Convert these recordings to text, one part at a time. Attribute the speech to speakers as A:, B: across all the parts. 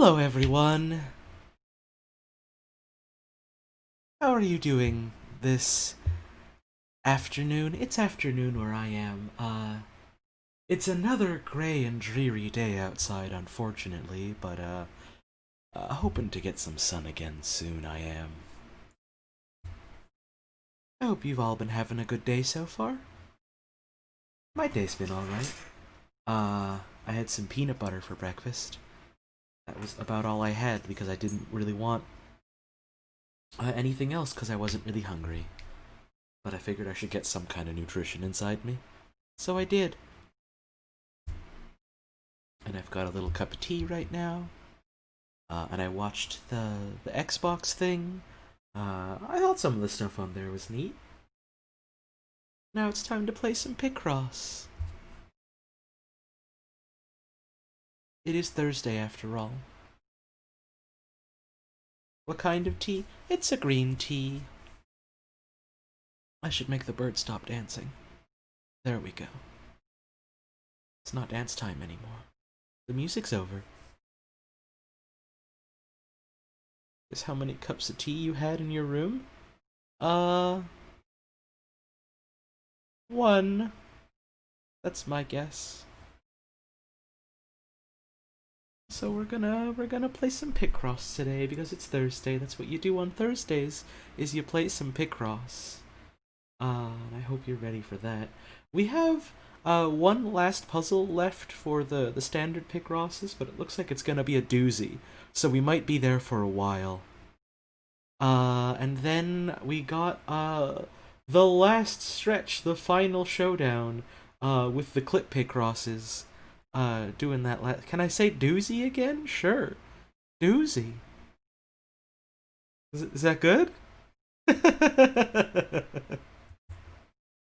A: Hello, everyone. How are you doing this afternoon? It's afternoon where I am. It's another gray and dreary day outside, unfortunately, but, hoping to get some sun again soon, I am. I hope you've all been having a good day so far. My day's been alright. I had some peanut butter for breakfast. That was about all I had because I didn't really want anything else because I wasn't really hungry. But I figured I should get some kind of nutrition inside me. So I did. And I've got a little cup of tea right now. And I watched the Xbox thing. I thought some of the stuff on there was neat. Now it's time to play some Picross. It is Thursday after all. What kind of tea? It's a green tea. I should make the bird stop dancing. There we go. It's not dance time anymore. The music's over. Guess how many cups of tea you had in your room? One. That's my guess. So we're gonna play some Picross today because it's Thursday. That's what you do on Thursdays, is you play some Picross. I hope you're ready for that. We have one last puzzle left for the standard Picrosses, but it looks like it's gonna be a doozy, so we might be there for a while. And then we got the last stretch, the final showdown, with the clip Picrosses. Doing that can I say doozy again? Sure. Doozy. Is that good?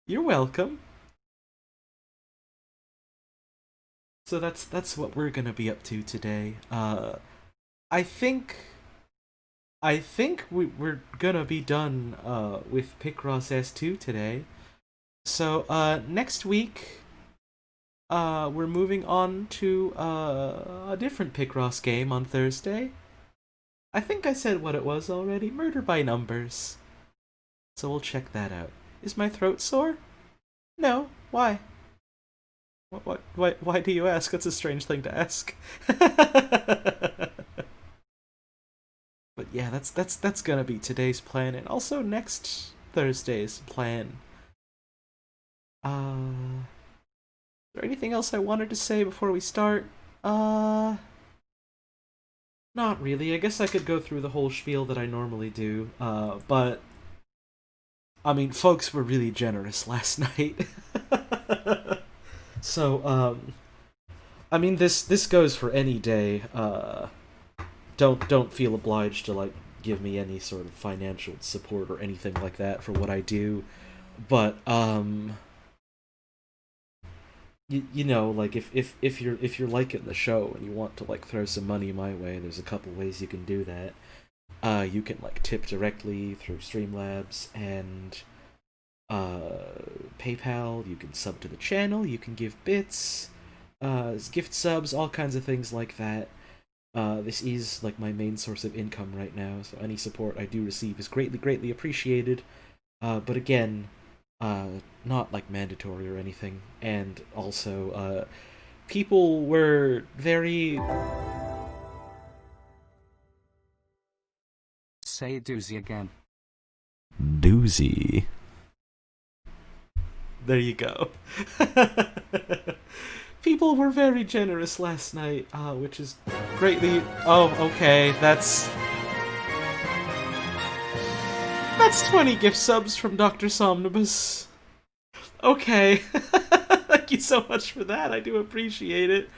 A: You're welcome. So that's what we're gonna be up to today. I think we're gonna be done with Picross S2 today. So next week we're moving on to a different Picross game on Thursday. I think I said what it was already. Murder by Numbers. So we'll check that out. Is my throat sore? No. Why? Why do you ask? That's a strange thing to ask. But yeah, that's gonna be today's plan, and also next Thursday's plan. Is there anything else I wanted to say before we start? Not really. I guess I could go through the whole spiel that I normally do, but I mean, folks were really generous last night. So, I mean, this goes for any day. Don't feel obliged to like give me any sort of financial support or anything like that for what I do, but you know, like if you're liking the show and you want to like throw some money my way, there's a couple ways you can do that. You can like tip directly through Streamlabs and PayPal. You can sub to the channel. You can give bits, gift subs, all kinds of things like that. This is like my main source of income right now, so any support I do receive is greatly appreciated. But again, not like mandatory or anything. And also, people were very...
B: Say doozy again.
A: Doozy. There you go. People were very generous last night, which is greatly... Oh, okay, that's 20 gift subs from Dr. Somnibus. Okay. Thank you so much for that, I do appreciate it.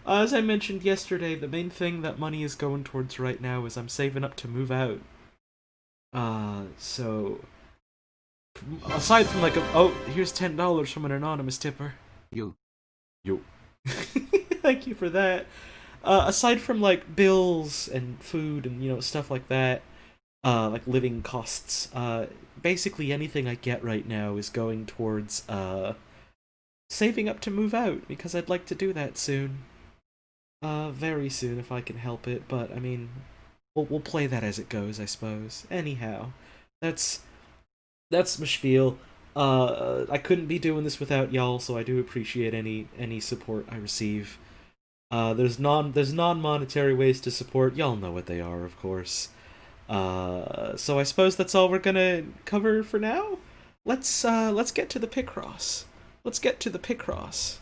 A: As I mentioned yesterday, the main thing that money is going towards right now is I'm saving up to move out. So... Aside from like oh, here's $10 from an anonymous tipper.
B: You.
A: Thank you for that. Aside from like bills and food and you know stuff like that, like living costs, basically anything I get right now is going towards saving up to move out because I'd like to do that soon. Very soon if I can help it, but I mean, we'll play that as it goes, I suppose. Anyhow, that's my spiel. I couldn't be doing this without y'all, so I do appreciate any support I receive. There's non-monetary ways to support. Y'all know what they are, of course. So I suppose that's all we're gonna cover for now. Let's get to the Picross. Let's get to the Picross.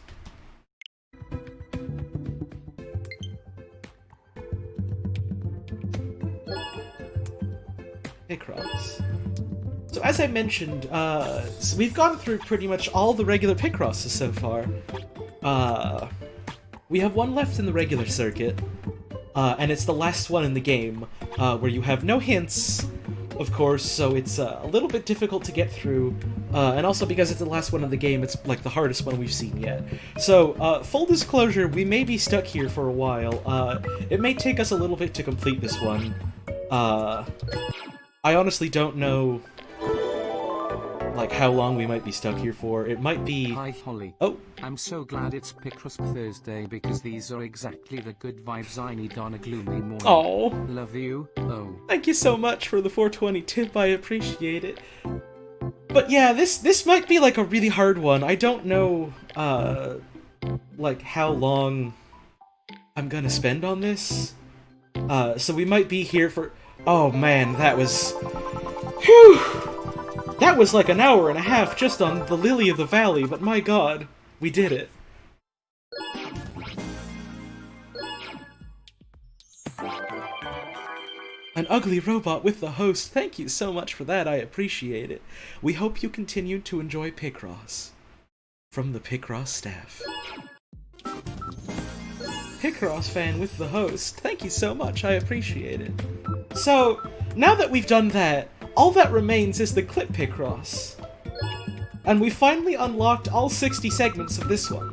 A: Picross. So as I mentioned, so we've gone through pretty much all the regular Picrosses so far. We have one left in the regular circuit, and it's the last one in the game, where you have no hints, of course, so it's a little bit difficult to get through, and also because it's the last one in the game, it's like the hardest one we've seen yet. So, full disclosure, we may be stuck here for a while. It may take us a little bit to complete this one. I honestly don't know, like, how long we might be stuck here for. It might be...
B: Hi, Holly.
A: Oh.
B: I'm so glad it's Picross Thursday because these are exactly the good vibes I need on a gloomy morning.
A: Oh.
B: Love you. Oh.
A: Thank you so much for the 420 tip, I appreciate it. But yeah, this might be, like, a really hard one. I don't know, like, how long I'm gonna spend on this. So we might be here for... Oh man, that was... Whew! That was like an hour and a half just on the Lily of the Valley, but my god, we did it. An ugly robot with the host, thank you so much for that, I appreciate it. We hope you continue to enjoy Picross. From the Picross staff. Picross fan with the host, thank you so much, I appreciate it. So, now that we've done that, all that remains is the clip Picross. And we finally unlocked all 60 segments of this one.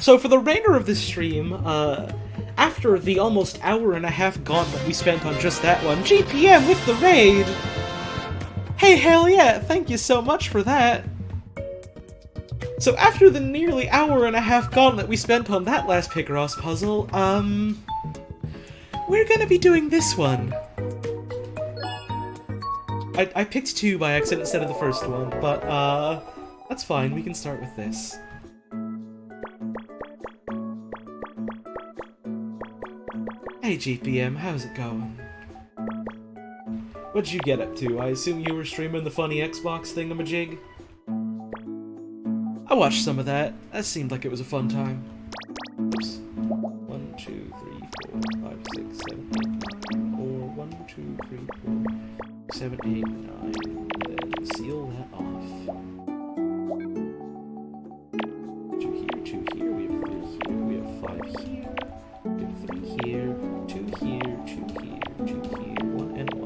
A: So for the remainder of this stream, after the almost hour and a half gauntlet we spent on just that one, GPM with the raid! Hey, hell yeah, thank you so much for that! So after the nearly hour and a half gauntlet we spent on that last Picross puzzle, we're gonna be doing this one. I picked 2 by accident instead of the first one, but, that's fine, we can start with this. Hey GPM, how's it going? What'd you get up to? I assume you were streaming the funny Xbox thingamajig? I watched some of that. That seemed like it was a fun time. Oops. 1, 2, 3, 4, 5, 6, 7, 8, 9. Or 1, 2, 3, 4, 7, 8, 9. And then seal that off. 2 here, 2 here. We have 3 here. We have 5 here. We have 3 here. 2 here, 2 here, 2 here. 1 and 1.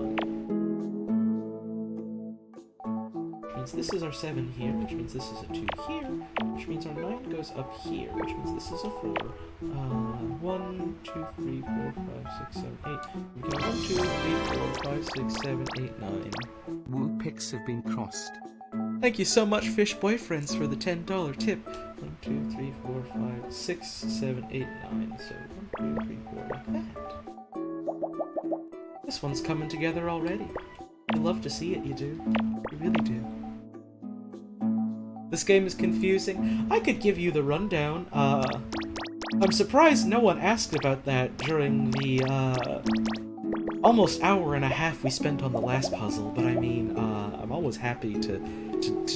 A: This is our 7 here, which means this is a 2 here, which means our 9 goes up here, which means this is a 4. 1, 2, 3, 4, 5, 6, 7, 8. We go 1, 2, 3, 4, 5, 6, 7, 8, 9.
B: Woo pics have been crossed.
A: Thank you so much, Fish Boyfriends, for the $10 tip. 1, 2, 3, 4, 5, 6, 7, 8, 9. So 1, 2, 3, 4, like that. This one's coming together already. You love to see it, you do. You really do. This game is confusing. I could give you the rundown. I'm surprised no one asked about that during the, almost hour and a half we spent on the last puzzle, but I mean, I'm always happy to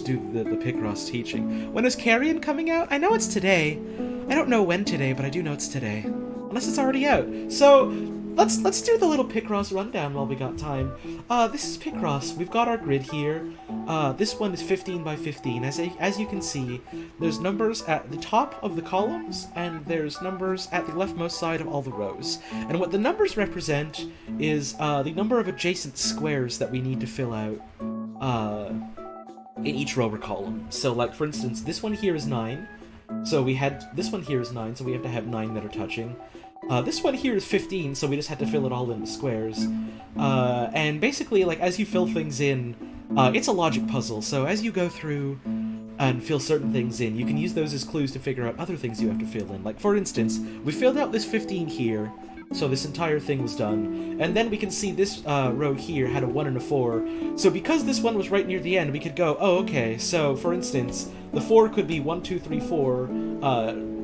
A: do the Picross teaching. When is Carrion coming out? I know it's today. I don't know when today, but I do know it's today. Unless it's already out. So, let's do the little Picross rundown while we got time. This is Picross. We've got our grid here. This one is 15 by 15. As you can see, there's numbers at the top of the columns, and there's numbers at the leftmost side of all the rows. And what the numbers represent is the number of adjacent squares that we need to fill out in each row or column. So, like, for instance, this one here is 9. So this one here is 9, so we have to have 9 that are touching. This one here is 15, so we just had to fill it all into squares. And basically, like, as you fill things in, it's a logic puzzle, so as you go through, and fill certain things in, you can use those as clues to figure out other things you have to fill in. Like, for instance, we filled out this 15 here, so this entire thing was done. And then we can see this row here had a 1 and a 4. So because this one was right near the end, we could go, oh, okay, so for instance, the 4 could be 1, 2, 3, 4,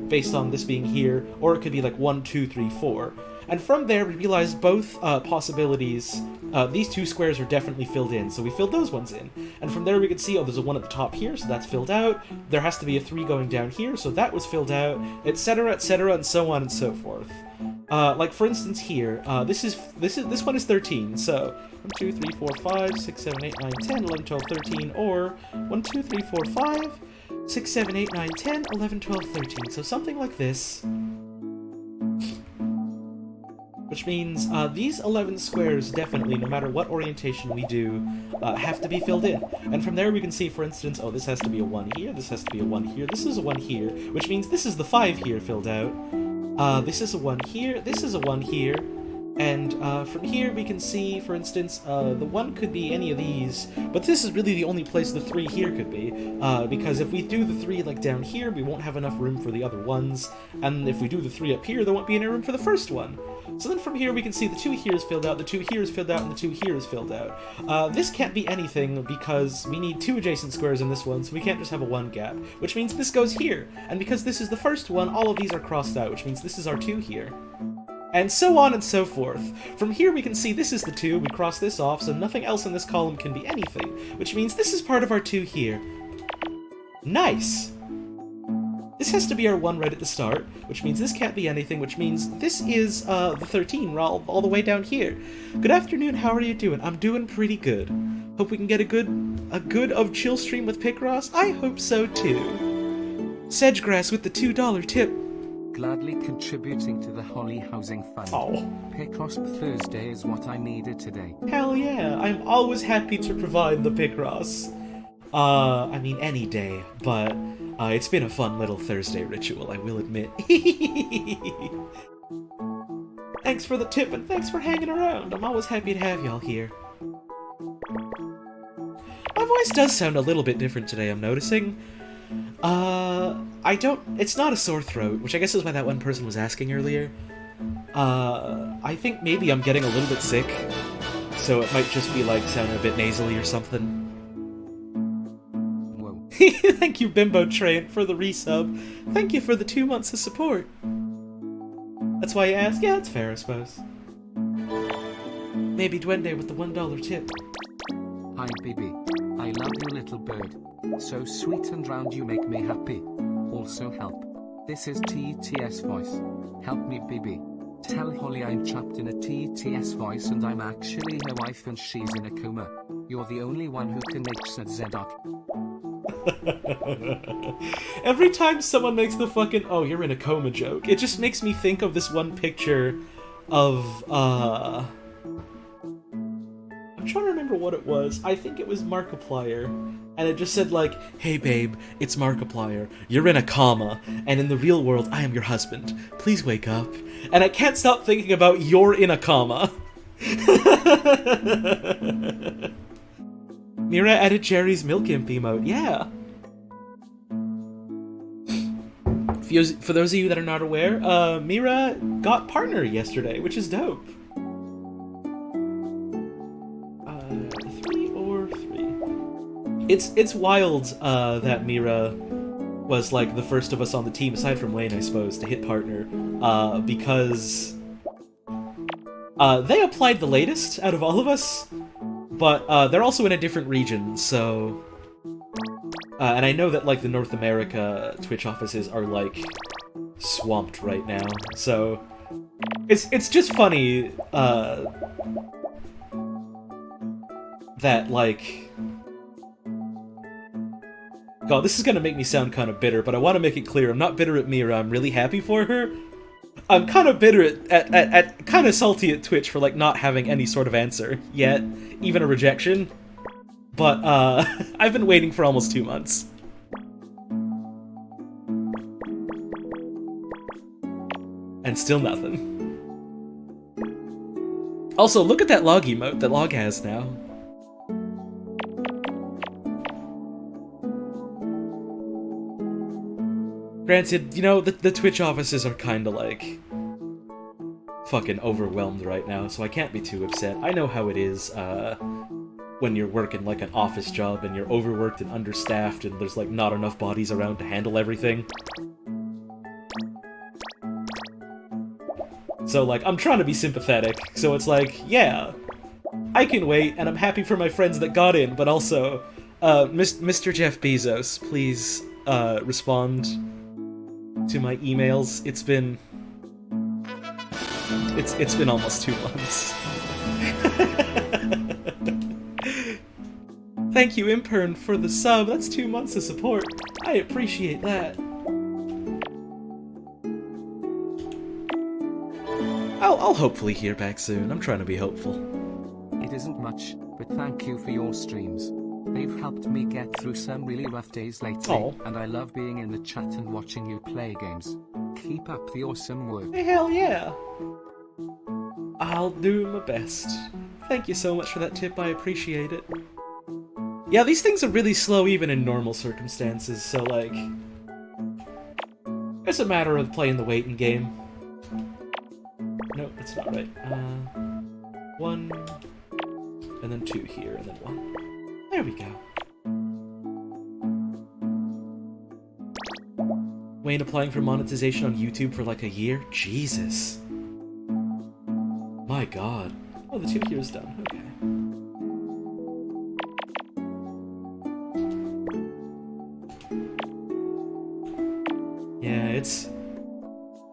A: based on this being here, or it could be like 1, 2, 3, 4. And from there, we realized both possibilities. These two squares are definitely filled in, so we filled those ones in. And from there, we could see, oh, there's a 1 at the top here, so that's filled out. There has to be a 3 going down here, so that was filled out, etc., and so on and so forth. Like, for instance, here, this one is 13, so 1, 2, 3, 4, 5, 6, 7, 8, 9, 10, 11, 12, 13, or 1, 2, 3, 4, 5, 6, 7, 8, 9, 10, 11, 12, 13. So something like this. Which means these 11 squares definitely, no matter what orientation we do, have to be filled in. And from there we can see, for instance, oh, this has to be a 1 here, this has to be a 1 here, this is a 1 here, which means this is the 5 here filled out. This is a 1 here, this is a 1 here, and from here we can see, for instance, the 1 could be any of these, but this is really the only place the 3 here could be, because if we do the 3 like down here, we won't have enough room for the other ones, and if we do the 3 up here, there won't be any room for the first one. So then from here we can see the 2 here is filled out, the 2 here is filled out, and the 2 here is filled out. This can't be anything because we need 2 adjacent squares in this one, so we can't just have a 1 gap, which means this goes here. And because this is the first one, all of these are crossed out, which means this is our 2 here. And so on and so forth. From here we can see this is the 2, we cross this off, so nothing else in this column can be anything, which means this is part of our 2 here. Nice! This has to be our 1 right at the start, which means this can't be anything, which means this is the 13 all the way down here. Good afternoon, how are you doing? I'm doing pretty good. Hope we can get a good of chill stream with Picross? I hope so too. Sedgegrass with the $2 tip.
B: Gladly contributing to the Holly Housing Fund.
A: Oh.
B: Picross Thursday is what I needed today.
A: Hell yeah, I'm always happy to provide the Picross. I mean any day, but it's been a fun little Thursday ritual, I will admit. Thanks for the tip and thanks for hanging around. I'm always happy to have y'all here. My voice does sound a little bit different today, I'm noticing. It's not a sore throat, which I guess is why that one person was asking earlier. I think maybe I'm getting a little bit sick, so it might just be like sounding a bit nasally or something. Thank you, Bimbo Train, for the resub. Thank you for the 2 months of support. That's why you asked? Yeah, that's fair, I suppose. Maybe Duende with the $1 tip.
B: Hi, Bibi. I love you, little bird. So sweet and round, you make me happy. Also help. This is TTS voice. Help me, Bibi. Tell Holly I'm trapped in a TTS voice and I'm actually her wife and she's in a coma. You're the only one who can make sense, Zedok.
A: Every time someone makes the fucking "oh, you're in a coma" joke, it just makes me think of this one picture of I'm trying to remember what it was. I think it was Markiplier, and it just said like, "Hey babe, it's Markiplier. You're in a coma, and in the real world I am your husband. Please wake up." And I can't stop thinking about "you're in a coma." Mira added Jerry's Milk Imp emote. Yeah. For those of you that are not aware, Mira got partner yesterday, which is dope. 3 or 3. It's wild that Mira was like the first of us on the team, aside from Wayne, I suppose, to hit partner, because they applied the latest out of all of us, but they're also in a different region, so. And I know that, like, the North America Twitch offices are, like, swamped right now, so it's just funny, that, like... God, this is gonna make me sound kind of bitter, but I want to make it clear, I'm not bitter at Mira, I'm really happy for her. I'm kind of bitter at kind of salty at Twitch for, like, not having any sort of answer yet, even a rejection. But, I've been waiting for almost 2 months. And still nothing. Also, look at that log emote that Log has now. Granted, you know, the Twitch offices are kinda like fucking overwhelmed right now, so I can't be too upset. I know how it is, when you're working like an office job and you're overworked and understaffed and there's like not enough bodies around to handle everything. So like, I'm trying to be sympathetic, so it's like, yeah, I can wait, and I'm happy for my friends that got in, but also, Mr. Jeff Bezos, please, respond to my emails. It's been almost 2 months. Thank you, Impern, for the sub. That's 2 months of support. I appreciate that. I'll hopefully hear back soon. I'm trying to be hopeful.
B: It isn't much, but thank you for your streams. They've helped me get through some really rough days lately, and I love being in the chat and watching you play games. Keep up the awesome work.
A: Hey, hell yeah! I'll do my best. Thank you so much for that tip, I appreciate it. Yeah, these things are really slow even in normal circumstances, so like... it's a matter of playing the waiting game. No, that's not right. 1, and then 2 here, and then 1. There we go. Wayne applying for monetization on YouTube for like a year? Jesus. My god. Oh, the 2 here is done. Okay. Yeah, it's...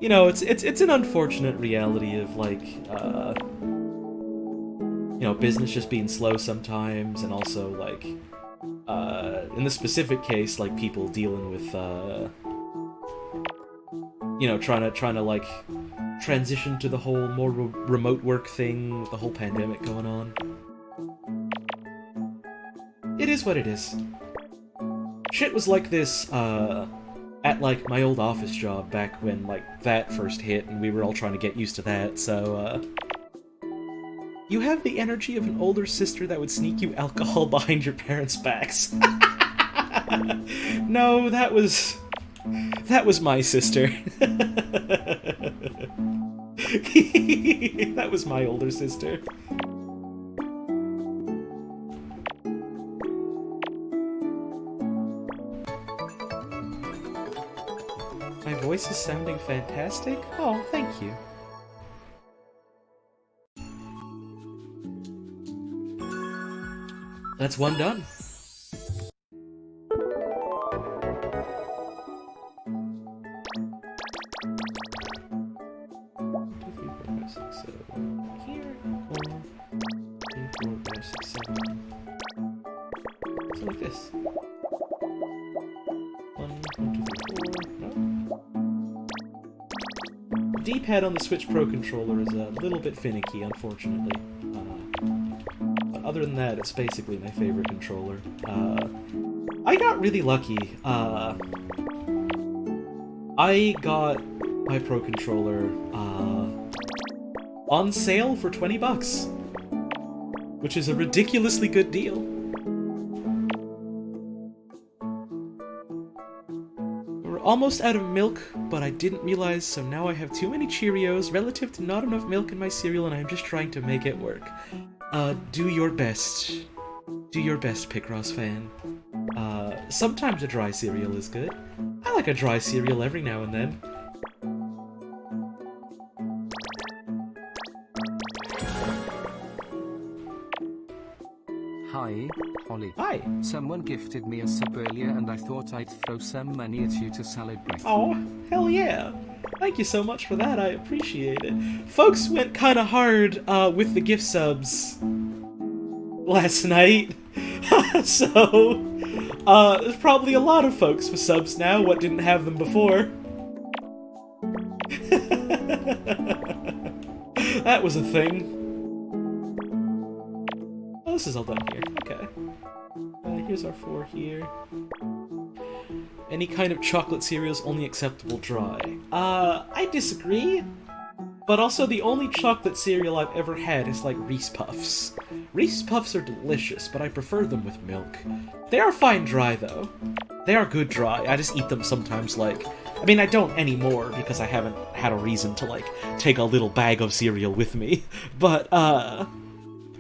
A: you know, it's an unfortunate reality of, like, you know, business just being slow sometimes, and also, like, in the specific case, like, people dealing with, you know, trying to, like, transition to the whole more remote work thing with the whole pandemic going on. It is what it is. Shit was like this, at, like, my old office job back when, like, that first hit, and we were all trying to get used to that, so, you have the energy of an older sister that would sneak you alcohol behind your parents' backs. No, that was my sister. That was my older sister. My voice is sounding fantastic? Oh, thank you. That's 1 done. So like this. 1, 1, 2, 3, 4. No. The D-pad on the Switch Pro controller is a little bit finicky, unfortunately. But other than that, it's basically my favorite controller. I got really lucky. I got my Pro controller on sale for $20, which is a ridiculously good deal. We're almost out of milk, but I didn't realize, so now I have too many Cheerios relative to not enough milk in my cereal, and I'm just trying to make it work. Do your best. Do your best, Picross fan. Sometimes a dry cereal is good. I like a dry cereal every now and then.
B: Hi, Holly.
A: Hi.
B: Someone gifted me a sub earlier and I thought I'd throw some money at you to celebrate.
A: Oh, hell yeah. Thank you so much for that, I appreciate it. Folks went kinda hard with the gift subs last night. So, there's probably a lot of folks with subs now, what didn't have them before. That was a thing. Oh, this is all done here. Okay. Here's our 4 here. Any kind of chocolate cereal is only acceptable dry. I disagree. But also, the only chocolate cereal I've ever had is, like, Reese Puffs. Reese Puffs are delicious, but I prefer them with milk. They are fine dry, though. They are good dry. I just eat them sometimes, like, I mean, I don't anymore because I haven't had a reason to, like, take a little bag of cereal with me. But,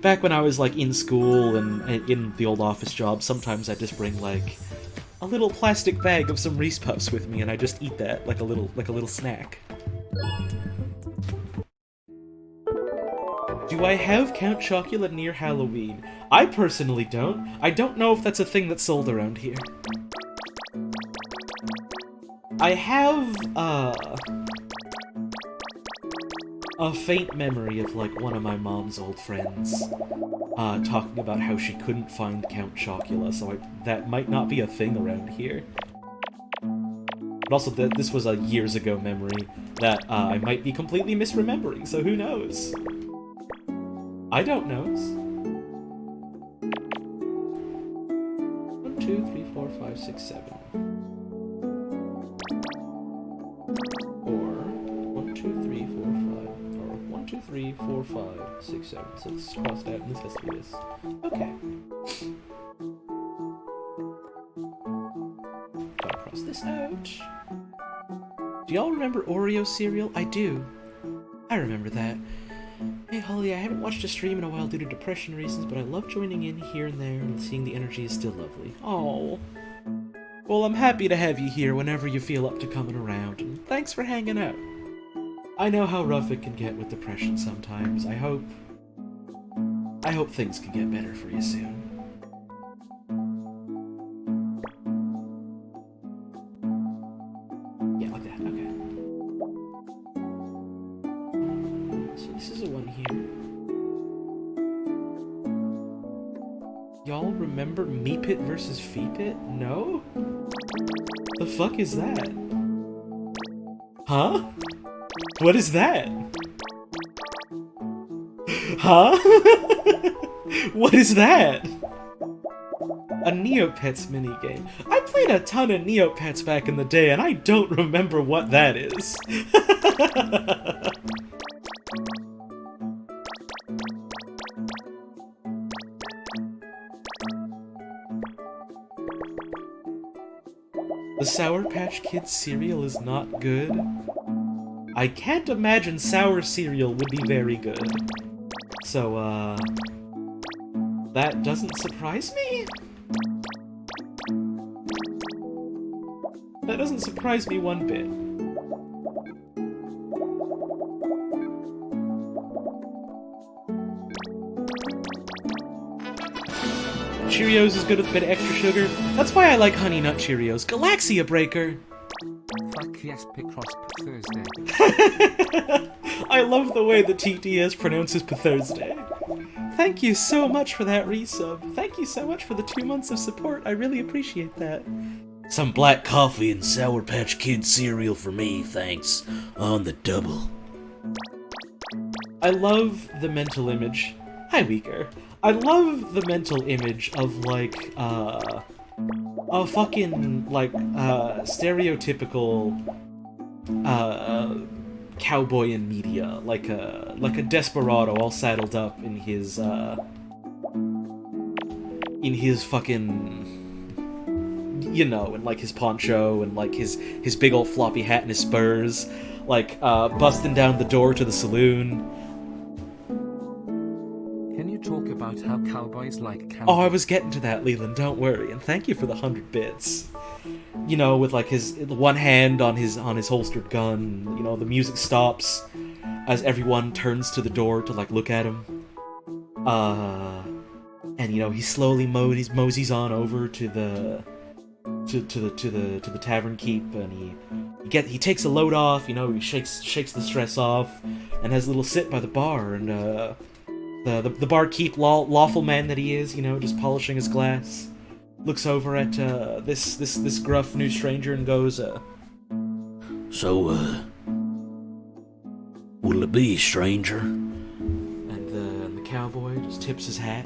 A: back when I was, like, in school and in the old office job, sometimes I just bring, like, a little plastic bag of some Reese Puffs with me, and I just eat that like a little snack. Do I have Count Chocula near Halloween? I personally don't. I don't know if that's a thing that's sold around here. I have, a faint memory of, like, one of my mom's old friends, talking about how she couldn't find Count Chocula, so that might not be a thing around here. But also, this was a years ago memory that, I might be completely misremembering, so who knows? I don't knows. 1, 2, 3, 4, 5, 6, 7. Or 1, 2, 3, 4, 5. Or 1, 2, 3, 4, 5, 6, 7. So this is crossed out, and this has to be this. Okay. Gotta cross this out. Do y'all remember Oreo cereal? I do. I remember that. Hey Holly, I haven't watched a stream in a while due to depression reasons, but I love joining in here and there, and seeing the energy is still lovely. Oh. Well, I'm happy to have you here whenever you feel up to coming around, and thanks for hanging out. I know how rough it can get with depression sometimes. I hope things can get better for you soon. Yeah, like that, okay. So this is a one here. Y'all remember Meepit versus Feepit? No? The fuck is that? Huh? What is that? Huh? What is that? A Neopets minigame. I played a ton of Neopets back in the day, and I don't remember what that is. The Sour Patch Kids cereal is not good. I can't imagine sour cereal would be very good. So, that doesn't surprise me? That doesn't surprise me one bit. Cheerios is good with a bit of extra sugar. That's why I like Honey Nut Cheerios. Galaxia Breaker!
B: Fuck yes, Picross Thursday.
A: I love the way the TTS pronounces Thursday. Thank you so much for that resub. Thank you so much for the 2 months of support. I really appreciate that. Some black coffee and Sour Patch Kids cereal for me, thanks. On the double. I love the mental image. Hi, Weaker. I love the mental image of, like, a fucking, like, stereotypical, cowboy in media. Like a desperado all saddled up in his fucking, you know, and, like, his poncho and, like, his big old floppy hat and his spurs, like, busting down the door to the saloon.
B: Talk about how cowboys like camping.
A: Oh, I was getting to that, Leland, don't worry, and thank you for the 100 bits. You know, with, like, his one hand on his holstered gun, you know, the music stops as everyone turns to the door to, like, look at him. And, you know, he slowly moseys on over to the tavern keep, and he takes a load off, you know, he shakes the stress off, and has a little sit by the bar, and, the barkeep, lawful man that he is, you know, just polishing his glass, looks over at this gruff new stranger and goes, "So, what'll it be, stranger?" And the cowboy just tips his hat,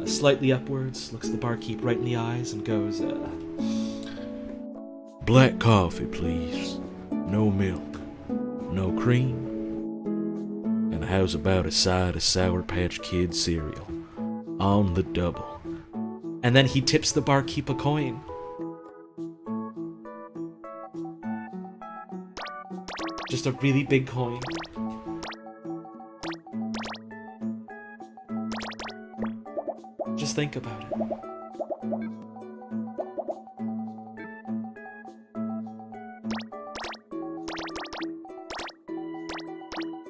A: slightly upwards, looks the barkeep right in the eyes, and goes, "Black coffee, please. No milk. No cream. And how's about a side of Sour Patch Kids cereal? On the double." And then he tips the barkeep a coin. Just a really big coin. Just think about it.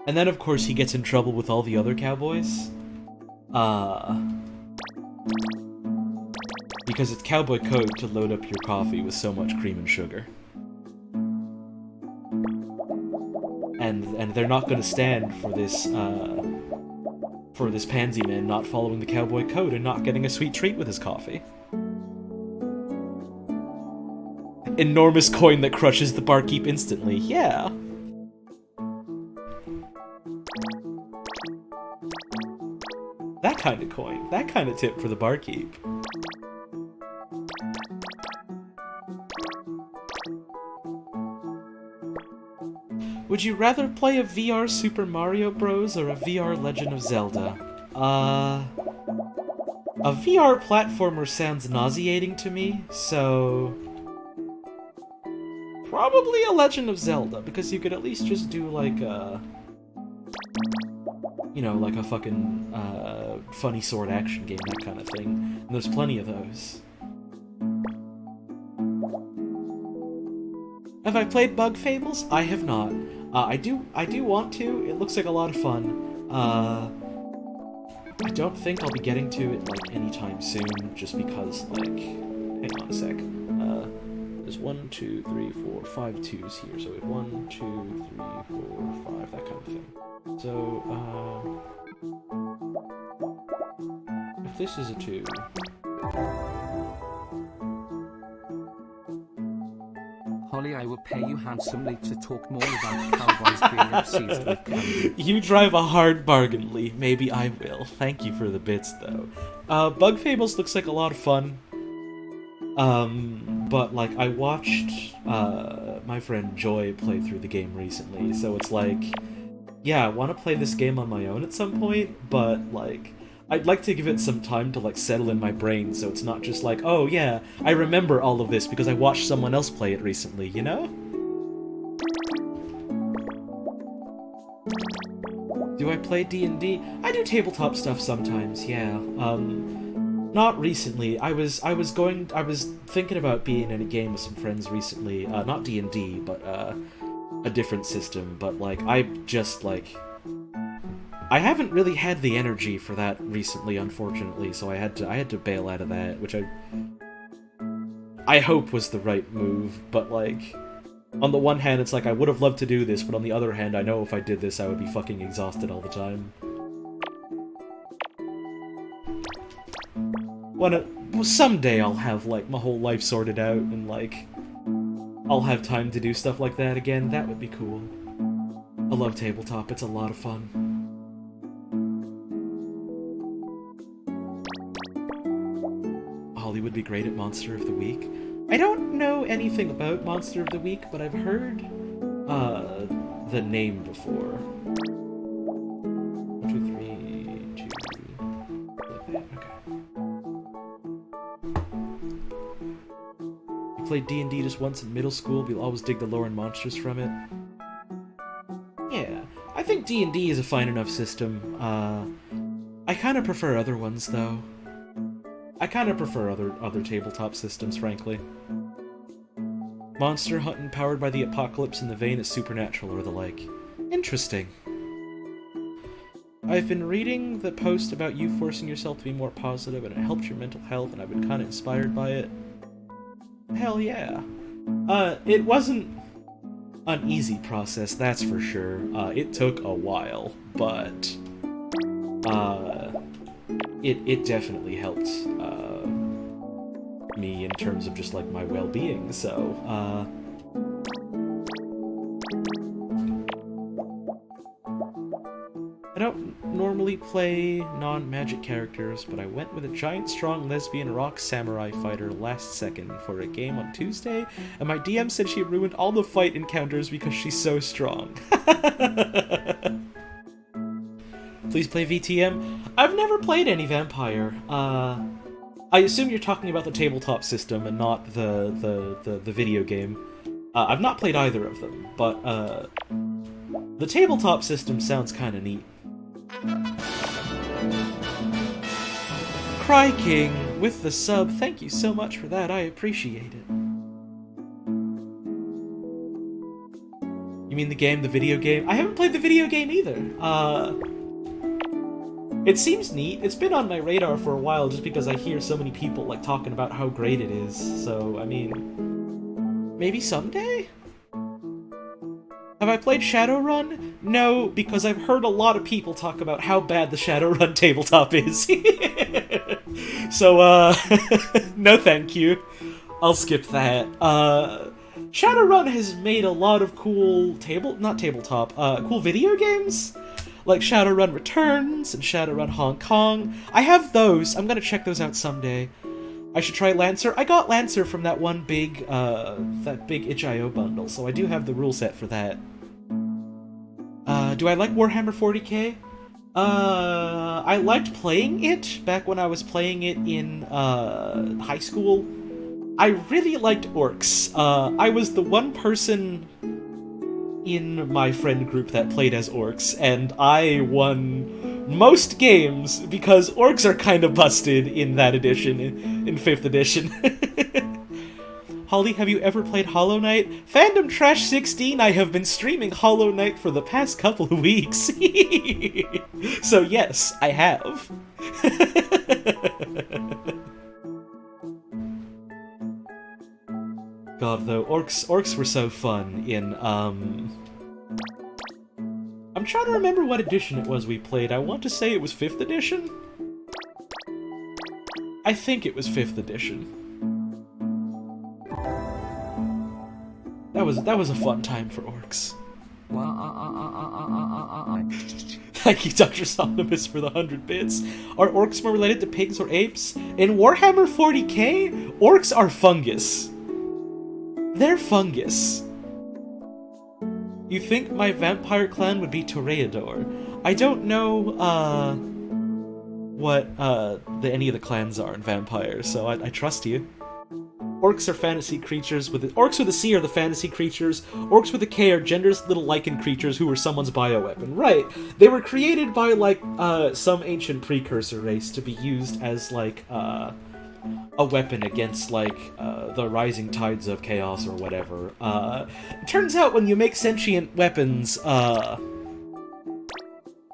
A: And then, of course, he gets in trouble with all the other cowboys. Because it's cowboy code to load up your coffee with so much cream and sugar. And they're not gonna stand for this pansy man not following the cowboy code and not getting a sweet treat with his coffee. Enormous coin that crushes the barkeep instantly. Yeah. That kind of coin. That kind of tip for the barkeep. Would you rather play a VR Super Mario Bros. Or a VR Legend of Zelda? A VR platformer sounds nauseating to me, so... probably a Legend of Zelda, because you could at least just do, like, you know, like a fucking, funny sword action game, that kind of thing. And there's plenty of those. Have I played Bug Fables? I have not. I do want to. It looks like a lot of fun. I don't think I'll be getting to it, like, anytime soon, just because, like... hang on a sec. There's 1, 2, 3, 4, 5 twos here, so we have 1, 2, 3, 4, 5, that kind of thing. So, if this is a 2...
B: Holly, I will pay you handsomely to talk more about cowboys being obsessed with candy.
A: You drive a hard bargain, Lee. Maybe I will. Thank you for the bits, though. Bug Fables looks like a lot of fun. But, like, I watched, my friend Joy play through the game recently, so it's like, yeah, I want to play this game on my own at some point, but, like, I'd like to give it some time to, like, settle in my brain, so it's not just like, oh, yeah, I remember all of this because I watched someone else play it recently, you know? Do I play D&D? I do tabletop stuff sometimes, yeah. Not recently. I was thinking about being in a game with some friends recently. Not D&D, but, a different system, but, like, I haven't really had the energy for that recently, unfortunately, so I had to bail out of that, which I hope was the right move, but, like, on the one hand, it's like, I would have loved to do this, but on the other hand, I know if I did this, I would be fucking exhausted all the time. Well, someday I'll have, like, my whole life sorted out, and, like, I'll have time to do stuff like that again. That would be cool. I love tabletop, it's a lot of fun. Holly would be great at Monster of the Week. I don't know anything about Monster of the Week, but I've heard, the name before. 1, 2, 3, 2... okay. Played D&D just once in middle school, but you'll always dig the lore and monsters from it. Yeah, I think D&D is a fine enough system. I kind of prefer other ones, though. I kind of prefer other tabletop systems, frankly. Monster hunting powered by the apocalypse in the vein of Supernatural or the like. Interesting. I've been reading the post about you forcing yourself to be more positive and it helps your mental health and I've been kind of inspired by it. Hell yeah. It wasn't an easy process, that's for sure. It took a while, but it definitely helped me in terms of just like my well-being, so I don't normally play non-magic characters, but I went with a giant, strong, lesbian rock samurai fighter last second for a game on Tuesday, and my DM said she ruined all the fight encounters because she's so strong. Please play VTM. I've never played any Vampire. I assume you're talking about the tabletop system and not the video game. I've not played either of them, but The tabletop system sounds kind of neat. Cry King with the sub, thank you so much for that, I appreciate it. You mean the game, the video game? I haven't played the video game either. It seems neat. It's been on my radar for a while just because I hear so many people like talking about how great it is. So, I mean, maybe someday? Have I played Shadowrun? No, because I've heard a lot of people talk about how bad the Shadowrun tabletop is. So, no thank you. I'll skip that. Shadowrun has made a lot of cool cool video games. Like Shadowrun Returns and Shadowrun Hong Kong. I have those. I'm gonna check those out someday. I should try Lancer. I got Lancer from that one big, itch.io bundle, so I do have the rule set for that. Do I like Warhammer 40k? I liked playing it back when I was playing it in, high school. I really liked orcs. I was the one person in my friend group that played as orcs, and I won most games because orcs are kind of busted in that edition, in 5th edition. Holly, have you ever played Hollow Knight? Fandom Trash 16, I have been streaming Hollow Knight for the past couple of weeks. So yes, I have. God, though, orcs were so fun in, I'm trying to remember what edition it was we played. I want to say it was 5th edition? I think it was 5th edition. That was a fun time for orcs. Thank you, Dr. Sonimus, for the 100 bits. Are orcs more related to pigs or apes? In Warhammer 40k, orcs are fungus. They're fungus. You think my vampire clan would be Toreador? I don't know, what, any of the clans are in vampires, so I trust you. Orcs are fantasy creatures orcs with a C are the fantasy creatures. Orcs with a K are Gender's little lichen creatures who were someone's bioweapon. Right. They were created by, like, some ancient precursor race to be used as, like, a weapon against, like, the rising tides of chaos or whatever. It turns out when you make sentient weapons,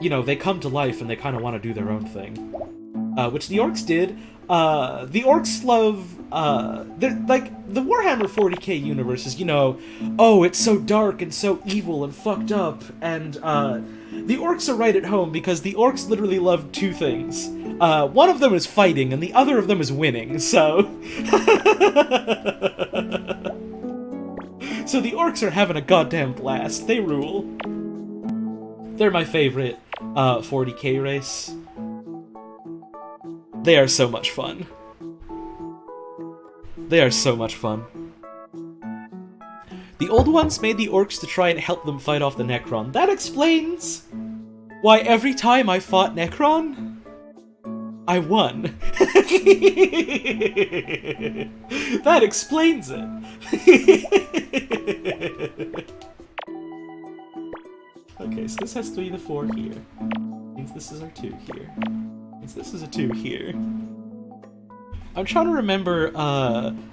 A: you know, they come to life and they kind of want to do their own thing. Which the orcs did. The orcs love, like, the Warhammer 40k universe is, you know, oh, it's so dark and so evil and fucked up, and, the orcs are right at home because the orcs literally love two things. One of them is fighting, and the other of them is winning, so... So the orcs are having a goddamn blast. They rule. They're my favorite, 40k race. They are so much fun. They are so much fun. The old ones made the orcs to try and help them fight off the Necron. That explains why every time I fought Necron, I won. That explains it. Okay, so this has 3 to 4 here. Means this is our 2 here. Means this is a 2 here. I'm trying to remember,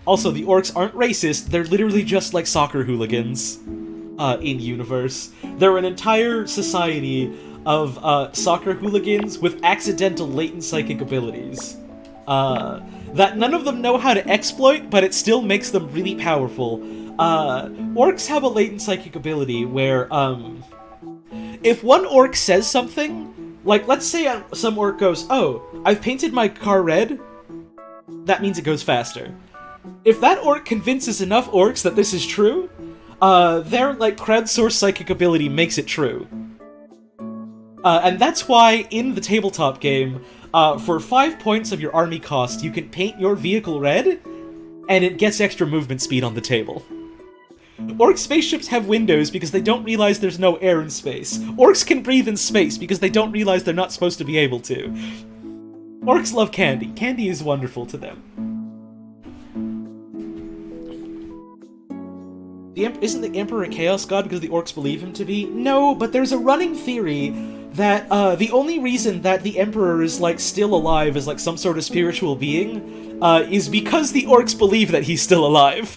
A: also the orcs aren't racist, they're literally just like soccer hooligans, in universe. They're an entire society of, soccer hooligans with accidental latent psychic abilities. That none of them know how to exploit, but it still makes them really powerful. Orcs have a latent psychic ability where, if one orc says something, like, let's say some orc goes, oh, I've painted my car red, that means it goes faster. If that orc convinces enough orcs that this is true, their, like, crowdsourced psychic ability makes it true. And that's why, in the tabletop game, for 5 points of your army cost, you can paint your vehicle red, and it gets extra movement speed on the table. Orc spaceships have windows because they don't realize there's no air in space. Orcs can breathe in space because they don't realize they're not supposed to be able to. Orcs love candy. Candy is wonderful to them. isn't the Emperor a chaos god because the orcs believe him to be? No, but there's a running theory that the only reason that the Emperor is like still alive as like some sort of spiritual being is because the orcs believe that he's still alive.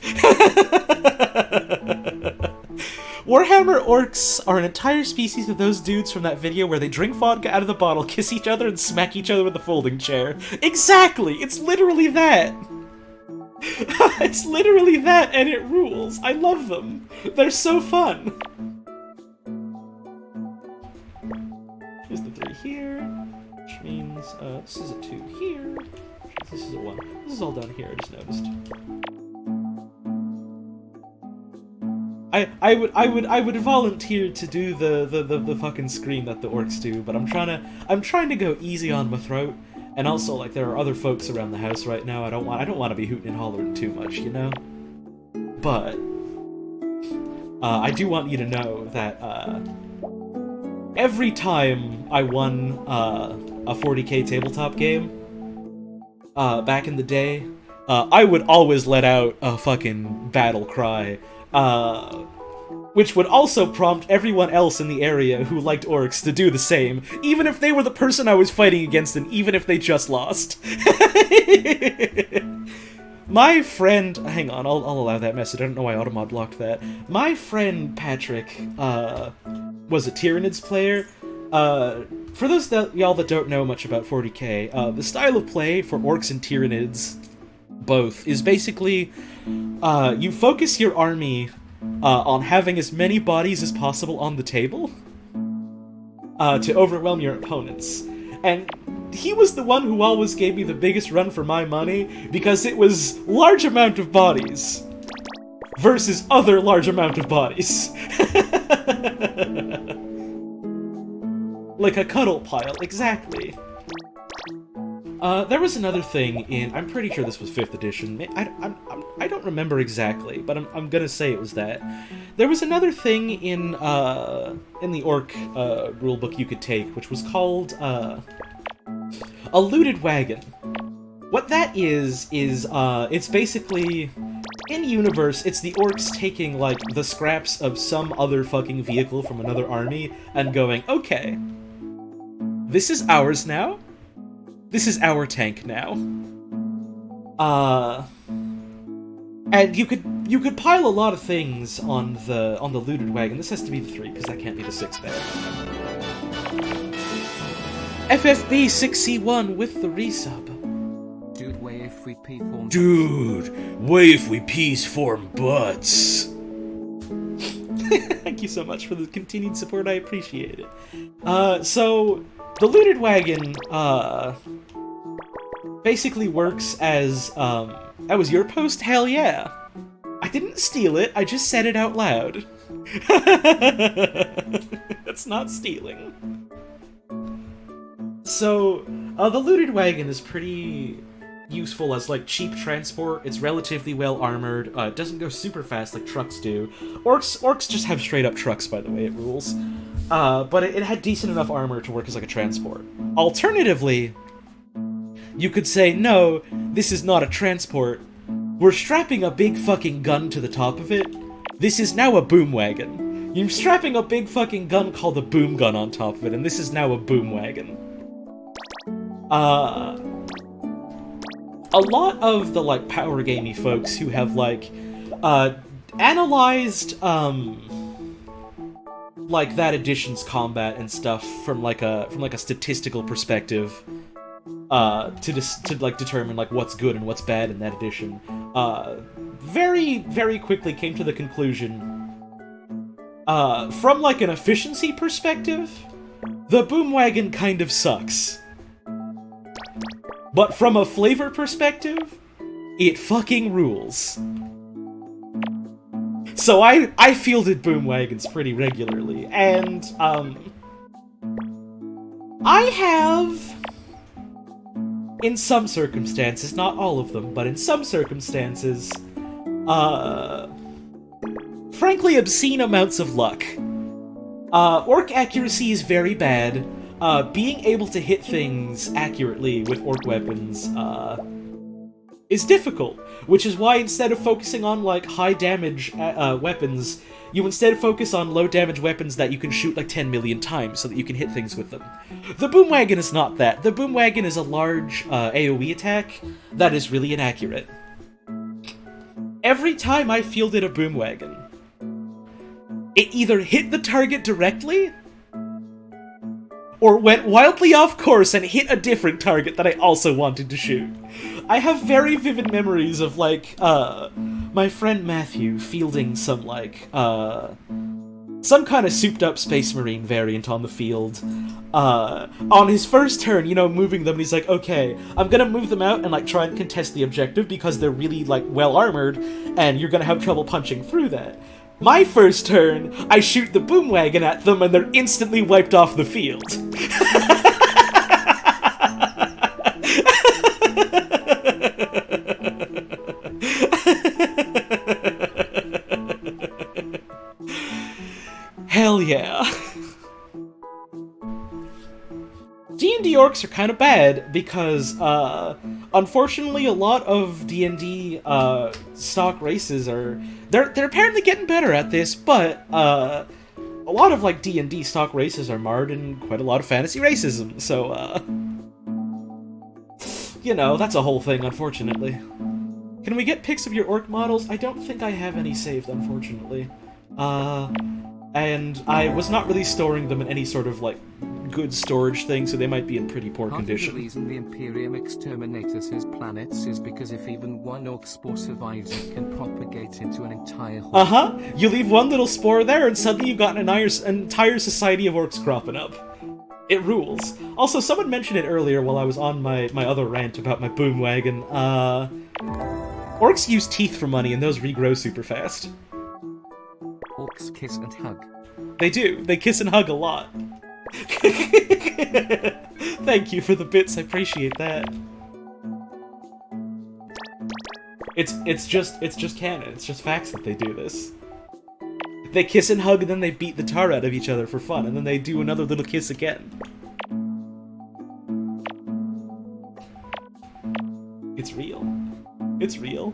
A: Warhammer orcs are an entire species of those dudes from that video where they drink vodka out of the bottle, kiss each other, and smack each other with a folding chair. Exactly! It's literally that! It's literally that, and it rules. I love them. They're so fun. Here's the 3 here, which means this is a 2 here, which means this is a 1. This is all down here, I just noticed. I would volunteer to do the fucking scream that the orcs do, but I'm trying to go easy on my throat, and also like there are other folks around the house right now. I don't want to be hooting and hollering too much, you know. But I do want you to know that every time I won a 40k tabletop game back in the day, I would always let out a fucking battle cry. Which would also prompt everyone else in the area who liked orcs to do the same, even if they were the person I was fighting against and even if they just lost. My friend... Hang on, I'll allow that message. I don't know why Automod blocked that. My friend Patrick was a Tyranids player. For those y'all that don't know much about 40k, the style of play for orcs and Tyranids both is basically you focus your army on having as many bodies as possible on the table to overwhelm your opponents. And he was the one who always gave me the biggest run for my money because it was large amount of bodies versus other large amount of bodies. Like a cuddle pile, exactly. There was another thing in... I'm pretty sure this was 5th edition. I don't remember exactly, but I'm gonna say it was that. There was another thing in the orc rulebook you could take, which was called a looted wagon. What that is it's basically... In universe, it's the orcs taking, like, the scraps of some other fucking vehicle from another army and going, okay, this is ours now. This is our tank now. And you could pile a lot of things on the looted wagon. This has to be the 3, because that can't be the 6 there. FFB 6C1 with the resub.
B: Dude, way if we pee form.
A: Dude, way if we peace form butts. Thank you so much for the continued support. I appreciate it. So the looted wagon basically works as that was your post? Hell yeah. I didn't steal it, I just said it out loud. That's not stealing. So the looted wagon is pretty useful as like cheap transport. It's relatively well armored. It doesn't go super fast like trucks do. Orcs just have straight up trucks, by the way. It rules. But it had decent enough armor to work as like a transport. Alternatively, you could say, no, this is not a transport. We're strapping a big fucking gun to the top of it. This is now a boom wagon. You're strapping a big fucking gun called a boom gun on top of it, and this is now a boom wagon. A lot of the, like, power gamey folks who have, like, analyzed, like, that edition's combat and stuff from a statistical perspective, to determine, like, what's good and what's bad in that edition, very, very quickly came to the conclusion, from, like, an efficiency perspective, the boom wagon kind of sucks. But from a flavor perspective, it fucking rules. So I fielded boom wagons pretty regularly, and, I have, in some circumstances, not all of them, but in some circumstances, frankly obscene amounts of luck. Orc accuracy is very bad. Being able to hit things accurately with orc weapons, is difficult, which is why instead of focusing on, like, high damage weapons, you instead focus on low damage weapons that you can shoot like 10 million times so that you can hit things with them. The boomwagon is not that. The boomwagon is a large AoE attack that is really inaccurate. Every time I fielded a boomwagon, it either hit the target directly or went wildly off course and hit a different target that I also wanted to shoot. I have very vivid memories of, like, my friend Matthew fielding some, like, some kind of souped-up Space Marine variant on the field. On his first turn, you know, moving them, he's like, okay, I'm gonna move them out and, like, try and contest the objective because they're really, like, well-armored, and you're gonna have trouble punching through that. My first turn, I shoot the boomwagon at them and they're instantly wiped off the field. Hell yeah. D&D orcs are kind of bad because, unfortunately, a lot of D&D stock races are they're apparently getting better at this, but a lot of, like, D&D stock races are marred in quite a lot of fantasy racism. So, you know, that's a whole thing, unfortunately. Can we get pics of your orc models? I don't think I have any saved, unfortunately. And I was not really storing them in any sort of, like, good storage thing, so they might be in pretty poor condition.
B: Part of the reason the Imperium exterminates his planets is because if even one orc spore survives, it can propagate into an entire horde.
A: Uh-huh! You leave one little spore there, and suddenly you've got an entire society of orcs cropping up. It rules. Also, someone mentioned it earlier while I was on my other rant about my boomwagon. Orcs use teeth for money, and those regrow super fast.
B: Orcs kiss and hug.
A: They do. They kiss and hug a lot. Thank you for the bits, I appreciate that. It's just canon, it's just facts that they do this. They kiss and hug and then they beat the tar out of each other for fun, and then they do another little kiss again. It's real. It's real.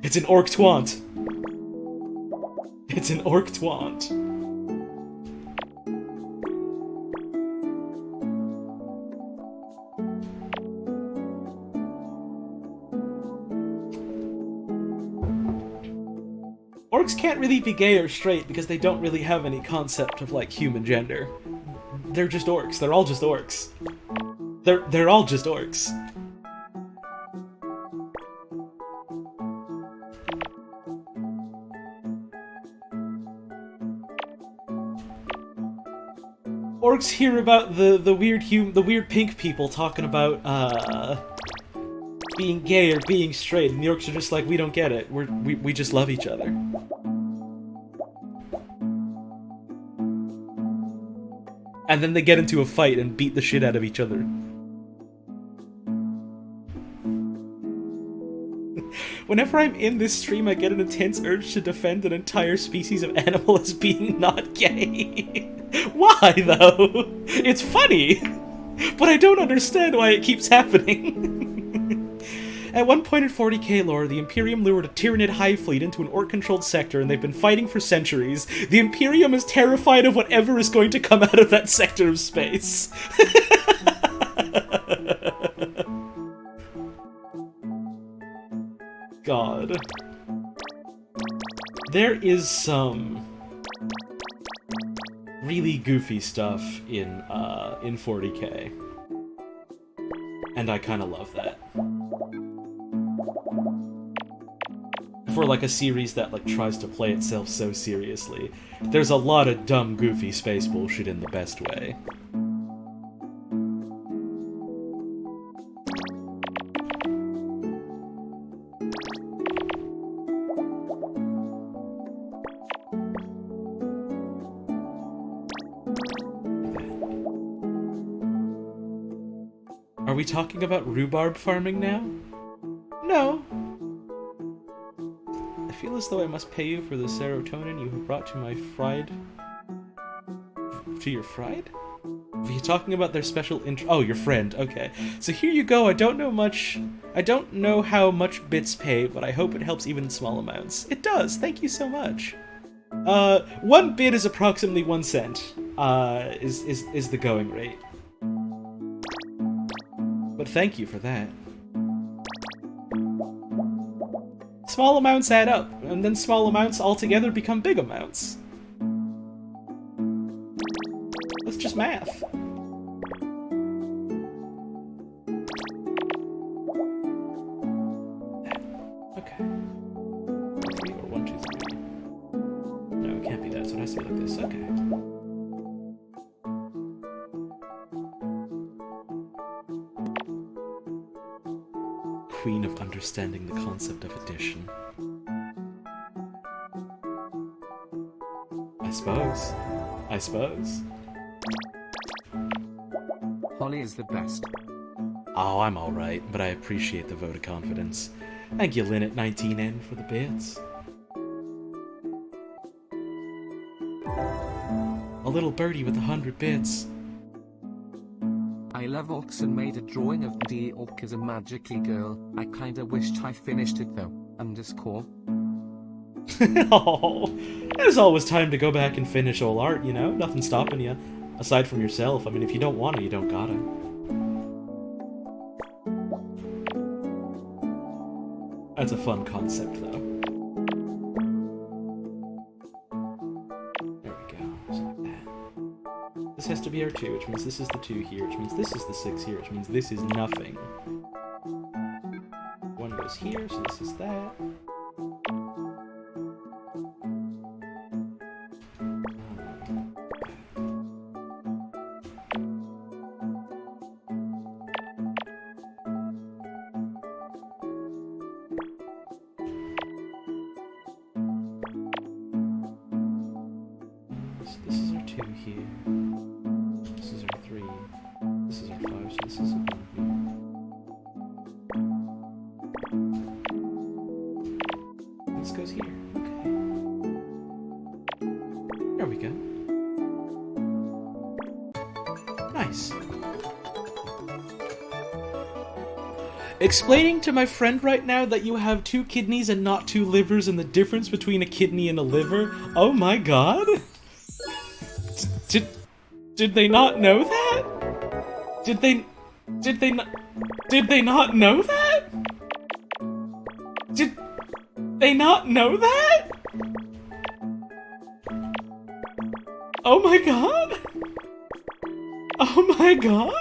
A: It's an orc twant. It's an orc twant. Orcs can't really be gay or straight because they don't really have any concept of, like, human gender. They're just orcs. They're all just orcs. They're all just orcs. Orcs hear about the weird pink people talking about being gay or being straight, and the orcs are just like, we don't get it. We just love each other. And then they get into a fight and beat the shit out of each other. Whenever I'm in this stream, I get an intense urge to defend an entire species of animal as being not gay. Why, though? It's funny, but I don't understand why it keeps happening. At one point in 40k lore, the Imperium lured a Tyranid hive fleet into an orc-controlled sector, and they've been fighting for centuries. The Imperium is terrified of whatever is going to come out of that sector of space. God. There is some really goofy stuff in 40k. And I kinda love that. For, like, a series that, like, tries to play itself so seriously, there's a lot of dumb, goofy space bullshit in the best way. Are we talking about rhubarb farming now? No. I feel as though I must pay you for the serotonin you have brought to my fried... To your fried? You're talking about their special oh, your friend. Okay. So here you go. I don't know much. I don't know how much bits pay, but I hope it helps even in small amounts. It does. Thank you so much. 1 bit is approximately 1 cent. Is the going rate. But thank you for that. Small amounts add up, and then small amounts altogether become big amounts. That's just math. Okay. 3 or 1, 2, 3. No, it can't be that, so it has to be like this. Okay. Queen of understanding the concept of addition. I suppose.
B: Holly is the best.
A: Oh, I'm alright, but I appreciate the vote of confidence. Thank you, Lynn at 19N, for the bits. A little birdie with 100 bits.
B: I love orcs and made a drawing of the orc as a magically girl. I kinda wished I finished it though. _
A: Oh, there's always time to go back and finish all art, you know? Nothing's stopping you. Aside from yourself. I mean, if you don't want to, you don't gotta. That's a fun concept, though. There we go. Just like that. This has to be our 2, which means this is the 2 here, which means this is the 6 here, which means this is nothing. 1 goes here, so this is that. This is our 2 here. This is our 3. This is our 5, so this is a 1 here. This goes here. Okay. There we go. Nice. Explaining to my friend right now that you have 2 kidneys and not 2 livers and the difference between a kidney and a liver? Oh my god! Did they not know that? Did they not know that? Did they not know that? Oh my god! Oh my god!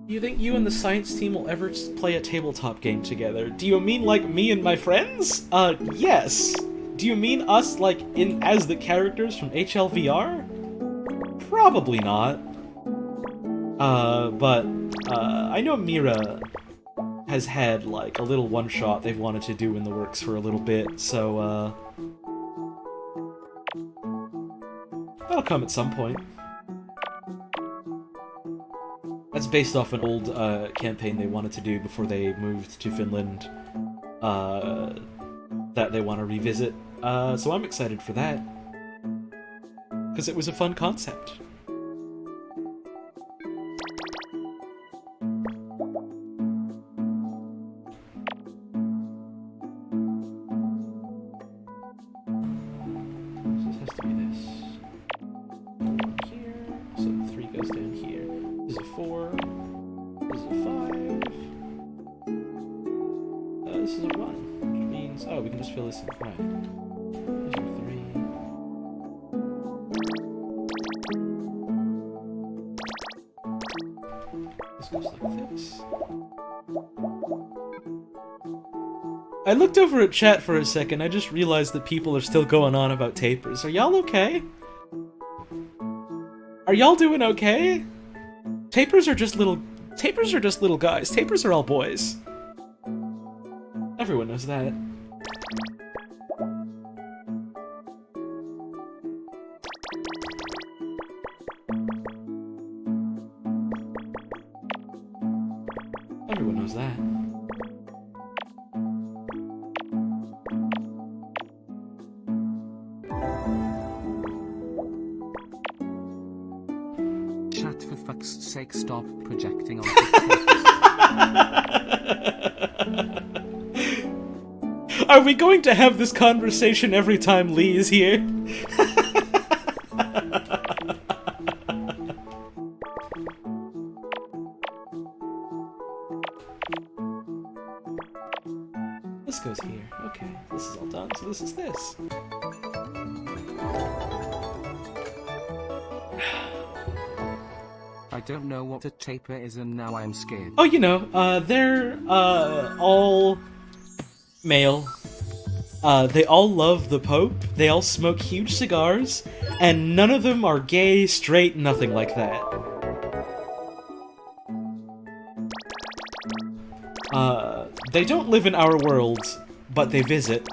A: You think you and the science team will ever play a tabletop game together? Do you mean like me and my friends? Yes. Do you mean us like as the characters from HLVR? Probably not. But I know Mira has had like a little one-shot they've wanted to do in the works for a little bit, so that'll come at some point. That's based off an old campaign they wanted to do before they moved to Finland that they want to revisit. So I'm excited for that. Because it was a fun concept. So this has to be this. 1 here, so the 3 goes down here. This is a 4. This is a 5. This is a 1, which means... Oh, we can just fill this in. Right. Here's your 3. This goes like this. I looked over at chat for a second. I just realized that people are still going on about tapers. Are y'all okay? Are y'all doing okay? Tapers are just little guys. Tapers are all boys. Everyone knows that. Everyone knows that.
B: fuck's sake, stop projecting on TikTok.
A: Are we going to have this conversation every time Lee is here? This goes here. Okay, this is all done, so this is this.
B: I don't know what a taper is and now I'm scared.
A: Oh, you know, they're, all male. They all love the Pope, they all smoke huge cigars, and none of them are gay, straight, nothing like that. They don't live in our world, but they visit.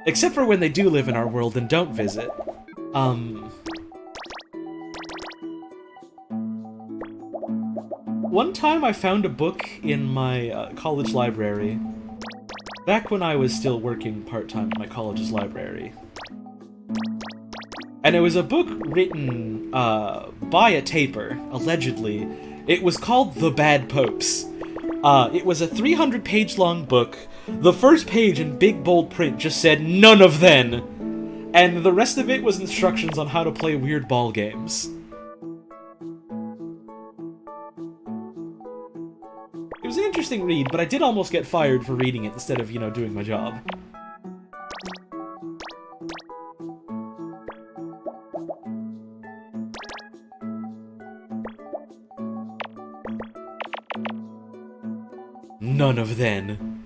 A: Except for when they do live in our world and don't visit. One time I found a book in my college library. Back when I was still working part-time at my college's library. And it was a book written by a taper, allegedly. It was called The Bad Popes. It was a 300-page long book. The first page in big bold print just said, "None of them!" And the rest of it was instructions on how to play weird ball games. It was an interesting read, but I did almost get fired for reading it instead of, you know, doing my job. None of them.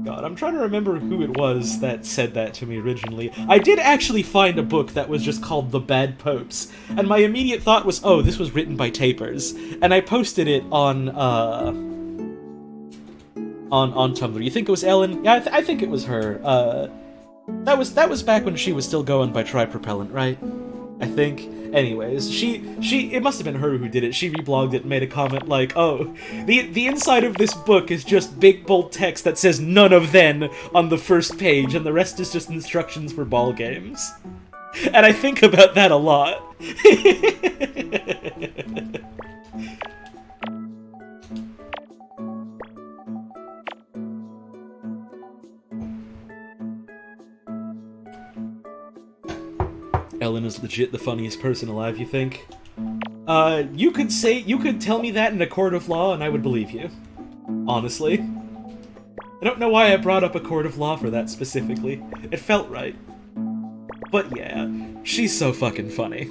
A: God, I'm trying to remember who it was that said that to me originally. I did actually find a book that was just called The Bad Popes, and my immediate thought was, oh, this was written by tapers, and I posted it on Tumblr. You think it was Ellen? Yeah, I think it was her. That was back when she was still going by Tripropellant, right? I think. Anyways, it must have been her who did it. She reblogged it and made a comment like, oh, the inside of this book is just big bold text that says "none of them" on the first page, and the rest is just instructions for ball games. And I think about that a lot. Ellen is legit the funniest person alive, you think? You could tell me that in a court of law and I would believe you. Honestly. I don't know why I brought up a court of law for that specifically. It felt right. But yeah, she's so fucking funny.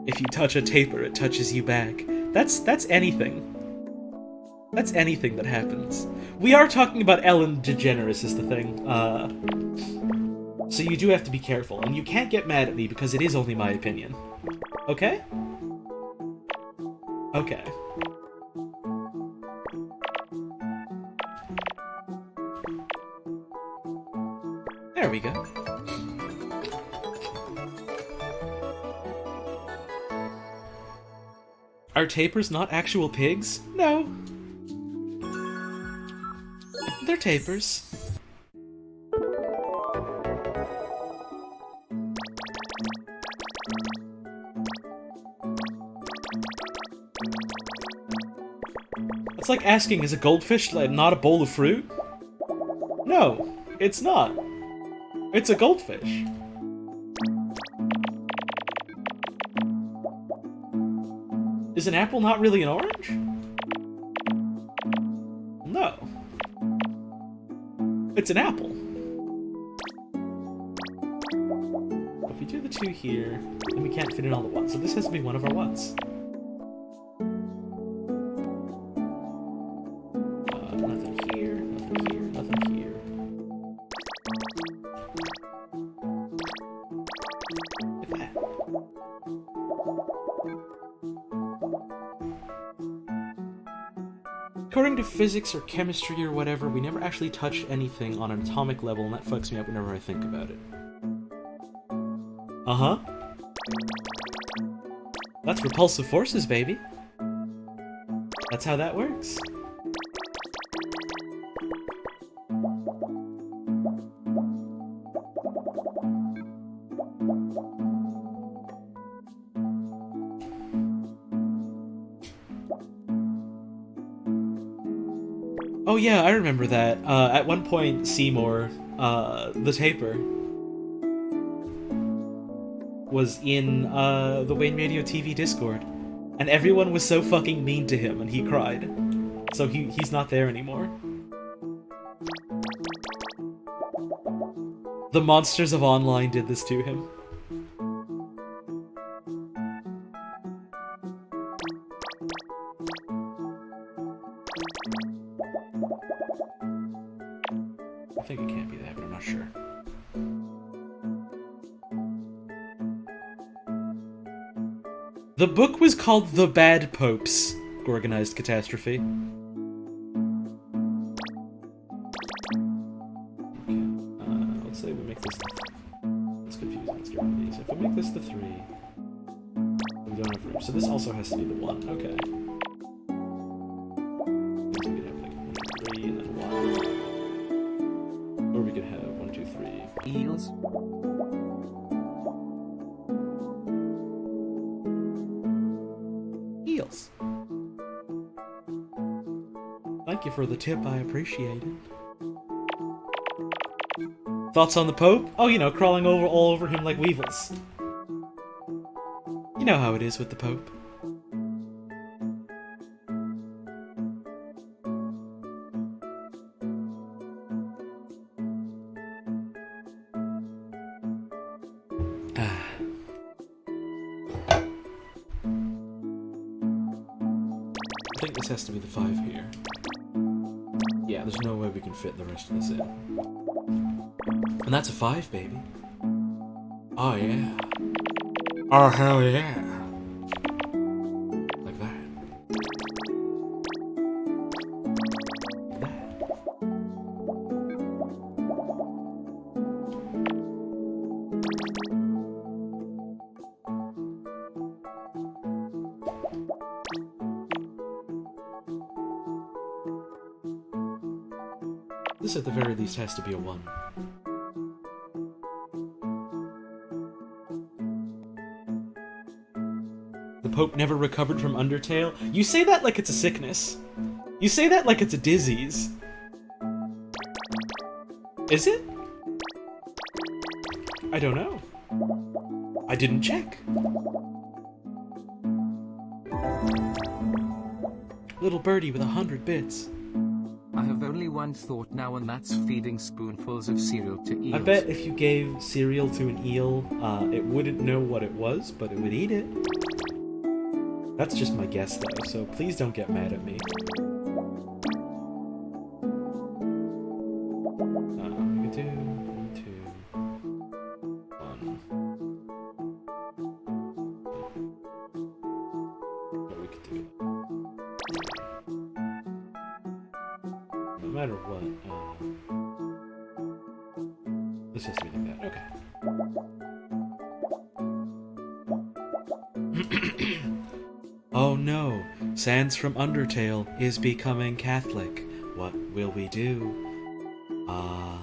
A: If you touch a taper, it touches you back. That's anything. That's anything that happens. We are talking about Ellen DeGeneres is the thing. So you do have to be careful, and you can't get mad at me because it is only my opinion. Okay? Okay. There we go. Are tapers not actual pigs? No. They're tapers. It's like asking, is a goldfish not a bowl of fruit? No, it's not. It's a goldfish. Is an apple not really an orange? No. It's an apple. If we do the two here, then we can't fit in all at once, so this has to be one of our ones. Nothing here, nothing here, nothing here. Look at that. According to physics or chemistry or whatever, we never actually touch anything on an atomic level, and that fucks me up whenever I think about it. Uh-huh. That's repulsive forces, baby. That's how that works. Oh yeah, I remember that. At one point, Seymour, the taper, was in the Wayne Radio TV Discord, and everyone was so fucking mean to him, and he cried. So he's not there anymore. The monsters of online did this to him. I think it can't be that, but I'm not sure. The book was called The Bad Popes, Organized Catastrophe. Okay, let's say we make this... It's confusing, let's get rid of these. If we make this the 3, we don't have room. So this also has to be the 1, okay. So we could have like 1, 2, 3, and then 1. Or we could have 1, 2, 3.
B: Eels.
A: Eels. Thank you for the tip, I appreciate it. Thoughts on the Pope? Oh, you know, crawling all over him like weevils. You know how it is with the Pope. I think this has to be the 5 here. Yeah, there's no way we can fit the rest of this in. And that's a 5, baby. Oh yeah. Oh hell yeah. Like that. Like that. This at the very least has to be a 1. The Pope never recovered from Undertale? You say that like it's a sickness. You say that like it's a disease. Is it? I don't know. I didn't check. Little birdie with 100 bits.
B: I have only one thought now, and that's feeding spoonfuls of cereal to eels.
A: I bet if you gave cereal to an eel, it wouldn't know what it was, but it would eat it. That's just my guess, though, so please don't get mad at me. We could do 1, 2, 1. What we could do. No matter what, this has to be like that. Okay. Oh no, Sans from Undertale is becoming Catholic. What will we do? I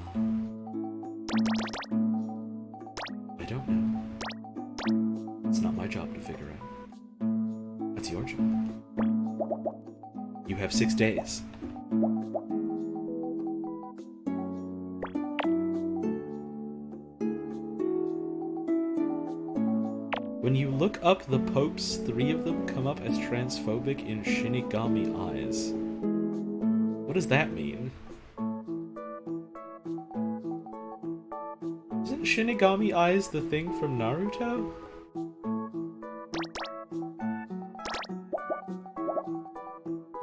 A: don't know. It's not my job to figure out. That's your job. You have 6 days. When you look up the popes, 3 of them come up as transphobic in Shinigami Eyes. What does that mean? Isn't Shinigami Eyes the thing from Naruto?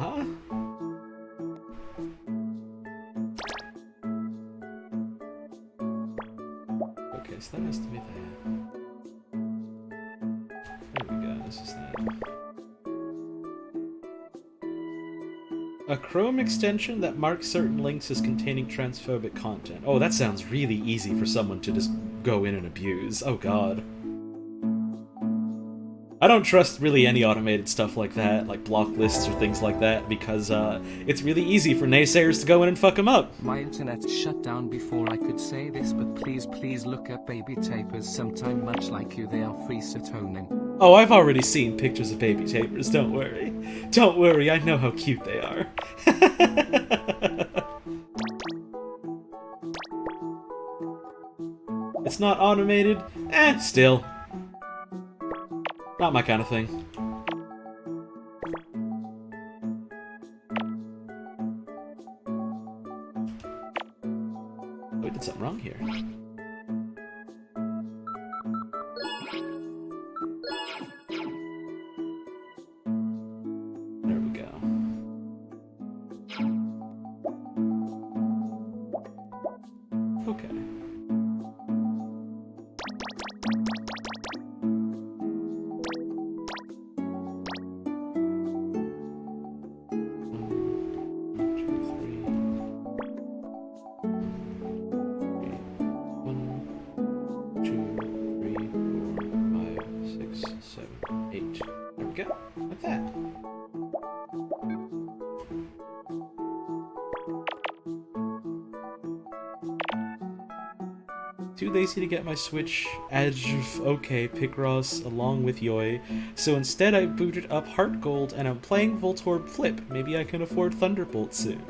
A: Huh? Okay, so that has to be that. This is that. A Chrome extension that marks certain links as containing transphobic content. Oh, that sounds really easy for someone to just go in and abuse. Oh god. I don't trust really any automated stuff like that, like block lists or things like that, because it's really easy for naysayers to go in and fuck them up.
B: My internet shut down before I could say this, but please look up baby tapers sometime. Much like you, they are free serotonin.
A: Oh, I've already seen pictures of baby tapers, don't worry. Don't worry, I know how cute they are. it's not automated. Still. Not my kind of thing. We did something wrong here. There we go. Okay. Too lazy to get my Switch Edge of OK Picross along with Yoi, so instead I booted up Heart Gold and I'm playing Voltorb Flip. Maybe I can afford Thunderbolt soon.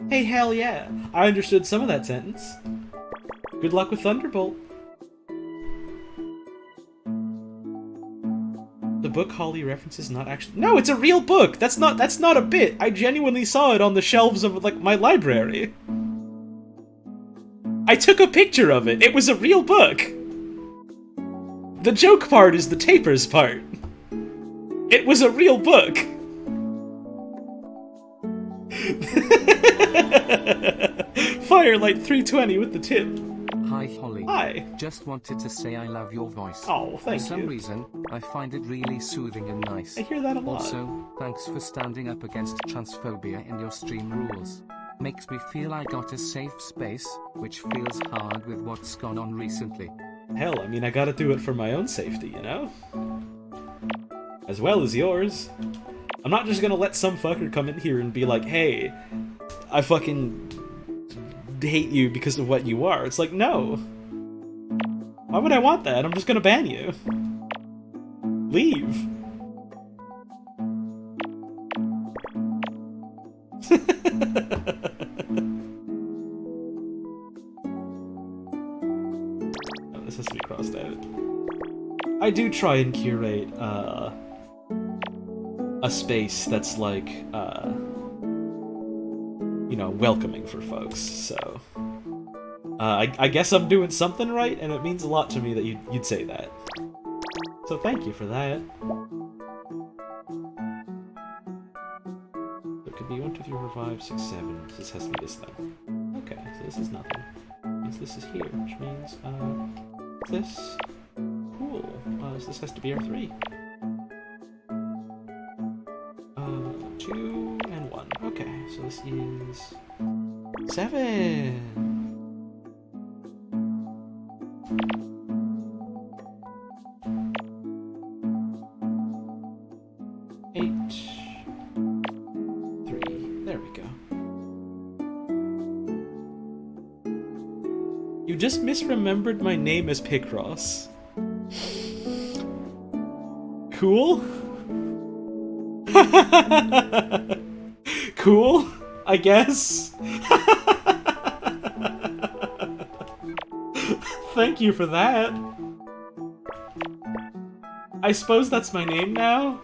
A: Hey, hell yeah! I understood some of that sentence. Good luck with Thunderbolt. The book Holly references not actually— No, it's a real book! That's not a bit! I genuinely saw it on the shelves of, like, my library. I took a picture of it! It was a real book! The joke part is the tapers part. It was a real book! Firelight 320 with the tip.
B: Hi Holly.
A: Hi.
B: Just wanted to say I love your voice.
A: Oh, thank you.
B: For some reason, I find it really soothing and nice.
A: I hear that a lot.
B: Also, thanks for standing up against transphobia in your stream rules. Makes me feel I got a safe space, which feels hard with what's gone on recently.
A: Hell, I mean, I gotta do it for my own safety, you know? As well as yours. I'm not just gonna let some fucker come in here and be like, hey, I fucking hate you because of what you are. It's like, no. Why would I want that? I'm just gonna ban you. Leave. Oh, this has to be crossed out. I do try and curate, a space that's like, you know, welcoming for folks, so... I guess I'm doing something right, and it means a lot to me that you'd say that. So thank you for that. It could be 1, 2, 3, 4, 5, 6, 7. This has to be this then. Okay, so this is nothing. Means this is here, which means, this. Cool. So this has to be our 3. 2 and 1. Okay, so this is 7. You just misremembered my name as Picross. Cool? Cool, I guess. Thank you for that. I suppose that's my name now?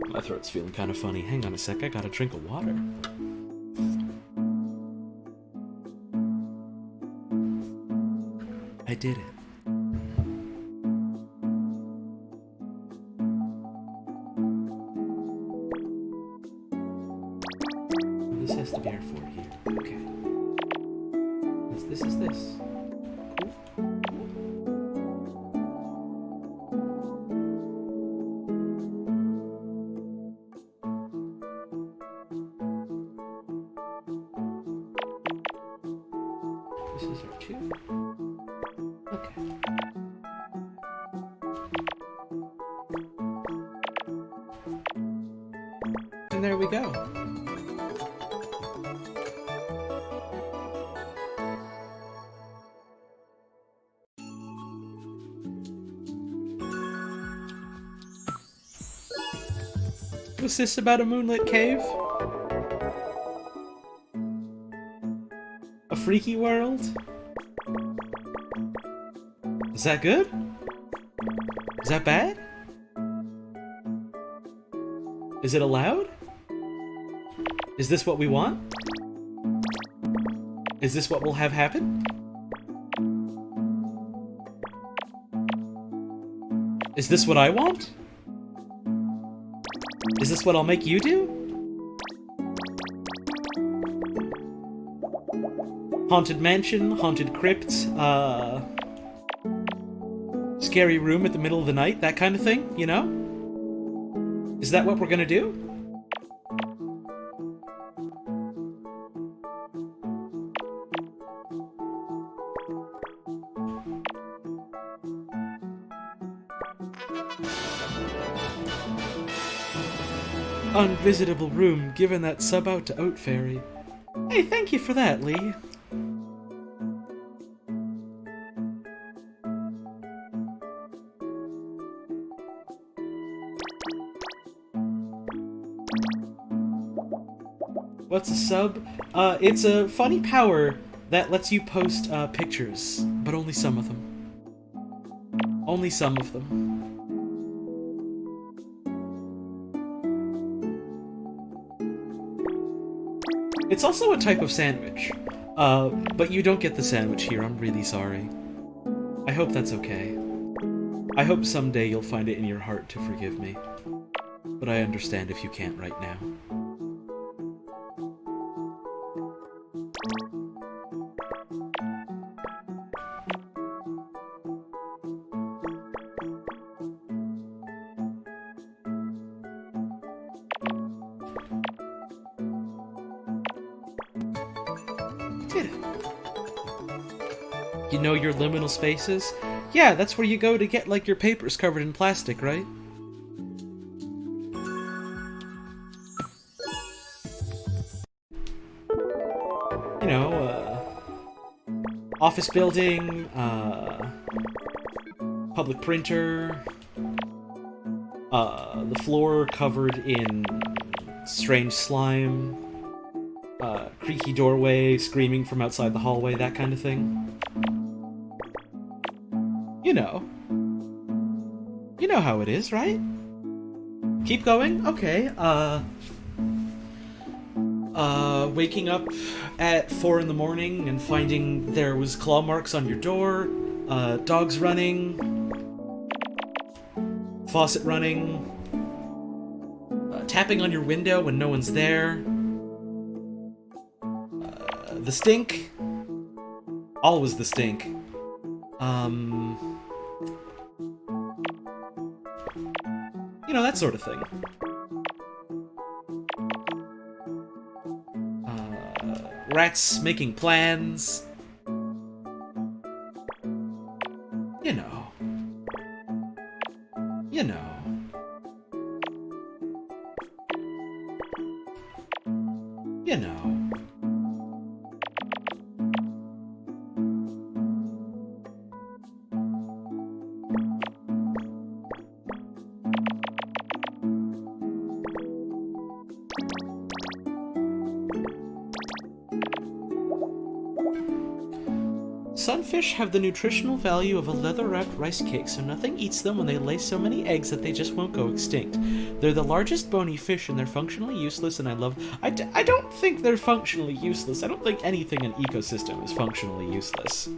A: My throat's feeling kind of funny. Hang on a sec, I gotta drink of water. I did it. This has to be our 4 here. Okay. This is this. This is our 2. Okay. And there we go. Was this about a moonlit cave? A freaky world? Is that good? Is that bad? Is it allowed? Is this what we want? Is this what will have happen? Is this what I want? Is this what I'll make you do? Haunted mansion, haunted crypt, scary room at the middle of the night, that kind of thing, you know? Is that what we're gonna do? Unvisitable room, given that sub out to Oat Fairy. Hey, thank you for that, Lee. What's a sub? It's a funny power that lets you post pictures, but only some of them. Only some of them. It's also a type of sandwich, but you don't get the sandwich here, I'm really sorry. I hope that's okay. I hope someday you'll find it in your heart to forgive me, but I understand if you can't right now. You know your liminal spaces? Yeah, that's where you go to get, like, your papers covered in plastic, right? You know, office building, public printer, the floor covered in strange slime, creaky doorway screaming from outside the hallway, that kind of thing. You know. You know how it is, right? Keep going? Okay, waking up at 4 in the morning and finding there was claw marks on your door, dogs running, faucet running, tapping on your window when no one's there, the stink, always the stink, you know, that sort of thing. Rats making plans. You know. You know. You know. Sunfish have the nutritional value of a leather-wrapped rice cake, so nothing eats them when they lay so many eggs that they just won't go extinct. They're the largest bony fish, and they're functionally useless, and I don't think they're functionally useless. I don't think anything in an ecosystem is functionally useless.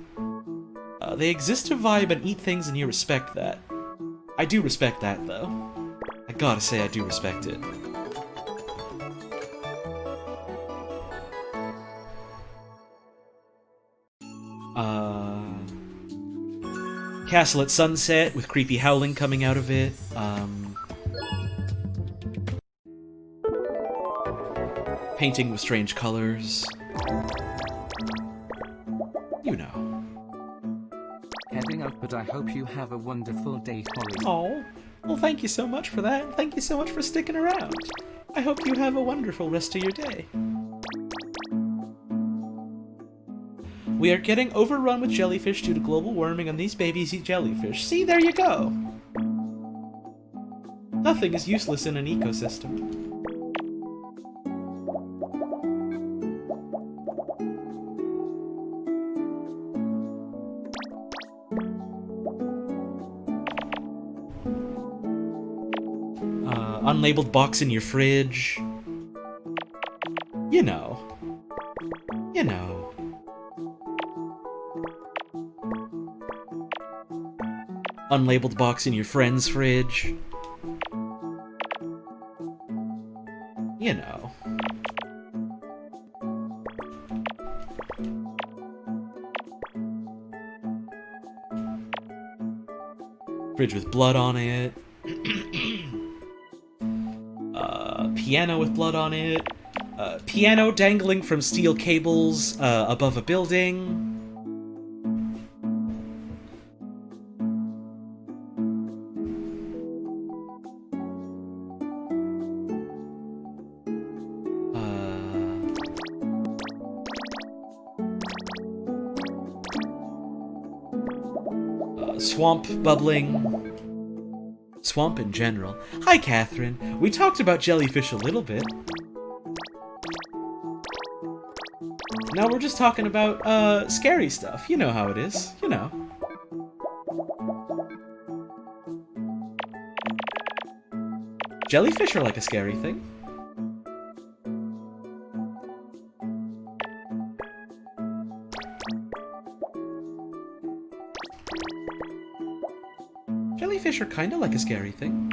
A: They exist to vibe and eat things, and you respect that. I do respect that, though. I gotta say I do respect it. Castle at sunset with creepy howling coming out of it. Painting with strange colors. You know.
B: Heading out, but I hope you have a wonderful day, Holly.
A: Oh, well, thank you so much for that. Thank you so much for sticking around. I hope you have a wonderful rest of your day. We are getting overrun with jellyfish due to global warming, and these babies eat jellyfish. See, there you go. Nothing is useless in an ecosystem. Unlabeled box in your fridge. You know. You know. Unlabeled box in your friend's fridge. You know. Fridge with blood on it. Piano with blood on it. Piano dangling from steel cables above a building. Swamp bubbling. Swamp in general. Hi, Catherine. We talked about jellyfish a little bit. Now we're just talking about, scary stuff. You know how it is. You know. Jellyfish are like a scary thing. Jellyfish are kind of like a scary thing.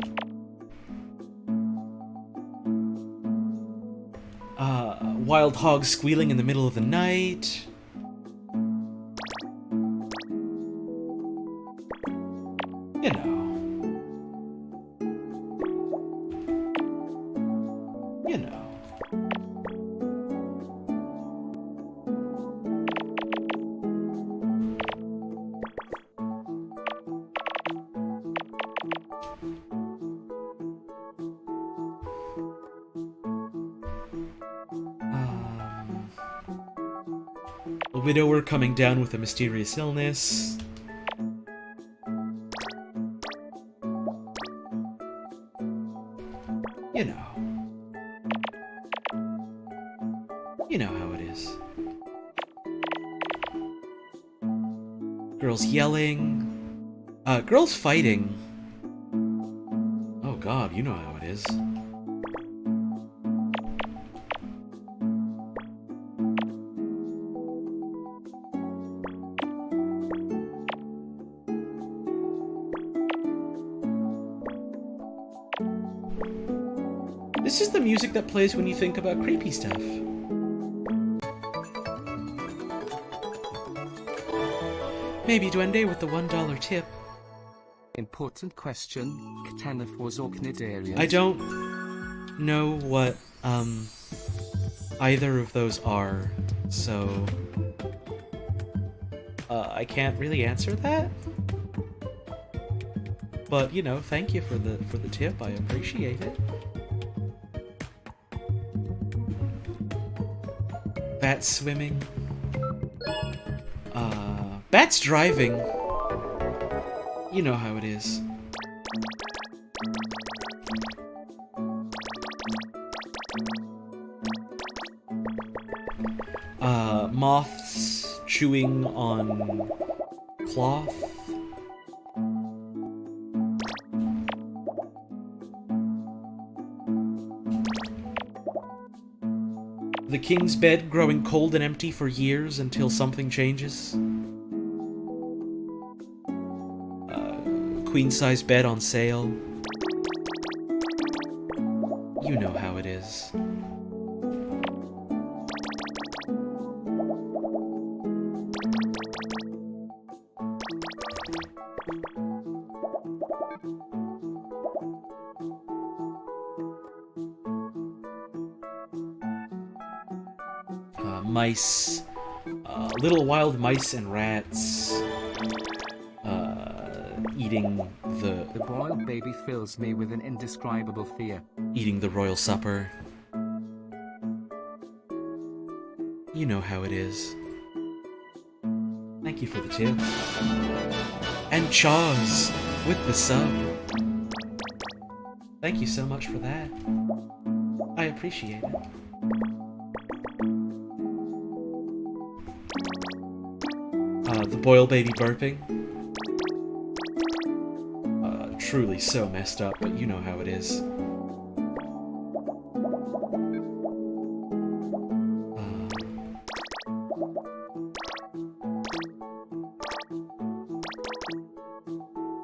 A: Wild hogs squealing in the middle of the night. You know. You know. A widower coming down with a mysterious illness. You know. You know how it is. Girls yelling. Girls fighting. Oh god, you know how it is. This is the music that plays when you think about creepy stuff. Maybe Duende with the $1 tip.
B: Important question. Ktanif was Orcnidarian.
A: I don't know what, either of those are, so... I can't really answer that? But, you know, thank you for the tip, I appreciate it. Bats swimming. Bats driving. You know how it is. Moths chewing on cloth. The king's bed growing cold and empty for years until something changes. Queen-size bed on sale. You know how it is. Mice, little wild mice and rats, eating the...
B: The royal baby fills me with an indescribable fear.
A: Eating the royal supper. You know how it is. Thank you for the tip. And Chaws with the sub. Thank you so much for that. I appreciate it. The boil baby burping. Truly so messed up, but you know how it is.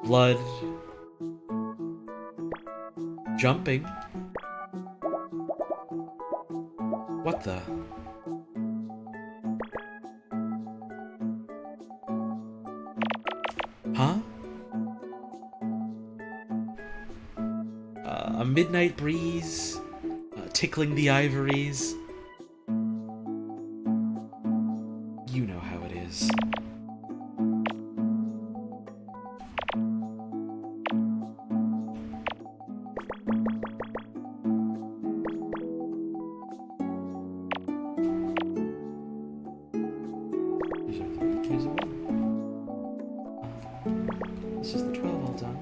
A: Blood. Jumping. What the? Huh? A midnight breeze, tickling the ivories. You know how it is. These are 3, here's a 1. This is the 12 all done.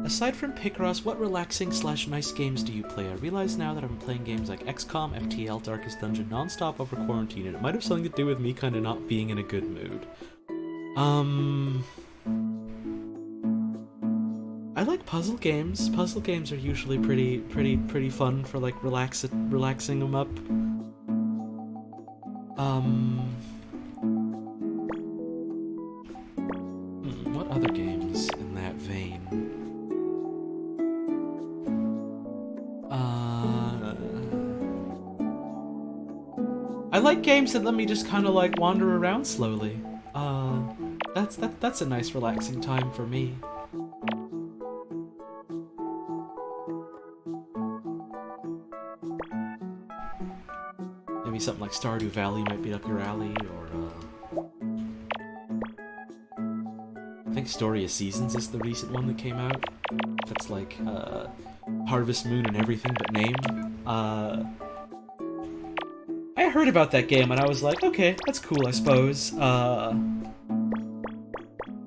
A: Aside from Picross, what relaxing/nice games do you play? I realize now that I'm playing games like XCOM, FTL, Darkest Dungeon non-stop over quarantine, and it might have something to do with me kind of not being in a good mood. I like puzzle games. Puzzle games are usually pretty fun for like relaxing them up. What other games in that vein? I like games that let me just kind of like wander around slowly. That's a nice relaxing time for me. Maybe something like Stardew Valley might be up your alley, or I think Story of Seasons is the recent one that came out. That's like Harvest Moon and everything but name. I heard about that game and I was like, okay, that's cool, I suppose.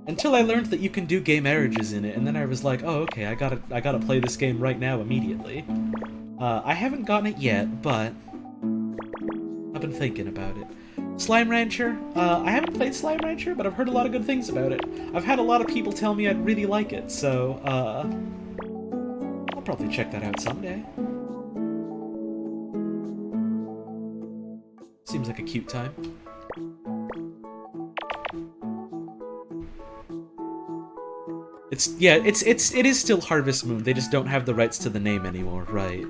A: Until I learned that you can do gay marriages in it, and then I was like, oh, okay, I gotta play this game right now, immediately. I haven't gotten it yet, but I've been thinking about it. Slime Rancher? I haven't played Slime Rancher, but I've heard a lot of good things about it. I've had a lot of people tell me I'd really like it, so, I'll probably check that out someday. Seems like a cute time. It is still Harvest Moon, they just don't have the rights to the name anymore, right?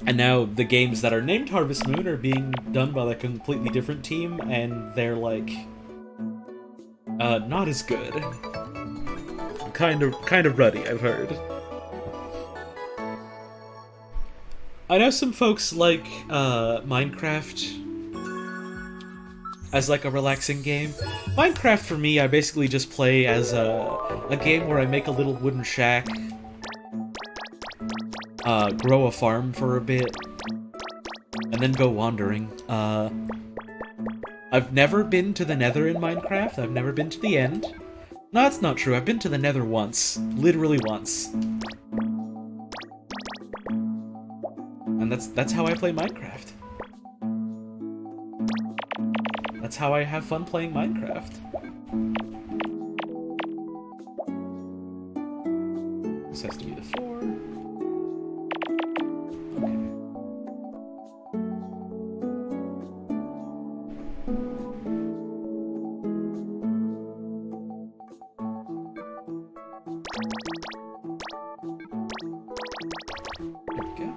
A: And now the games that are named Harvest Moon are being done by like a completely different team, and they're like not as good. Kind of ruddy, I've heard. I know some folks like Minecraft as like a relaxing game. Minecraft for me, I basically just play as a game where I make a little wooden shack, grow a farm for a bit, and then go wandering. I've never been to the Nether in Minecraft. I've never been to the End. No, that's not true. I've been to the Nether once. Literally once. And that's how I play Minecraft. That's how I have fun playing Minecraft. This has to be the 4. Okay. There we go.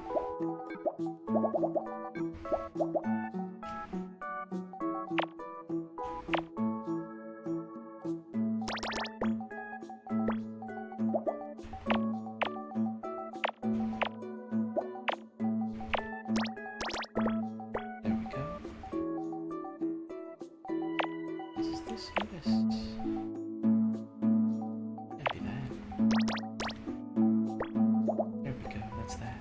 A: this or this? Can't be that. There we go, that's that.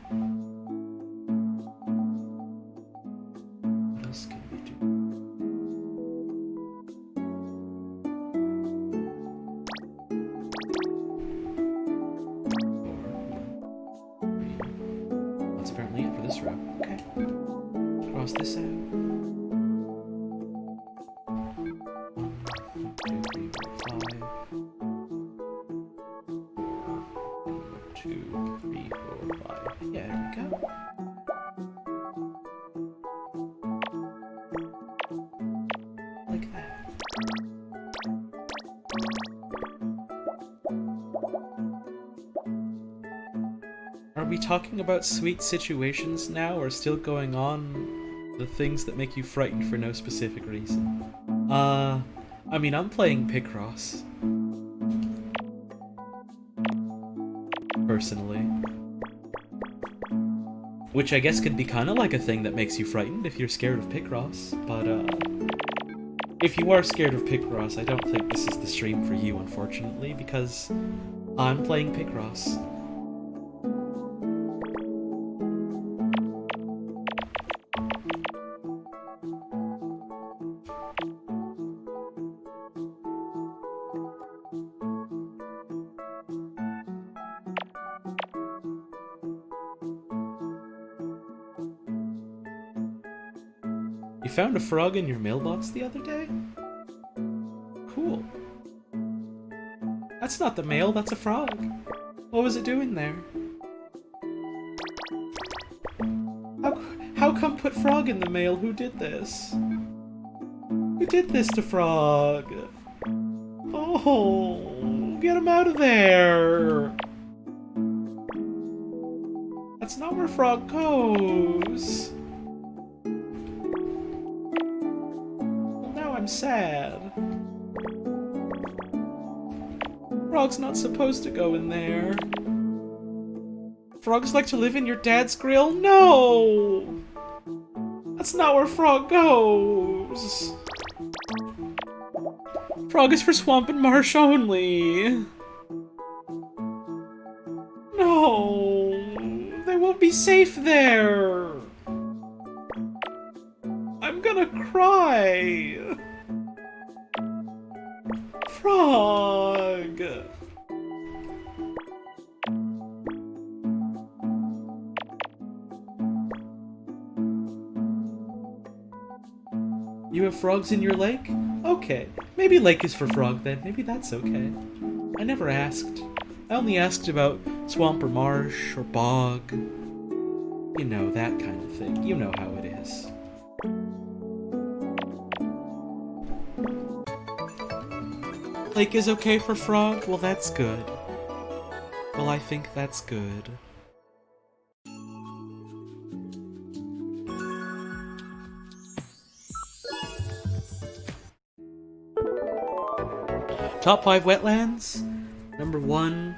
A: What else can we do? That's apparently it for this row. Okay. Cross this out. 1, 2, 3, 4, 5. 2, 3, 4, 5. Yeah, there we go. Like that. Are we talking about sweet situations now, or still going on the things that make you frightened for no specific reason? I mean, I'm playing Picross. Personally. Which I guess could be kind of like a thing that makes you frightened if you're scared of Picross, but if you are scared of Picross, I don't think this is the stream for you, unfortunately, because I'm playing Picross. You found a frog in your mailbox the other day? Cool. That's not the mail, that's a frog. What was it doing there? How come put frog in the mail? Who did this? Who did this to frog? Oh, get him out of there! That's not where frog goes. I'm sad. Frog's not supposed to go in there. Frogs like to live in your dad's grill? No! That's not where frog goes. Frog is for swamp and marsh only. No! They won't be safe there! I'm gonna cry! Frog! You have frogs in your lake? Okay. Maybe lake is for frog then. Maybe that's okay. I never asked. I only asked about swamp or marsh or bog. You know, that kind of thing. You know how it is. Lake is okay for frog? Well, that's good. Well, I think that's good. Top 5 wetlands. Number 1,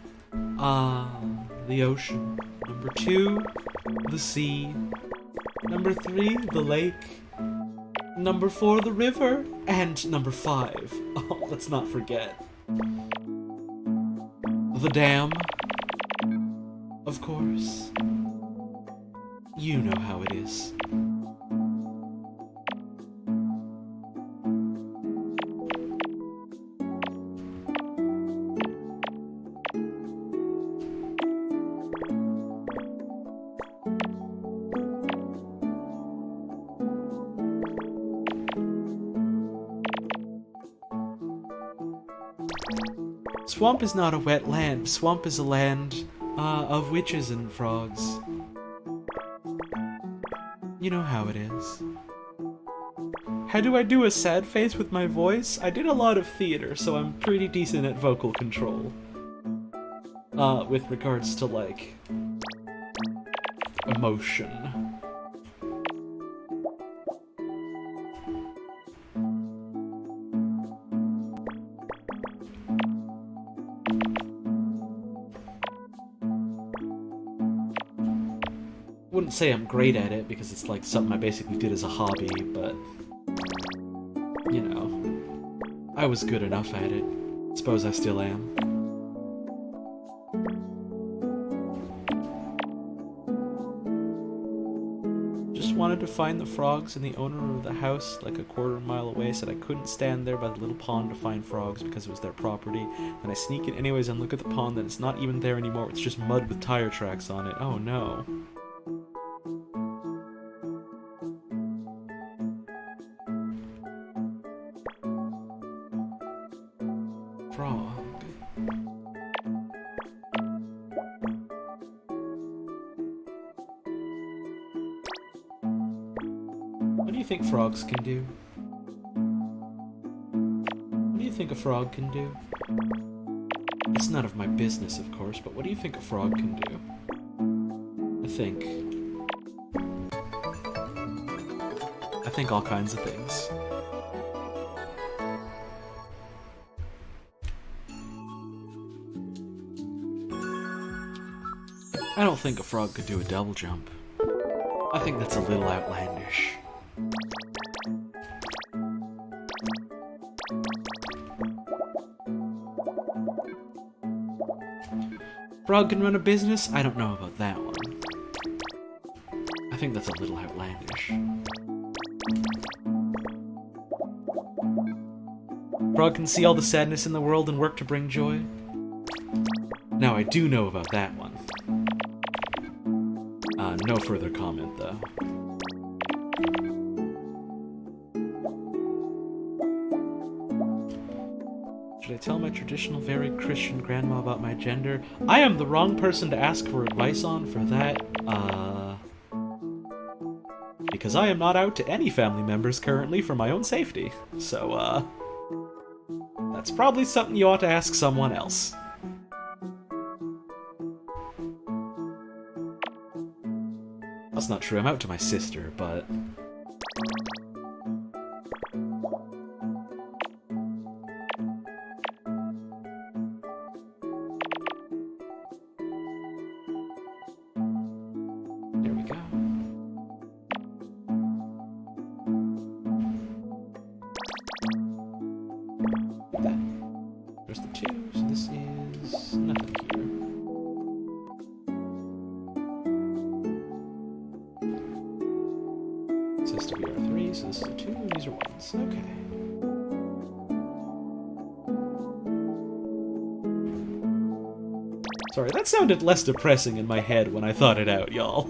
A: the ocean. Number 2, the sea. Number 3, the lake. Number 4, the river. And number 5, oh, let's not forget, the dam. Of course. You know how it is. Swamp is not a wet land. Swamp is a land of witches and frogs. You know how it is. How do I do a sad face with my voice? I did a lot of theater, so I'm pretty decent at vocal control. With regards to, like, emotion. Wouldn't say I'm great at it because it's like something I basically did as a hobby, but you know, I was good enough at it. Suppose I still am. Just wanted to find the frogs, and the owner of the house, like a quarter-mile away, said I couldn't stand there by the little pond to find frogs because it was their property. And I sneak in anyways and look at the pond, and it's not even there anymore. It's just mud with tire tracks on it. Oh no. Frog. What do you think frogs can do? What do you think a frog can do? It's none of my business, of course, but what do you think a frog can do? I think all kinds of things. I don't think a frog could do a double jump. I think that's a little outlandish. Frog can run a business? I don't know about that one. I think that's a little outlandish. Frog can see all the sadness in the world and work to bring joy? Now I do know about that one. No further comment, though. Should I tell my traditional, very Christian grandma about my gender? I am the wrong person to ask for advice on for that, because I am not out to any family members currently for my own safety. So, that's probably something you ought to ask someone else. That's not true, I'm out to my sister, but... There we go. Like that. There's the 2, so this is nothing here. This has to be our 3, so this is a 2, and these are 1s. Okay. Sorry, that sounded less depressing in my head when I thought it out, y'all.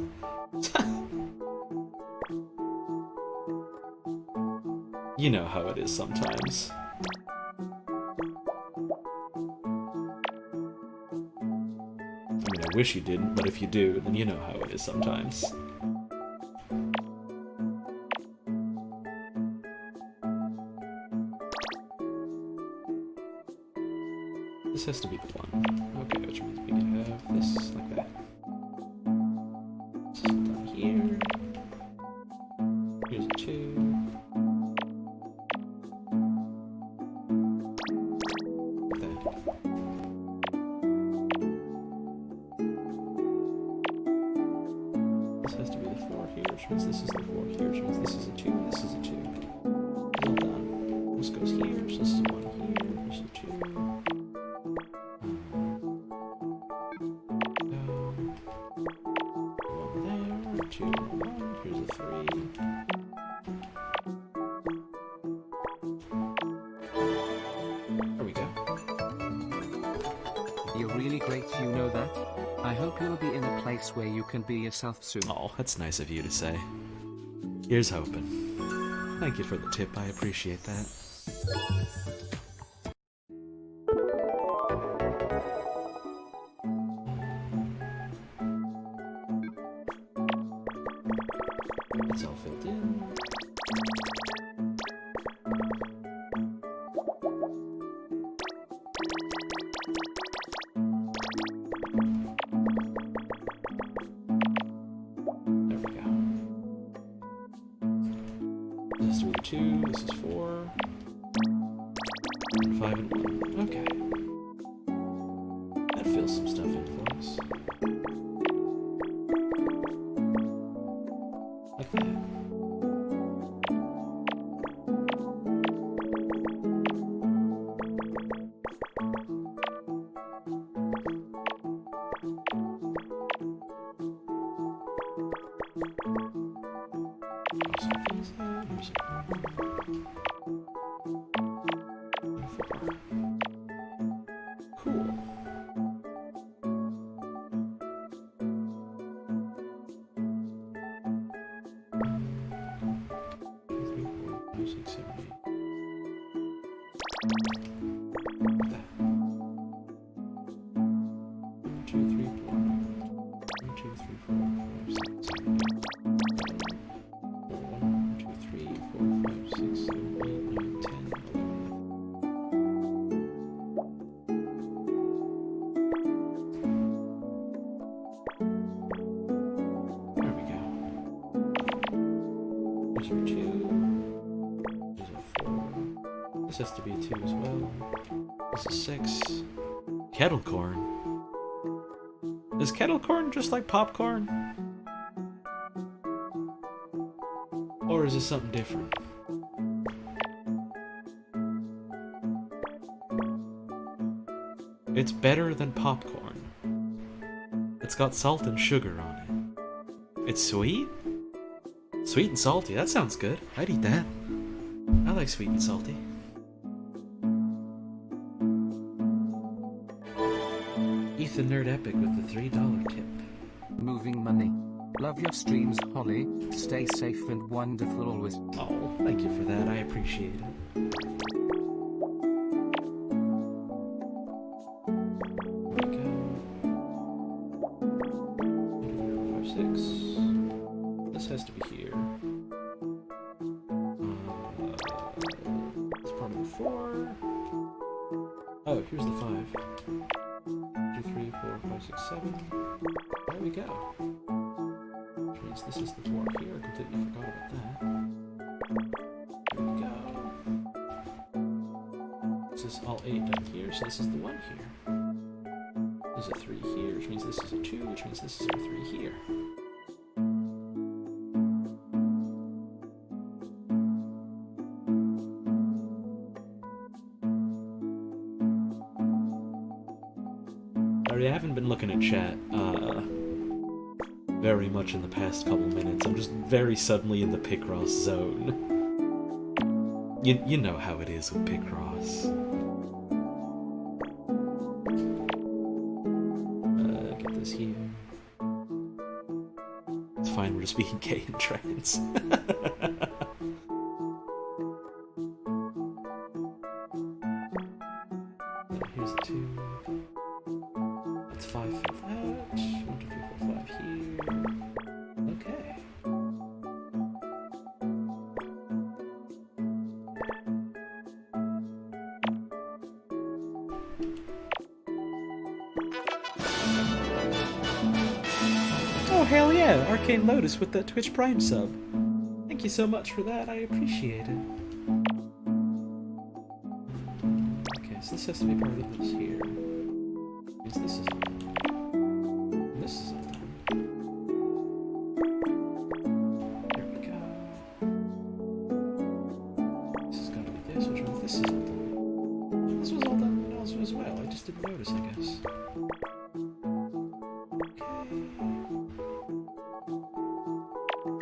A: You know how it is sometimes. I mean, I wish you didn't, but if you do, then you know how it is sometimes. This has to be the 1. Okay, which means we can have this like that. This is down here. Here's a 2. Like that. This has to be the 4 here, which means this is the 4 here, which means this is a 2, and this is a 2. Well done. This goes here, so this is 1 here, here's a 2. Here's a 3. There we go.
B: You're really great, you know that? I hope you'll be in a place where you can be yourself soon.
A: Oh, that's nice of you to say. Here's hoping. Thank you for the tip, I appreciate that. It's all filled in. There we go. This is 2, this is 4. And 5 and 1. Okay. That fills some stuff in for us. Like that. Cool. 2, 3, 4, 5, 6, 7, 8. That. 1, 2, 3, 4. 1, 2, 3, 4, 5, 6, 7, 8. 1, 2, 3, 4, 5, 6, 7, 8, 9, 10, 11. There we go. Here's our 2. Here's our 4. This has to be a 2 as well. This is 6. Kettle corn. Is kettle corn just like popcorn? Or is this something different? It's better than popcorn. It's got salt and sugar on it. It's sweet? Sweet and salty, that sounds good. I'd eat that. I like sweet and salty. Ethan Nerd Epic with the $3 tip.
B: Moving money. Love your streams, Holly. Stay safe and wonderful always.
A: Oh, thank you for that. I appreciate it. There we go. 1, 2, 3, 4, 5, 6. This has to be here. It's part of the 4. Oh, here's the 5. 2, 3, 4, 5, 6, 7. There we go. Which means this is the 4 here. I completely forgot about that. There we go. This is all 8 done here, so this is the 1 here. There's a 3 here, which means this is a 2, which means this is a 3 here. Sorry, I haven't been looking at chat very much in the past couple minutes. I'm just very suddenly in the Picross zone. You know how it is with Picross. Get this here. It's fine, we're just being gay and trans. Here's the 2. That's 5 for that. 1, 2, 3, 4, 5 here. Okay. Oh, hell yeah! Arcane Lotus with that Twitch Prime sub. Thank you so much for that, I appreciate it. Okay, so this has to be part of this here. Because this is all done. And this is all done. There we go. This has got to be this, which means this is all done. This was all done also as well, I just didn't notice, I guess.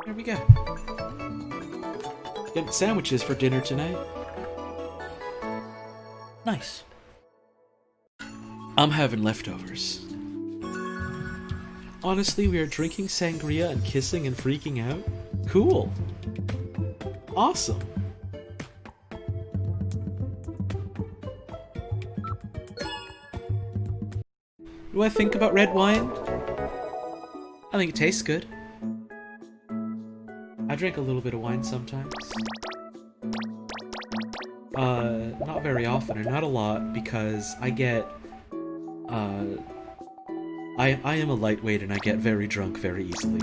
A: There we go. Getting sandwiches for dinner tonight. Nice. I'm having leftovers. Honestly, we are drinking sangria and kissing and freaking out. Cool. Awesome. What do I think about red wine? I think it tastes good. I drink a little bit of wine sometimes. Not very often, or not a lot, because I get, I am a lightweight and I get very drunk very easily.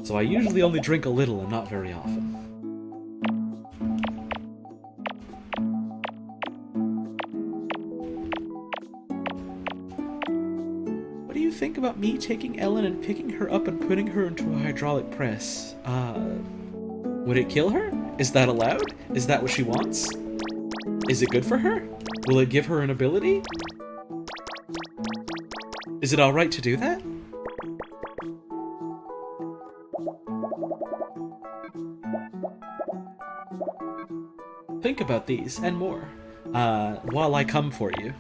A: So I usually only drink a little and not very often. What do you think about me taking Ellen and picking her up and putting her into a hydraulic press? Would it kill her? Is that allowed? Is that what she wants? Is it good for her? Will it give her an ability? Is it alright to do that? Think about these and more, while I come for you.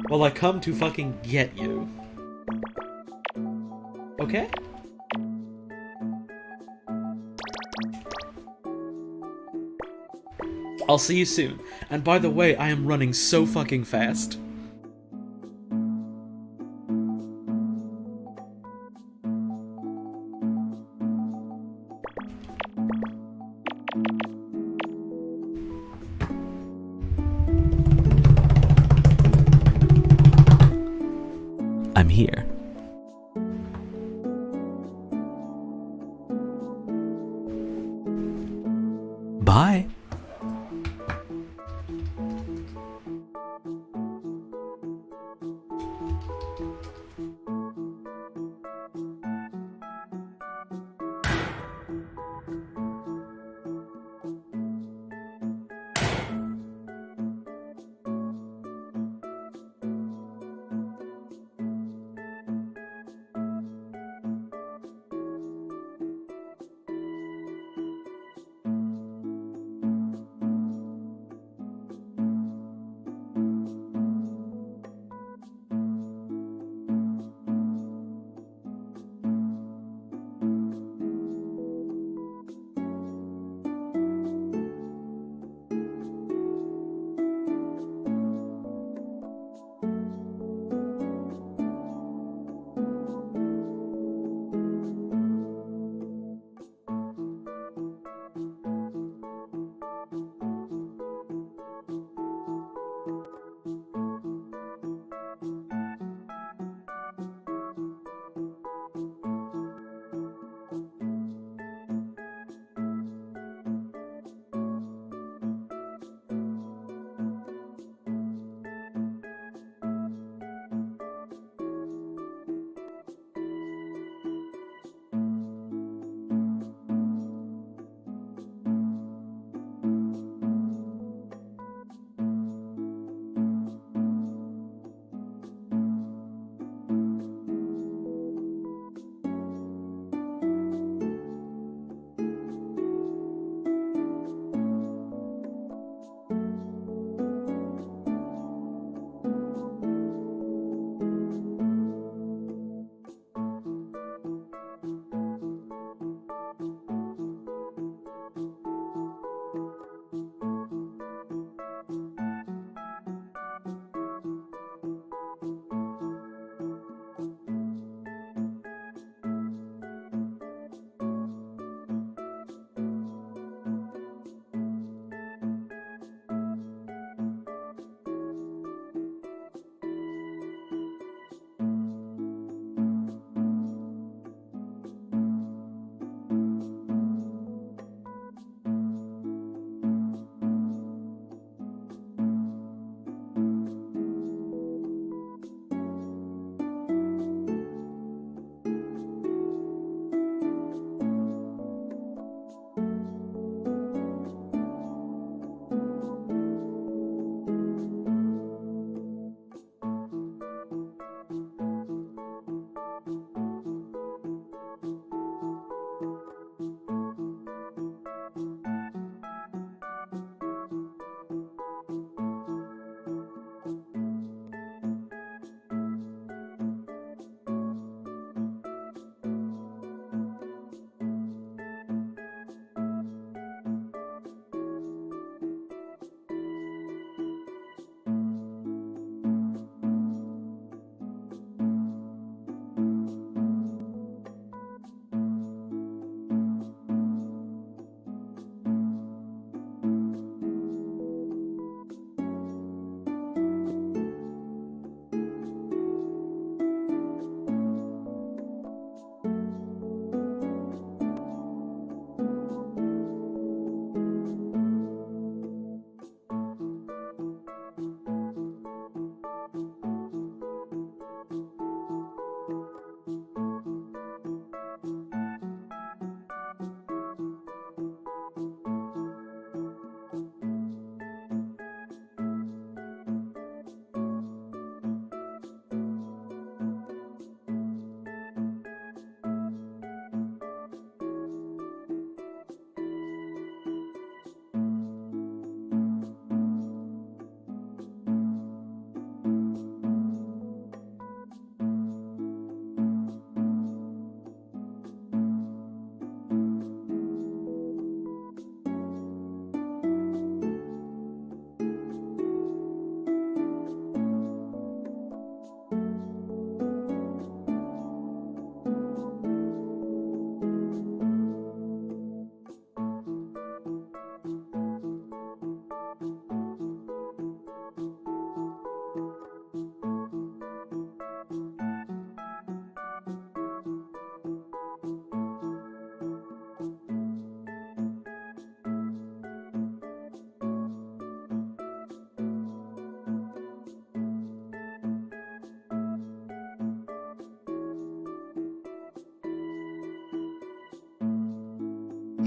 A: While I come to fucking get you. Okay? I'll see you soon. And by the way, I am running so fucking fast. I'm here. Bye.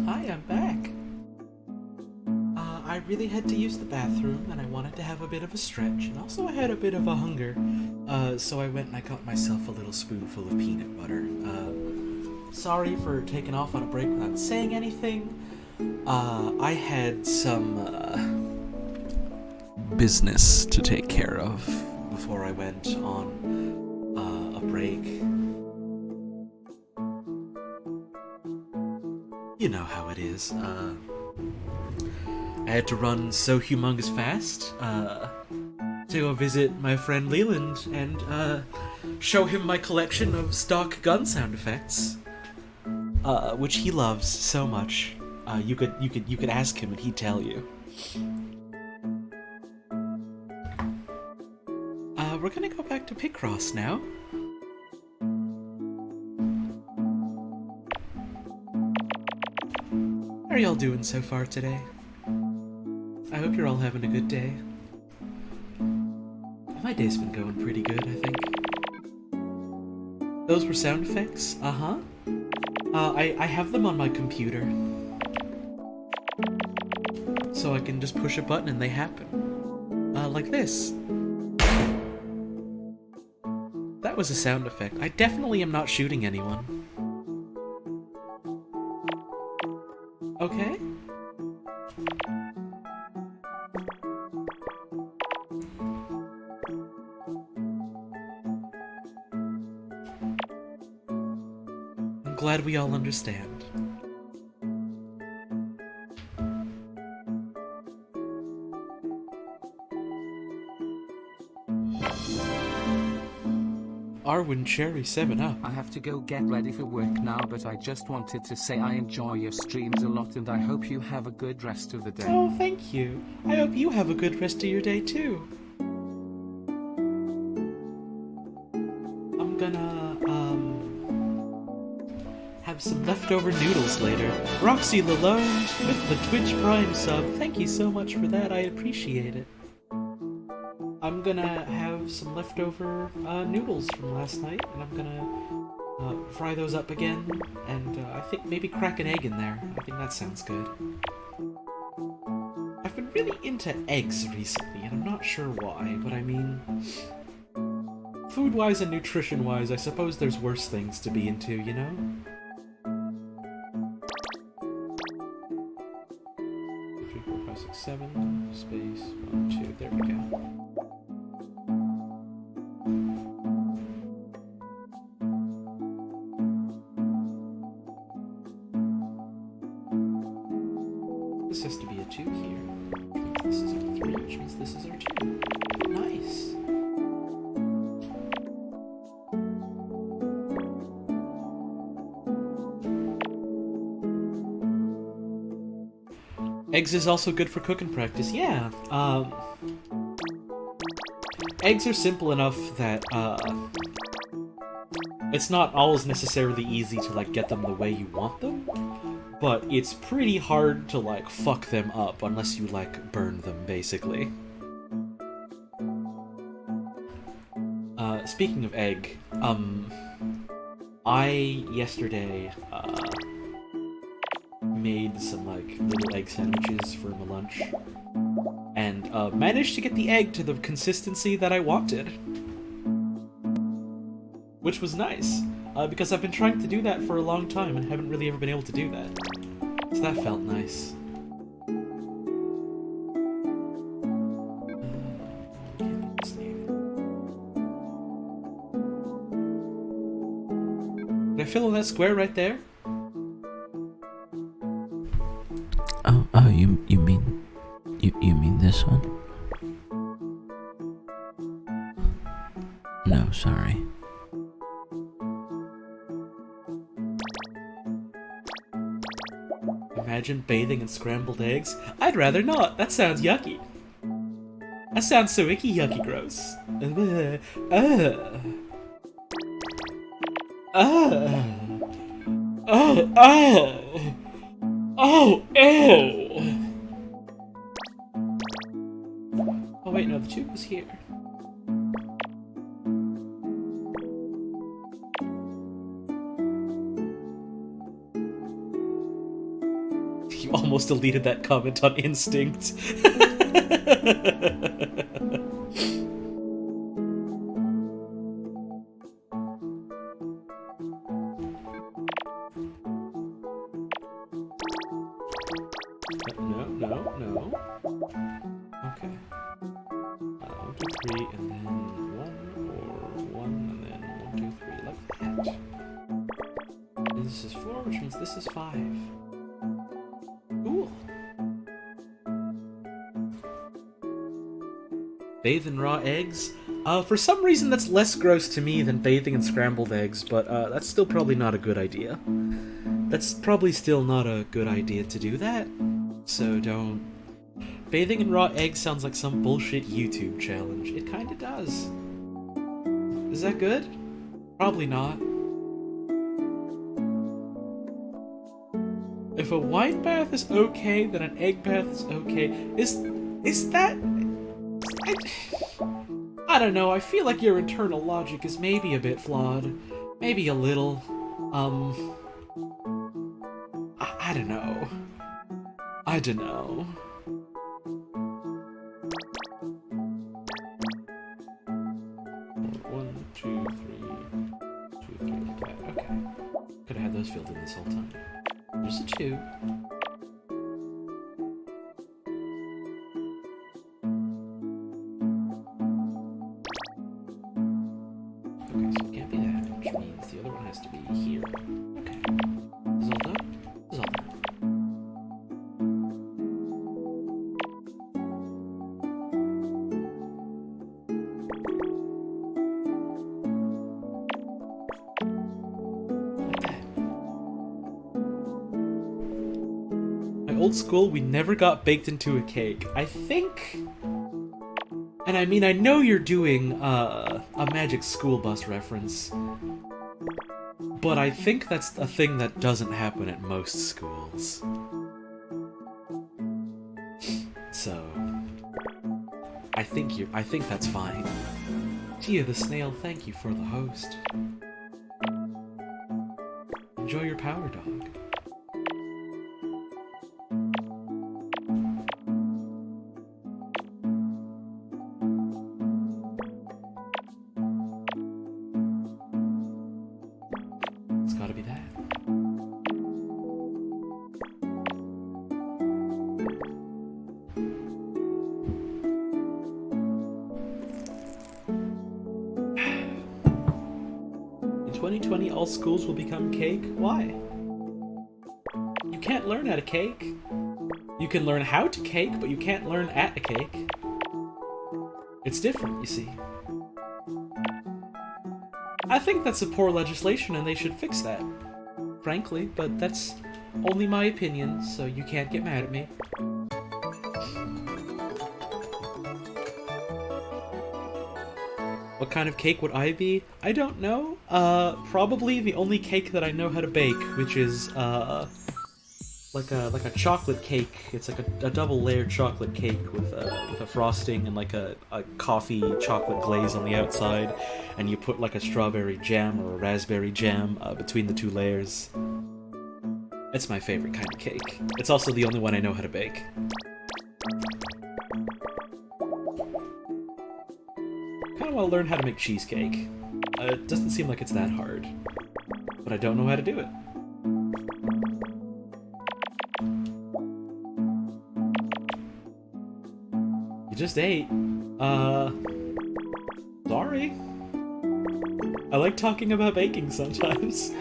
A: Hi, I'm back. I really had to use the bathroom, and I wanted to have a bit of a stretch, and also I had a bit of a hunger. So I went and I got myself a little spoonful of peanut butter. Sorry for taking off on a break without saying anything. I had some, business to take care of before I went on, a break. You know how it is. I had to run so humongous fast, to go visit my friend Leland and, show him my collection of stock gun sound effects, which he loves so much. You could ask him and he'd tell you. We're gonna go back to Picross now. How are y'all doing so far today? I hope you're all having a good day. My day's been going pretty good, I think. Those were sound effects? Uh-huh. I have them on my computer. So I can just push a button and they happen. Like this. That was a sound effect. I definitely am not shooting anyone. Okay? I'm glad we all understand. Arwen Cherry 7-Up.
B: I have to go get ready for work now, but I just wanted to say I enjoy your streams a lot and I hope you have a good rest of the day.
A: Oh, thank you. I hope you have a good rest of your day, too. I'm gonna, have some leftover noodles later. Roxy Lalonde with the Twitch Prime sub. Thank you so much for that. I appreciate it. I'm gonna have some leftover noodles from last night, and I'm gonna fry those up again, and I think maybe crack an egg in there. I think that sounds good. I've been really into eggs recently, and I'm not sure why, but I mean, food-wise and nutrition-wise, I suppose there's worse things to be into, you know? 3, 4, 5, 6, 7, space, 1, 2, there we go. This has to be a 2 here. This is a 3, which means this is our 2. Nice. Eggs is also good for cooking practice. Yeah. Eggs are simple enough that it's not always necessarily easy to like get them the way you want them. But it's pretty hard to, like, fuck them up unless you, like, burn them, basically. Speaking of egg, I, yesterday, made some, like, little egg sandwiches for my lunch. And, managed to get the egg to the consistency that I wanted. Which was nice. Because I've been trying to do that for a long time and haven't really ever been able to do that. So that felt nice. Can I fill in that square right there?
C: Oh, you mean this one? No, sorry.
A: Imagine bathing in scrambled eggs? I'd rather not. That sounds yucky. That sounds so icky yucky gross. Oh, ew! Oh wait, no, the tube was here. almost deleted that comment on instinct. No. Okay. 1, 2, 3, and then 1, or 1, and then 1, 2, 3, like that. And this is 4, which means this is 5. Cool. Bathe in raw eggs? For some reason that's less gross to me than bathing in scrambled eggs, but that's still probably not a good idea. That's probably still not a good idea to do that, so don't. Bathing in raw eggs sounds like some bullshit YouTube challenge. It kinda does. Is that good? Probably not. If a white bath is okay, then an egg bath is okay. Is that... I don't know, I feel like your internal logic is maybe a bit flawed. Maybe a little. I don't know. I don't know. One, two, three, like that. Okay. Could have had those filled in this whole time. There's a 2. Okay, so it can't be that, which means the other one has to be here. Okay. This is all done? This is all done. Old school, we never got baked into a cake. I think... And I mean, I know you're doing a Magic School Bus reference, but I think that's a thing that doesn't happen at most schools. So... I think that's fine. Tia the Snail, thank you for the host. Enjoy your power dog. All schools will become cake? Why? You can't learn at a cake. You can learn how to cake, but you can't learn at a cake. It's different, you see. I think that's a poor legislation and they should fix that. Frankly, but that's only my opinion, so you can't get mad at me. What kind of cake would I be? I don't know. Probably the only cake that I know how to bake, which is, like a chocolate cake. It's like a double-layered chocolate cake with a frosting and like a coffee chocolate glaze on the outside, and you put like a strawberry jam or a raspberry jam between the 2 layers. It's my favorite kind of cake. It's also the only one I know how to bake. I want to learn how to make cheesecake. It doesn't seem like it's that hard, but I don't know how to do it. You just ate. Sorry. I like talking about baking sometimes.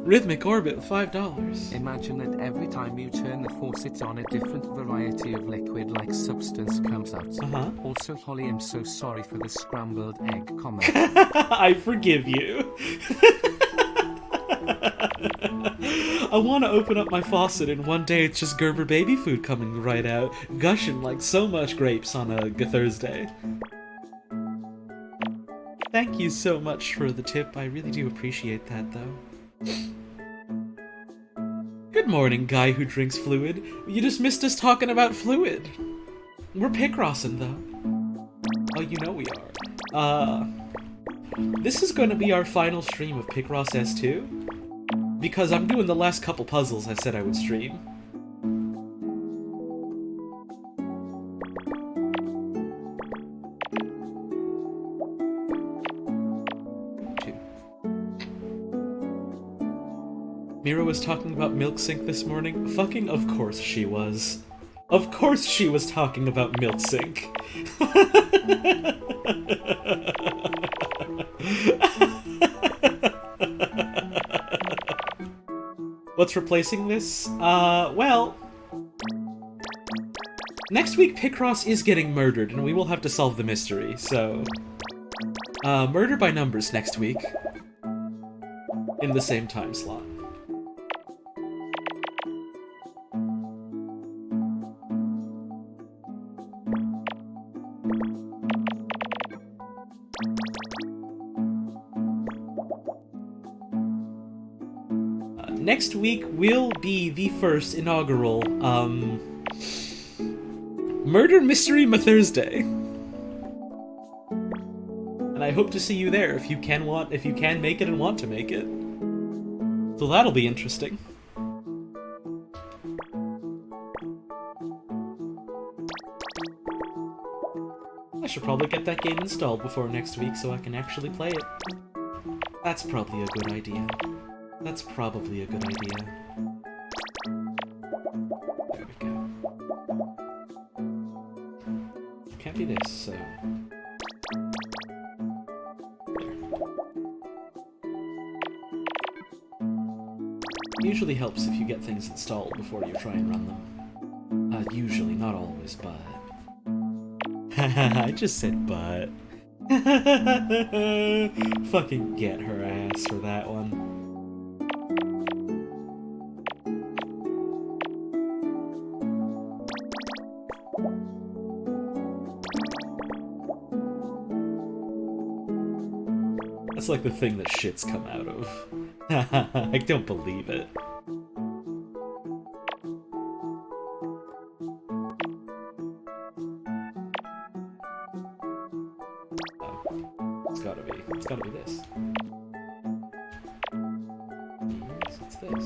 A: Rhythmic Orbit with $5.
B: Imagine that every time you turn the faucet on, a different variety of liquid-like substance comes out. Also, Holly, I'm so sorry for the scrambled egg comment.
A: I forgive you. I want to open up my faucet and one day it's just Gerber baby food coming right out, gushing like so much grapes on a Thursday. Thank you so much for the tip. I really do appreciate that, though. Good morning, guy who drinks fluid. You just missed us talking about fluid. We're Picrossing, though. Oh, you know we are. This is going to be our final stream of Picross S2, because I'm doing the last couple puzzles I said I would stream. Mira was talking about Milk Sink this morning? Fucking of course she was. Of course she was talking about Milk Sink. What's replacing this? Well... Next week, Picross is getting murdered, and we will have to solve the mystery, so... Murder by numbers next week. In the same time slot. Next week will be the first inaugural, Murder Mystery Thursday. And I hope to see you there if you can make it and want to make it. So that'll be interesting. I should probably get that game installed before next week so I can actually play it. That's probably a good idea. That's probably a good idea. There we go. Can't be this, so... There. Usually helps if you get things installed before you try and run them. Usually, not always, but... I just said but. Fucking get her ass for that one. That's like the thing that shits come out of. I don't believe it. It's gotta be this. It's this.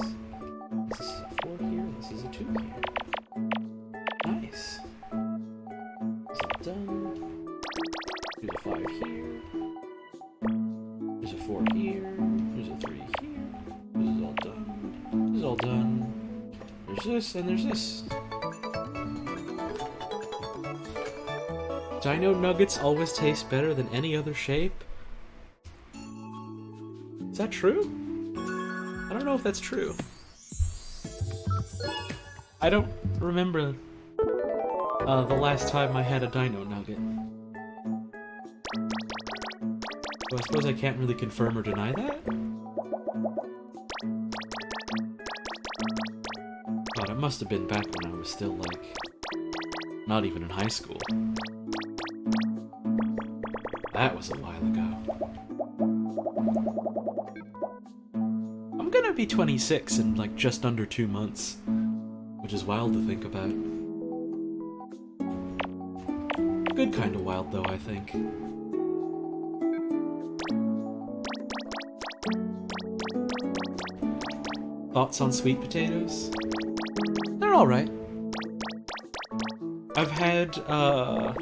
A: This is a 4 here, this is a 2 here. Nice. Is it done? There's a 5 here. There's a 4 here. There's a 3 here. This is all done. This is all done. There's this, and there's this. Dino nuggets always taste better than any other shape? Is that true? I don't know if that's true. I don't remember the last time I had a dino nugget. So I suppose I can't really confirm or deny that? God, it must have been back when I was still, like, not even in high school. That was a while ago. I'm gonna be 26 in, like, just under 2 months. Which is wild to think about. Good kind of wild, though, I think. Thoughts on sweet potatoes? They're alright. I've had, a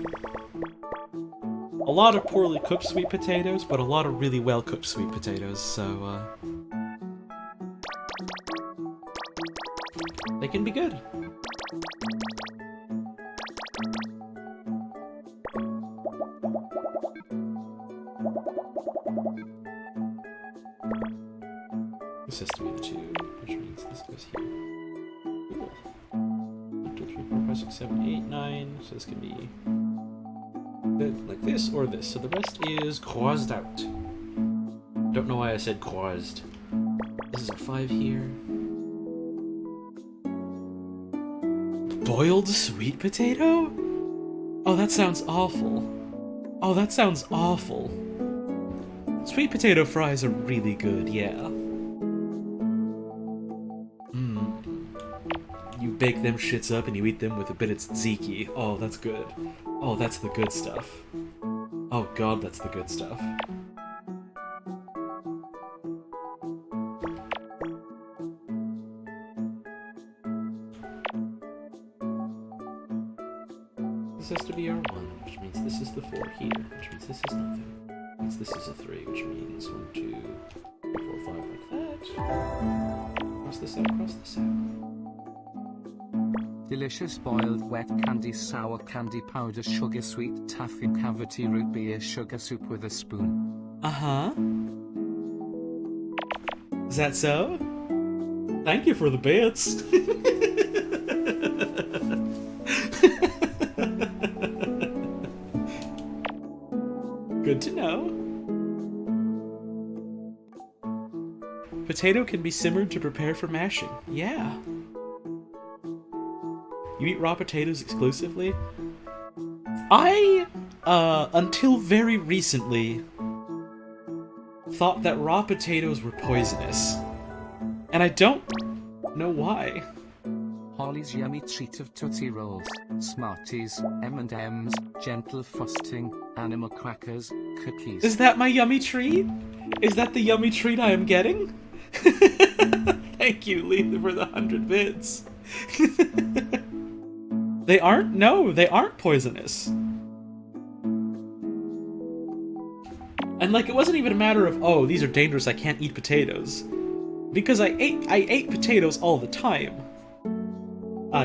A: lot of poorly cooked sweet potatoes, but a lot of really well cooked sweet potatoes, so, they can be good. This has to be the 2, which means this goes here. Cool. 1, 2, 3, 4, 5, 6, 7, 8, 9. So this can be like this or this. So the rest is crossed out. Don't know why I said crossed. This is a 5 here. Boiled sweet potato? Oh, that sounds awful. Oh, that sounds awful. Sweet potato fries are really good, yeah. You bake them shits up and you eat them with a bit of tzatziki. Oh, that's good. Oh, that's the good stuff. Oh god, that's the good stuff. This has to be our 1, which means this is the 4 here, which means this is nothing. Which means this is a 3, which means 1, 2, 3, 4, 5 like that. Cross this out, cross this out.
B: Delicious boiled wet candy, sour candy powder, sugar sweet taffy, cavity root beer, sugar soup with a spoon.
A: Uh-huh. Is that so? Thank you for the bits. Good to know. Potato can be simmered to prepare for mashing. Yeah. You eat raw potatoes exclusively? I, until very recently, thought that raw potatoes were poisonous. And I don't know why.
B: Holly's yummy treat of Tootsie Rolls, Smarties, M&M's, gentle frosting, animal crackers, cookies.
A: Is that my yummy treat? Is that the yummy treat I am getting? Thank you, Lee, for the 100 bits. They aren't? No, they aren't poisonous. And like, it wasn't even a matter of, oh, these are dangerous, I can't eat potatoes. Because I ate potatoes all the time.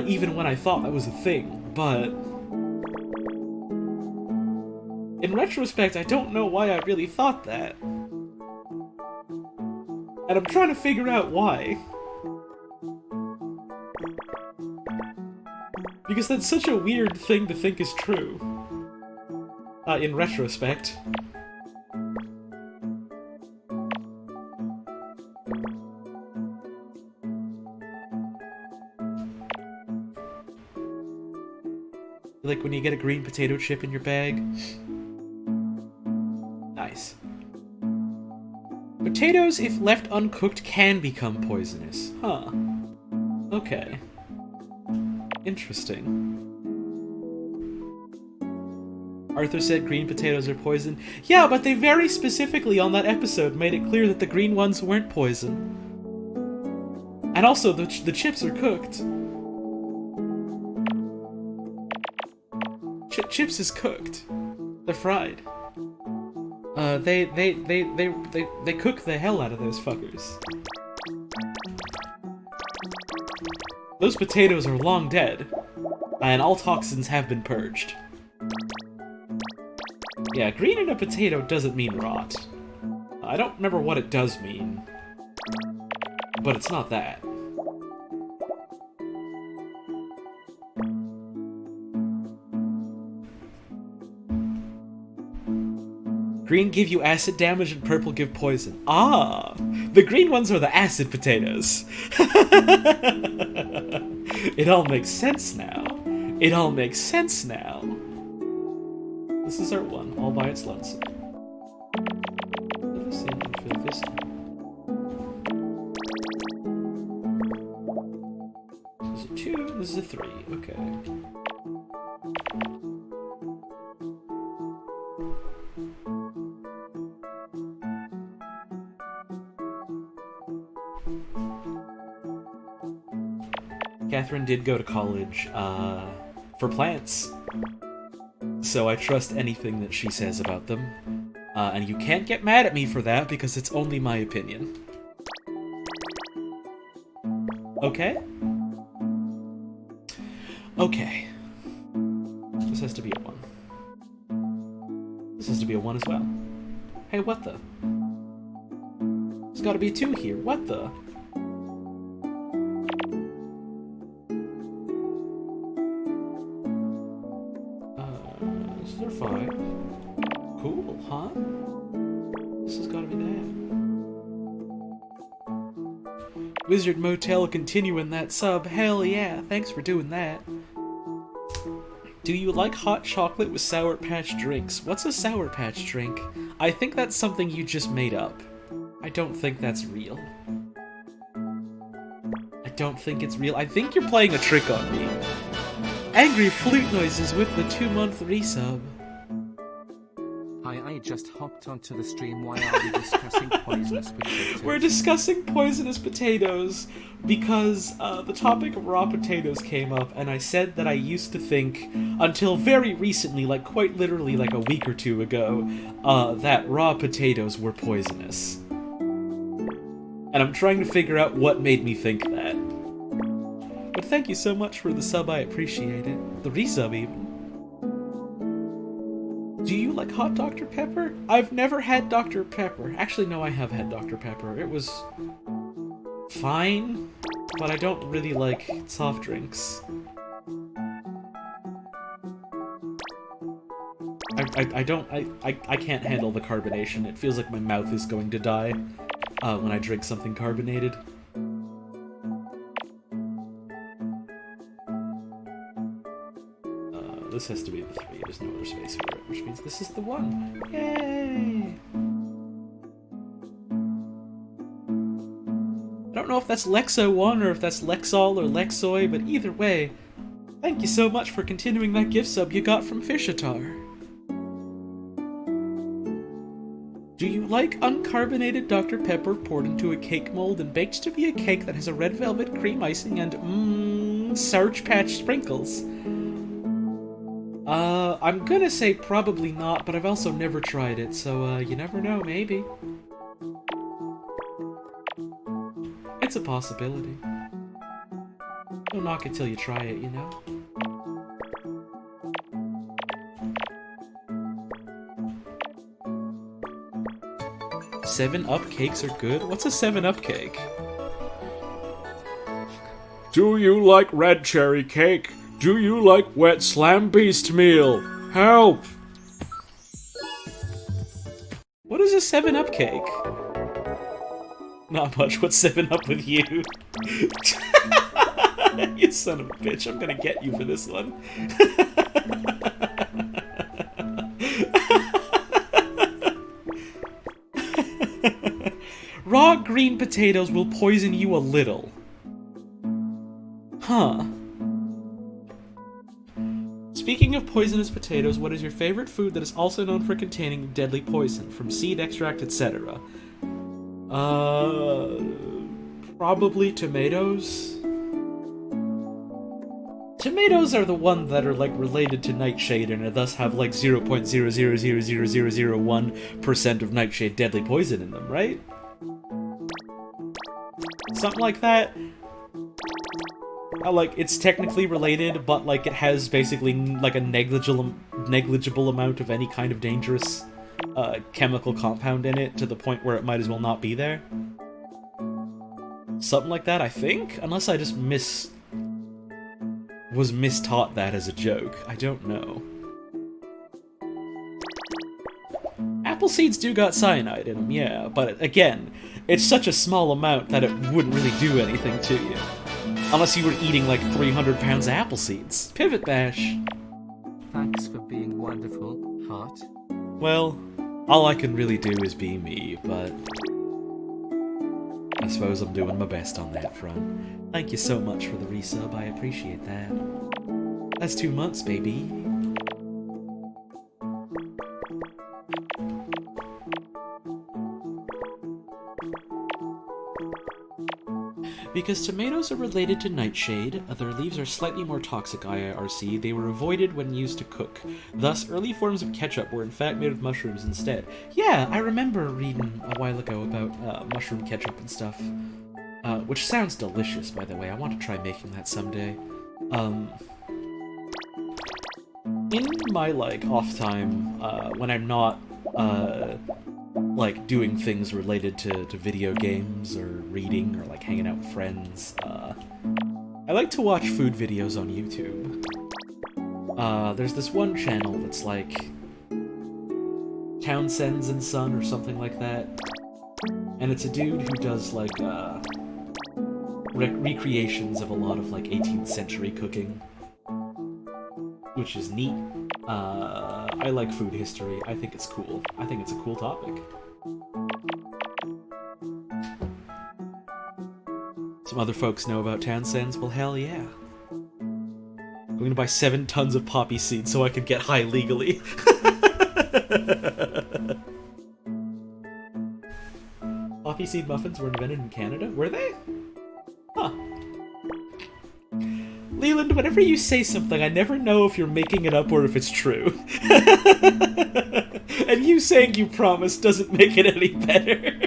A: Even when I thought that was a thing, but... in retrospect, I don't know why I really thought that. And I'm trying to figure out why. Because that's such a weird thing to think is true. In retrospect. Like when you get a green potato chip in your bag. Nice. Potatoes, if left uncooked, can become poisonous. Huh. Okay. Interesting. Arthur said green potatoes are poison. Yeah, but they very specifically on that episode made it clear that the green ones weren't poison. And also, the chips are cooked. Chips is cooked. They're fried. They cook the hell out of those fuckers. Those potatoes are long dead, and all toxins have been purged. Yeah, green in a potato doesn't mean rot. I don't remember what it does mean, but it's not that. Green give you acid damage and purple give poison. Ah! The green ones are the acid potatoes. It all makes sense now. It all makes sense now. This is our one, all by its lonesome. Fill this in and fill this in. This is a 2, this is a 3, okay. Catherine did go to college, for plants. So I trust anything that she says about them. And you can't get mad at me for that, because it's only my opinion. Okay? Okay. This has to be a 1. This has to be a 1 as well. Hey, what the? There's gotta be a 2 here. What the? This is our 5. Cool, huh? This has gotta be that. Wizard Motel continuing that sub. Hell yeah, thanks for doing that. Do you like hot chocolate with Sour Patch drinks? What's a Sour Patch drink? I think that's something you just made up. I don't think that's real. I don't think it's real. I think you're playing a trick on me. Angry flute noises with the 2-month resub.
B: Hi, I just hopped onto the stream. Why are we discussing poisonous potatoes?
A: We're discussing poisonous potatoes because the topic of raw potatoes came up, and I said that I used to think, until very recently, like quite literally like a week or 2 ago, that raw potatoes were poisonous. And And I'm trying to figure out what made me think that. But thank you so much for the sub, I appreciate it. The resub, even. Do you like hot Dr. Pepper? I've never had Dr. Pepper. Actually, no, I have had Dr. Pepper. It was fine, but I don't really like soft drinks. I can't handle the carbonation. It feels like my mouth is going to die when I drink something carbonated. This has to be the 3. There's no other space for it, which means this is the 1. Yay! I don't know if that's Lexo1 or if that's Lexol or Lexoy, but either way, thank you so much for continuing that gift sub you got from Fishatar. Do you like uncarbonated Dr. Pepper poured into a cake mold and baked to be a cake that has a red velvet cream icing and Sour Patch sprinkles? I'm gonna say probably not, but I've also never tried it, so you never know, maybe. It's a possibility. Don't knock it till you try it, you know? Seven-Up cakes are good? What's a 7-Up cake? Do you like red cherry cake? Do you like wet slam beast meal? Help! What is a 7-Up cake? Not much. What's 7-Up with you? You son of a bitch. I'm gonna get you for this one. Raw green potatoes will poison you a little. Huh. Speaking of poisonous potatoes, what is your favorite food that is also known for containing deadly poison, from seed extract, etc.? Probably tomatoes. Tomatoes are the ones that are, like, related to nightshade and thus have, like, 0.0000001% of nightshade deadly poison in them, right? Something like that. Like, it's technically related, but, like, it has basically, like, a negligible amount of any kind of dangerous chemical compound in it, to the point where it might as well not be there. Something like that, I think? Unless I just was mistaught that as a joke. I don't know. Apple seeds do got cyanide in them, yeah, but again, it's such a small amount that it wouldn't really do anything to you. Unless you were eating like 300 pounds of apple seeds. Pivot Bash.
B: Thanks for being wonderful, heart.
A: Well, all I can really do is be me, but I suppose I'm doing my best on that front. Thank you so much for the resub, I appreciate that. That's 2 months, baby. Because tomatoes are related to nightshade, their leaves are slightly more toxic IRC, they were avoided when used to cook. Thus, early forms of ketchup were in fact made of mushrooms instead. Yeah, I remember reading a while ago about mushroom ketchup and stuff. Which sounds delicious, by the way. I want to try making that someday. In my, like, off time, when I'm not, like, doing things related to video games or reading or, like, hanging out with friends, I like to watch food videos on YouTube. There's this one channel that's, like, Townsend's and Son or something like that, and it's a dude who does, like, recreations of a lot of, like, 18th century cooking, which is neat. I like food history. I think it's cool. I think it's a cool topic. Some other folks know about Townsend's? Well, hell yeah. I'm gonna buy 7 tons of poppy seeds so I can get high legally. Poppy seed muffins were invented in Canada? Were they? Huh. Leland, whenever you say something, I never know if you're making it up or if it's true. And you saying you promise doesn't make it any better.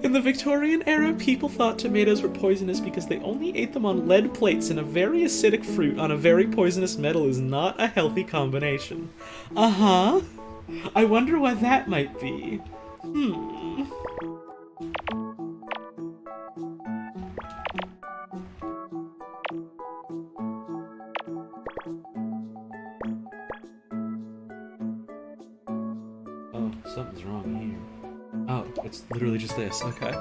A: In the Victorian era, people thought tomatoes were poisonous because they only ate them on lead plates, and a very acidic fruit on a very poisonous metal is not a healthy combination. Uh-huh. I wonder why that might be. Oh, something's wrong here. Oh, it's literally just this. Okay.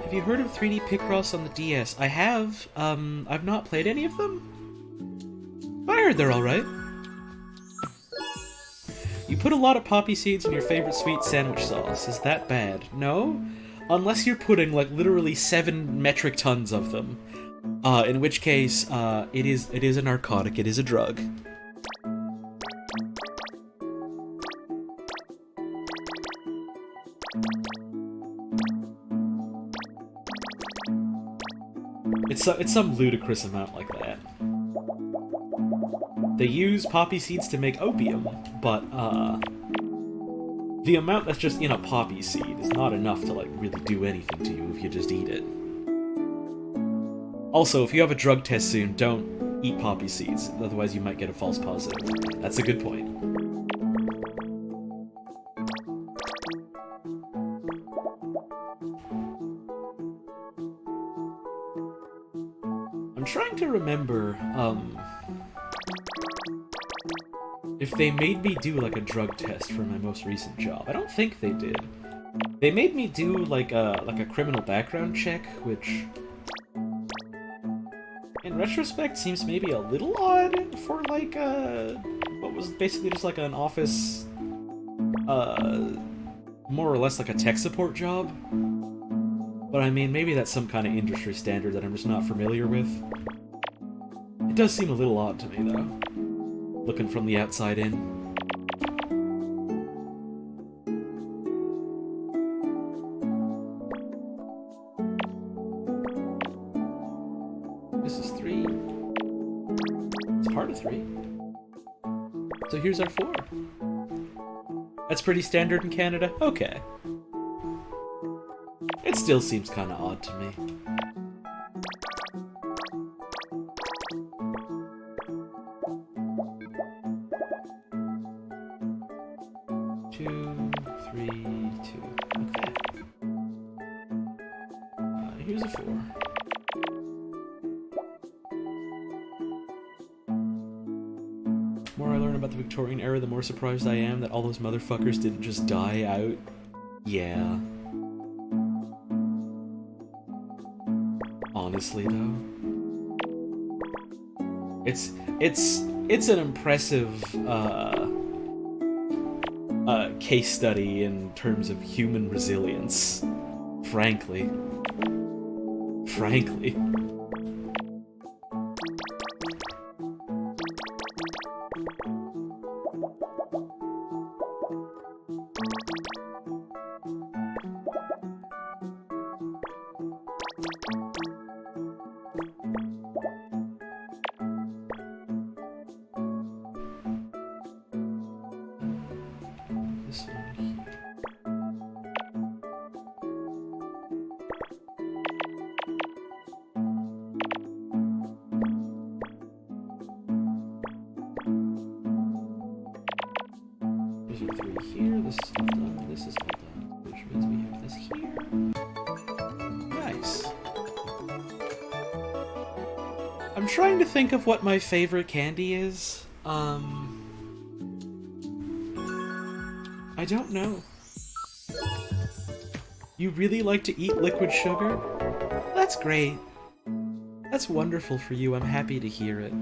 A: Have you heard of 3D Picross on the DS? I have. I've not played any of them. But I heard they're alright. You put a lot of poppy seeds in your favorite sweet sandwich sauce. Is that bad? No? Unless you're putting, like, literally 7 metric tons of them. In which case, it is a narcotic, it is a drug. It's some ludicrous amount like that. They use poppy seeds to make opium, but, the amount that's just in a poppy seed is not enough to, like, really do anything to you if you just eat it. Also, if you have a drug test soon, don't eat poppy seeds, otherwise you might get a false positive. That's a good point. I'm trying to remember, if they made me do, like, a drug test for my most recent job. I don't think they did. They made me do, like a criminal background check, which, in retrospect, seems maybe a little odd for, like, what was basically just, like, an office, more or less like a tech support job. But, I mean, maybe that's some kind of industry standard that I'm just not familiar with. It does seem a little odd to me, though. Looking from the outside in. This is 3. It's part of 3. So here's our 4. That's pretty standard in Canada? Okay. It still seems kinda odd to me. Here's a 4. The more I learn about the Victorian era, the more surprised I am that all those motherfuckers didn't just die out. Yeah. Honestly, though. It's an impressive, case study in terms of human resilience. Frankly. Frankly. This one here. These are 3 here, this is all done, this is all done, which means we have this here. Nice. I'm trying to think of what my favorite candy is. I don't know. You really like to eat liquid sugar? That's great. That's wonderful for you, I'm happy to hear it.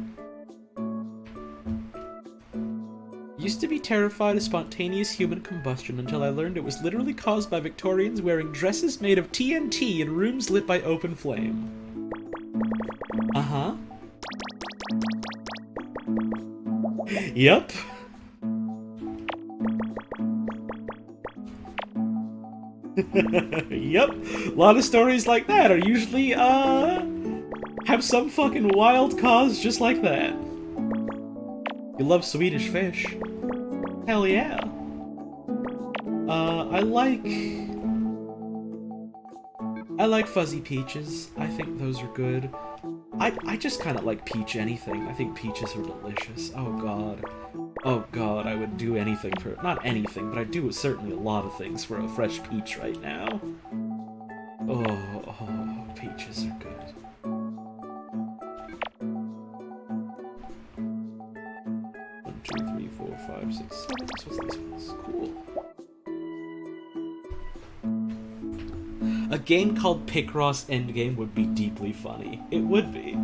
A: Used to be terrified of spontaneous human combustion until I learned it was literally caused by Victorians wearing dresses made of TNT in rooms lit by open flame. Uh-huh. Yep. Yep. A lot of stories like that are usually, Have some fucking wild cause just like that. You love Swedish fish? Hell yeah. I like fuzzy peaches. I think those are good. I just kind of like peach anything. I think peaches are delicious. Oh god. Oh god, I would do anything for... Not anything, but I do certainly a lot of things for a fresh peach right now. Oh, peaches are good. One, two, three, 4, 5, 6, 7. So what's these ones? Cool. A game called Picross Endgame would be deeply funny. It would be.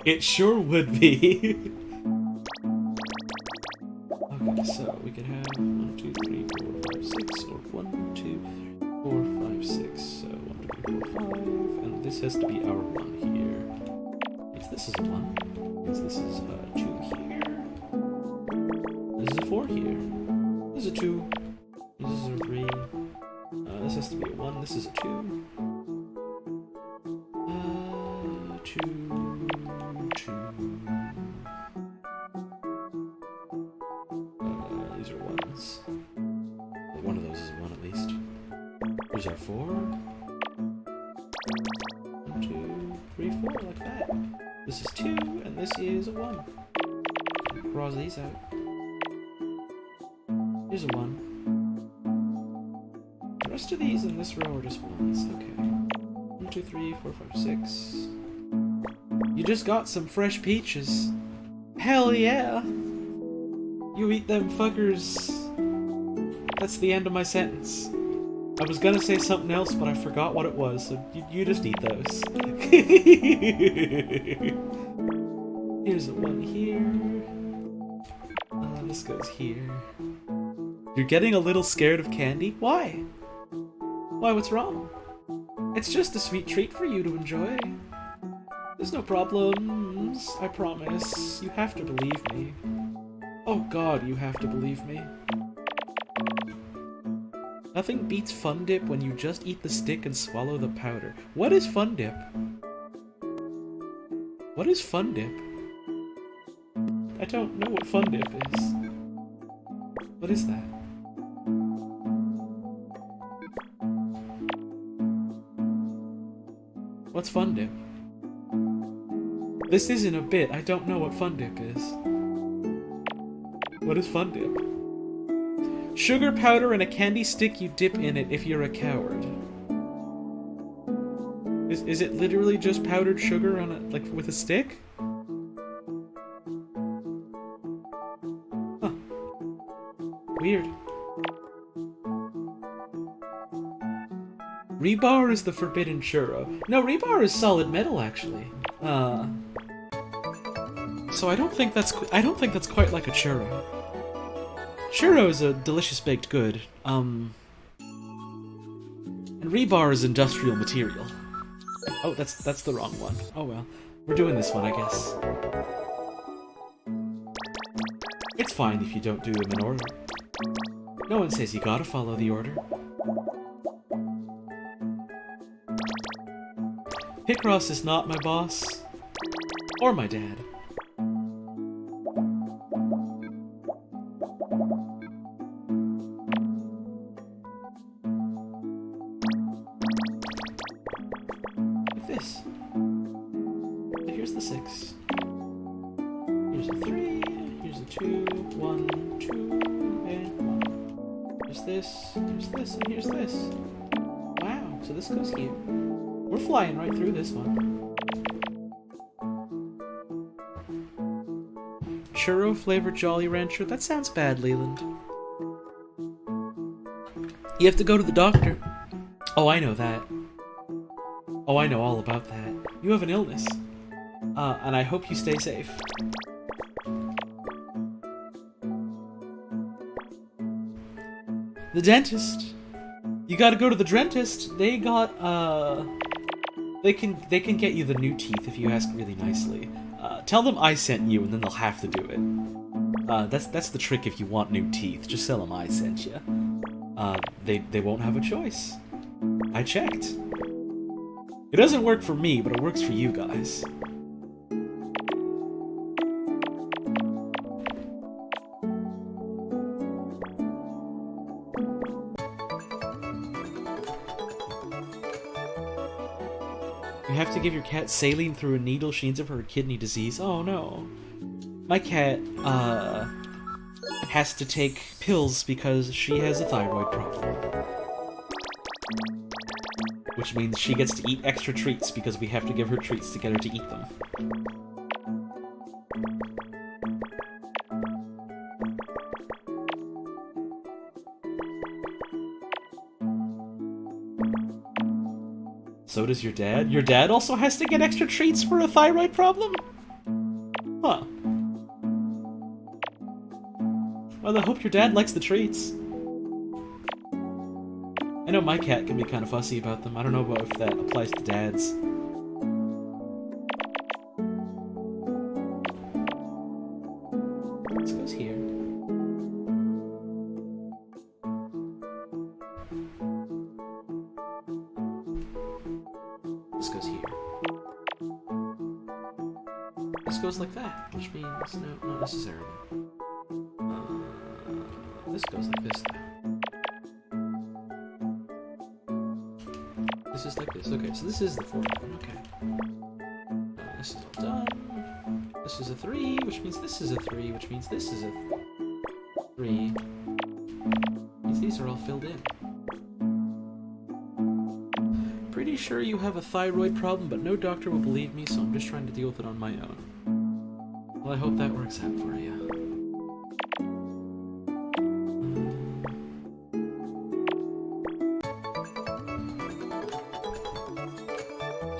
A: It sure would be. Okay, so we could have 1, 2, 3, 4, 5, 6, or 1, 2, 4, 5, 6. So 1, 2, 3, 4, 5, and this has to be our 1 here. If this is a 1, means this is a 2 here. This is a 4 here. This is a 2. This is a 3. This has to be a 1. This is a 2. 2, 2. These are 1s. One of those is a 1 at least. Here's our 4. 1, 2, 3, 4, like that. This is 2, and this is a 1. Cross these out. Here's a 1. The rest of these in this row are just 1s. Okay. 1, 2, 3, 4, 5, 6. You just got some fresh peaches. Hell yeah! You eat them fuckers. That's the end of my sentence. I was gonna say something else, but I forgot what it was, so you just eat those. Here's a 1 here. This goes here. You're getting a little scared of candy? Why? Why, what's wrong? It's just a sweet treat for you to enjoy. There's no problems, I promise. You have to believe me. Oh god, you have to believe me. Nothing beats Fun Dip when you just eat the stick and swallow the powder. What is Fun Dip? What is Fun Dip? I don't know what Fun Dip is. What is that? What's Fun Dip? This isn't a bit. I don't know what Fun Dip is. What is Fun Dip? Sugar powder and a candy stick you dip in it if you're a coward. Is it literally just powdered sugar on a, like, with a stick? Huh. Weird. Rebar is the forbidden churro. No, rebar is solid metal, actually. So I don't think that's quite like a churro. Churro is a delicious baked good. And rebar is industrial material. Oh, that's the wrong one. Oh well. We're doing this one, I guess. It's fine if you don't do them in order. No one says you gotta follow the order. Picross is not my boss. Or my dad. Like this. So here's the 6. Here's a 3. Here's a 2. 1, 2, and 1. Here's this, and here's this. Wow, so this goes here. We're flying right through this one. Churro flavored Jolly Rancher? That sounds bad, Leland. You have to go to the doctor. Oh, I know that. Oh, I know all about that. You have an illness. And I hope you stay safe. The dentist. You gotta go to the dentist. They got, They can get you the new teeth if you ask really nicely. Tell them I sent you, and then they'll have to do it. That's the trick if you want new teeth. Just tell them I sent you. They won't have a choice. I checked. It doesn't work for me, but it works for you guys. You have to give your cat saline through a needle. She needs it for her kidney disease. Oh no. My cat, has to take pills because she has a thyroid problem. Which means she gets to eat extra treats because we have to give her treats to get her to eat them. So does your dad? Your dad also has to get extra treats for a thyroid problem? Huh. Well, I hope your dad likes the treats. I know my cat can be kind of fussy about them. I don't know about if that applies to dads. This goes here. This goes here. This goes like that, which means no, not necessarily. This goes like this now. This is like this. Okay, so this is the fourth one. Okay. This is all done. This is a 3, which means this is a 3, which means this is a 3. Means these are all filled in. Pretty sure you have a thyroid problem, but no doctor will believe me, so I'm just trying to deal with it on my own. Well, I hope that works out for you.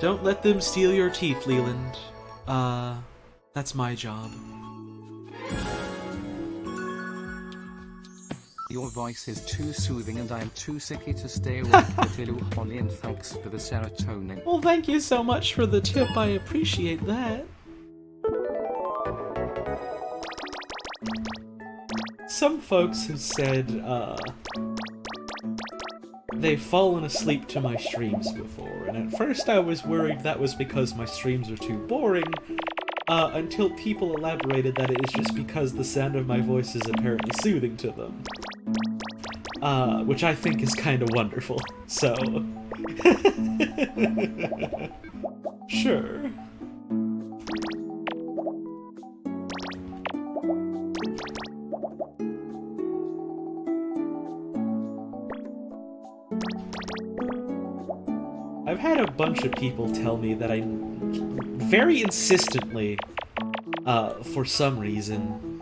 A: Don't let them steal your teeth, Leland. That's my job.
B: Your voice is too soothing and I'm too sicky to stay awake. Holly, and thanks for the serotonin.
A: Well, thank you so much for the tip. I appreciate that. Some folks have said, they've fallen asleep to my streams before, and at first I was worried that was because my streams are too boring, until people elaborated that it is just because the sound of my voice is apparently soothing to them. Which I think is kind of wonderful, so... Sure. I've had a bunch of people tell me that I very insistently, for some reason,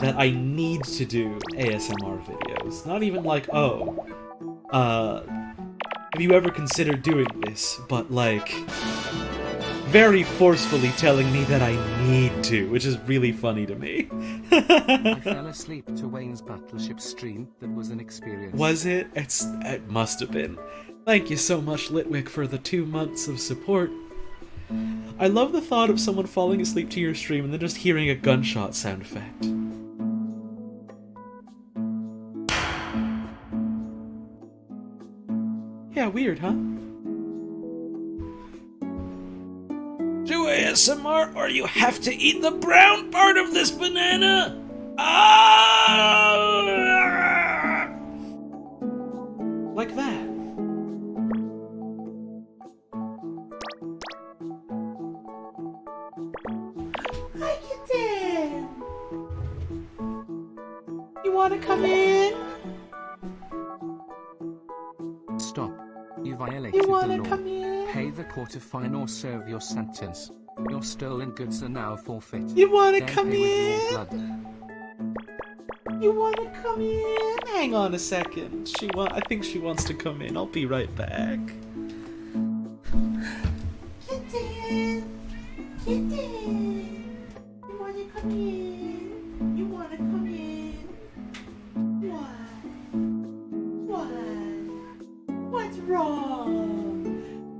A: that I need to do ASMR videos. Not even like, oh, have you ever considered doing this? But like, very forcefully telling me that I need to, which is really funny to me.
B: I fell asleep to Wayne's Battleship stream. That was an experience.
A: Was it? It must have been. Thank you so much, Litwick, for the 2 months of support. I love the thought of someone falling asleep to your stream and then just hearing a gunshot sound effect. Yeah, weird, huh? Do ASMR or you have to eat the brown part of this banana! Ah! Like that. Hi, kitten! You wanna come in?
B: Stop. You violated
A: You
B: the
A: wanna
B: law.
A: come in?
B: Pay the court a fine or serve your sentence. Your stolen goods are now forfeit.
A: You wanna
B: Then
A: come
B: pay with your
A: in?
B: blood.
A: You wanna come in? Hang on a second. I think she wants to come in. I'll be right back. Kitten! Kitten! You wanna come in? You wanna come in? What? What's wrong?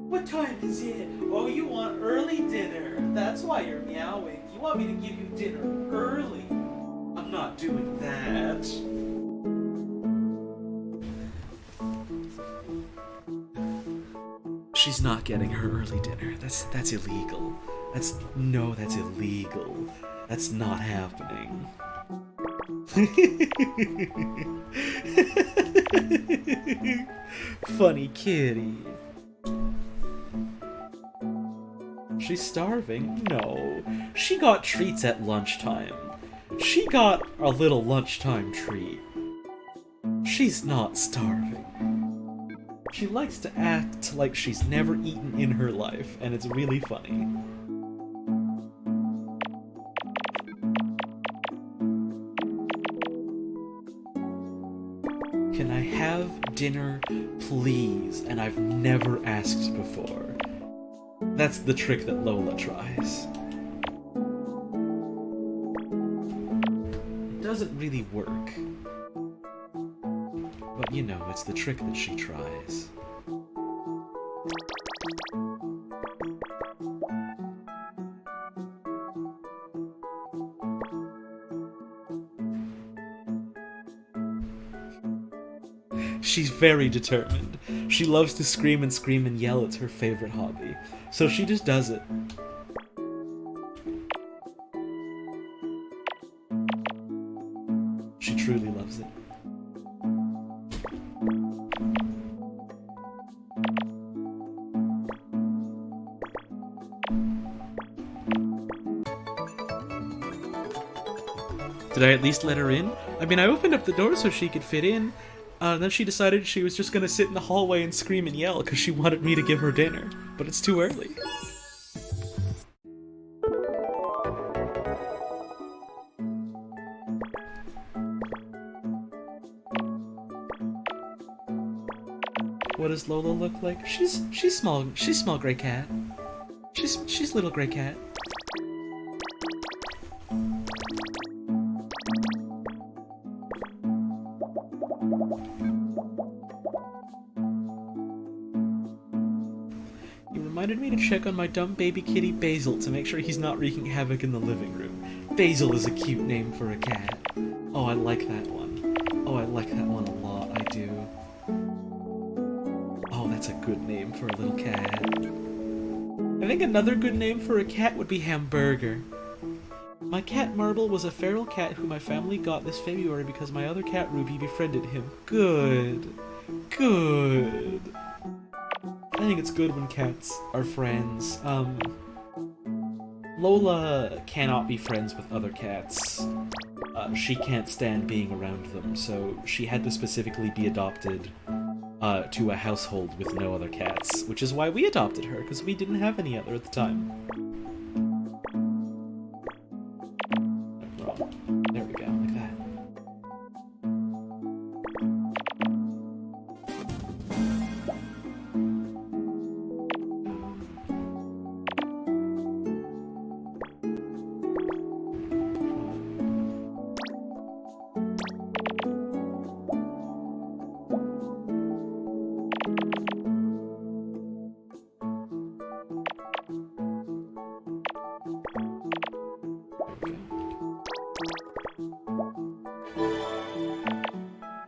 A: What time is it? Oh, you want early dinner. That's why you're meowing. You want me to give you dinner early. I'm not doing that. She's not getting her early dinner. That's illegal. That's illegal. That's not happening. Funny kitty. She's starving? No. She got treats at lunchtime. She got a little lunchtime treat. She's not starving. She likes to act like she's never eaten in her life, and it's really funny. Can I have dinner, please? And I've never asked before. That's the trick that Lola tries. It doesn't really work. But you know, it's the trick that she tries. She's very determined. She loves to scream and yell. It's her favorite hobby. So she just does it. She truly loves it. Did I at least let her in? I mean, I opened up the door so she could fit in. Then she decided she was just gonna sit in the hallway and scream and yell because she wanted me to give her dinner. But it's too early. What does Lola look like? She's small gray cat. She's little gray cat. Reminded me to check on my dumb baby kitty Basil to make sure he's not wreaking havoc in the living room. Basil is a cute name for a cat. Oh, I like that one. Oh, I like that one a lot, I do. Oh, that's a good name for a little cat. I think another good name for a cat would be Hamburger. My cat Marble was a feral cat who my family got this February because my other cat Ruby befriended him. Good. Good. I think it's good when cats are friends. Lola cannot be friends with other cats. She can't stand being around them, so she had to specifically be adopted to a household with no other cats, which is why we adopted her, because we didn't have any other at the time. Wrong. There we go, like that.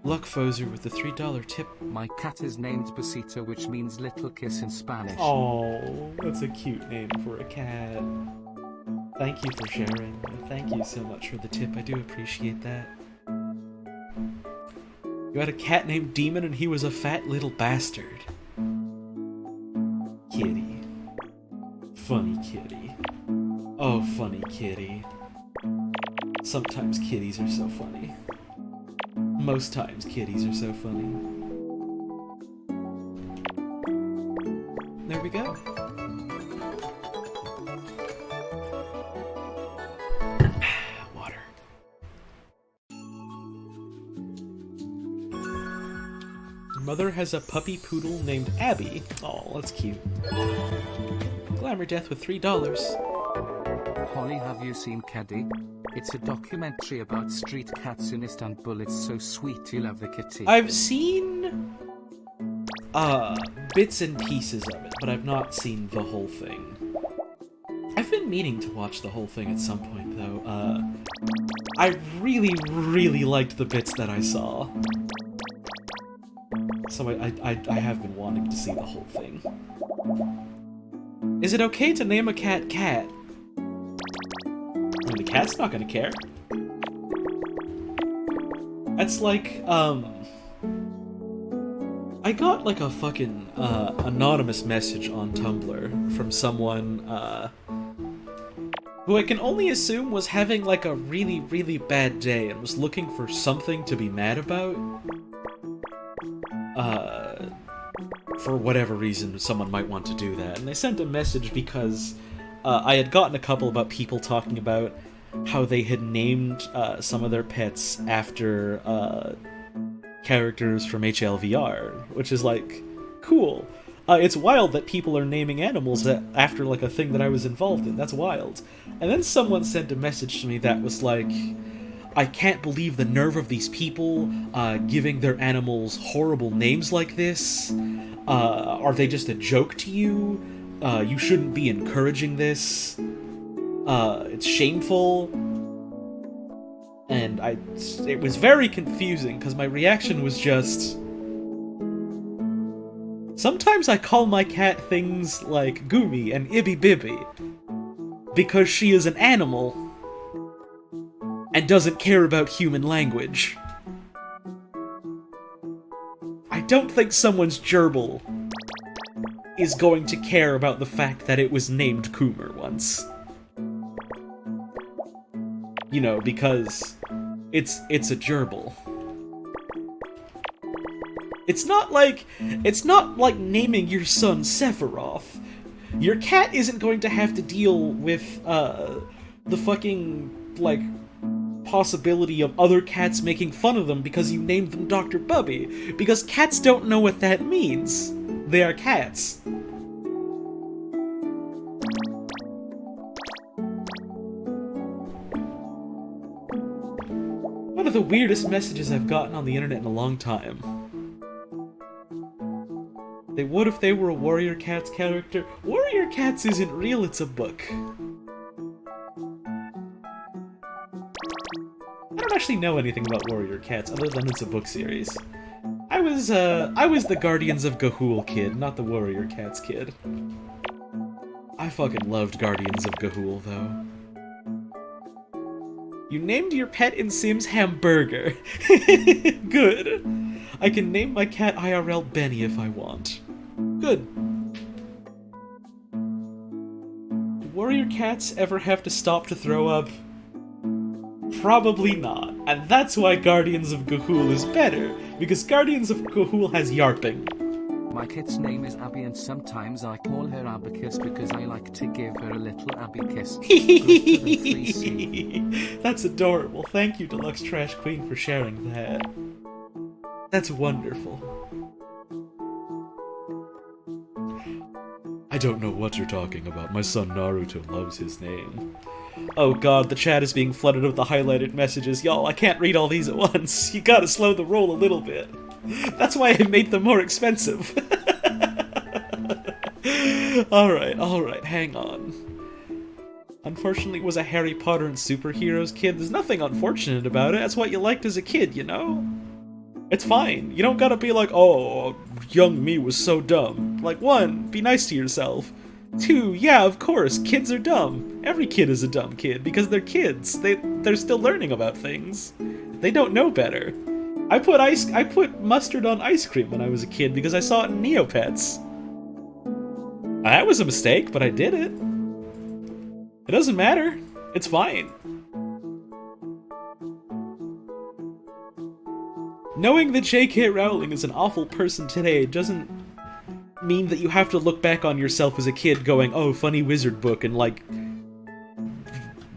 A: Luckfoser with the $3 tip.
B: My cat is named Besito, which means little kiss in Spanish.
A: Oh, that's a cute name for a cat. Thank you for sharing. Thank you so much for the tip. I do appreciate that. You had a cat named Demon and he was a fat little bastard. Kitty. Funny kitty. Oh, funny kitty. Sometimes kitties are so funny. Most times kitties are so funny. There we go. Water. Mother has a puppy poodle named Abby. Oh, that's cute. Glamour Death with $3.
B: Holly, have you seen Caddy? It's a documentary about street cats in Istanbul. It's so sweet, you love the kitty.
A: I've seen bits and pieces of it, but I've not seen the whole thing. I've been meaning to watch the whole thing at some point, though. I really liked the bits that I saw. So I have been wanting to see the whole thing. Is it okay to name a cat Cat? I mean, the cat's not gonna care. That's like, I I got like a fucking anonymous message on Tumblr from someone who I can only assume was having like a really, really bad day and was looking for something to be mad about. For whatever reason, someone might want to do that. And they sent a message because I had gotten a couple about people talking about how they had named some of their pets after characters from HLVR, which is like, cool. It's wild that people are naming animals after like a thing that I was involved in. That's wild. And then someone sent a message to me that was like, I can't believe the nerve of these people giving their animals horrible names like this. Are they just a joke to you? You shouldn't be encouraging this. It's shameful. And it was very confusing because my reaction was just, sometimes I call my cat things like Gumi and Ibby Bibby because she is an animal and doesn't care about human language. I don't think someone's gerbil is going to care about the fact that it was named Coomer once. You know, because it's a gerbil. It's not like naming your son Sephiroth. Your cat isn't going to have to deal with the fucking like possibility of other cats making fun of them because you named them Dr. Bubby, because cats don't know what that means. They are cats. One of the weirdest messages I've gotten on the internet in a long time. What if they were a Warrior Cats character? Warrior Cats isn't real, it's a book. I don't actually know anything about Warrior Cats other than it's a book series. I was the Guardians of Ga'Hoole kid, not the Warrior Cats kid. I fucking loved Guardians of Ga'Hoole, though. You named your pet in Sims Hamburger. Good. I can name my cat IRL Benny if I want. Good. Do Warrior Cats ever have to stop to throw up? Probably not. And that's why Guardians of Ga'Hoole is better, because Guardians of Ga'Hoole has yarping.
B: My kit's name is Abby and sometimes I call her Abacus because I like to give her a little Abby kiss.
A: That's adorable. Thank you, Deluxe Trash Queen, for sharing that. That's wonderful. I don't know what you're talking about. My son Naruto loves his name. Oh god, the chat is being flooded with the highlighted messages. Y'all, I can't read all these at once. You gotta slow the roll a little bit. That's why I made them more expensive. Alright, hang on. Unfortunately, was a Harry Potter and superheroes kid. There's nothing unfortunate about it. That's what you liked as a kid, you know? It's fine. You don't gotta be like, oh, young me was so dumb. Like, 1, be nice to yourself. 2, yeah, of course, kids are dumb. Every kid is a dumb kid, because they're kids. They're still learning about things. They don't know better. I put mustard on ice cream when I was a kid because I saw it in Neopets. That was a mistake, but I did it. It doesn't matter. It's fine. Knowing that J.K. Rowling is an awful person today doesn't mean that you have to look back on yourself as a kid going, oh, funny wizard book, and, like,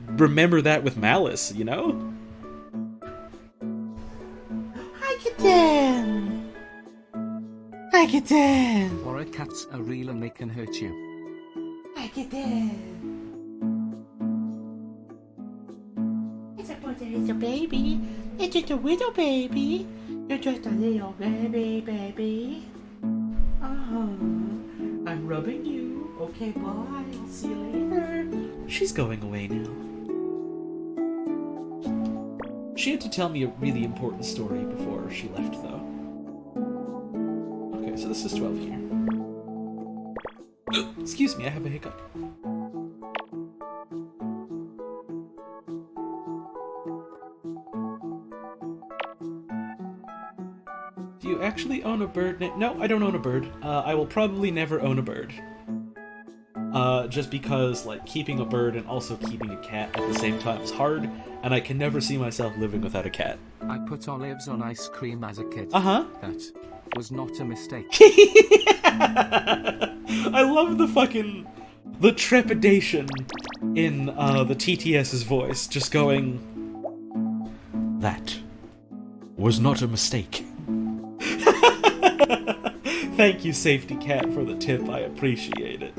A: remember that with malice, you know? Hi, Kitten! Hi, Kitten!
B: Or cats are real and they can hurt you.
A: Hi, Kitten! It's a little baby. It's just a little baby. You're just a little baby. Oh, I'm rubbing you. Okay, bye. I'll see you later. She's going away now. She had to tell me a really important story before she left, though. Okay, so this is 12 here. Excuse me, I have a hiccup. Do Do you actually own a bird? No, I don't own a bird. I will probably never own a bird. Just because, like, keeping a bird and also keeping a cat at the same time is hard, and I can never see myself living without a cat.
B: I put olives on ice cream as a kid.
A: Uh-huh.
B: That was not a mistake.
A: I love the trepidation in the TTS's voice, just going, that was not a mistake. Thank you, Safety Cat, for the tip. I appreciate it.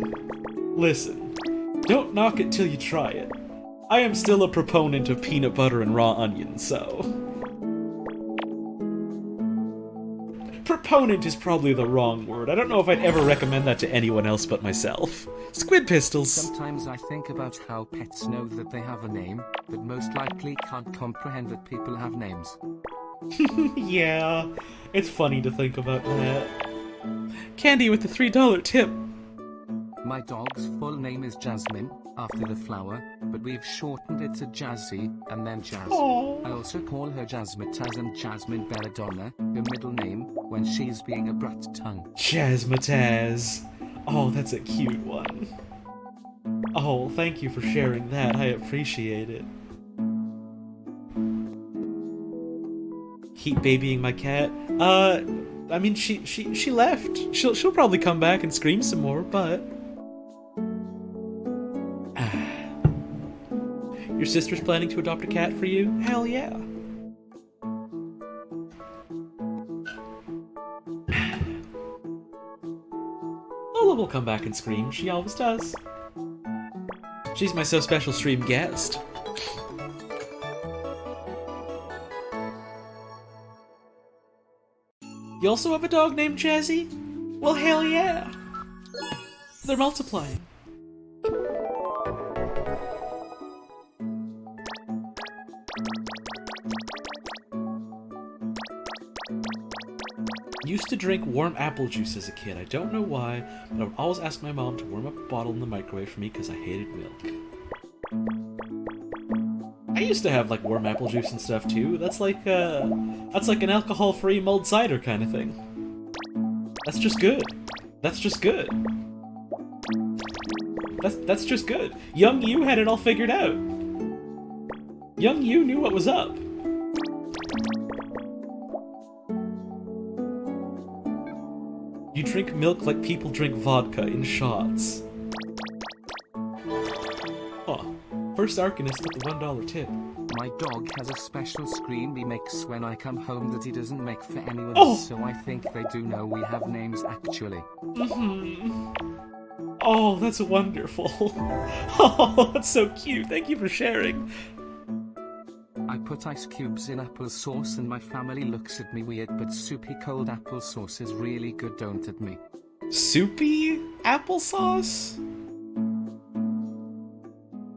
A: Listen, don't knock it till you try it. I am still a proponent of peanut butter and raw onions, so... Proponent is probably the wrong word. I don't know if I'd ever recommend that to anyone else but myself. Squid pistols!
B: Sometimes I think about how pets know that they have a name, but most likely can't comprehend that people have names.
A: Yeah, it's funny to think about that. Candy with the $3 tip.
B: My dog's full name is Jasmine, after the flower, but we've shortened it to Jazzy, and then Jazz.
A: Aww.
B: I also call her Jazzmatazz and Jasmine Belladonna, her middle name, when she's being a brat tongue.
A: Jazzmatazz. Oh, that's a cute one. Oh, thank you for sharing that. I appreciate it. Keep babying my cat. I mean, she left. She'll probably come back and scream some more, but... Your sister's planning to adopt a cat for you? Hell yeah. Lola will come back and scream. She always does. She's my So Special stream guest. You also have a dog named Jazzy? Well, hell yeah. They're multiplying. Used to drink warm apple juice as a kid. I don't know why, but I would always ask my mom to warm up a bottle in the microwave for me because I hated milk. I used to have like warm apple juice and stuff too. That's like an alcohol-free mulled cider kind of thing. That's just good. That's just good. That's just good. Young you had it all figured out. Young you knew what was up. You drink milk like people drink vodka in shots. Oh, first Arcanist with the $1 tip.
B: My dog has a special scream he makes when I come home that he doesn't make for anyone
A: Oh.
B: else, so I think they do know we have names actually.
A: Oh, that's wonderful. Oh, that's so cute. Thank you for sharing.
B: I put ice cubes in applesauce and my family looks at me weird, but soupy cold applesauce is really good, don't at me.
A: Soupy applesauce?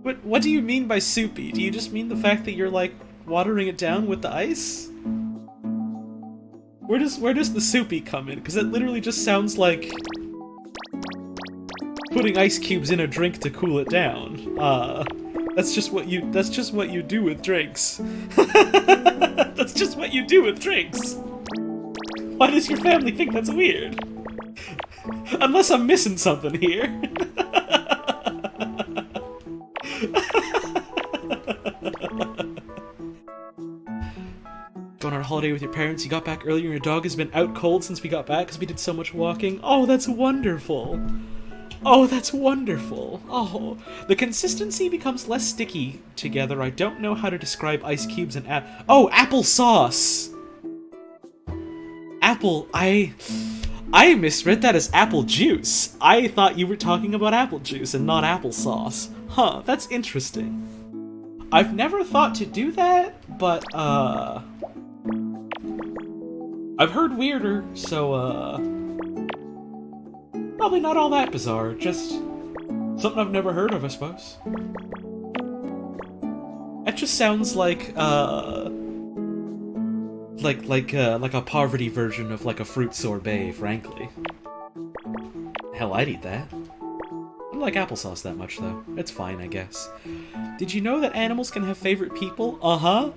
A: What do you mean by soupy? Do you just mean the fact that you're like watering it down with the ice? Where does the soupy come in? Because it literally just sounds like putting ice cubes in a drink to cool it down. That's just what you do with drinks. That's just what you do with drinks. Why does your family think that's weird? Unless I'm missing something here. Going on a holiday with your parents, you got back earlier and your dog has been out cold since we got back because we did so much walking. Oh, that's wonderful. Oh, that's wonderful. Oh, the consistency becomes less sticky together. I don't know how to describe ice cubes and applesauce. I misread that as apple juice. I thought you were talking about apple juice and not applesauce. Huh, that's interesting. I've never thought to do that, but, I've heard weirder, so, probably not all that bizarre, just something I've never heard of, I suppose. That just sounds like a poverty version of like a fruit sorbet, frankly. Hell, I'd eat that. I don't like applesauce that much, though. It's fine, I guess. Did you know that animals can have favorite people? Uh-huh.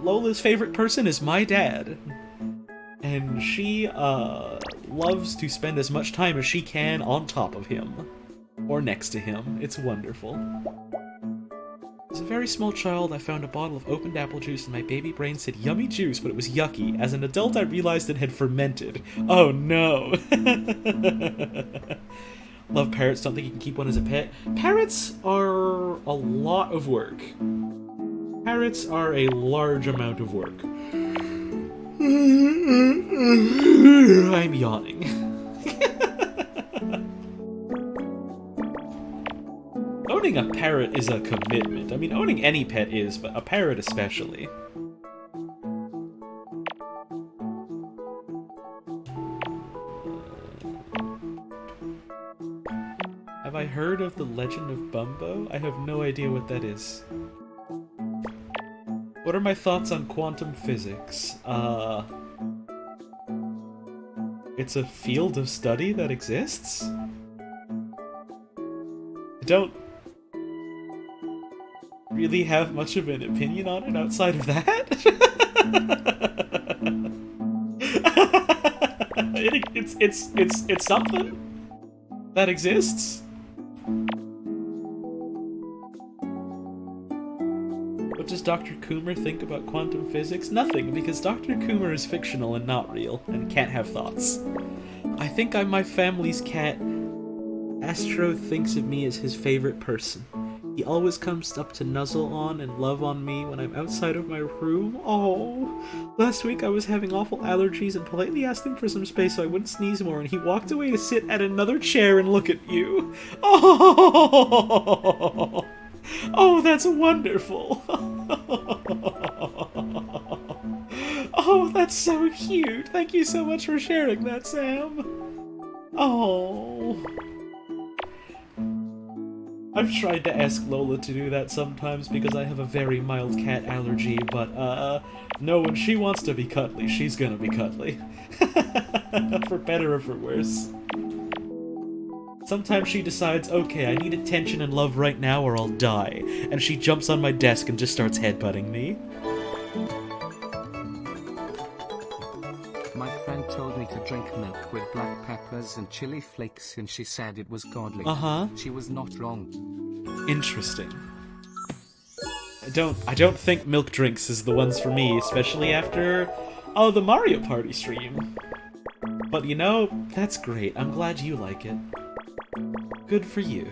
A: Lola's favorite person is my dad. And she, loves to spend as much time as she can on top of him. Or next to him. It's wonderful. As a very small child, I found a bottle of opened apple juice and my baby brain said yummy juice, but it was yucky. As an adult, I realized it had fermented. Oh no! Love parrots, don't think you can keep one as a pet. Parrots are a lot of work. Parrots are a large amount of work. I'm yawning. Owning a parrot is a commitment. I mean, owning any pet is, but a parrot especially. Have I heard of the Legend of Bumbo? I have no idea what that is. What are my thoughts on quantum physics? It's a field of study that exists? I don't really have much of an opinion on it outside of that. It's something that exists. What does Dr. Coomer think about quantum physics? Nothing, because Dr. Coomer is fictional and not real, and can't have thoughts. I think I'm my family's cat. Astro thinks of me as his favorite person. He always comes up to nuzzle on and love on me when I'm outside of my room. Oh, last week I was having awful allergies and politely asked him for some space so I wouldn't sneeze more, and he walked away to sit at another chair and look at you. Oh, oh, that's wonderful. Oh, that's so cute. Thank you so much for sharing that, Sam. Oh. I've tried to ask Lola to do that sometimes because I have a very mild cat allergy, but, no, when she wants to be cuddly, she's gonna be cuddly. For better or for worse. Sometimes she decides, okay, I need attention and love right now or I'll die, and she jumps on my desk and just starts headbutting me.
B: My friend told me to drink milk with black peppers and chili flakes and she said it was godly.
A: Uh-huh.
B: She was not wrong.
A: Interesting. I don't think milk drinks is the ones for me, especially after, oh, the Mario Party stream. But you know, that's great. I'm glad you like it. Good for you.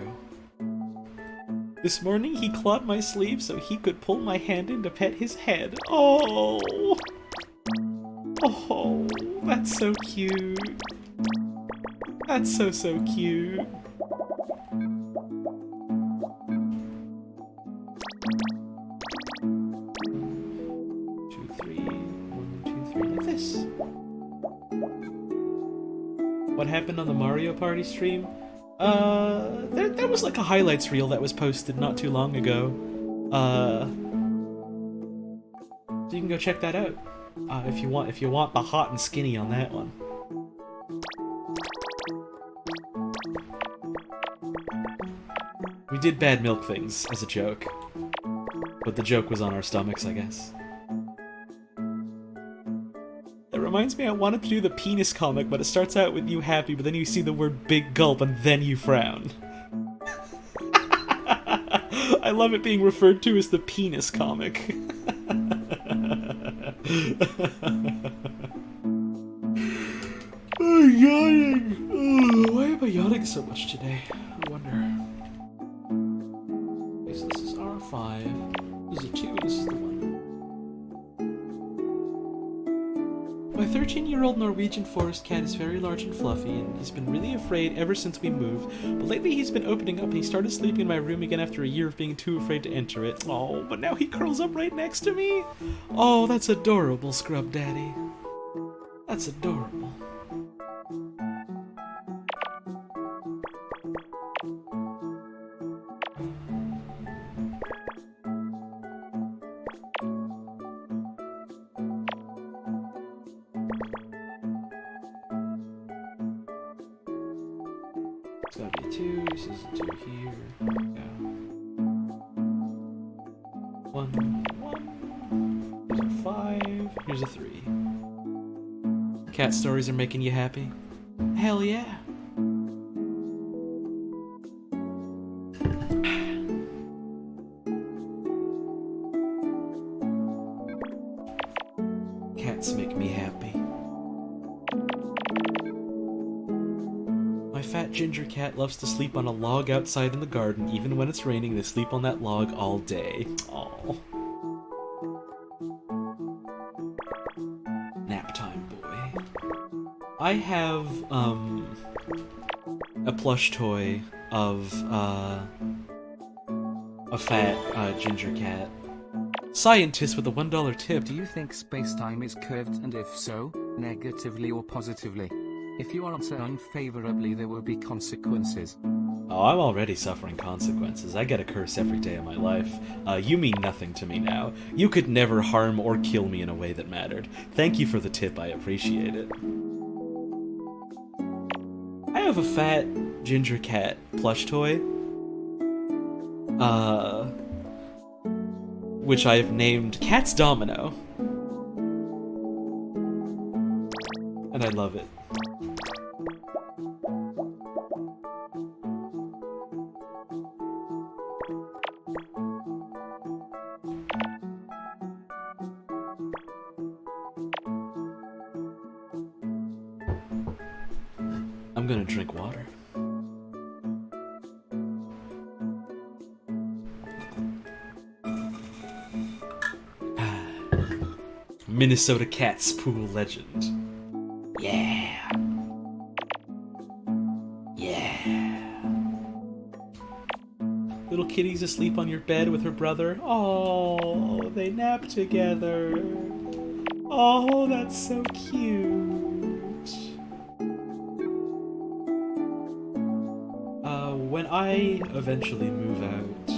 A: This morning he clawed my sleeve so he could pull my hand in to pet his head. Oh! Oh, that's so cute. That's so cute. 2, 3, 1, 2, 3, like this. What happened on the Mario Party stream? There was like a highlights reel that was posted not too long ago. So you can go check that out. If you want the hot and skinny on that one. We did bad milk things as a joke. But the joke was on our stomachs, I guess. That reminds me, I wanted to do the penis comic, but it starts out with you happy, but then you see the word big gulp, and then you frown. I love it being referred to as the penis comic. I'm yawning. Oh, why am I yawning so much today? I wonder. Okay, so this is R5. This is a 2, this is the 1. My 13-year-old Norwegian forest cat is very large and fluffy, and he's been really afraid ever since we moved, but lately he's been opening up and he started sleeping in my room again after a year of being too afraid to enter it. Oh, but now he curls up right next to me? Oh, that's adorable, Scrub Daddy. That's adorable. It's gotta be a 2, this is a 2 here. Yeah. 1, 1. Here's a 5, here's a 3. Cat stories are making you happy? Hell yeah. Cats make me happy. My fat ginger cat loves to sleep on a log outside in the garden. Even when it's raining, they sleep on that log all day. Aww. Nap time, boy. I have, a plush toy of, a fat, ginger cat. Scientist with a $1 tip.
B: Do you think space-time is curved, and if so, negatively or positively? If you answer unfavorably, there will be consequences.
A: Oh, I'm already suffering consequences. I get a curse every day of my life. You mean nothing to me now. You could never harm or kill me in a way that mattered. Thank you for the tip, I appreciate it. I have a fat ginger cat plush toy. Which I have named Cat's Domino. And I love it. I'm gonna drink water. Minnesota Cats Pool Legend. Yeah. Yeah. Little kitty's asleep on your bed with her brother. Oh, they nap together. Oh, that's so cute. When I eventually move out,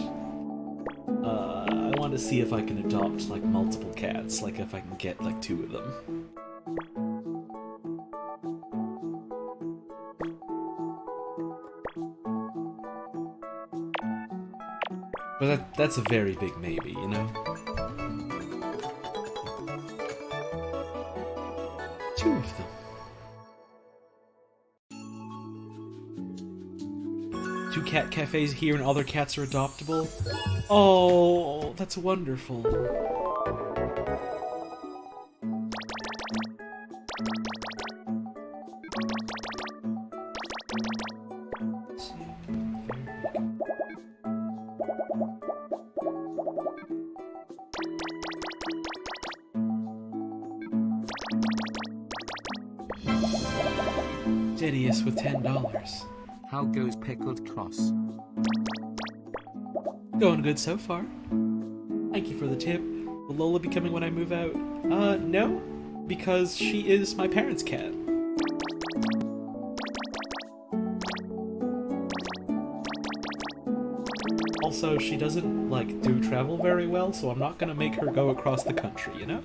A: I want to see if I can adopt, like, multiple cats, like if I can get, like, 2 of them. But that's a very big maybe, you know? 2 of them. 2 cat cafes here and other cats are adoptable. Oh, that's wonderful. Didius with $10.
B: How goes Pickled Cross?
A: Going good so far. Thank you for the tip. Will Lola be coming when I move out? No, because she is my parents' cat. Also, she doesn't, like, do travel very well, so I'm not gonna make her go across the country, you know?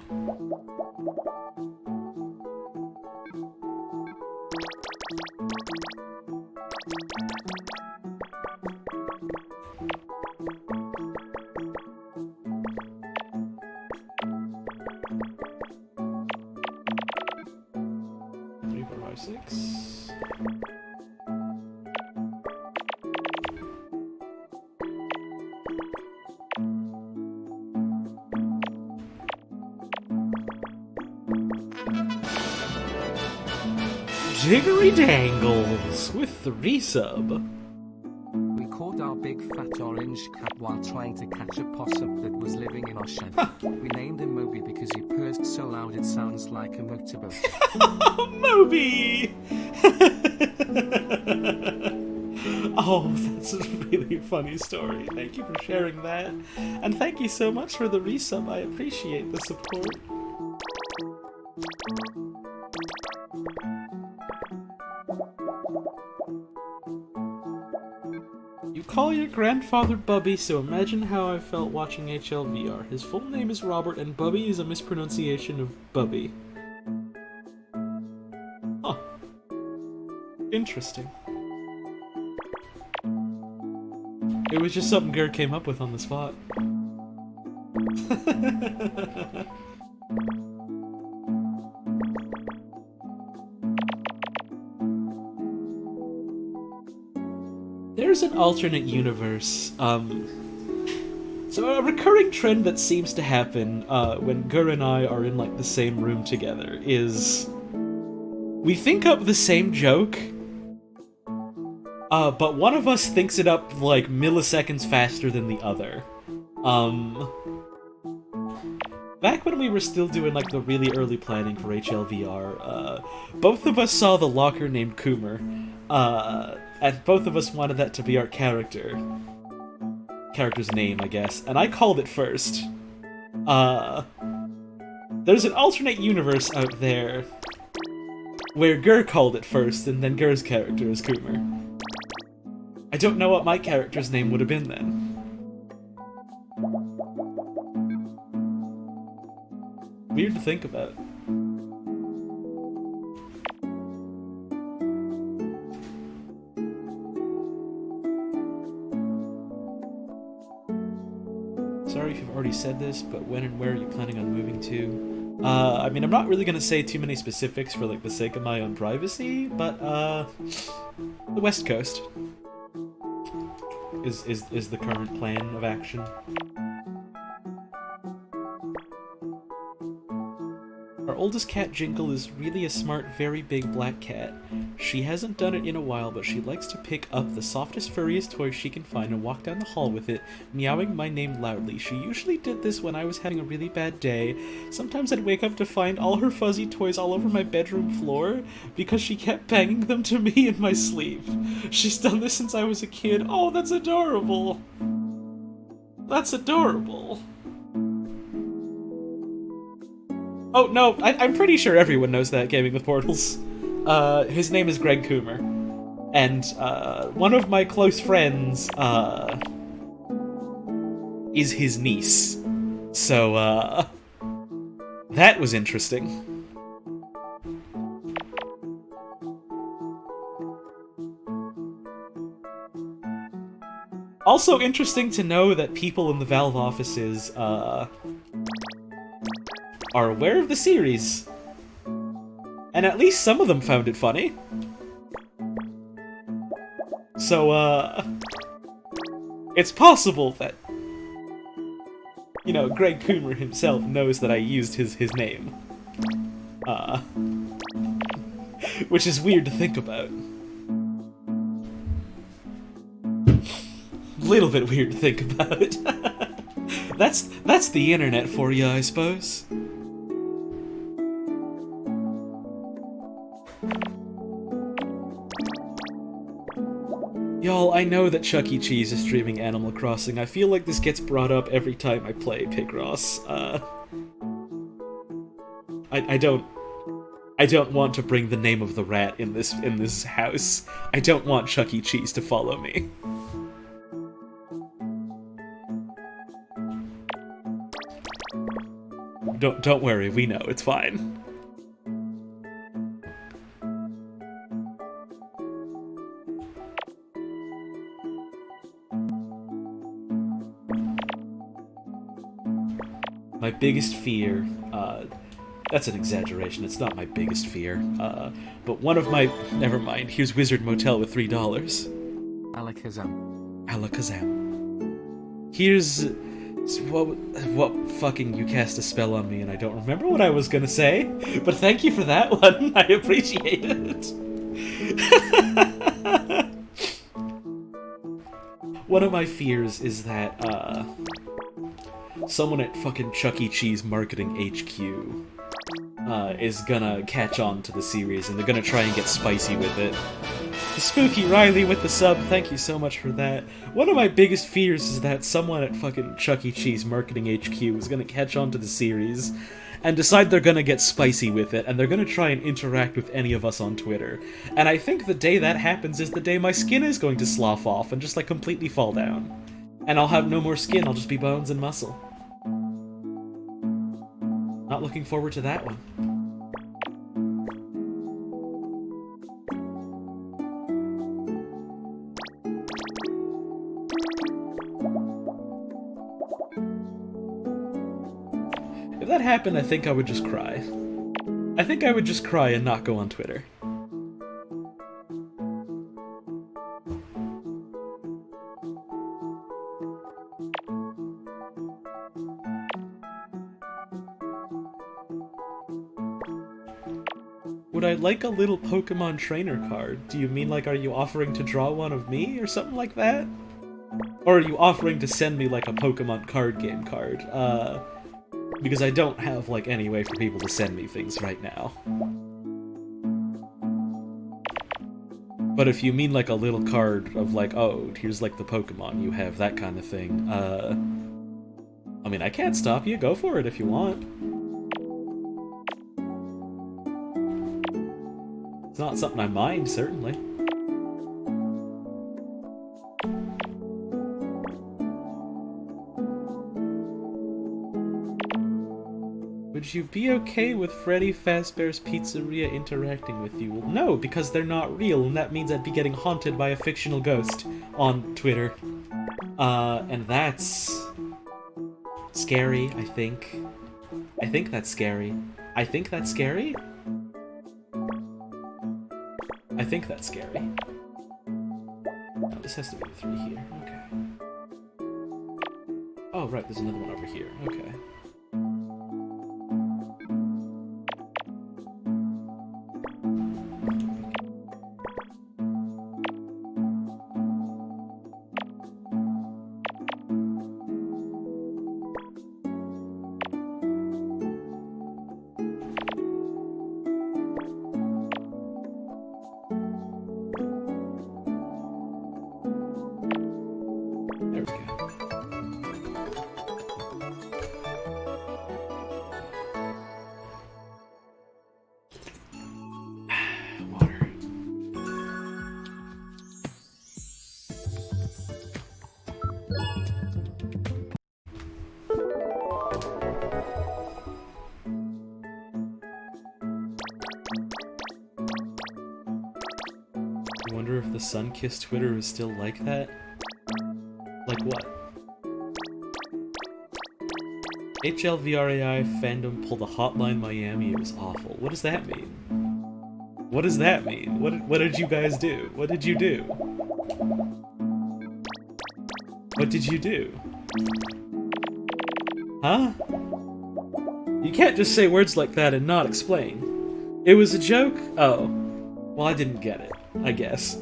A: Jiggery Dangles with the resub.
B: We caught our big fat orange cat while trying to catch a possum that was living in our shed. We named him Moby because he purrs so loud it sounds like a motorboat.
A: Moby! Oh, that's a really funny story. Thank you for sharing that. And thank you so much for the resub. I appreciate the support. You call your grandfather Bubby, so imagine how I felt watching HLVR. His full name is Robert, and Bubby is a mispronunciation of Bubby. Huh. Interesting. It was just something Garrett came up with on the spot. there's an alternate universe. So a recurring trend that seems to happen when Gur and I are in like the same room together is we think up the same joke, but one of us thinks it up like milliseconds faster than the other. Back when we were still doing like the really early planning for HLVR, both of us saw the locker named Coomer, and both of us wanted that to be our character's name, I guess, and I called it first. There's an alternate universe out there where Gur called it first, and then Gur's character is Coomer. I don't know what my character's name would have been then. Weird to think about. Sorry if you've already said this, but when and where are you planning on moving to? I mean, I'm not really gonna say too many specifics for like the sake of my own privacy, but the West Coast is the current plan of action. Our oldest cat, Jingle, is really a smart, very big black cat. She hasn't done it in a while, but she likes to pick up the softest, furriest toy she can find and walk down the hall with it, meowing my name loudly. She usually did this when I was having a really bad day. Sometimes I'd wake up to find all her fuzzy toys all over my bedroom floor, because she kept banging them to me in my sleep. She's done this since I was a kid. Oh, that's adorable! That's adorable. Oh, no, I'm pretty sure everyone knows that, Gaming with Portals. His name is Greg Coomer. And, one of my close friends, is his niece. So, that was interesting. Also interesting to know that people in the Valve offices, are aware of the series. And at least some of them found it funny. So, it's possible that, you know, Greg Coomer himself knows that I used his name. Which is weird to think about. Little bit weird to think about. That's the internet for you, I suppose. Y'all, I know that Chuck E. Cheese is streaming Animal Crossing. I feel like this gets brought up every time I play Picross. I don't want to bring the name of the rat in this house. I don't want Chuck E. Cheese to follow me. Don't worry, we know, it's fine. My biggest fear, that's an exaggeration, it's not my biggest fear, but one of my... Never mind, here's Wizard Motel with $3.
B: Alakazam.
A: Alakazam. Here's... What fucking you cast a spell on me and I don't remember what I was gonna say, but thank you for that one, I appreciate it. One of my fears is that, someone at fucking Chuck E. Cheese Marketing HQ is gonna catch on to the series, and they're gonna try and get spicy with it. Spooky Riley with the sub, thank you so much for that. One of my biggest fears is that someone at fucking Chuck E. Cheese Marketing HQ is gonna catch on to the series, and decide they're gonna get spicy with it, and they're gonna try and interact with any of us on Twitter. And I think the day that happens is the day my skin is going to slough off and just, like, completely fall down. And I'll have no more skin, I'll just be bones and muscle. Not looking forward to that one. If that happened, I think I would just cry. I think I would just cry and not go on Twitter. Would I like a little Pokemon trainer card? Do you mean like, are you offering to draw one of me or something like that? Or are you offering to send me like a Pokemon card game card? Because I don't have like any way for people to send me things right now. But if you mean like a little card of like, oh, here's like the Pokemon you have, that kind of thing, I mean, I can't stop you, go for it if you want. It's not something I mind, certainly. Would you be okay with Freddy Fazbear's Pizzeria interacting with you? Well, no, because they're not real, and that means I'd be getting haunted by a fictional ghost on Twitter. And that's scary, I think. I think that's scary. I think that's scary? I think that's scary. Oh, this has to be the 3 here. Okay. Oh, right, there's another one over here. Okay. The Sunkissed Twitter is still like that? Like what? HLVRAI fandom pulled a Hotline Miami, it was awful. What does that mean? What does that mean? What did you guys do? What did you do? What did you do? Huh? You can't just say words like that and not explain. It was a joke? Oh. Well, I didn't get it, I guess.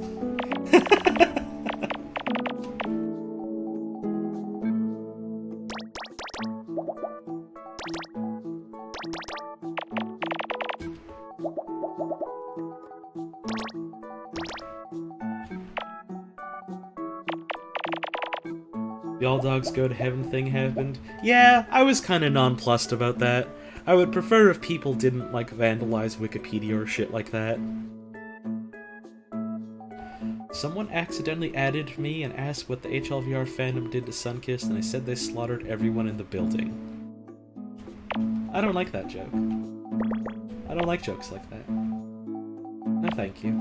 A: The all dogs go to heaven thing happened. Yeah, I was kinda nonplussed about that. I would prefer if people didn't, like, vandalize Wikipedia or shit like that. Someone accidentally added me and asked what the HLVR fandom did to Sunkissed, and I said they slaughtered everyone in the building. I don't like that joke. I don't like jokes like that. No thank you.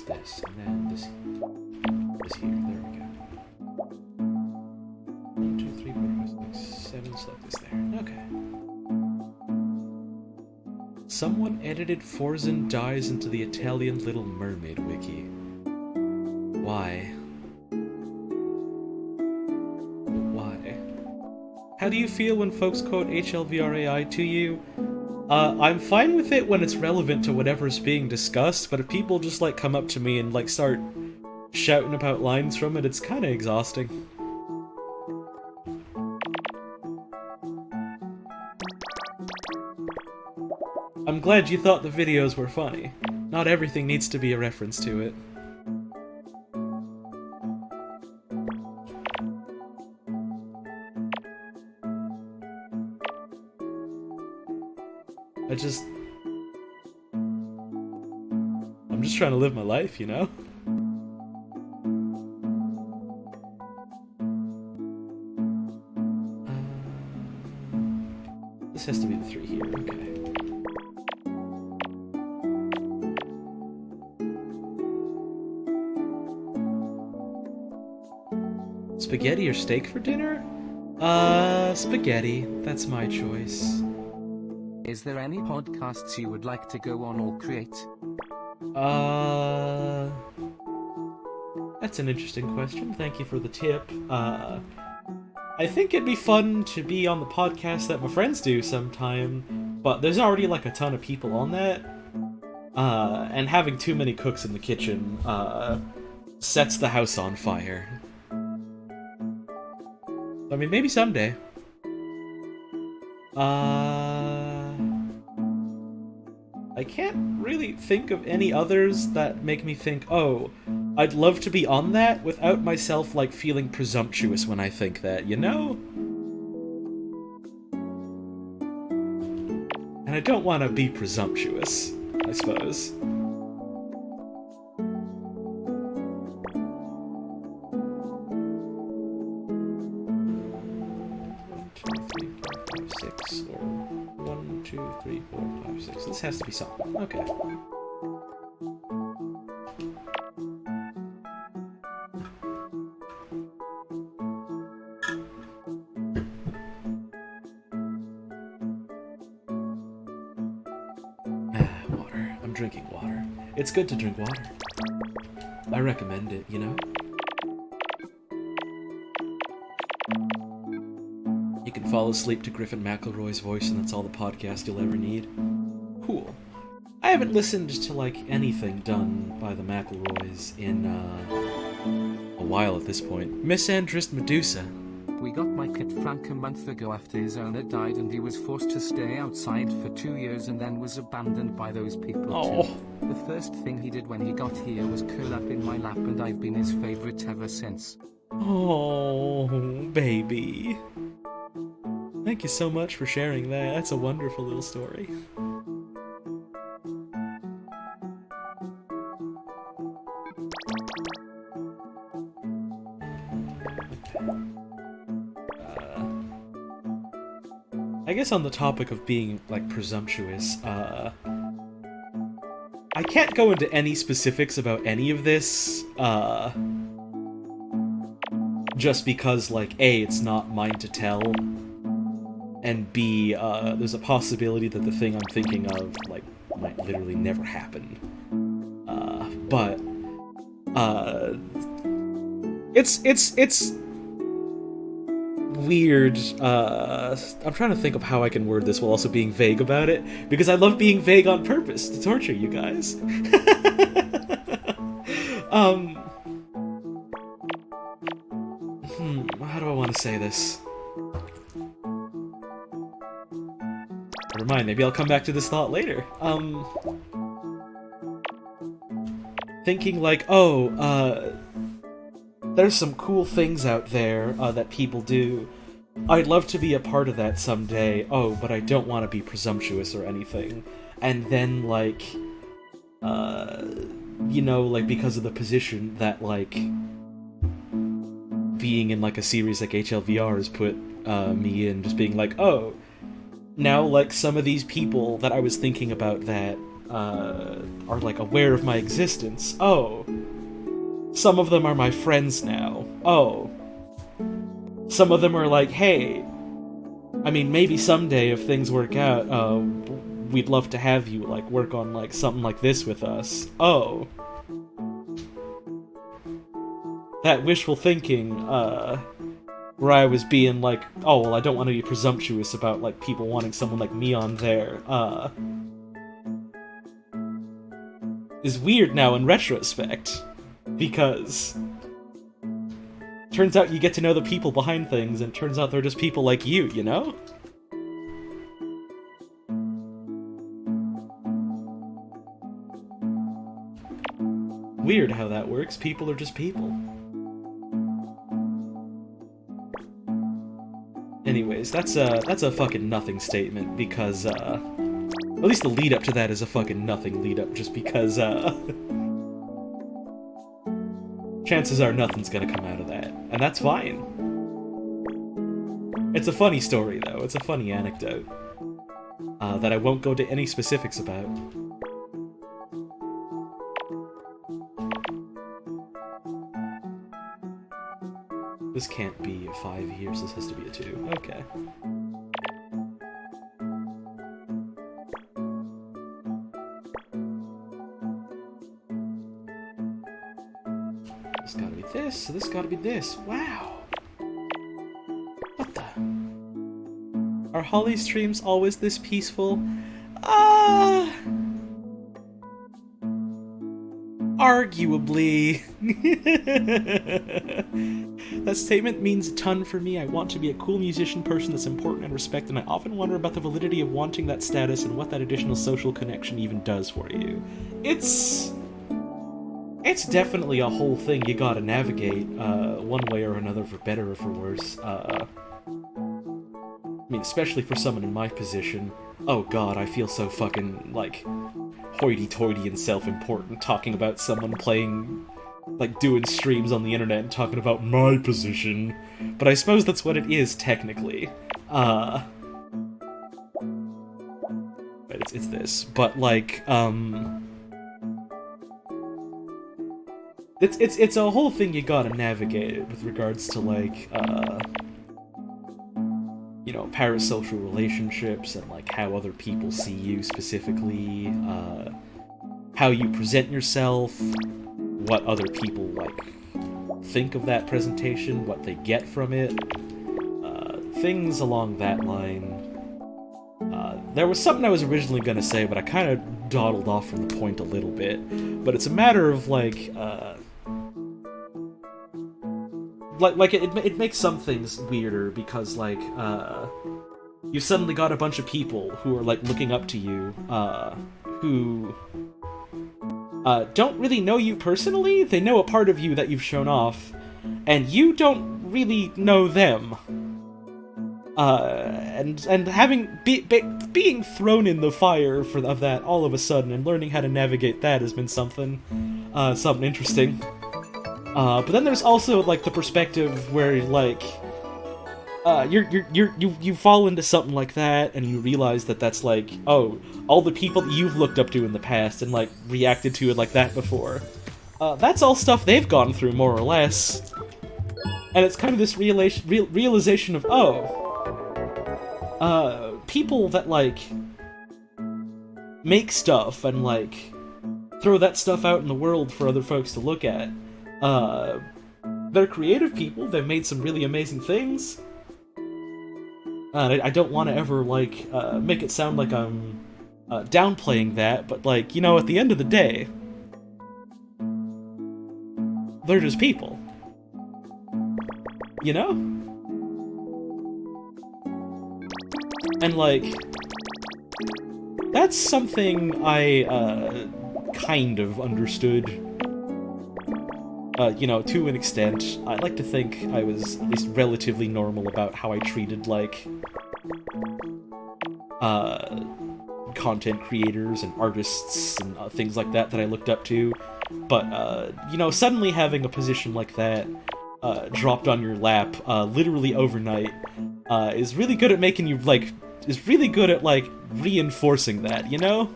A: This, and then this here, there we go. 1, 2, 3, 4, 5, 6, 7, select this there. Okay. Someone edited Forzen dies into the Italian Little Mermaid wiki. Why? Why? How do you feel when folks quote HLVRAI to you? I'm fine with it when it's relevant to whatever's being discussed, but if people just, like, come up to me and, like, start shouting about lines from it, it's kinda exhausting. I'm glad you thought the videos were funny. Not everything needs to be a reference to it. I'm just trying to live my life, you know? This has to be the 3 here, okay. Spaghetti or steak for dinner? Spaghetti. That's my choice.
B: Is there any podcasts you would like to go on or create?
A: That's an interesting question. Thank you for the tip. I think it'd be fun to be on the podcast that my friends do sometime, but there's already like a ton of people on that. And having too many cooks in the kitchen, sets the house on fire. I mean, maybe someday. I can't really think of any others that make me think, oh, I'd love to be on that without myself, like, feeling presumptuous when I think that, you know? And I don't want to be presumptuous, I suppose. This has to be something. Okay. Water. I'm drinking water. It's good to drink water. I recommend it, you know? You can fall asleep to Griffin McElroy's voice and that's all the podcast you'll ever need. Cool. I haven't listened to, like, anything done by the McElroys in, a while at this point. Misandrist Medusa.
B: We got my kid Frank a month ago after his owner died and he was forced to stay outside for 2 years and then was abandoned by those people too. The first thing he did when he got here was curl up in my lap and I've been his favorite ever since.
A: Oh, baby. Thank you so much for sharing that. That's a wonderful little story. I guess on the topic of being, like, presumptuous, I can't go into any specifics about any of this, just because, like, A, it's not mine to tell, and B, there's a possibility that the thing I'm thinking of, like, might literally never happen. It's weird. I'm trying to think of how I can word this while also being vague about it, because I love being vague on purpose to torture you guys. How do I want to say this? Never mind, maybe I'll come back to this thought later. Thinking like, oh, there's some cool things out there that people do. I'd love to be a part of that someday. Oh, but I don't want to be presumptuous or anything. And then, like, you know, like, because of the position that, like, being in, like, a series like HLVR has put me in, just being like, oh, now, like, some of these people that I was thinking about that are, like, aware of my existence. Oh, some of them are my friends now. Oh, some of them are like, hey, I mean, maybe someday if things work out, we'd love to have you, like, work on, like, something like this with us. Oh. That wishful thinking, where I was being like, oh, well, I don't want to be presumptuous about, like, people wanting someone like me on there, is weird now in retrospect. Because turns out you get to know the people behind things, and it turns out they're just people like you know? Weird how that works. People are just people. Anyways, that's a fucking nothing statement, because, At least the lead up to that is a fucking nothing lead up, just because, chances are nothing's gonna come out of that. And that's fine. It's a funny story, though. It's a funny anecdote. That I won't go to any specifics about. This can't be a 5 here, so this has to be a 2. Okay. This gotta be this, so this gotta be this. Wow! What the? Are Holly streams always this peaceful? Arguably. That statement means a ton for me. I want to be a cool musician person that's important and respected, and I often wonder about the validity of wanting that status and what that additional social connection even does for you. It's definitely a whole thing you gotta navigate, one way or another, for better or for worse. I mean, especially for someone in my position. Oh god, I feel so fucking, like, hoity-toity and self-important talking about someone playing, like, doing streams on the internet and talking about my position. But I suppose that's what it is, technically. But it's this. But, like, It's a whole thing you gotta navigate with regards to, like, you know, parasocial relationships and, like, how other people see you specifically, how you present yourself, what other people, like, think of that presentation, what they get from it, things along that line. There was something I was originally gonna say, but I kind of dawdled off from the point a little bit. But it's a matter of, like, it makes some things weirder because, like, you've suddenly got a bunch of people who are, like, looking up to you, who don't really know you personally. They know a part of you that you've shown off, and you don't really know them. And having being thrown in the fire of that all of a sudden, and learning how to navigate that has been something interesting. But then there's also, like, the perspective where, like, you fall into something like that, and you realize that that's, like, oh, all the people that you've looked up to in the past and, like, reacted to it like that before. That's all stuff they've gone through, more or less. And it's kind of this realization of, oh, people that, like, make stuff and, like, throw that stuff out in the world for other folks to look at, they're creative people, they've made some really amazing things. And I don't want to ever, like, make it sound like I'm downplaying that, but, like, you know, at the end of the day, they're just people. You know? And, like, that's something I, kind of understood, you know, to an extent. I like to think I was at least relatively normal about how I treated, like, content creators and artists and things like that I looked up to. But, you know, suddenly having a position like that dropped on your lap, literally overnight, is really good at making you, like, is really good at, like, reinforcing that, you know?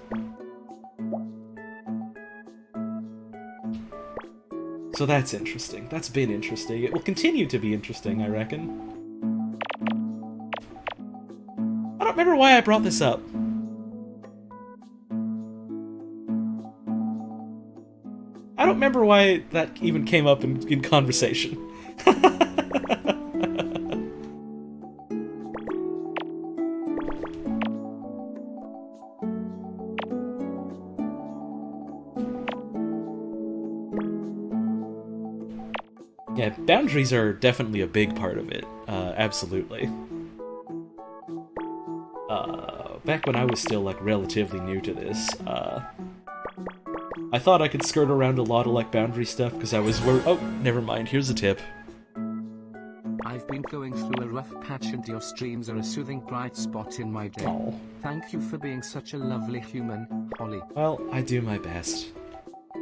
A: So that's interesting. That's been interesting. It will continue to be interesting, I reckon. I don't remember why I brought this up. I don't remember why that even came up in conversation. Yeah, boundaries are definitely a big part of it. Absolutely. Back when I was still, like, relatively new to this, I thought I could skirt around a lot of, like, boundary stuff because I was worried. Oh, never mind. Here's a tip.
B: I I've been going through a rough patch and your streams are a soothing bright spot in my day.
A: Oh.
B: Thank you for being such a lovely human, Holly.
A: Well, I do my best.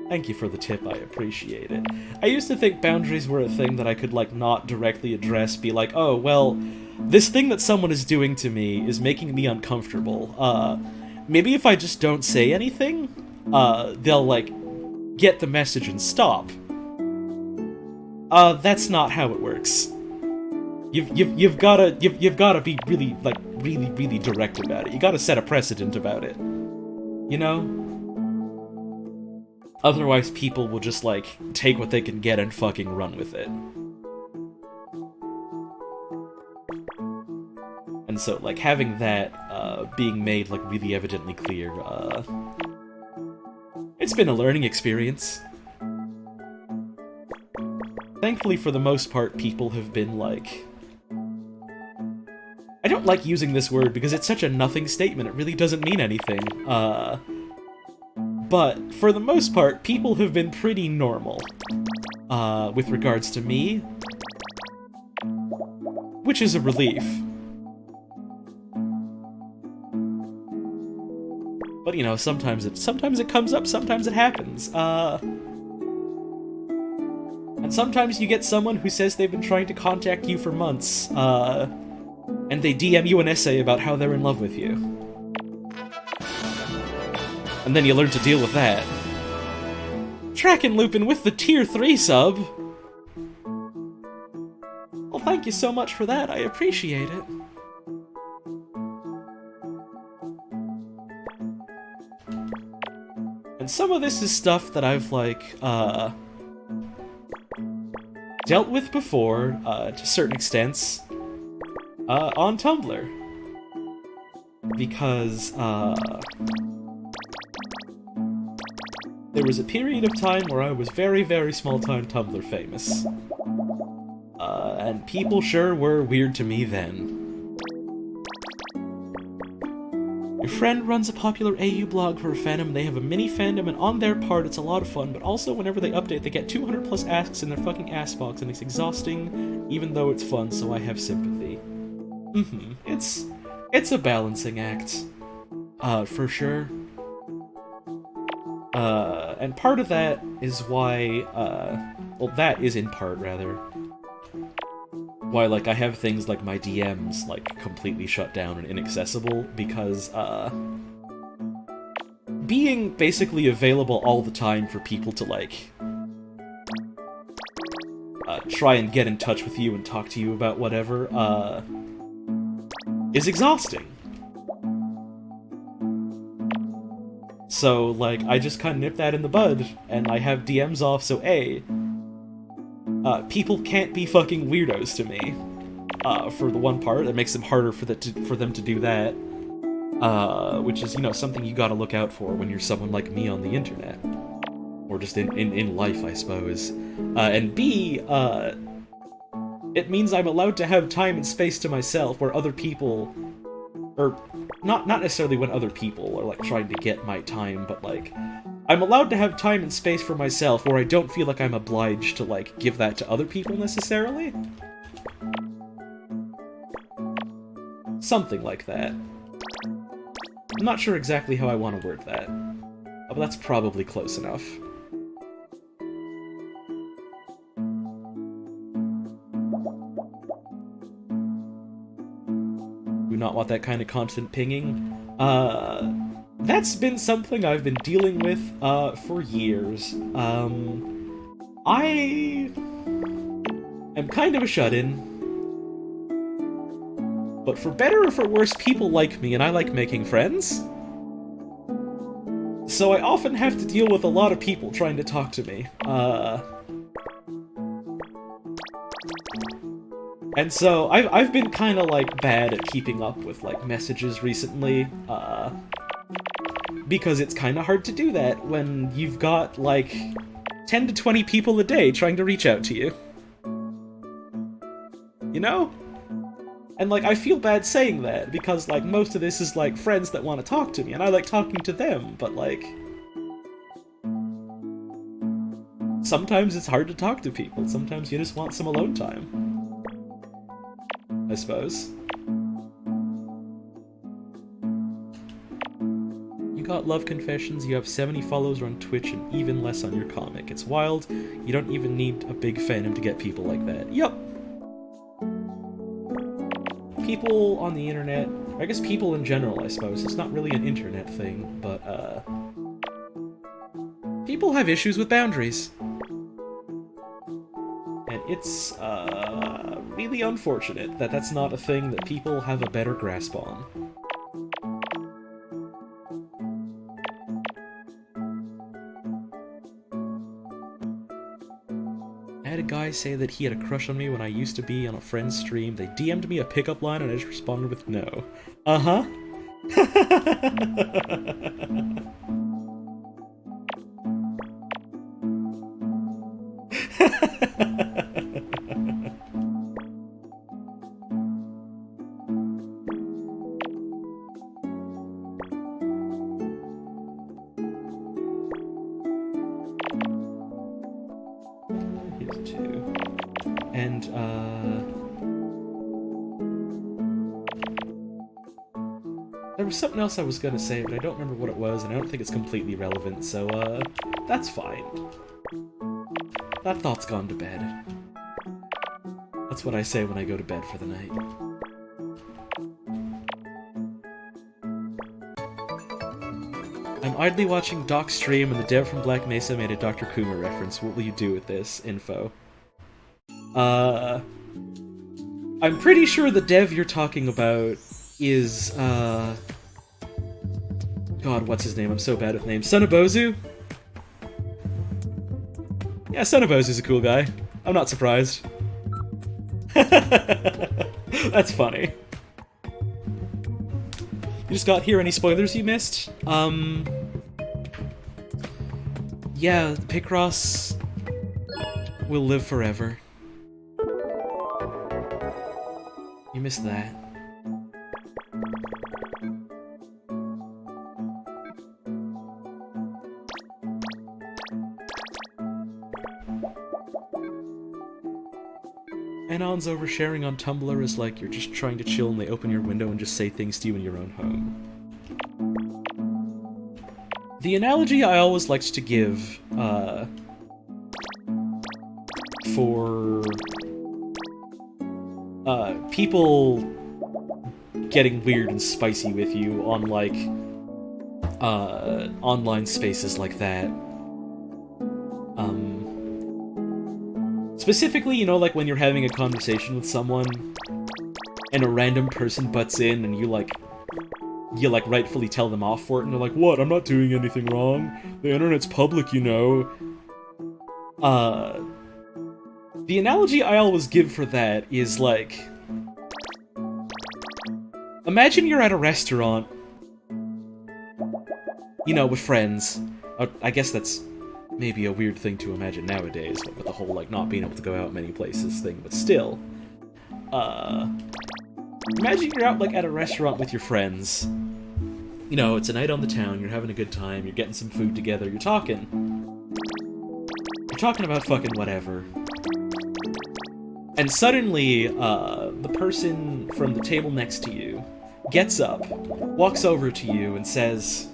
A: Thank you for the tip, I appreciate it. I used to think boundaries were a thing that I could, like, not directly address, be like, oh, well, this thing that someone is doing to me is making me uncomfortable. Maybe if I just don't say anything, they'll, like, get the message and stop. That's not how it works. You've gotta be really, like, really direct about it. You gotta set a precedent about it. You know? Otherwise, people will just, like, take what they can get and fucking run with it. And so, like, having that, being made, like, really evidently clear, it's been a learning experience. Thankfully, for the most part, people have been, like... I don't like using this word because it's such a nothing statement, it really doesn't mean anything, but, for the most part, people have been pretty normal, with regards to me, which is a relief. But, you know, sometimes it comes up, sometimes it happens, and sometimes you get someone who says they've been trying to contact you for months, and they DM you an essay about how they're in love with you. And then you learn to deal with that. Trackin' Lupin with the tier 3 sub! Well, thank you so much for that, I appreciate it. And some of this is stuff that I've, like, dealt with before, to certain extents, on Tumblr. Because, there was a period of time where I was very small-time Tumblr famous. And people sure were weird to me then. Your friend runs a popular AU blog for a fandom, and they have a mini-fandom, and on their part it's a lot of fun, but also whenever they update they get 200 plus asks in their fucking ass box, and it's exhausting, even though it's fun, so I have sympathy. It's a balancing act. For sure. And part of that is why, well, that is in part, rather, why, like, I have things like my DMs, like, completely shut down and inaccessible, because, being basically available all the time for people to, like, try and get in touch with you and talk to you about whatever, is exhausting. So, like, I just kind of nip that in the bud, and I have DMs off, so A, people can't be fucking weirdos to me, for the one part. It makes them harder for them to do that, which is, you know, something you gotta look out for when you're someone like me on the internet. Or just in life, I suppose. And B, it means I'm allowed to have time and space to myself where other people... Or, not necessarily when other people are, like, trying to get my time, but, like, I'm allowed to have time and space for myself where I don't feel like I'm obliged to, like, give that to other people necessarily. Something like that. I'm not sure exactly how I want to word that, but that's probably close enough. Do not want that kind of constant pinging. That's been something I've been dealing with, for years. I am kind of a shut-in. But for better or for worse, people like me, and I like making friends. So I often have to deal with a lot of people trying to talk to me. And so, I've been kinda, like, bad at keeping up with, like, messages recently, because it's kinda hard to do that when you've got, like, 10 to 20 people a day trying to reach out to you. You know? And, like, I feel bad saying that, because, like, most of this is, like, friends that want to talk to me, and I like talking to them, but, like... sometimes it's hard to talk to people, sometimes you just want some alone time. I suppose. You got love confessions, you have 70 followers on Twitch and even less on your comic. It's wild, you don't even need a big fandom to get people like that. Yup. People on the internet, I guess people in general, I suppose. It's not really an internet thing, but, people have issues with boundaries. And it's, really unfortunate that that's not a thing that people have a better grasp on. I had a guy say that he had a crush on me when I used to be on a friend's stream. They DM'd me a pickup line and I just responded with no. Uh-huh. Here's two. And, there was something else I was gonna say, but I don't remember what it was, and I don't think it's completely relevant, so, that's fine. That thought's gone to bed. That's what I say when I go to bed for the night. I'm idly watching Doc's stream, and the dev from Black Mesa made a Dr. Kuma reference. What will you do with this info? I'm pretty sure the dev you're talking about is, God, what's his name? I'm so bad with names. Sonobozu? Yeah, Sonobozu's a cool guy. I'm not surprised. That's funny. You just got here, any spoilers you missed? Yeah, Picross will live forever. You missed that. Anon's oversharing on Tumblr is like you're just trying to chill and they open your window and just say things to you in your own home. The analogy I always liked to give, for people getting weird and spicy with you on, like, online spaces like that. Specifically, you know, like when you're having a conversation with someone and a random person butts in and you rightfully tell them off for it and they're like, what? I'm not doing anything wrong. The internet's public, you know. The analogy I always give for that is like, imagine you're at a restaurant, you know, with friends. I guess that's maybe a weird thing to imagine nowadays, with the whole, like, not being able to go out many places thing, but still. Imagine you're out, like, at a restaurant with your friends. You know, it's a night on the town, you're having a good time, you're getting some food together, you're talking. You're talking about fucking whatever. And suddenly, the person from the table next to you gets up, walks over to you, and says,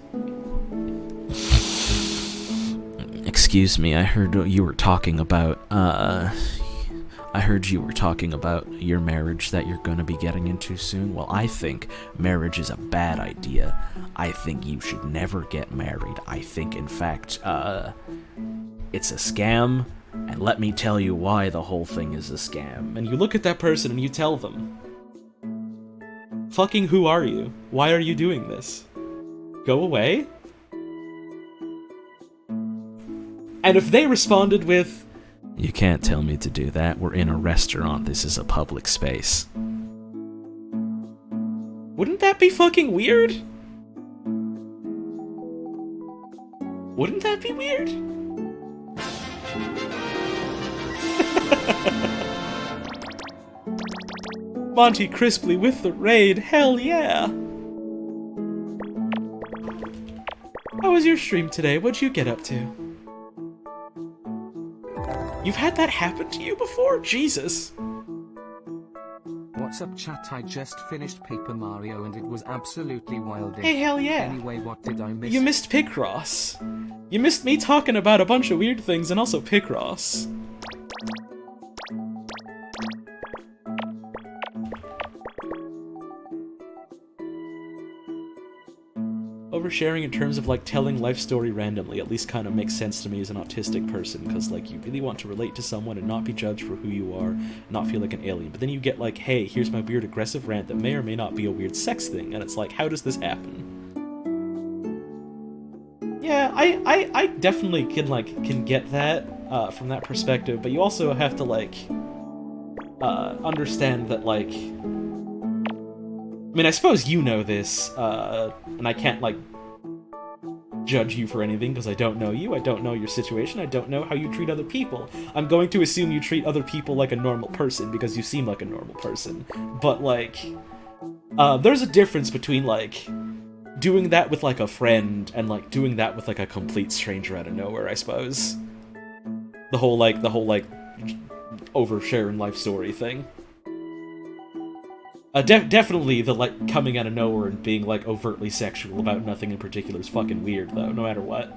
C: Excuse me, I heard you were talking about, I heard you were talking about your marriage that you're gonna be getting into soon. Well, I think marriage is a bad idea. I think you should never get married. I think, in fact, it's a scam, and let me tell you why the whole thing is a scam.
A: and you look at that person and you tell them, fucking who are you? Why are you doing this? Go away? And if they responded with,
C: You can't tell me to do that. We're in a restaurant. This is a public space.
A: wouldn't that be fucking weird? Wouldn't that be weird? Monty crisply with the raid, hell yeah! How was your stream today? What'd you get up to? You've had that happen to you before? Jesus.
B: What What's up, chat? I just finished Paper Mario and it was absolutely wild.
A: Hey, hell yeah!
B: Anyway, what did I miss?
A: You missed Picross. You missed me talking about a bunch of weird things and also Picross. Oversharing in terms of, like, telling life story randomly at least kind of makes sense to me as an autistic person, because, like, you really want to relate to someone and not be judged for who you are, not feel like an alien. But then you get, like, hey, here's my weird aggressive rant that may or may not be a weird sex thing, and it's like, how does this happen? Yeah, I definitely can get that, from that perspective, but you also have to, like, understand that, like... I mean, I suppose you know this, and I can't, like, judge you for anything, because I don't know you, I don't know your situation, I don't know how you treat other people. I'm going to assume you treat other people like a normal person, because you seem like a normal person. But, like, there's a difference between, like, doing that with, like, a friend, and, like, doing that with, like, a complete stranger out of nowhere, I suppose. The whole, oversharing life story thing. Definitely the, like, coming out of nowhere and being, like, overtly sexual about nothing in particular is fucking weird, though, no matter what.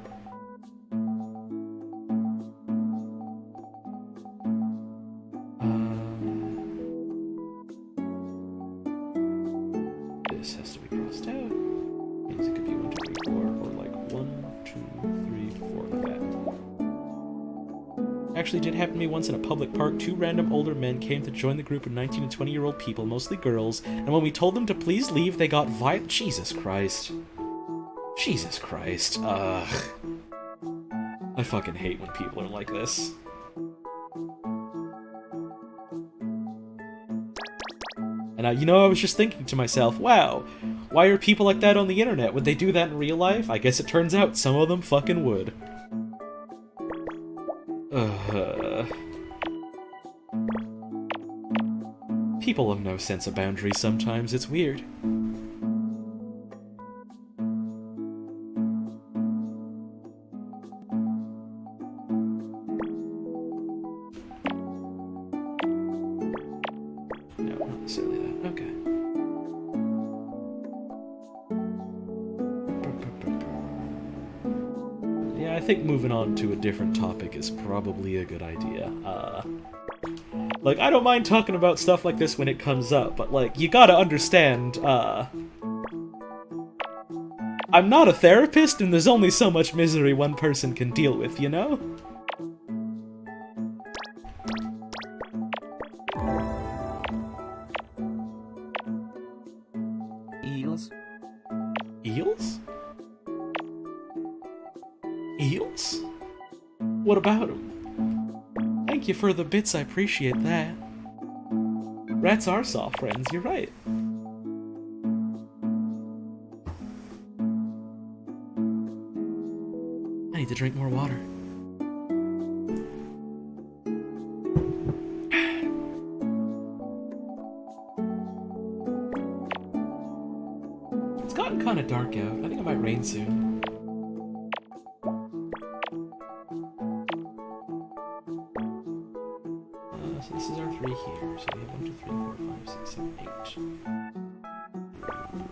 A: This has to be crossed out. Means it could be 1, 2, 3, 4, or, like, 1, 2, 3, 4, like that. Actually did happen to me once in a public park. 2 random older men came to join the group of 19 and 20-year-old people, mostly girls, and when we told them to please leave, they got violent. Jesus Christ. Jesus Christ. Ugh. I fucking hate when people are like this. And you know, I was just thinking to myself, wow, why are people like that on the internet? Would they do that in real life? I guess it turns out some of them fucking would. People have no sense of boundaries sometimes, it's weird. No, not necessarily that. Okay. Yeah, I think moving on to a different topic is probably a good idea. Like, I don't mind talking about stuff like this when it comes up, but, like, you gotta understand, I'm not a therapist, and there's only so much misery one person can deal with, you know?
B: Eels?
A: Eels? Eels? What about them? Thank you for the bits, I appreciate that. Rats are soft friends, you're right. I need to drink more water. It's gotten kind of dark out. I think it might rain soon. So this is our 3 here, so we have 1, 2, 3, 4, 5, 6, 7, 8.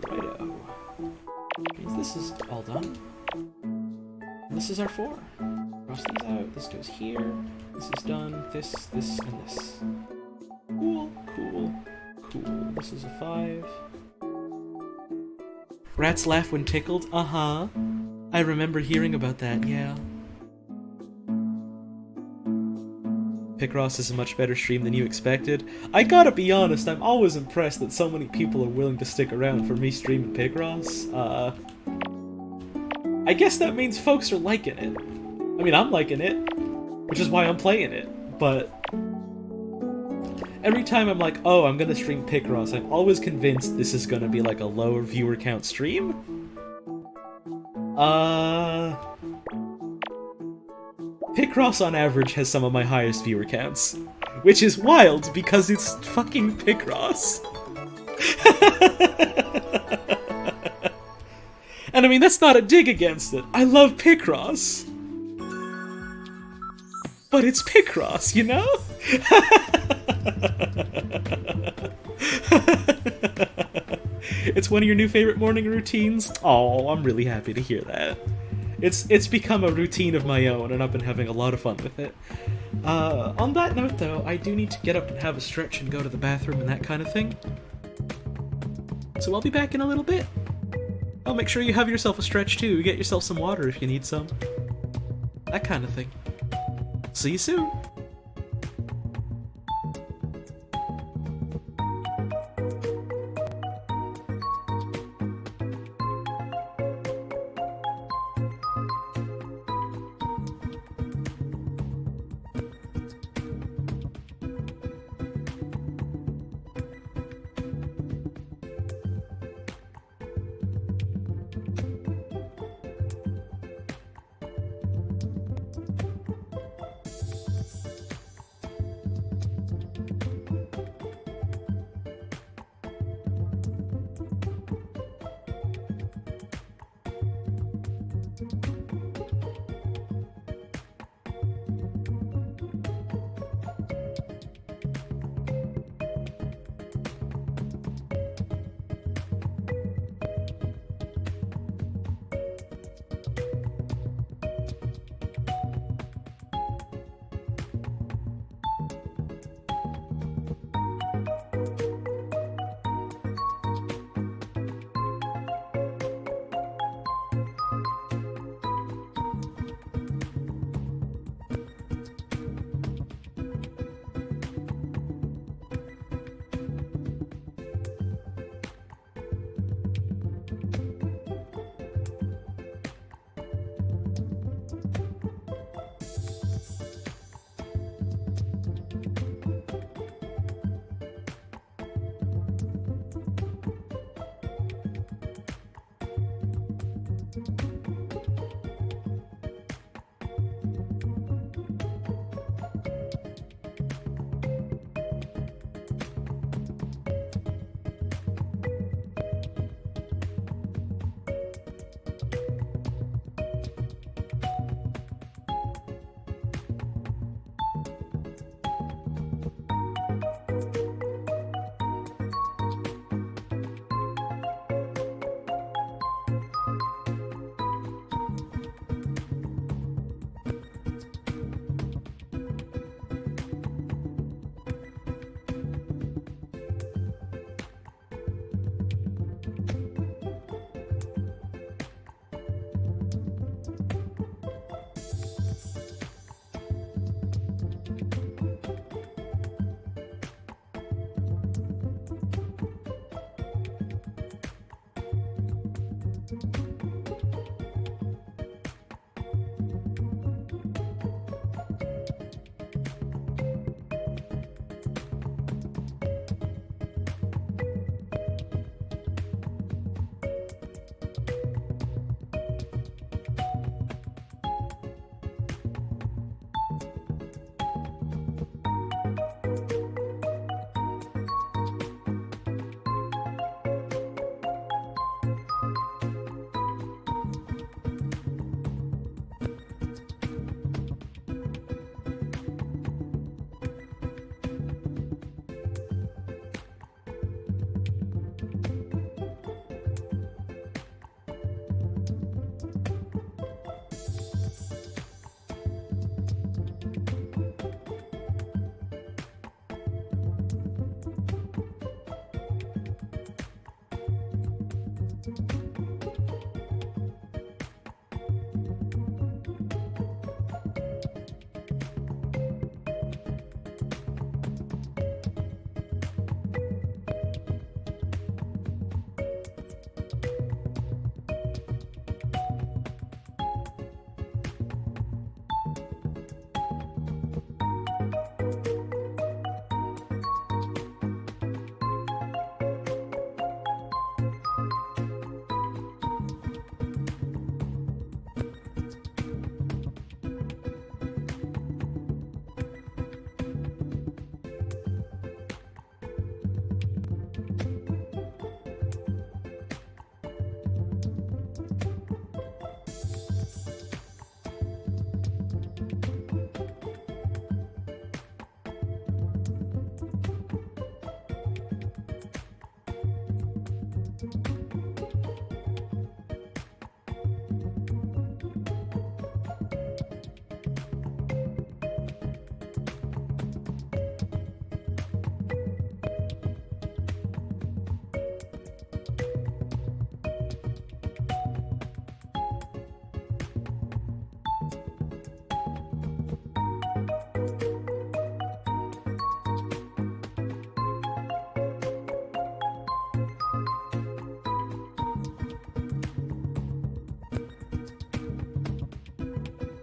A: Righto. Means this is all done. And this is our 4. Cross these out, this goes here, this is done, this, and this. Cool, cool, cool. This is a 5. Rats laugh when tickled? Uh-huh. I remember hearing about that, yeah. Picross is a much better stream than you expected. I gotta be honest, I'm always impressed that so many people are willing to stick around for me streaming Picross. I guess that means folks are liking it. I mean, I'm liking it, which is why I'm playing it, but every time I'm like, oh, I'm gonna stream Picross, I'm always convinced this is gonna be like a lower viewer count stream. Picross on average has some of my highest viewer counts, which is wild because it's fucking Picross. And I mean, that's not a dig against it. I love Picross. but it's Picross, you know? It's one of your new favorite morning routines? Oh, I'm really happy to hear that. It's become a routine of my own, and I've been having a lot of fun with it. On that note, though, I do need to get up and have a stretch and go to the bathroom and that kind of thing. So I'll be back in a little bit. I'll make sure you have yourself a stretch, too. Get yourself some water if you need some. That kind of thing. See you soon.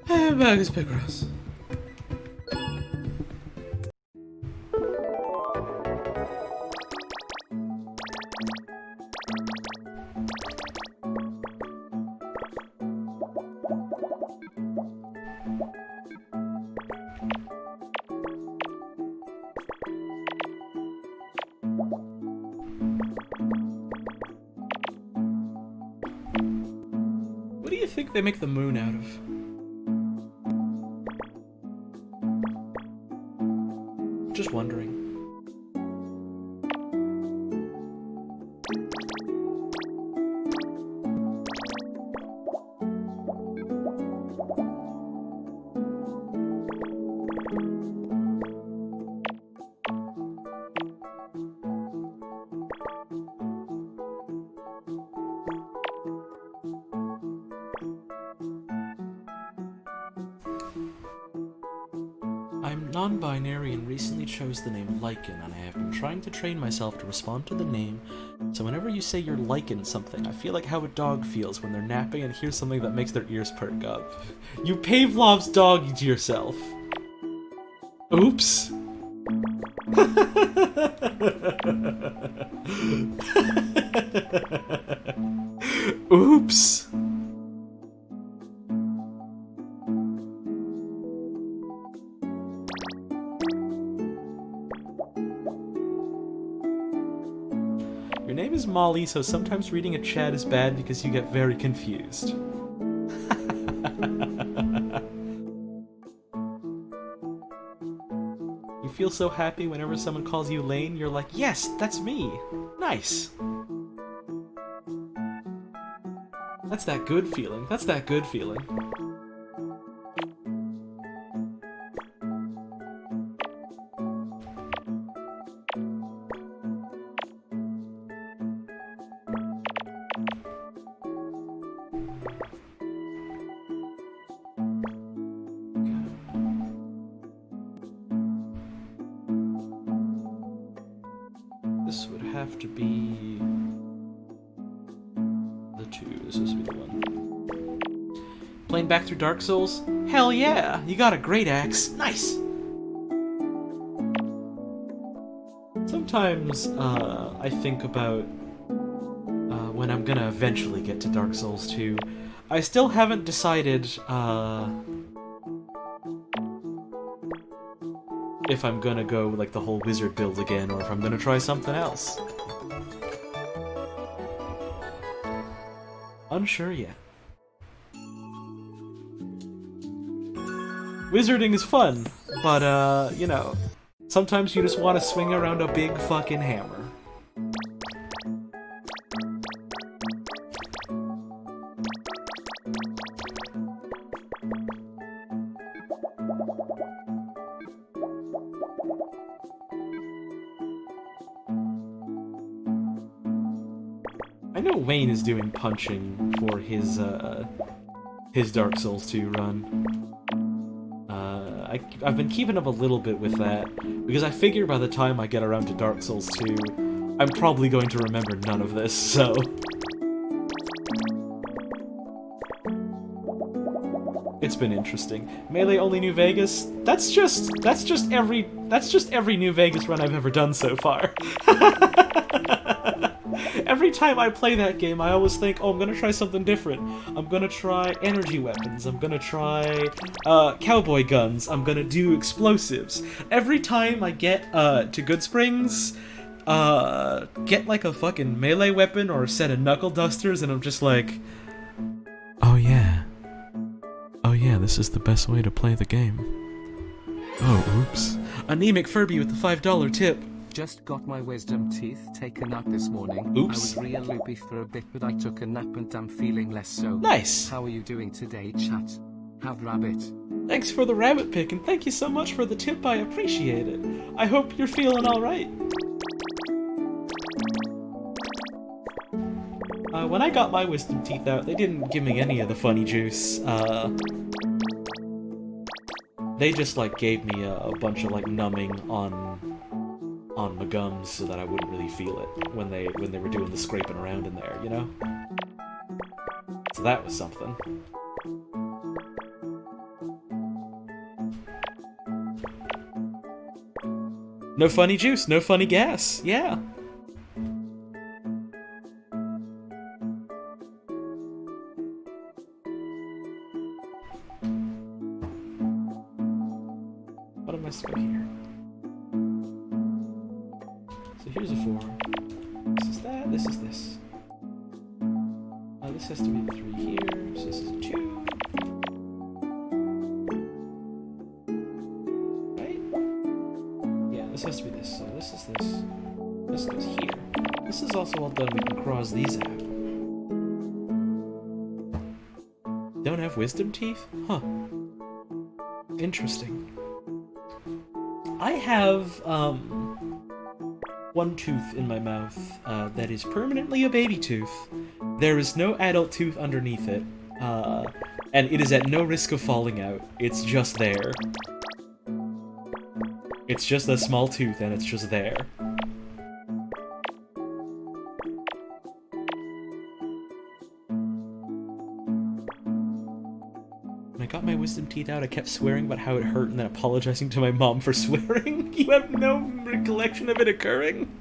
A: Back is Picross. What do you think they make the moon out of? Just wondering. I'm non-binary and recently chose the name Lycan, and I have been trying to train myself to respond to the name, so whenever you say you're liking something, I feel like how a dog feels when they're napping and hears something that makes their ears perk up. You Pavlov's dog yourself. Oops. Oops. Your name is Molly, so sometimes reading a chat is bad because you get very confused. You feel so happy whenever someone calls you Lane, you're like, yes, that's me! Nice! That's that good feeling. That's that good feeling. This would have to be the 2. This would be the 1. Playing back through Dark Souls? Hell yeah! You got a great axe. Nice! Sometimes, I think about when I'm gonna eventually get to Dark Souls 2. I still haven't decided, if I'm gonna go like the whole wizard build again, or if I'm gonna try something else. Unsure yet. Wizarding is fun, but you know, sometimes you just want to swing around a big fucking hammer. I know Wayne is doing punching for his Dark Souls 2 run. I've been keeping up a little bit with that, because I figure by the time I get around to Dark Souls 2, I'm probably going to remember none of this, so... It's been interesting. Melee only New Vegas? That's just every New Vegas run I've ever done so far. Every time I play that game, I always think, oh, I'm gonna try something different. I'm gonna try energy weapons. I'm gonna try cowboy guns. I'm gonna do explosives. Every time I get to Good Springs, get like a fucking melee weapon or a set of knuckle dusters, and I'm just like,
C: Oh yeah, this is the best way to play the game. Oh, oops.
A: Anemic Furby with the $5 tip.
B: Just got my wisdom teeth taken out this morning.
A: Oops.
B: I was real loopy for a bit, but I took a nap and I'm feeling less so.
A: Nice!
B: How are you doing today, chat? Have rabbit.
A: Thanks for the rabbit pick, and thank you so much for the tip, I appreciate it. I hope you're feeling alright. When I got my wisdom teeth out, they didn't give me any of the funny juice. They just, like, gave me a bunch of, like, numbing on my gums so that I wouldn't really feel it when they were doing the scraping around in there, you know? So that was something. No funny juice, no funny gas. Yeah. What am I supposed to go here? So here's a 4. This is that, this is this. This has to be the 3 here, so this is a 2. Right? Yeah, this has to be this, so this is this. This goes here. This is also all done, we can cross these out. Don't have wisdom teeth? Huh. Interesting. I have, one tooth in my mouth that is permanently a baby tooth. There is no adult tooth underneath it, and it is at no risk of falling out. It's just there. It's just a small tooth, and it's just there. When I got my wisdom teeth out, I kept swearing about how it hurt and then apologizing to my mom for swearing. You have no recollection of it occurring?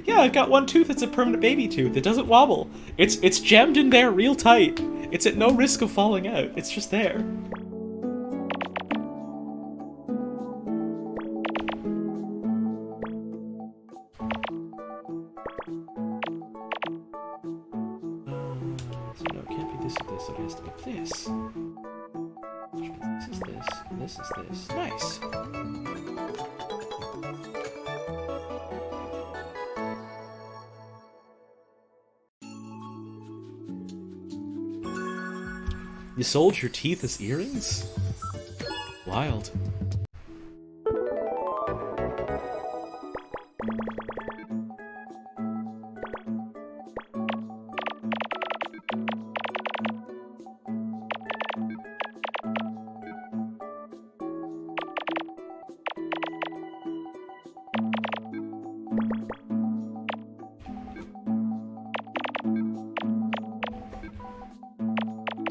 A: Yeah, I've got one tooth that's a permanent baby tooth. It doesn't wobble. It's jammed in there real tight. It's at no risk of falling out. It's just there. So no, it can't be this or this. It has to be this. This is this, and this is this. Nice! You sold your teeth as earrings? Wild.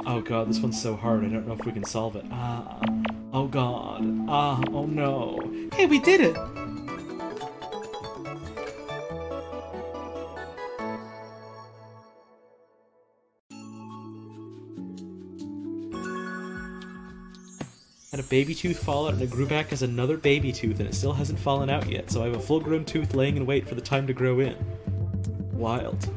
A: Oh god, this one's so hard, I don't know if we can solve it. Oh god. Oh no. Hey, we did it! Had a baby tooth fall out and it grew back as another baby tooth and it still hasn't fallen out yet, so I have a full-grown tooth laying in wait for the time to grow in. Wild.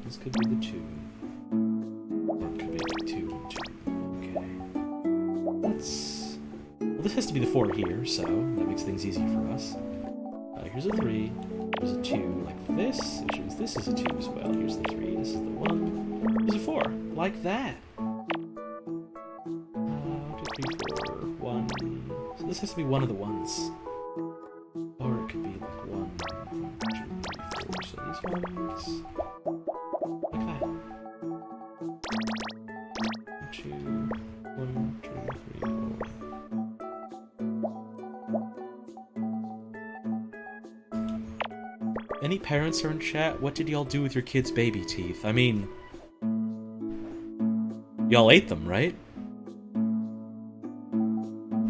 A: This could be the 2. Or it could be like 2 and 2. Okay. Let's... Well, this has to be the 4 here, so that makes things easy for us. Here's a 3. There's a 2 like this, which means this is a 2 as well. Here's the 3. This is the 1. There's a 4. Like that. 2, 3, 4. 1. So this has to be one of the ones. Or it could be like 1, 2, 3, 4. So these ones... like that. 2, 1, 2, 3, 4. Any parents are in chat? What did y'all do with your kids' baby teeth? I mean... y'all ate them, right?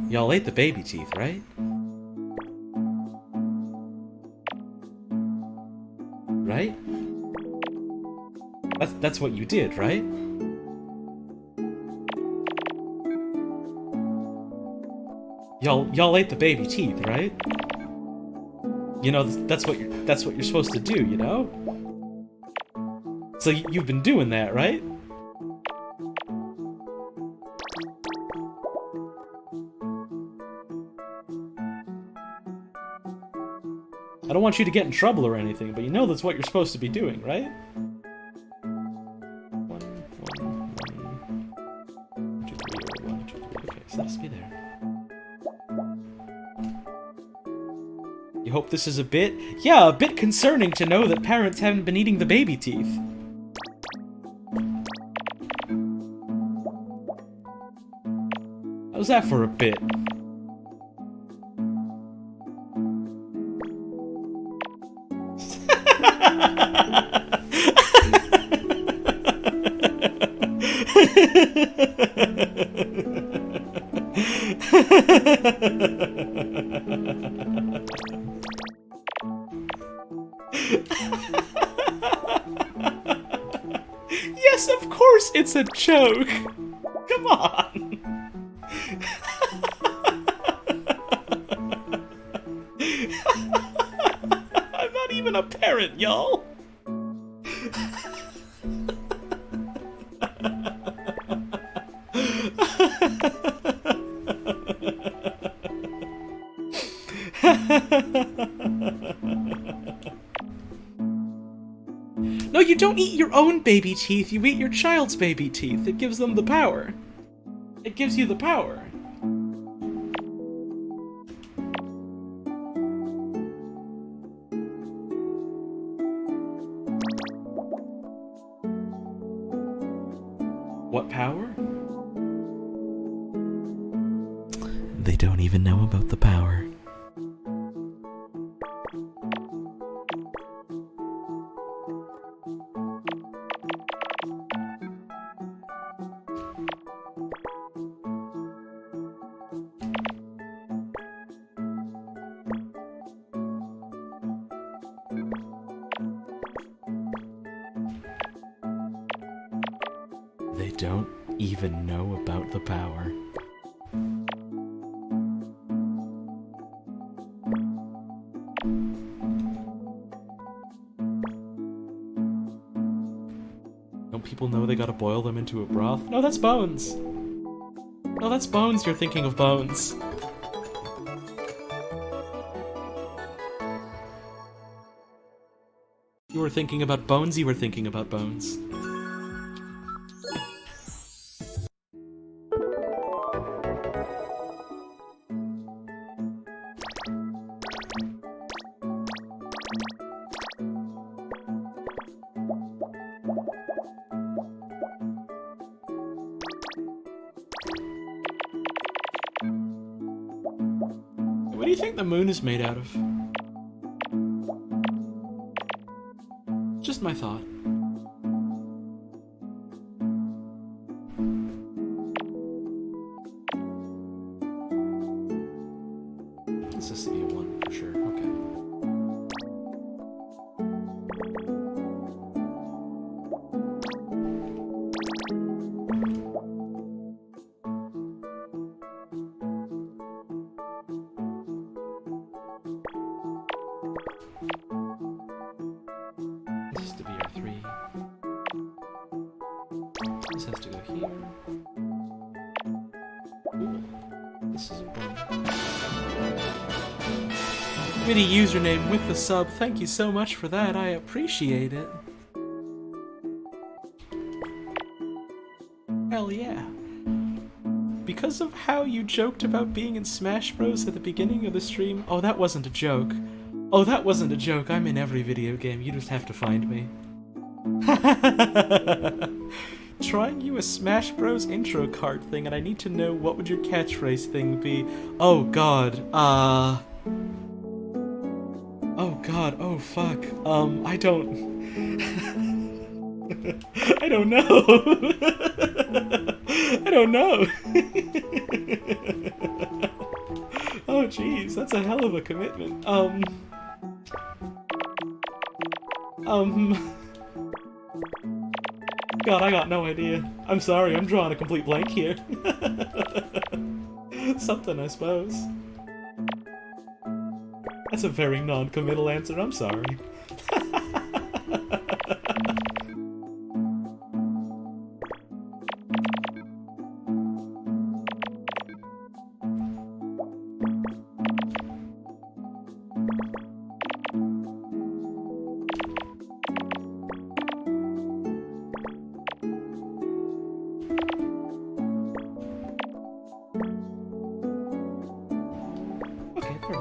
A: Y'all ate the baby teeth, right? Right? That's what you did, right? Y'all ate the baby teeth, right? You know, that's what you're supposed to do, you know? So you've been doing that, right? I don't want you to get in trouble or anything, but you know that's what you're supposed to be doing, right? 1, 1, 1, 2, 3, 1, 2, 3. Just let us be there. You hope this is a bit concerning to know that parents haven't been eating the baby teeth. How's that for a bit? Yes, of course it's a joke. Come on. I'm not even a parent, y'all. No, you don't eat your own baby teeth, you eat your child's baby teeth. It gives them the power. It gives you the power. What power?
C: They don't even know about the power. They don't even know about the power.
A: Don't people know they gotta boil them into a broth? No, that's bones! No, that's bones, you're thinking of bones. You were thinking about bones, you were thinking about bones. What do you think the moon is made out of? Just my thought. This has to be a 1 for sure. Okay. This has to be our 3. This has to go here. Cool. This is a 1. Witty username with the sub. Thank you so much for that. I appreciate it. Hell yeah. Because of how you joked about being in Smash Bros at the beginning of the stream. Oh, that wasn't a joke. Oh, that wasn't a joke. I'm in every video game. You just have to find me. Trying you a Smash Bros intro card thing, and I need to know what would your catchphrase thing be. Oh god. Oh god. Oh fuck. I don't. I don't know. I don't know. Oh jeez, that's a hell of a commitment. God, I got no idea. I'm sorry, I'm drawing a complete blank here. Something, I suppose. That's a very non-committal answer, I'm sorry.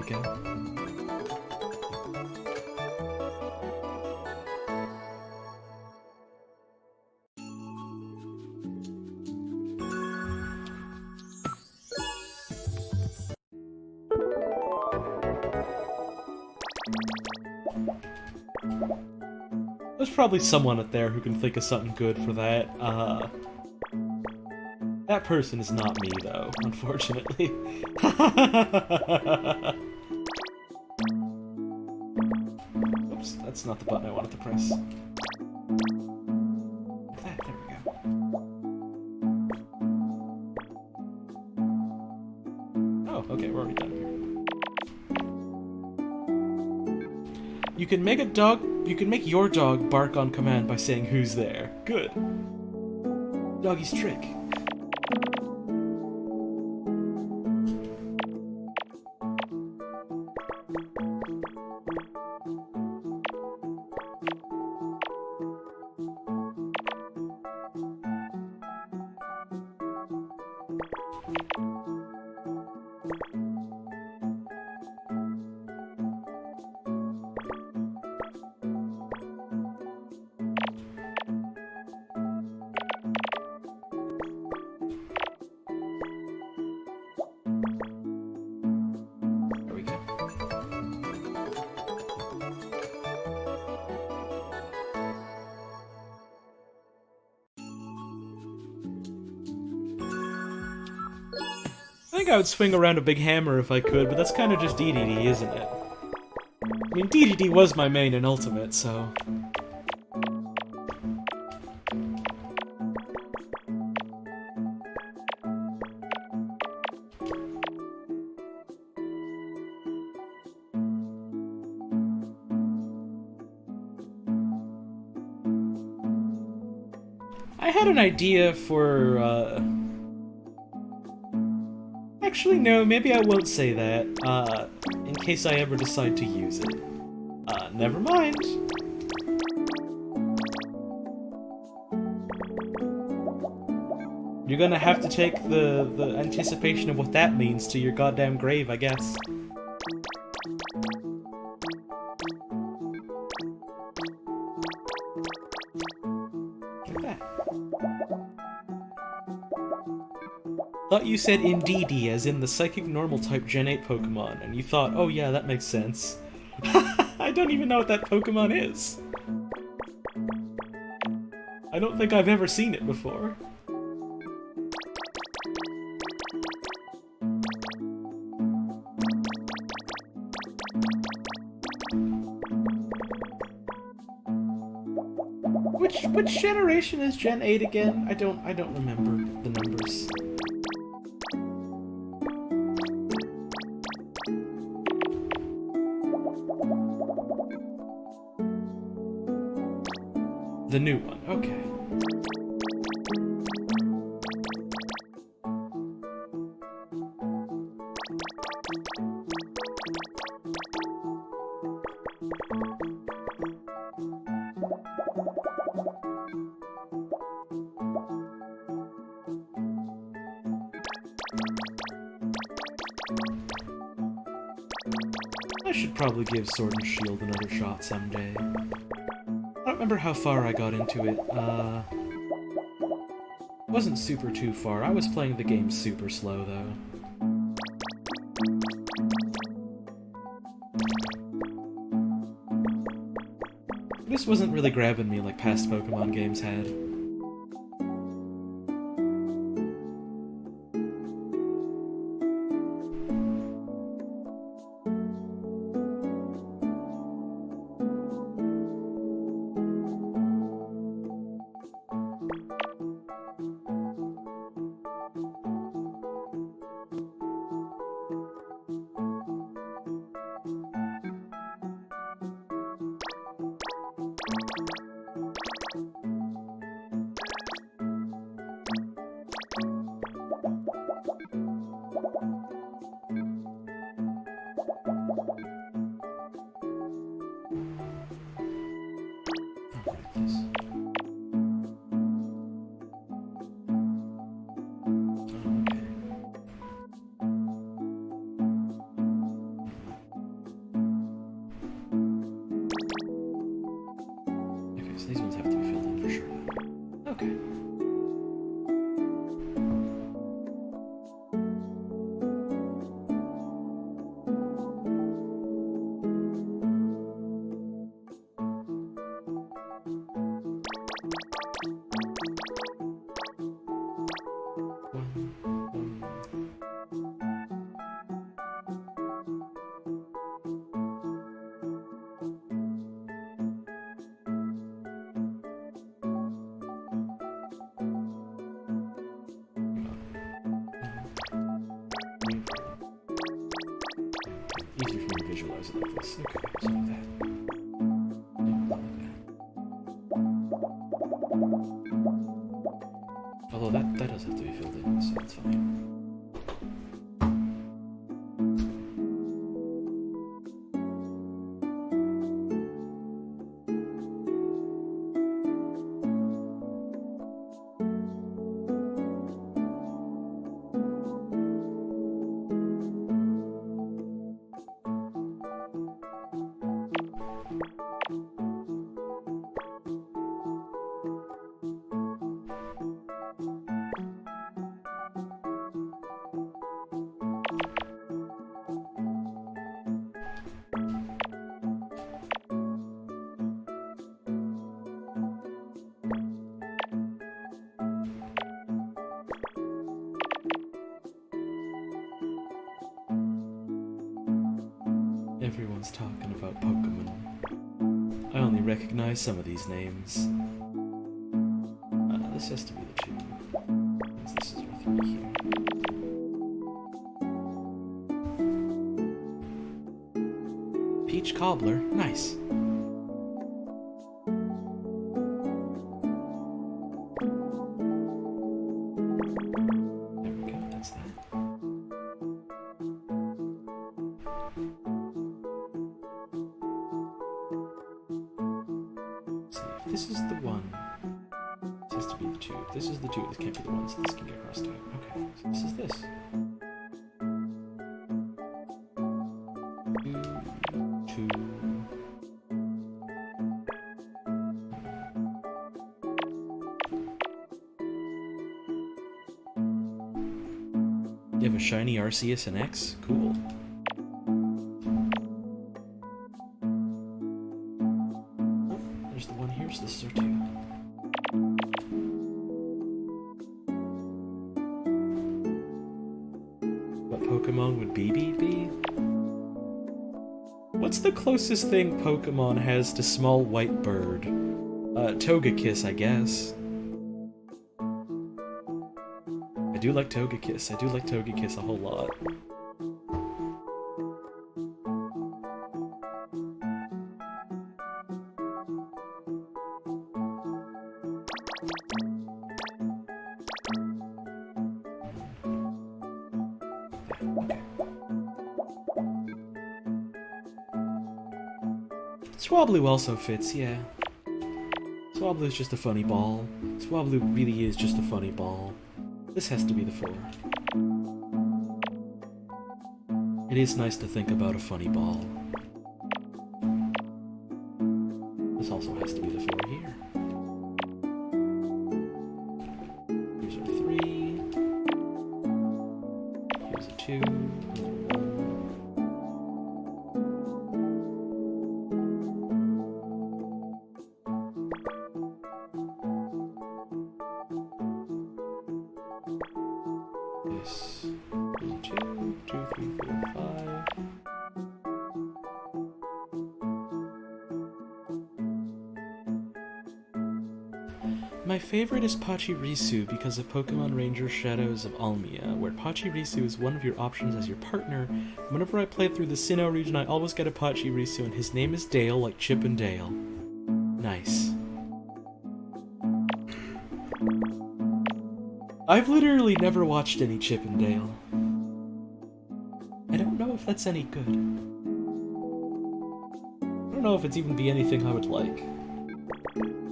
A: we go. There's probably someone out there who can think of something good for that. That person is not me, though, unfortunately. Oops, that's not the button I wanted to press. There we go. Oh, okay, we're already done here. You can make your dog bark on command by saying who's there. Good. Doggy's trick. I think I would swing around a big hammer if I could, but that's kind of just DDD, isn't it? I mean, DDD was my main and ultimate, so... I had an idea for, Actually, no, maybe I won't say that, in case I ever decide to use it. Never mind. You're gonna have to take the anticipation of what that means to your goddamn grave, I guess. Like that. Thought you said Indeedee, as in the Psychic Normal type Gen 8 Pokemon, and you thought, oh yeah, that makes sense. I don't even know what that Pokemon is. I don't think I've ever seen it before. Which generation is Gen 8 again? I don't remember the numbers. The new one, okay. I should probably give Sword and Shield another shot someday. I don't remember how far I got into it. Wasn't super too far. I was playing the game super slow, though. This wasn't really grabbing me like past Pokemon games had. for sure. Okay. Easier for me to visualize it like this. Okay, so like that. Like that. Although that does have to be filled in, so that's fine. Everyone's talking about Pokemon. I only recognize some of these names. This has to be the 2. Since this is our 3 here. Peach Cobbler, nice. There we go, that's that. This is the 1. This has to be the 2. If this is the 2, this can't be the 1, so this can get crossed out. Okay, so this is this. 2, 2. You have a shiny Arceus and X? Cool. There's the one here, so this is our 2. What Pokemon would BB be? What's the closest thing Pokemon has to small white bird? Togekiss, I guess. I do like Togekiss. I do like Togekiss a whole lot. Swablu also fits, yeah. Swablu is just a funny ball. Swablu really is just a funny ball. This has to be the 4. It is nice to think about a funny ball. This also has to be the 4 here. Here's our 3. Here's a 2. This is 2, 2, 3, 4, 5. My favorite is Pachirisu because of Pokemon Ranger Shadows of Almia, where Pachirisu is one of your options as your partner. Whenever I play through the Sinnoh region, I always get a Pachirisu, and his name is Dale, like Chip and Dale. Nice. I've literally never watched any Chip and Dale. I don't know if that's any good. I don't know if it's even be anything I would like.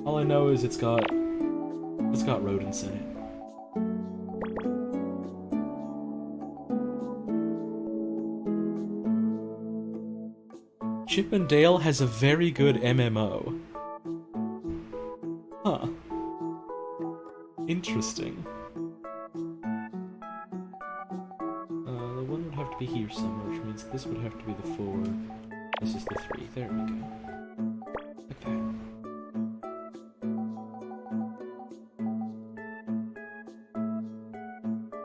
A: All I know is it's got rodents in it. Chip and Dale has a very good MMO. Huh. Huh. Interesting. The 1 would have to be here somewhere, which means this would have to be the 4. This is the 3. There we go. Like that.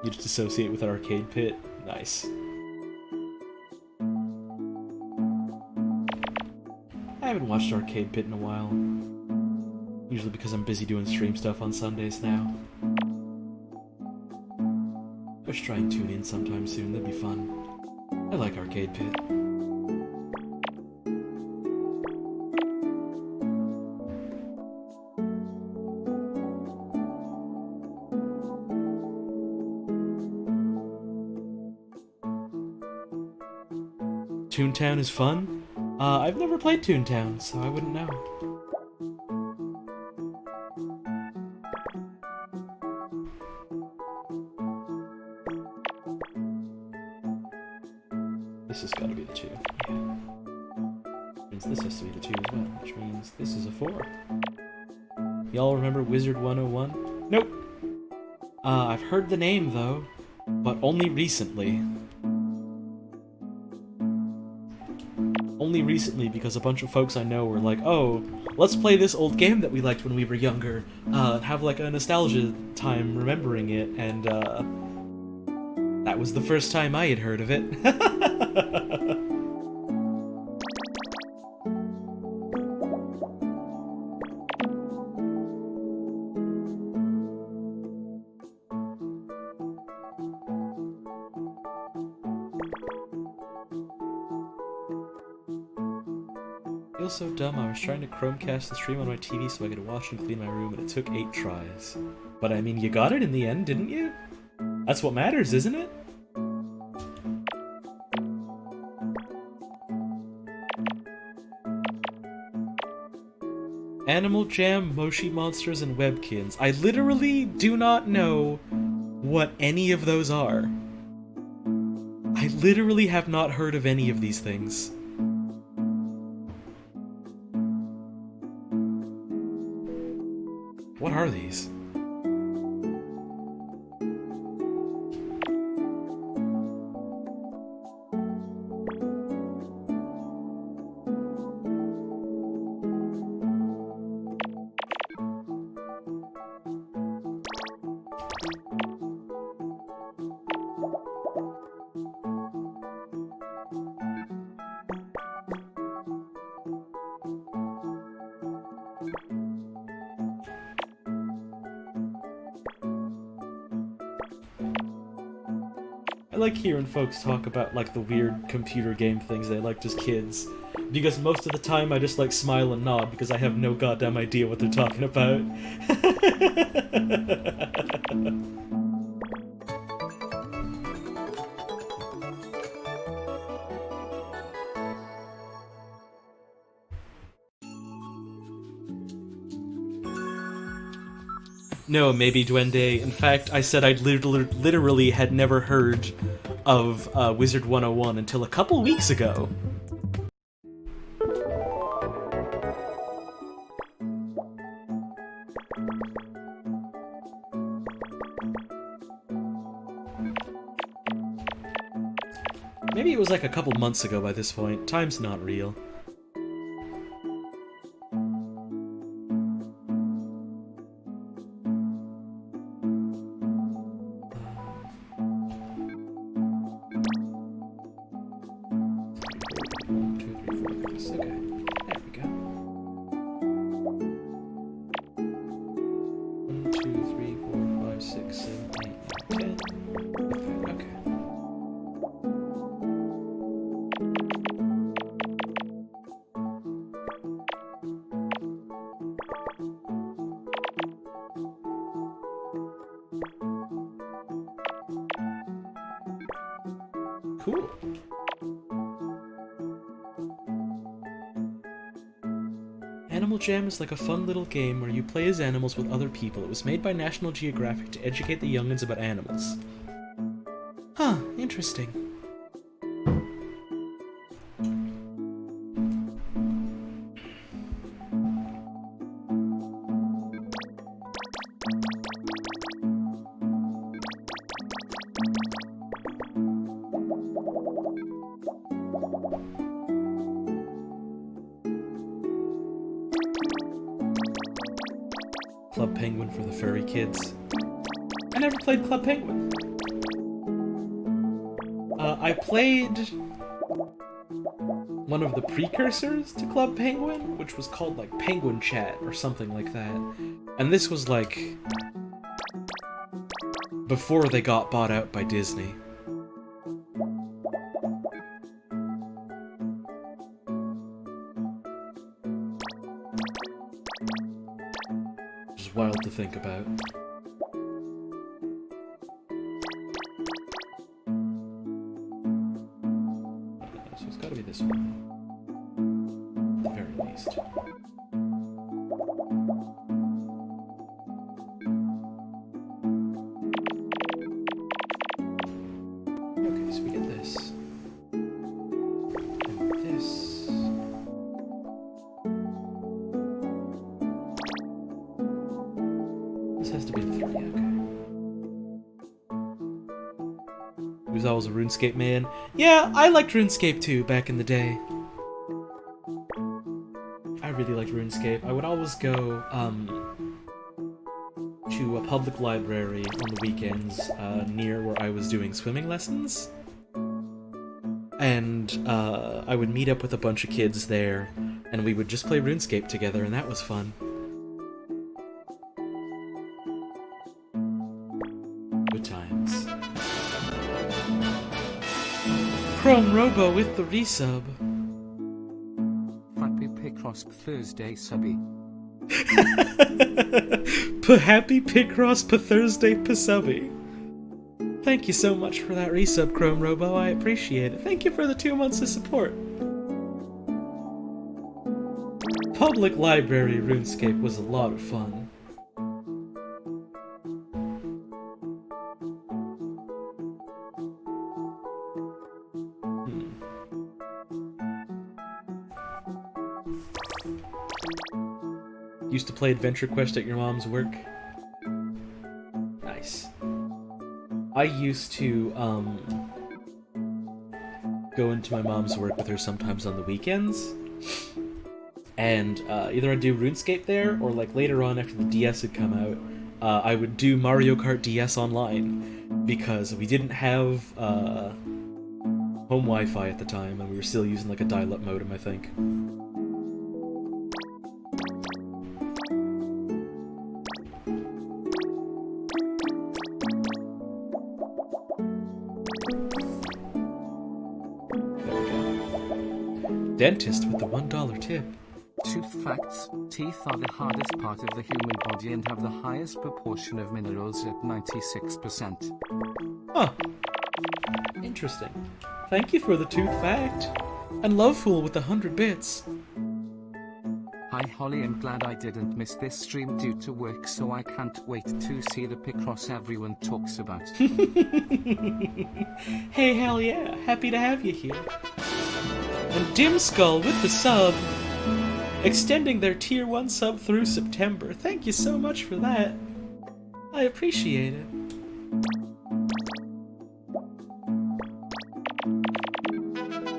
A: You just associate with an arcade pit? Nice. I haven't watched Arcade Pit in a while. Usually because I'm busy doing stream stuff on Sundays now. I should try and tune in sometime soon, that'd be fun. I like Arcade Pit. Toontown is fun? I've never played Toontown, so I wouldn't know. This has got to be the 2, yeah. Which means this has to be the 2 as well, which means this is a 4. Y'all remember Wizard 101? Nope! I've heard the name, though, but only recently. Only recently, because a bunch of folks I know were like, oh, let's play this old game that we liked when we were younger, have like a nostalgia time remembering it, and that was the first time I had heard of it. I feel so dumb. I was trying to Chromecast the stream on my TV so I could watch and clean my room, and it took 8 tries. But I mean, you got it in the end, didn't you? That's what matters, isn't it? Animal Jam, Moshi Monsters, and Webkins. I literally do not know what any of those are. I literally have not heard of any of these things. What are these? I like hearing folks talk about, like, the weird computer game things they liked as kids, because most of the time I just, like, smile and nod because I have no goddamn idea what they're talking about. No, maybe Duende. In fact, I said I literally had never heard of Wizard 101 until a couple weeks ago. Maybe it was like a couple months ago by this point. Time's not real. Cool. Animal Jam is like a fun little game where you play as animals with other people. It was made by National Geographic to educate the youngins about animals. Huh, interesting. Club Penguin for the furry kids. I never played Club Penguin. I played one of the precursors to Club Penguin, which was called like Penguin Chat or something like that. And this was like before they got bought out by Disney. Which is wild to think about. So it's gotta be this one. At the very least. Okay, so we get this. And this. This has to be the 3, okay. He was always a RuneScape man. Yeah, I liked RuneScape too back in the day. I really liked RuneScape. I would always go to a public library on the weekends near where I was doing swimming lessons. And I would meet up with a bunch of kids there, and we would just play RuneScape together, and that was fun. Good times. Chrome Robo with the resub.
B: Happy Picross Thursday subby.
A: Happy Picross Thursday Pasubby. Thank you so much for that resub, Chrome Robo. I appreciate it. Thank you for the 2 months of support. Public library RuneScape was a lot of fun. Used to play Adventure Quest at your mom's work? Nice. I used to, go into my mom's work with her sometimes on the weekends. And, either I'd do RuneScape there, or like later on after the DS had come out, I would do Mario Kart DS online. Because we didn't have, home Wi-Fi at the time, and we were still using like a dial-up modem, I think. Dentist with the $1 tip.
B: Tooth facts: teeth are the hardest part of the human body and have the highest proportion of minerals at 96%.
A: Huh. Interesting. Thank you for the tooth fact. And Lovefool with the 100 bits.
B: Hi Holly, I'm glad I didn't miss this stream due to work, so I can't wait to see the Picross everyone talks about.
A: Hey, hell yeah. Happy to have you here. And Dim Skull with the sub. Extending their tier 1 sub through September. Thank you so much for that. I appreciate it.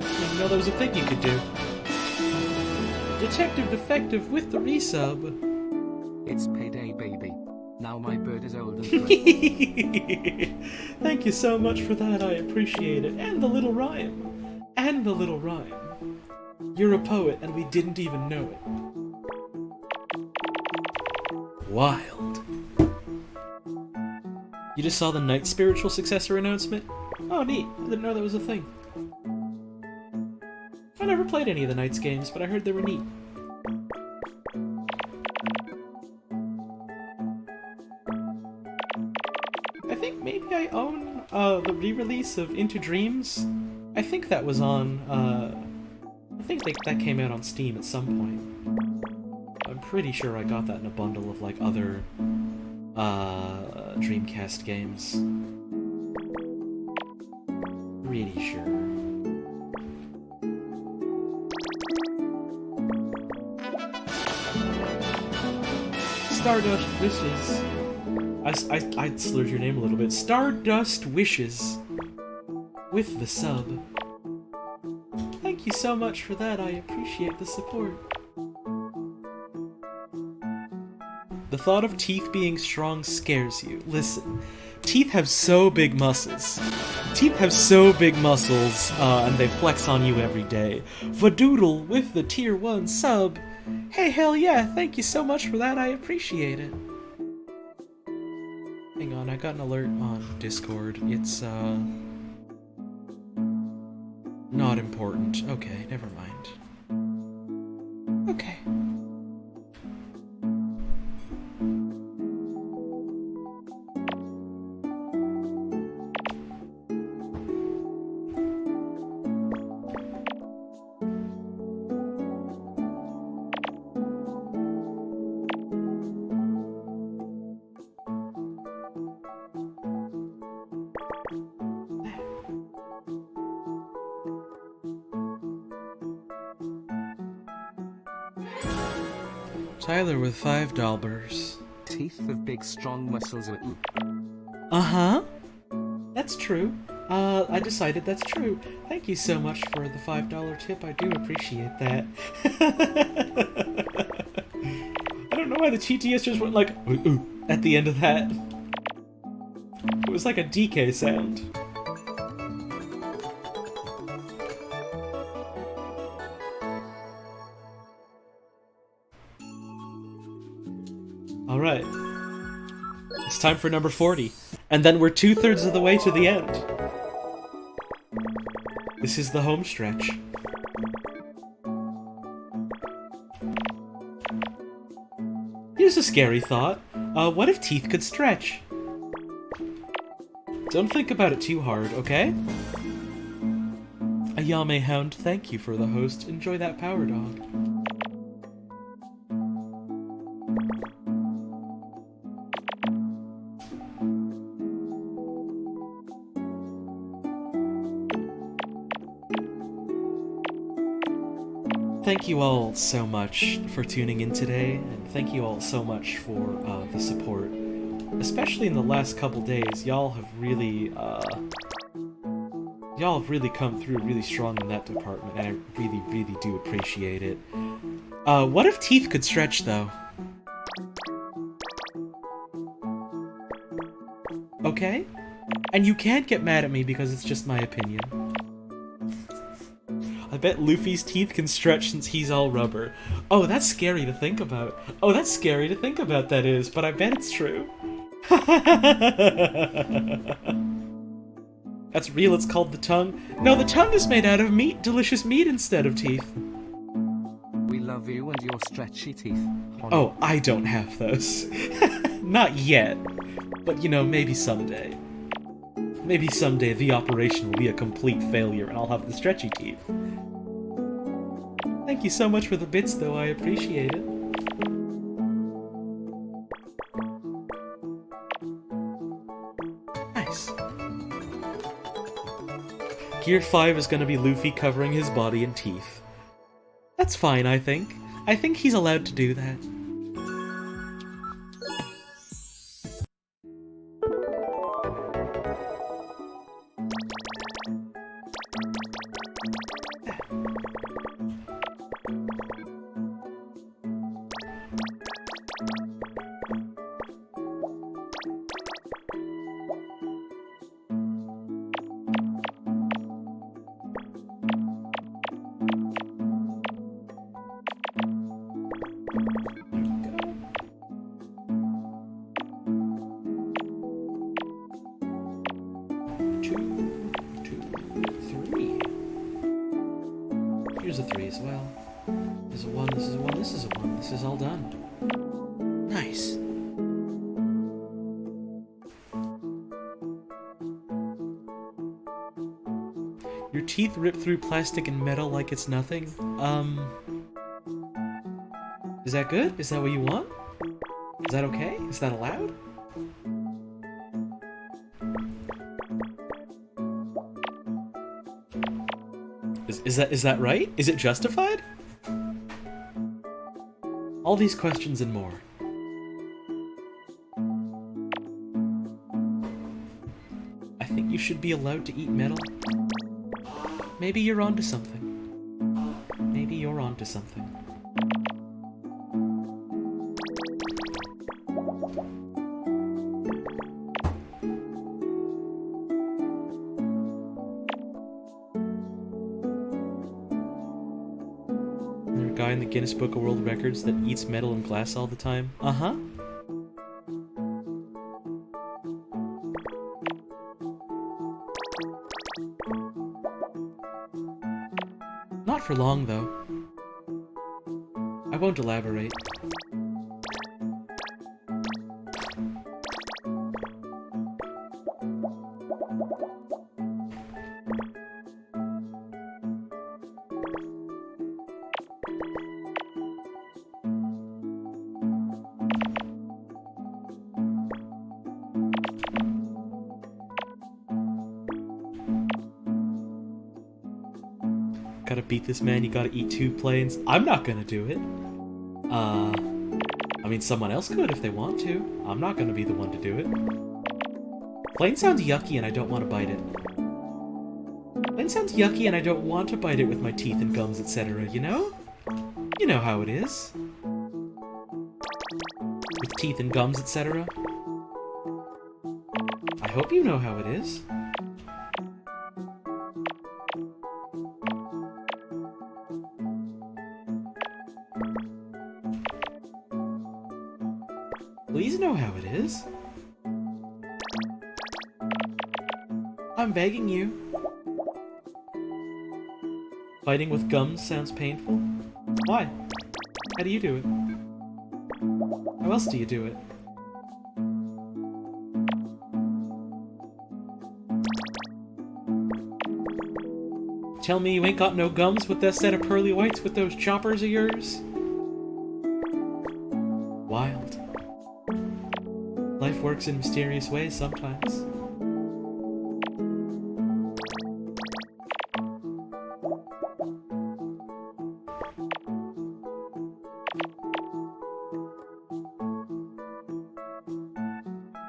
A: Didn't know there was a thing you could do. Detective Defective with the resub.
B: It's payday, baby. Now my bird is old and gray.
A: Thank you so much for that, I appreciate it. And the little rhyme. And the little rhyme. You're a poet and we didn't even know it. Wild. You just saw the Knight Spiritual Successor announcement? Oh, neat. I didn't know that was a thing. I never played any of the Knights games, but I heard they were neat. I think maybe I own the re-release of Into Dreams. I think that was on, I think that came out on Steam at some point. I'm pretty sure I got that in a bundle of, like, other, Dreamcast games. Pretty sure. Stardust Wishes. I slurred your name a little bit. Stardust Wishes. With the sub. Thank you so much for that, I appreciate the support. The thought of teeth being strong scares you. Listen, teeth have so big muscles. Teeth have so big muscles, and they flex on you every day. Vadoodle with the tier 1 sub. Hey, hell yeah, thank you so much for that, I appreciate it. Hang on, I got an alert on Discord. It's, not important. Okay, never mind. Okay. Tyler with $5.
B: Teeth of big strong muscles.
A: Uh-huh. That's true. I decided that's true. Thank you so much for the $5 tip. I do appreciate that. I don't know why the TTS just went like ooh, ooh, at the end of that. It was like a DK sound. Alright. It's time for number 40. And then we're 2/3 of the way to the end. This is the home stretch. Here's a scary thought. What if teeth could stretch? Don't think about it too hard, okay? Ayame Hound, thank you for the host. Enjoy that power dog. Thank you all so much for tuning in today, and thank you all so much for the support. Especially in the last couple days, y'all have really come through really strong in that department, and I really, really do appreciate it. What if teeth could stretch, though? Okay? And you can't get mad at me because it's just my opinion. I bet Luffy's teeth can stretch since he's all rubber. Oh, that's scary to think about. Oh, that's scary to think about, that is, but I bet it's true. That's real, it's called the tongue. No, the tongue is made out of meat, delicious meat instead of teeth.
B: We love you and your stretchy teeth. Honey.
A: Oh, I don't have those. Not yet. But, you know, maybe someday. Maybe someday the operation will be a complete failure and I'll have the stretchy teeth. Thank you so much for the bits, though. I appreciate it. Nice. Gear 5 is going to be Luffy covering his body in teeth. That's fine, I think. I think he's allowed to do that. Here's a 3 as well. There's a 1, this is a 1, this is a 1. This is all done. Nice. Your teeth rip through plastic and metal like it's nothing? Is that good? Is that what you want? Is that okay? Is that allowed? Is that right? Is it justified? All these questions and more. I think you should be allowed to eat metal. Maybe you're onto something. Maybe you're onto something. guy in the Guinness Book of World Records that eats metal and glass all the time? Uh-huh. Not for long, though. I won't elaborate. Gotta beat this man, you gotta eat 2 planes. I'm not gonna do it. I mean, someone else could if they want to. I'm not gonna be the one to do it. Plane sounds yucky and I don't want to bite it. Plane sounds yucky and I don't want to bite it with my teeth and gums, etc., you know? You know how it is. With teeth and gums, etc. I hope you know how it is. Please know how it is. I'm begging you. Biting with gums sounds painful. Why? How do you do it? How else do you do it? Tell me you ain't got no gums with that set of pearly whites with those choppers of yours? Wild. Life works in mysterious ways sometimes.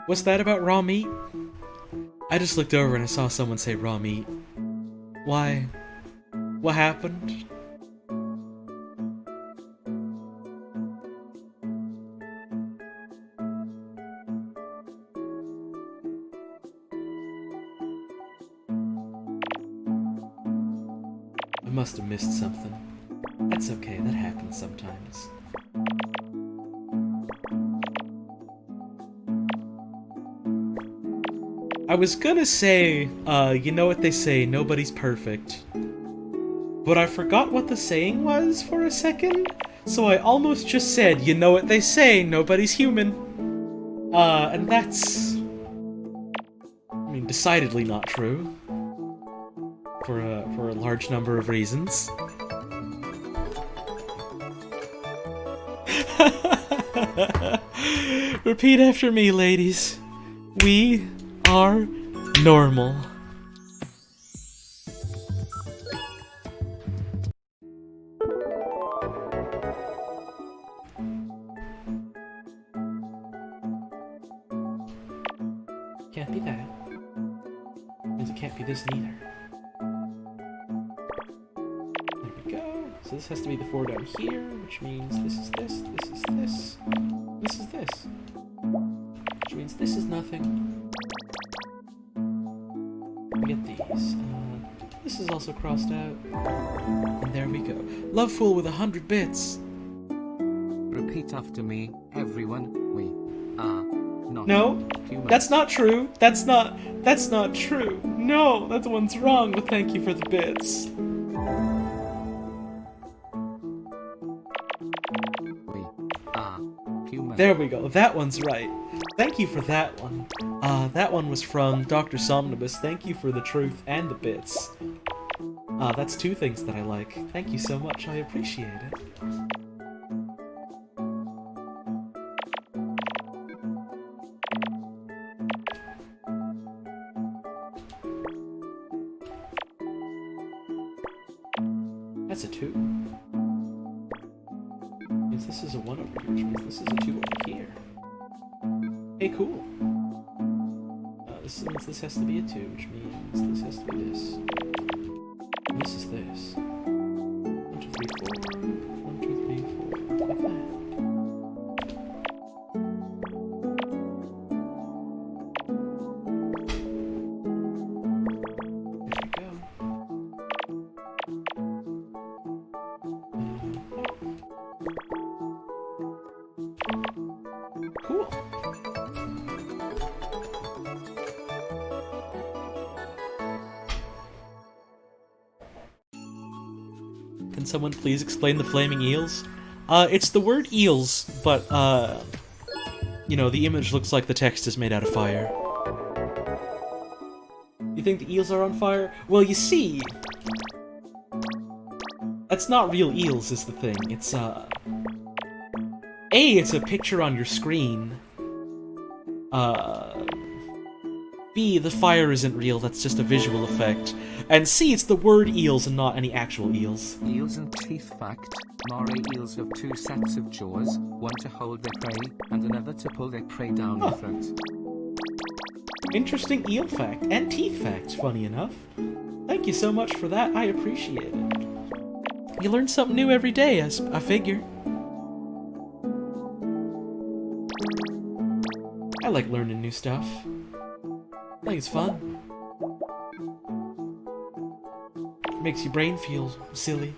A: What's that about raw meat? I just looked over and I saw someone say raw meat. Why? What happened? I must have missed something. That's okay, that happens sometimes. I was gonna say, you know what they say, nobody's perfect. But I forgot what the saying was for a second, so I almost just said, you know what they say, nobody's human. And that's... I mean, decidedly not true. For a large number of reasons. Repeat after me, ladies. We are normal. Can't be that. Means it can't be this neither. There we go. So this has to be the 4 down here, which means this is this, this is this, this is this. Which means this is nothing. We get these. This is also crossed out. And there we go. Love Fool with 100 bits.
B: Repeat after me, everyone. We are not
A: No,
B: human.
A: that's not true. That's not true. No, that one's wrong, but thank you for the bits.
B: We are human.
A: There we go. That one's right. Thank you for that one. That one was from Dr. Somnibus. Thank you for the truth and the bits. That's 2 things that I like. Thank you so much. I appreciate it. That's a 2. Means this is a 1 over here, which means this is a 2 over here. Hey, cool. This means this has to be a 2, which means this has to be this. And this is this. 1, 2, 3, 4. 1, 2, 3, 4. Like that. There we go. someone please explain the flaming eels? It's the word eels, but, you know, the image looks like the text is made out of fire. You think the eels are on fire? Well, you see... That's not real eels, is the thing. It's, A, it's a picture on your screen. B, the fire isn't real, that's just a visual effect. And C, it's the word eels and not any actual eels.
B: Eels and teeth fact. Moray eels have two sets of jaws, one to hold their prey, and another to pull their prey down their throat.
A: Interesting eel fact, and teeth fact, funny enough. Thank you so much for that, I appreciate it. You learn something new every day, I figure. I like learning new stuff. I think it's fun. Makes your brain feel silly.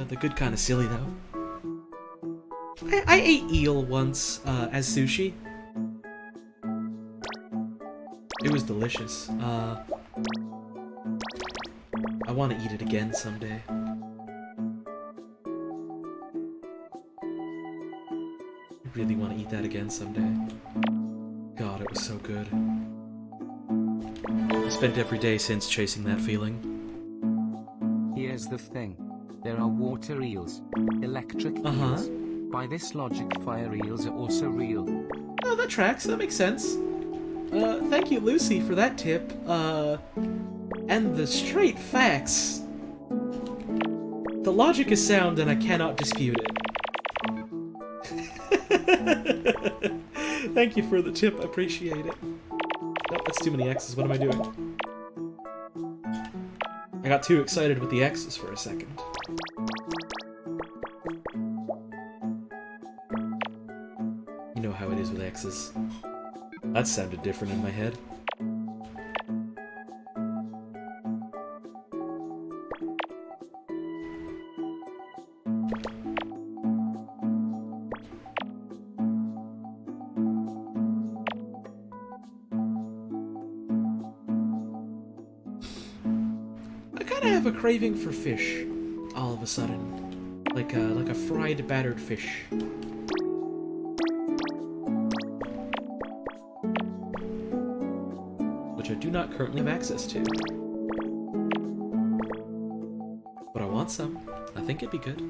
A: The good kind of silly, though. I ate eel once as sushi. It was delicious. I want to eat it again someday. I really want to eat that again someday. God, it was so good. I spent every day since chasing that feeling.
B: Here's the thing. There are water eels, electric eels. By this logic, fire eels are also real.
A: Oh, that tracks. That makes sense. Thank you, Lucy, for that tip. And the straight facts. The logic is sound and I cannot dispute it. Thank you for the tip, I appreciate it. Oh, that's too many X's, what am I doing? I got too excited with the X's for a second. You know how it is with X's. That sounded different in my head. I have a craving for fish, all of a sudden. Like a fried, battered fish. Which I do not currently have access to. But I want some. I think it'd be good.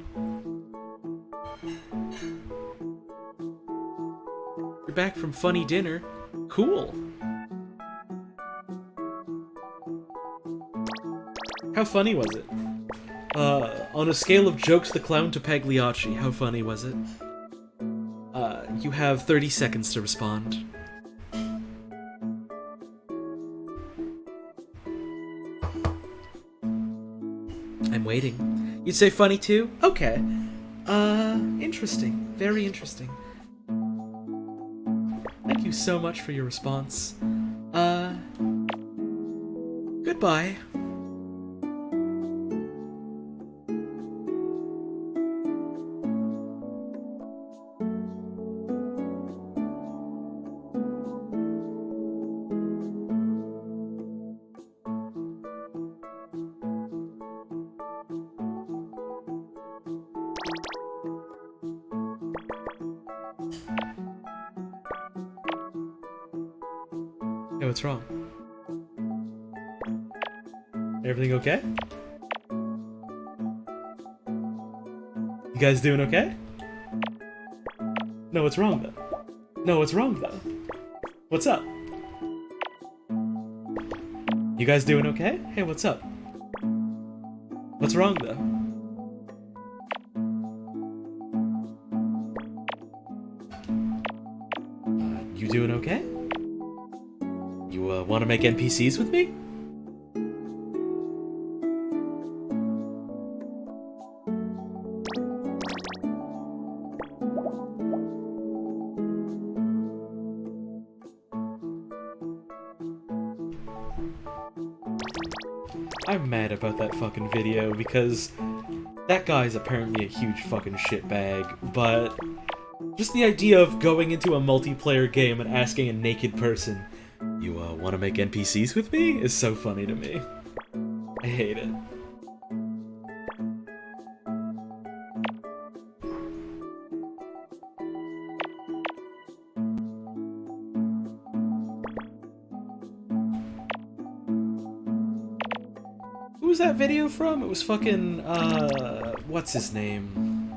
A: You're back from funny dinner. Cool. How funny was it? On a scale of Jokes the Clown to Pagliacci, how funny was it? You have 30 seconds to respond. I'm waiting. You'd say funny too? Okay. Interesting. Very interesting. Thank you so much for your response. Goodbye. Hey, what's wrong? Everything okay? You guys doing okay? No, what's wrong though? No, what's wrong though? What's up? You guys doing okay? Hey, what's up? What's wrong though? You doing okay? You want to make NPCs with me? I'm mad about that fucking video because that guy's apparently a huge fucking shitbag, but just the idea of going into a multiplayer game and asking a naked person, you want to make NPCs with me? Is so funny to me. I hate it. was that video from? It was fucking, what's his name?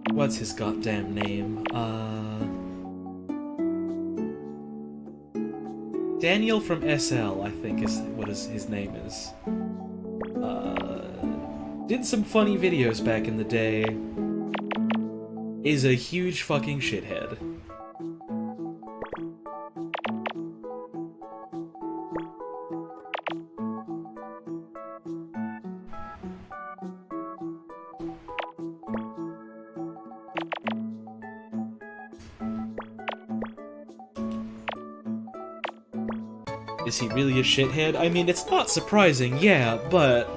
A: What's his goddamn name? Daniel from SL, I think is what his name is. Did some funny videos back in the day. Is a huge fucking shithead. Is he really a shithead? I mean, it's not surprising, yeah, but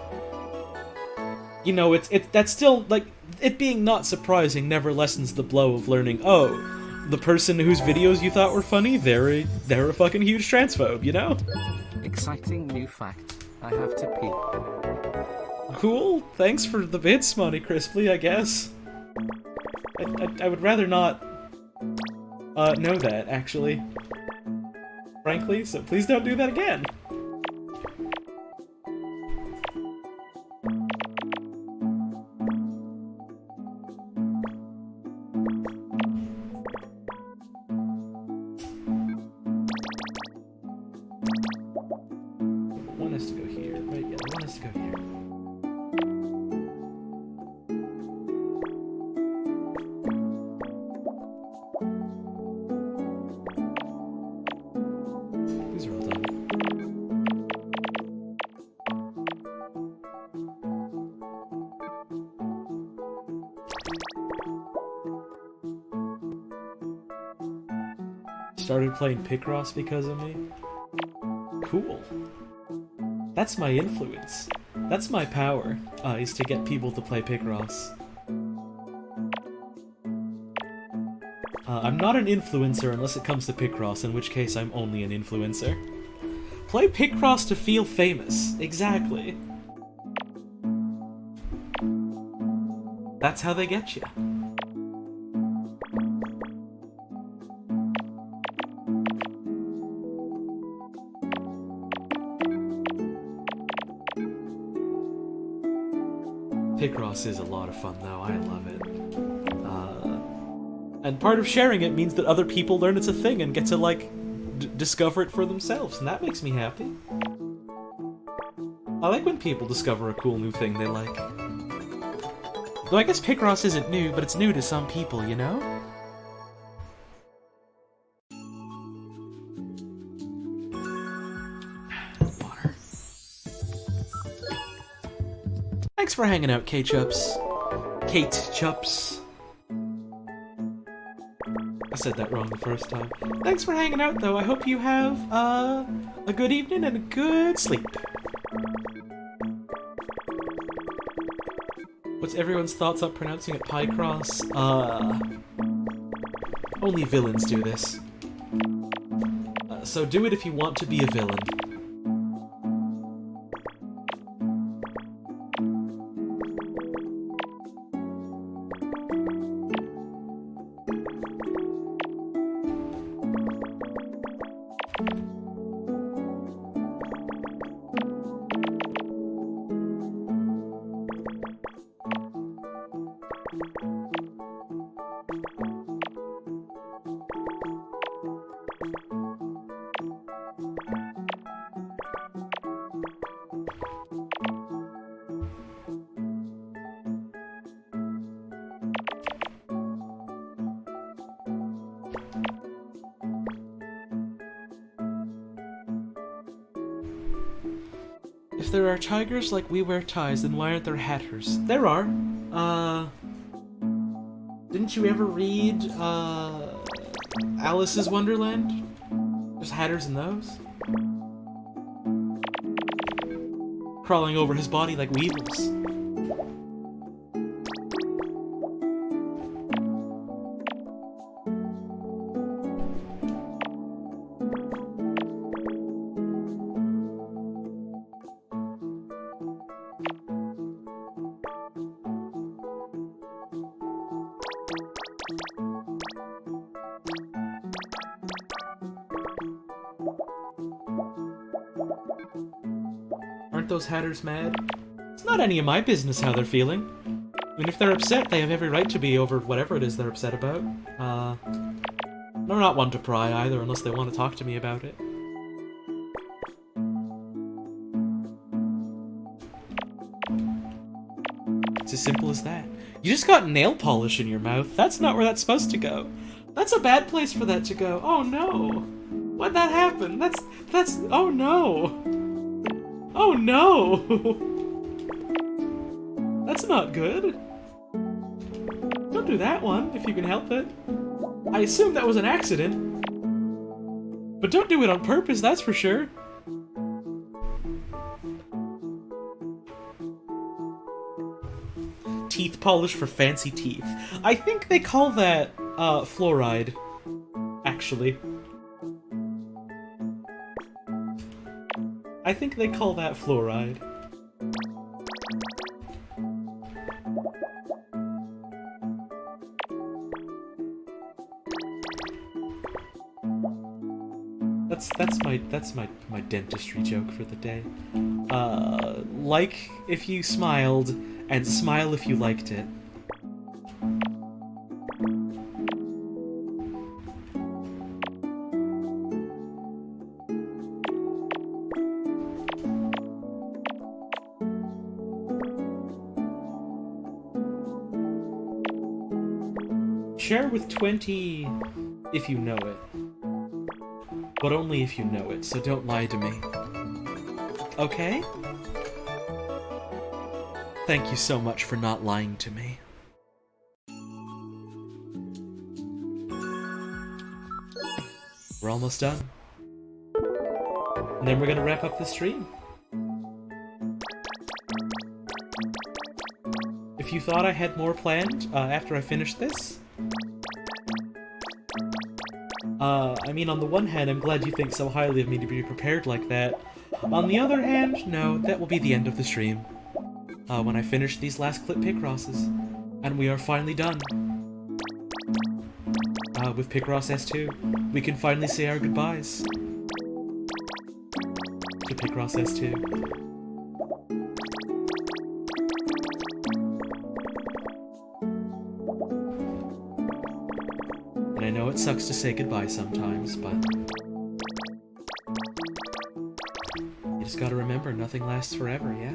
A: you know, that's still like it being not surprising never lessens the blow of learning. Oh, the person whose videos you thought were funny, they're a fucking huge transphobe, you know?
B: Exciting new fact. I have to pee.
A: Cool. Thanks for the bit, Smonty Crisply. I guess. I would rather not know that actually. Frankly, so please don't do that again. One has to go here, right? Yeah, one has to go here. These are all done. Started playing Picross because of me? Cool. That's my influence. That's my power, is to get people to play Picross. I'm not an influencer unless it comes to Picross, in which case I'm only an influencer. Play Picross to feel famous. Exactly. That's how they get you. Picross is a lot of fun, though. I love it. And part of sharing it means that other people learn it's a thing and get to, like, discover it for themselves, and that makes me happy. I like when people discover a cool new thing they like. Though I guess Picross isn't new, but it's new to some people, you know? Water. Thanks for hanging out, K-Chups. Kate-Chups. I said that wrong the first time. Thanks for hanging out, though. I hope you have, a good evening and a good sleep. What's everyone's thoughts on pronouncing it Picross? Only villains do this. So do it if you want to be a villain. If there are tigers like we wear ties, then why aren't there hatters? There are. Didn't you ever read, Alice's Wonderland? There's hatters in those. Crawling over his body like weevils. Aren't those hatters mad? not any of my business how they're feeling. I mean, if they're upset, they have every right to be over whatever it is they're upset about. I'm not one to pry either, unless they want to talk to me about it. It's as simple as that. You just got nail polish in your mouth. That's not where that's supposed to go. That's a bad place for that to go. Oh no! Why'd that happen? That's... oh no! Oh no! That's not good. Don't do that one, if you can help it. I assume that was an accident. But don't do it on purpose, that's for sure. Teeth polish for fancy teeth. I think they call that, fluoride. Actually. I think they call that fluoride. That's my dentistry joke for the day. Like if you smiled, and smile if you liked it. Share with 20 if you know it. But only if you know it, so don't lie to me. Okay? Thank you so much for not lying to me. We're almost done. And then we're gonna wrap up the stream. If you thought I had more planned after I finished this, I mean, on the one hand, I'm glad you think so highly of me to be prepared like that. On the other hand, no, that will be the end of the stream. When I finish these last clip Picrosses. And we are finally done. With Picross S2. We can finally say our goodbyes. To Picross S2. And I know it sucks to say goodbye sometimes, but... you just gotta remember, nothing lasts forever, yeah?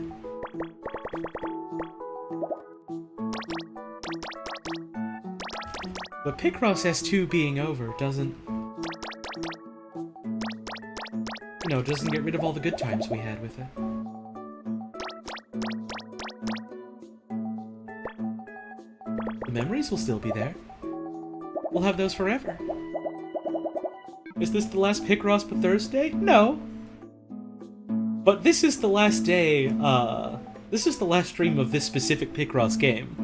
A: But Picross S2 being over doesn't... you know, doesn't get rid of all the good times we had with it. The memories will still be there. We'll have those forever. Is this the last Picross but Thursday? No. But this is the last day, this is the last stream of this specific Picross game.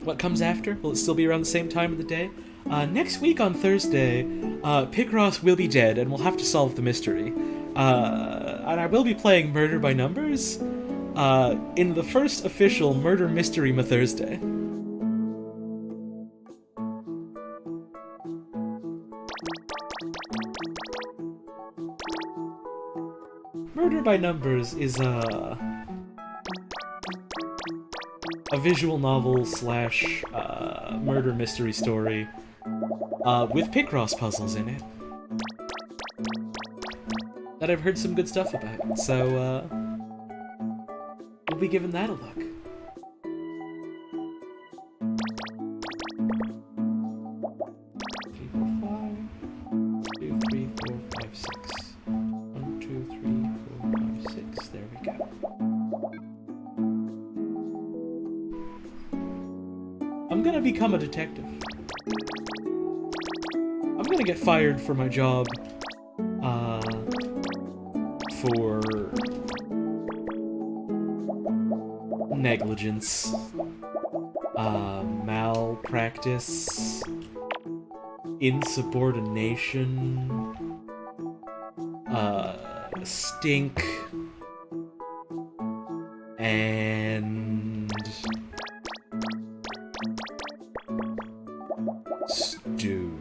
A: What comes after? Will it still be around the same time of the day? Next week on Thursday, Picross will be dead, and we'll have to solve the mystery. And I will be playing Murder by Numbers, in the first official Murder Mystery Ma Thursday. Murder by Numbers is, a visual novel slash, murder mystery story, with Picross puzzles in it. That I've heard some good stuff about, so, we'll be giving that a look. Become a detective. I'm gonna get fired for my job, for negligence, malpractice, insubordination, stink, and stew.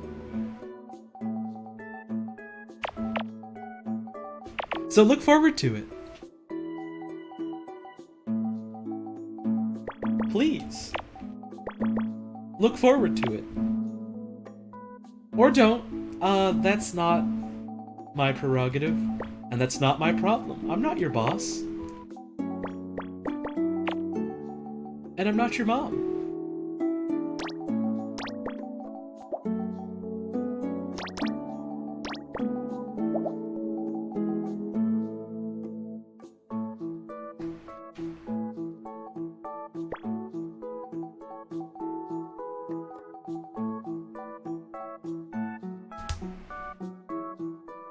A: So look forward to it. look forward to it. Or don't. That's not my prerogative, and that's not my problem. I'm not your boss. And I'm not your mom.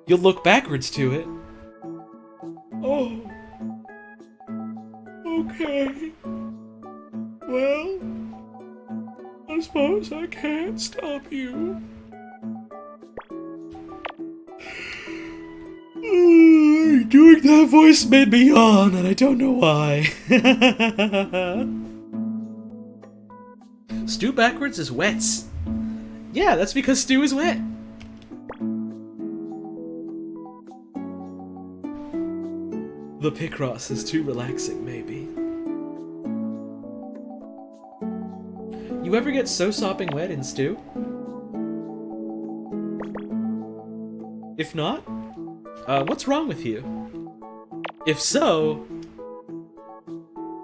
A: You'll look backwards to it. Oh. Okay. Well, I suppose I can't stop you. Doing that voice made me yawn, and I don't know why. Stew backwards is wets. Yeah, that's because stew is wet. The Picross is too relaxing, maybe. You ever get so sopping wet in stew? If not, what's wrong with you? If so,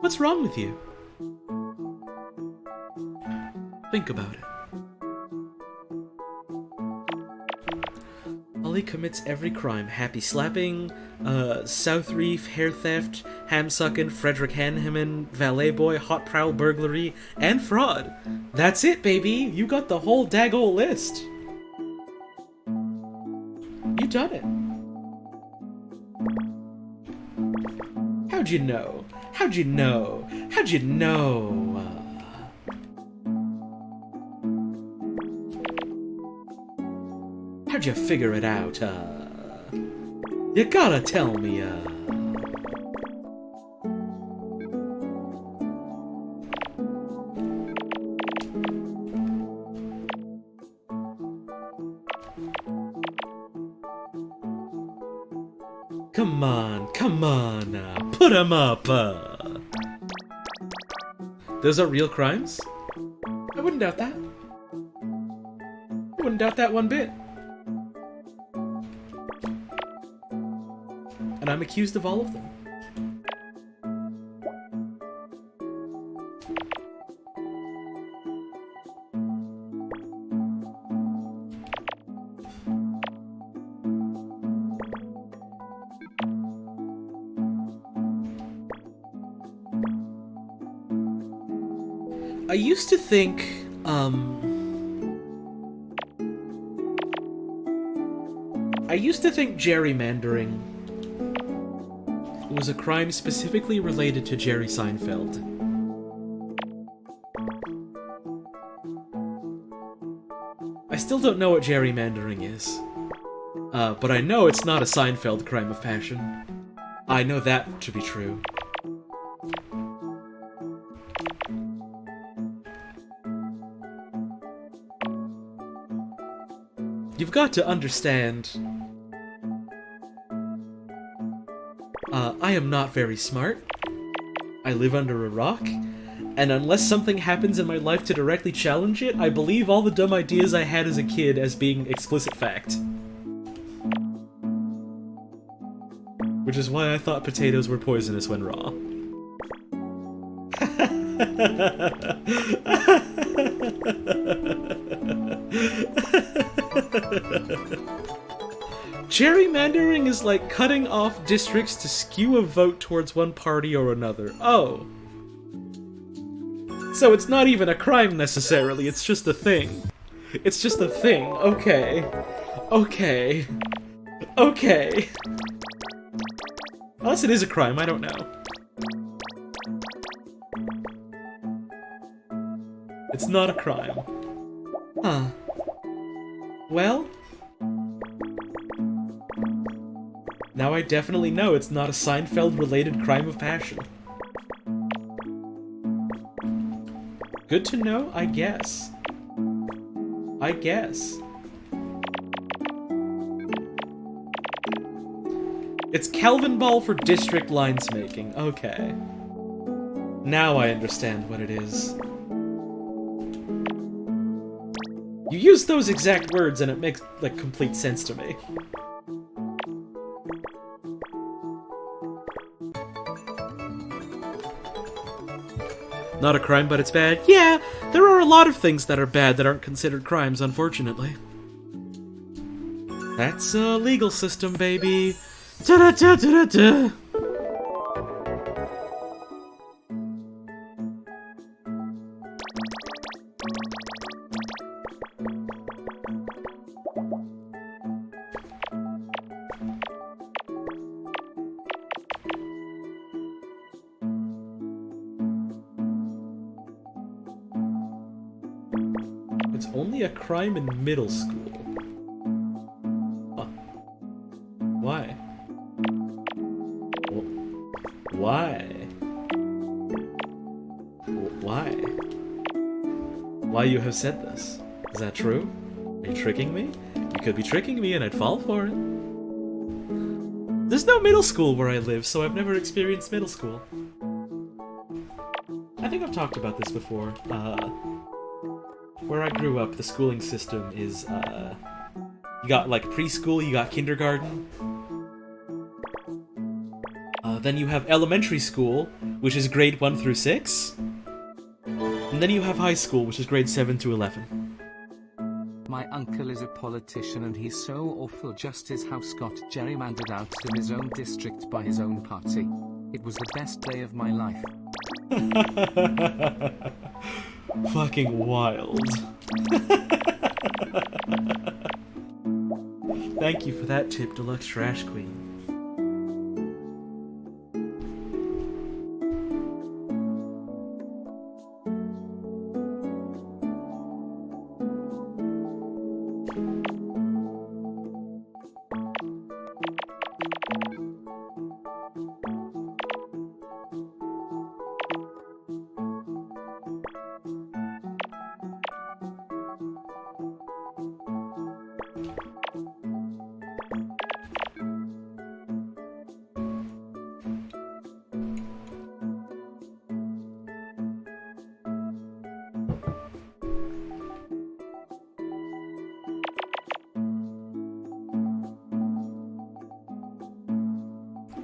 A: what's wrong with you? Think about it. Ollie commits every crime. Happy slapping, South Reef, hair theft, ham-sucking, Frederick Hanneman, valet boy, hot prowl burglary, and fraud. That's it, baby! You got the whole daggone list! You done it. How'd you know? How'd you know? How'd you know? How'd you figure it out, You gotta tell me, Come on, put 'em up, Those are real crimes? I wouldn't doubt that. I wouldn't doubt that one bit. And I'm accused of all of them. I used to think, gerrymandering was a crime specifically related to Jerry Seinfeld. I still don't know what gerrymandering is, but I know it's not a Seinfeld crime of passion. I know that to be true. You've got to understand, I am not very smart. I live under a rock, and unless something happens in my life to directly challenge it, I believe all the dumb ideas I had as a kid as being explicit fact. Which is why I thought potatoes were poisonous when raw. Gerrymandering is like cutting off districts to skew a vote towards one party or another. Oh. So it's not even a crime necessarily, it's just a thing. It's just a thing. Okay. Okay. Okay. Unless it is a crime, I don't know. It's not a crime. Huh. Well... now I definitely know it's not a Seinfeld-related crime of passion. Good to know, I guess. I guess. It's Calvin Ball for district lines making. Okay. Now I understand what it is. use those exact words and it makes, like, complete sense to me. Not a crime, but it's bad. Yeah, there are a lot of things that are bad that aren't considered crimes, unfortunately. That's a legal system, baby. Da-da-da-da-da-da. It's only a crime in middle school. Huh. Why? Why? Why? Why you have said this? Is that true? Are you tricking me? You could be tricking me and I'd fall for it. There's no middle school where I live, so I've never experienced middle school. I think I've talked about this before. Where I grew up, the schooling system is, you got, like, preschool, you got kindergarten. Then you have elementary school, which is grade 1 through 6. And then you have high school, which is grade 7 to 11.
B: My uncle is a politician and he's so awful, just his house got gerrymandered out in his own district by his own party. It was the best day of my life.
A: Fucking wild. Thank you for that tip, Deluxe Trash Queen.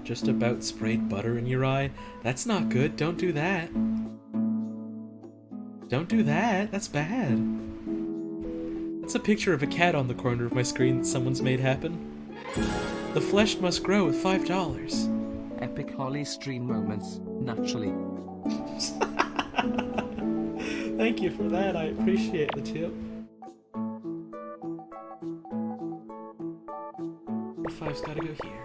A: Just about sprayed butter in your eye? That's not good. Don't do that. Don't do that. That's bad. That's a picture of a cat on the corner of my screen that someone's made happen. The flesh must grow with $5.
B: Epic Holly stream moments, naturally.
A: Thank you for that. I appreciate the tip. The 5's gotta go here.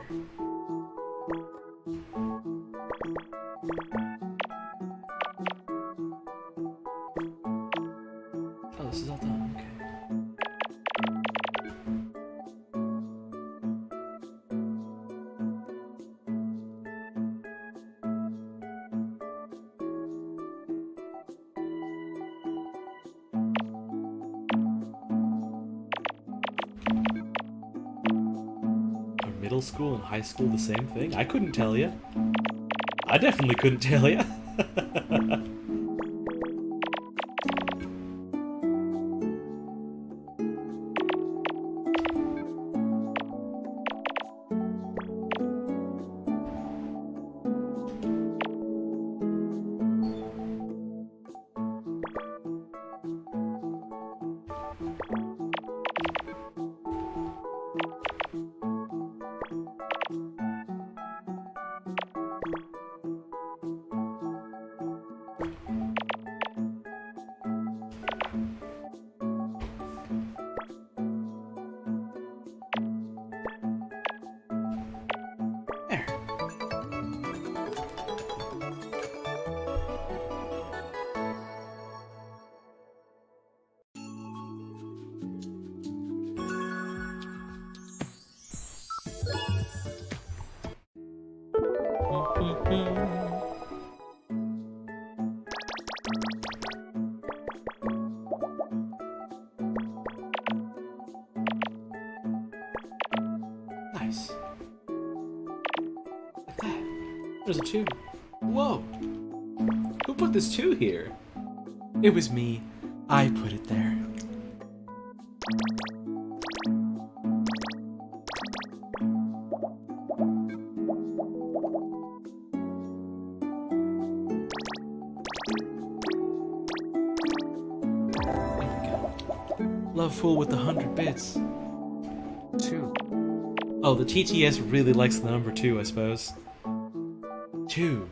A: Oh, this is all done. Okay. Are middle school and high school the same thing? I couldn't tell you. I definitely couldn't tell you. Nice. Like that. There's a 2. Whoa. Who put this 2 here? It was me. I put it there. Love Fool with the 100 bits.
B: 2.
A: Oh, the TTS really likes the number 2, I suppose. 2.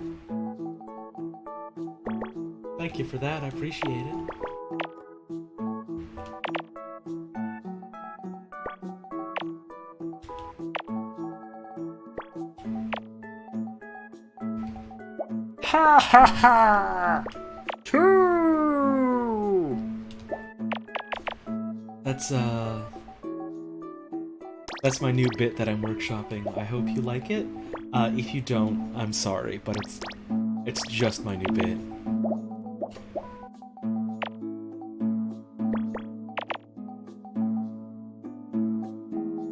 A: Thank you for that, I appreciate it. Ha ha ha! 2! That's my new bit that I'm workshopping. I hope you like it. If you don't, I'm sorry, but it's just my new bit.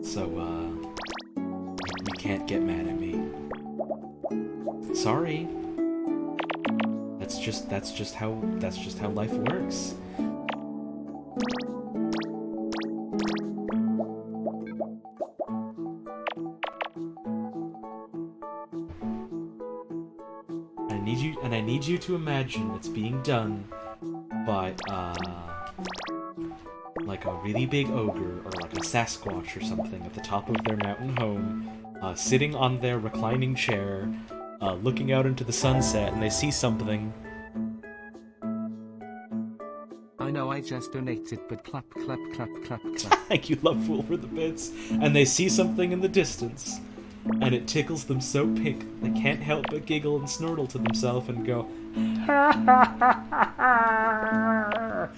A: So, you can't get mad at me. Sorry. That's just how life works. I need you to imagine it's being done by like a really big ogre or like a Sasquatch or something at the top of their mountain home, sitting on their reclining chair, looking out into the sunset, and they see something.
B: I know I just donated, but clap, clap, clap, clap, clap.
A: Thank you, Love Fool, for the bits. And they see something in the distance, and it tickles them so pink they can't help but giggle and snortle to themselves and go, ha ha ha ha!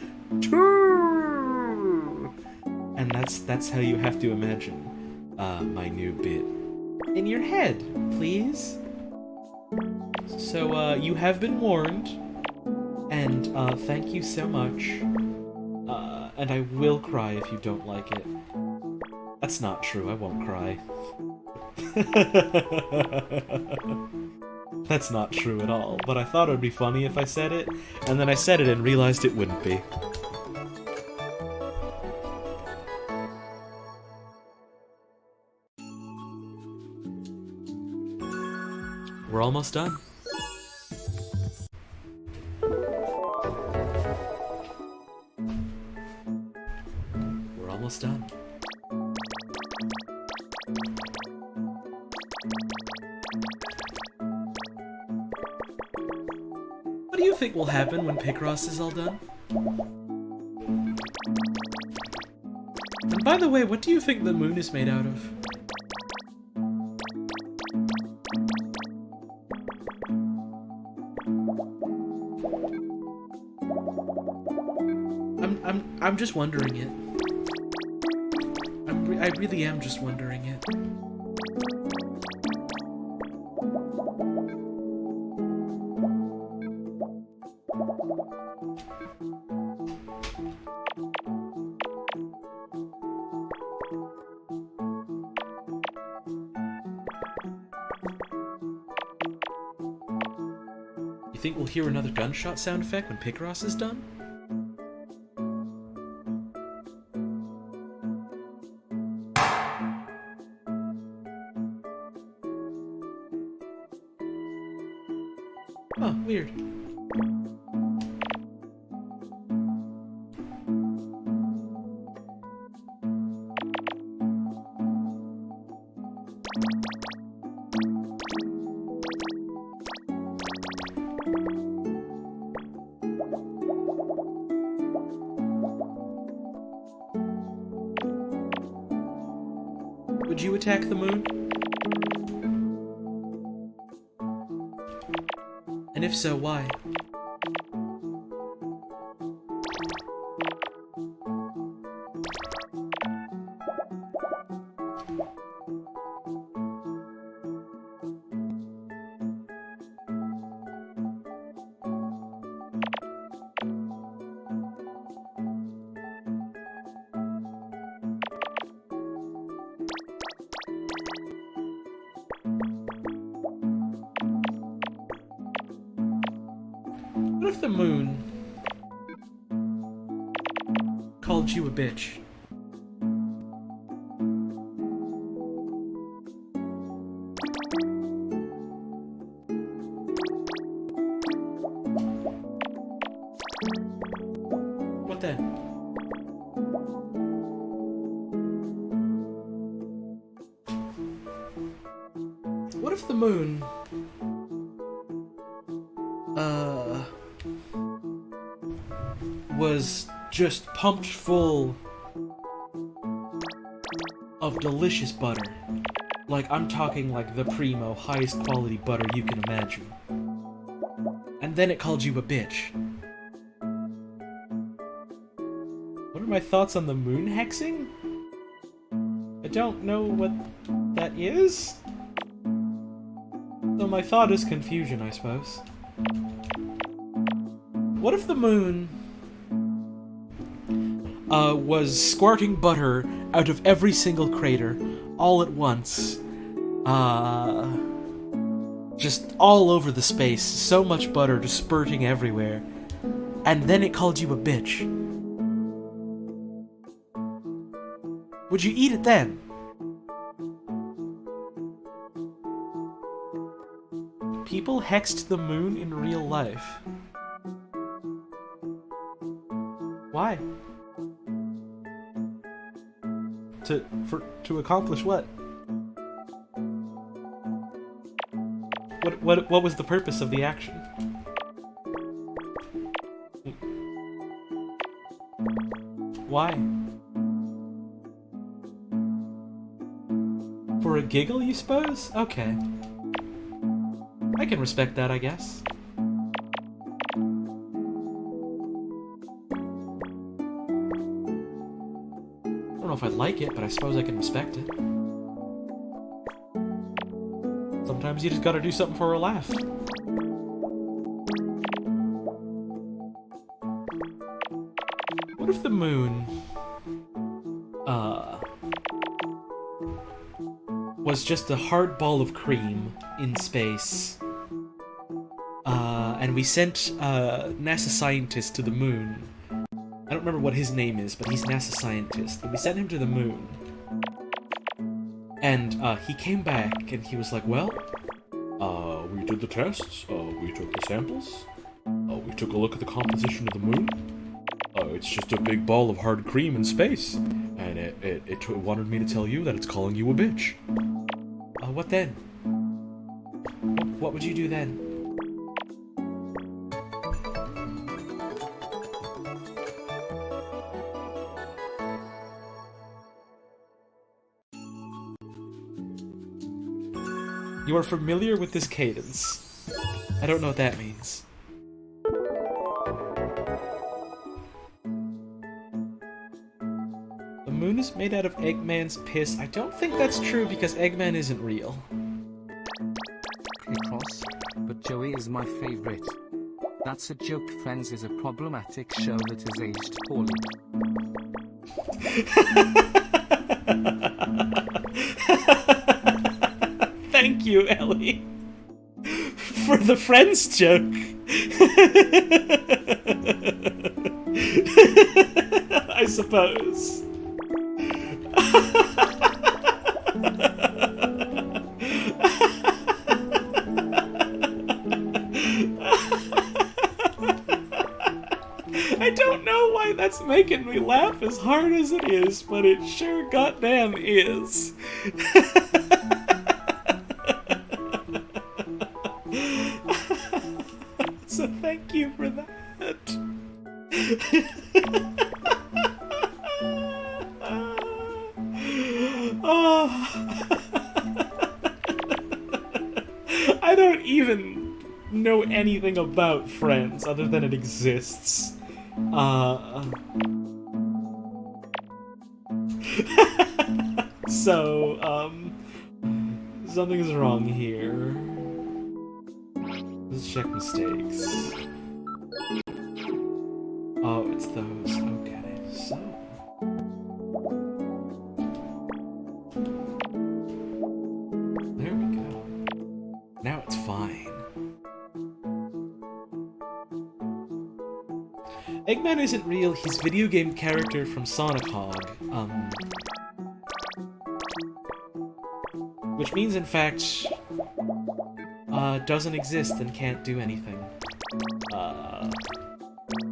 A: 2! And that's how you have to imagine my new bit in your head, please. So you have been warned, and thank you so much. And I will cry if you don't like it. That's not true, I won't cry. That's not true at all, but I thought it would be funny if I said it, and then I said it and realized it wouldn't be. We're almost done. We're almost done. What do you think will happen when Picross is all done? And by the way, what do you think the moon is made out of? I'm just wondering it. I really am just wondering it. You think we'll hear another gunshot sound effect when Picross is done? Oh, weird. Would you attack the moon? And if so, why? What if the moon called you a bitch? if the moon was just pumped full of delicious butter? Like, I'm talking like the primo, highest quality butter you can imagine. And then it called you a bitch. What are my thoughts on the moon hexing? I don't know what that is. So my thought is confusion, I suppose. What if the moon was squirting butter out of every single crater all at once? Just all over the space, so much butter just spurting everywhere. And then it called you a bitch. Would you eat it then? People hexed the moon in real life. Why? To accomplish what? What was the purpose of the action? Why? For a giggle, you suppose? Okay. I can respect that, I guess. I don't know if I'd like it, but I suppose I can respect it. Sometimes you just gotta do something for a laugh. What if the moon, was just a hard ball of cream in space, and we sent NASA scientist to the moon. I don't remember what his name is, but he's a NASA scientist, and we sent him to the moon. And he came back and he was like, well, we did the tests, we took the samples, we took a look at the composition of the moon. It's just a big ball of hard cream in space, and it wanted me to tell you that it's calling you a bitch. What then? What would you do then? You are familiar with this cadence. I don't know what that means. The moon is made out of Eggman's piss. I don't think that's true because Eggman isn't real.
B: Picross, but Joey is my favorite. That's a joke. Friends is a problematic show that has aged poorly.
A: Thank you, Ellie, for the Friends joke. I suppose. I don't know why that's making me laugh as hard as it is, but it sure goddamn is. So thank you for that. I don't even know anything about Friends other than it exists. So, something's wrong here. Let's check mistakes. Oh, it's those. Okay, so... there we go. Now it's fine. Eggman isn't real, he's video game character from Sonic Hog. Which means, in fact, doesn't exist and can't do anything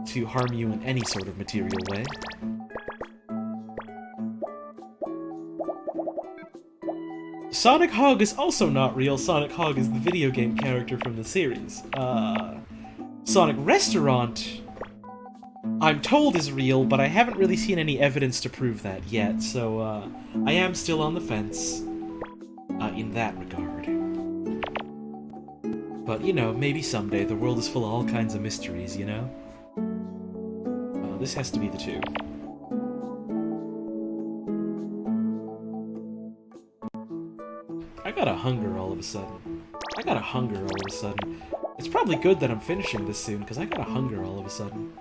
A: to harm you in any sort of material way. Sonic Hog is also not real. Sonic Hog is the video game character from the series. Sonic Restaurant, I'm told is real, but I haven't really seen any evidence to prove that yet, so I am still on the fence in that regard. But, you know, maybe someday. The world is full of all kinds of mysteries, you know? This has to be the 2. I got a hunger all of a sudden. It's probably good that I'm finishing this soon, because I got a hunger all of a sudden.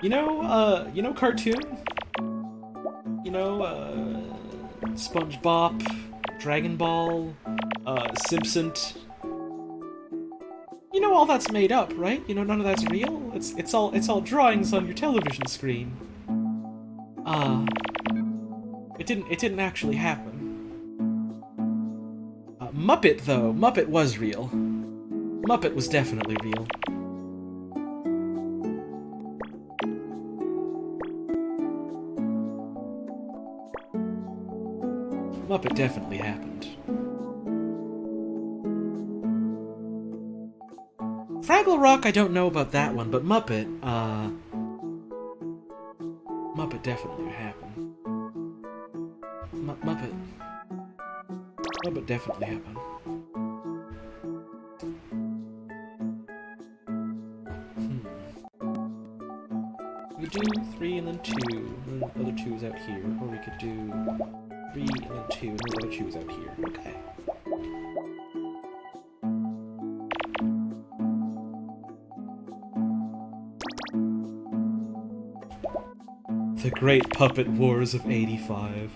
A: You know Cartoon? You know, SpongeBob, Dragon Ball, Simpson. You know all that's made up, right? You know none of that's real? It's all drawings on your television screen. It didn't actually happen. Muppet though, Muppet was real. Muppet was definitely real. Muppet definitely happened. Fraggle Rock, I don't know about that one, but Muppet, Muppet definitely happened. Muppet definitely happened. We could do 3 and then 2, and the other 2 is out here, or we could do 3 and then 2, and the other 2 is out here. Okay. The Great Puppet Wars of '85.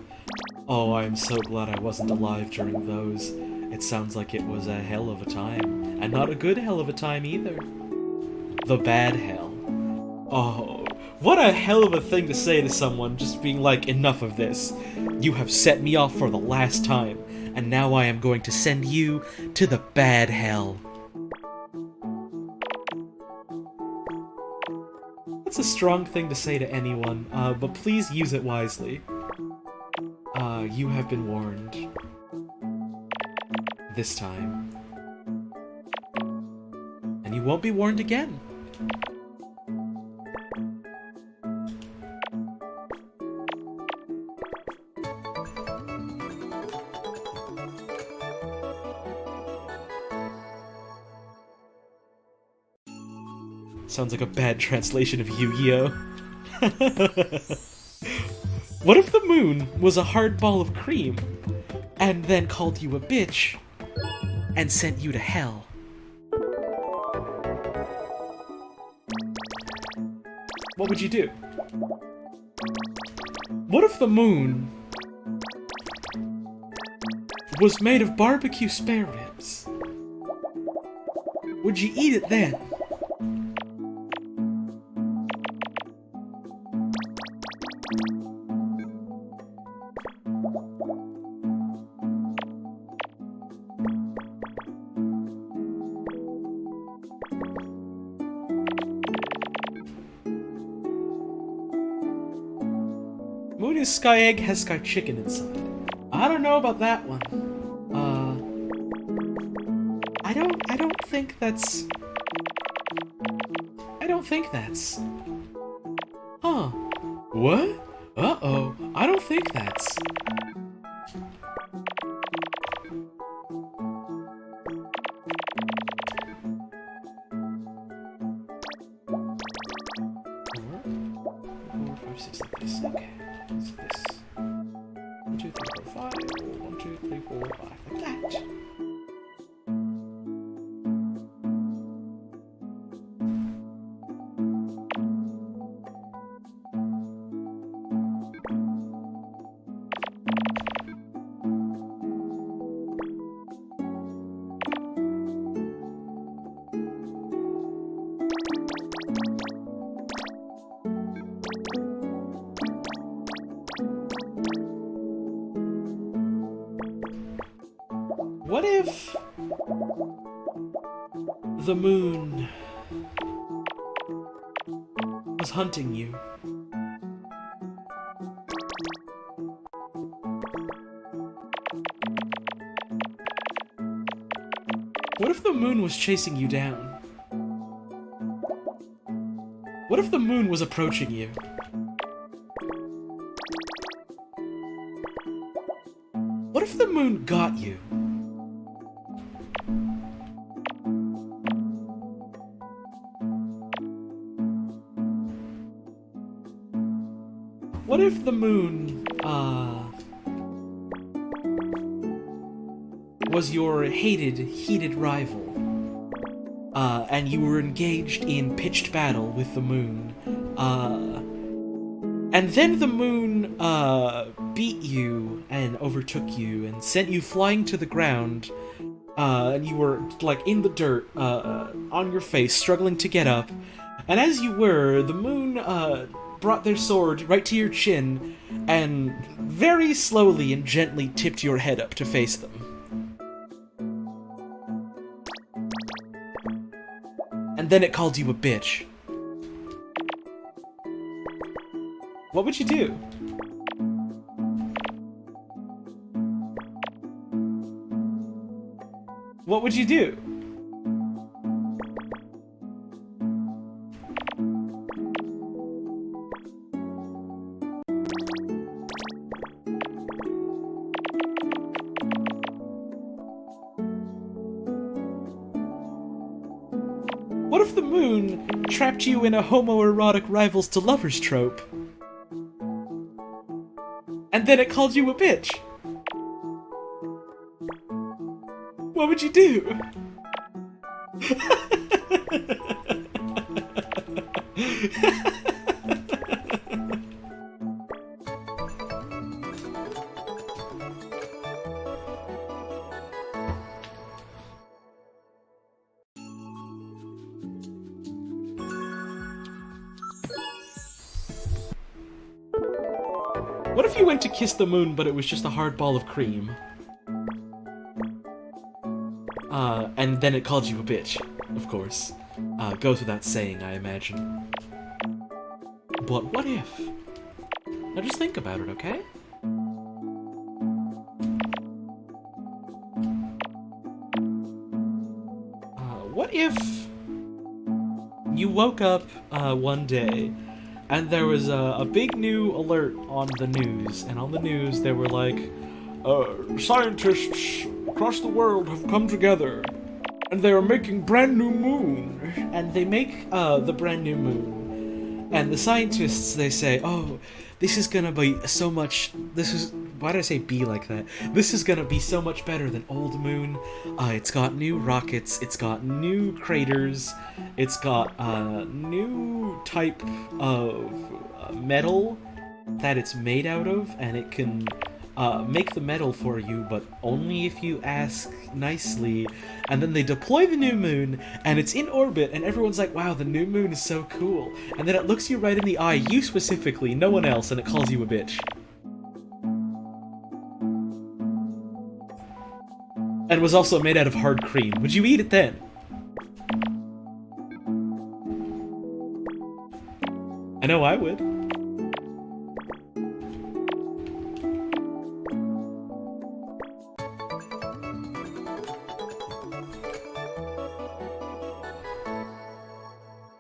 A: Oh, I am so glad I wasn't alive during those. It sounds like it was a hell of a time. And not a good hell of a time either. The bad hell. Oh, what a hell of a thing to say to someone, just being like, enough of this. You have set me off for the last time, and now I am going to send you to the bad hell. That's a strong thing to say to anyone, but please use it wisely. You have been warned. This time. And you won't be warned again. Sounds like a bad translation of Yu-Gi-Oh! What if the moon was a hard ball of cream, and then called you a bitch, and sent you to hell? What would you do? What if the moon was made of barbecue spare ribs? Would you eat it then? Moon is sky egg, has sky chicken inside. I don't know about that one. I don't think that's... Huh. What? Uh-oh. I don't think that's... Okay. So this. 1, 2, 3, 4, 5. 1, 2, 3, 4, 5. Like that. What if the moon was was hunting you? What if the moon was chasing you down? What if the moon was approaching you? What if the moon got you? What if the moon, was your heated rival, and you were engaged in pitched battle with the moon, and then the moon, beat you and overtook you and sent you flying to the ground, and you were, like, in the dirt, on your face, struggling to get up, and as you were, the moon, brought their sword right to your chin, and very slowly and gently tipped your head up to face them. And then it called you a bitch. What would you do? What would you do? What if the moon trapped you in a homoerotic rivals to lovers trope? And then it called you a bitch? What would you do? What if you went to kiss the moon, but it was just a hard ball of cream? And then it called you a bitch, of course. Goes without saying, I imagine. But what if? Now just think about it, okay? What if you woke up one day and there was a big new alert on the news, and on the news they were like, scientists across the world have come together, and they are making brand new moon. And they make the brand new moon, and the scientists, they say, oh, this is gonna be so much, why did I say be like that? This is gonna be so much better than old moon. It's got new rockets, it's got new craters, it's got a new type of metal that it's made out of, and it can make the metal for you, but only if you ask nicely. And then they deploy the new moon, and it's in orbit, and everyone's like, wow, the new moon is so cool. And then it looks you right in the eye, you specifically, no one else, and it calls you a bitch. And was also made out of hard cream. Would you eat it then? I know I would.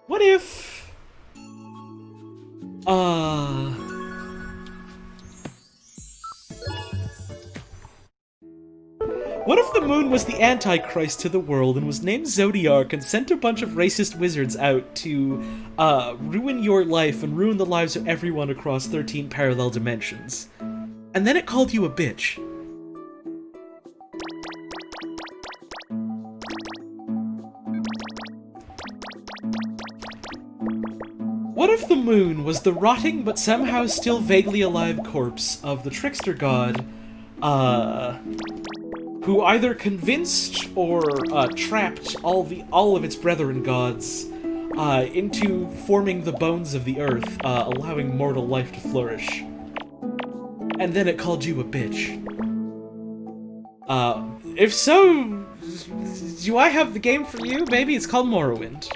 A: What if... What if the moon was the Antichrist to the world and was named Zodiac and sent a bunch of racist wizards out to, ruin your life and ruin the lives of everyone across 13 parallel dimensions? And then it called you a bitch. What if the moon was the rotting but somehow still vaguely alive corpse of the trickster god, who either convinced or trapped all of its brethren gods into forming the bones of the earth, allowing mortal life to flourish? And then it called you a bitch. If so, do I have the game for you? Maybe it's called Morrowind.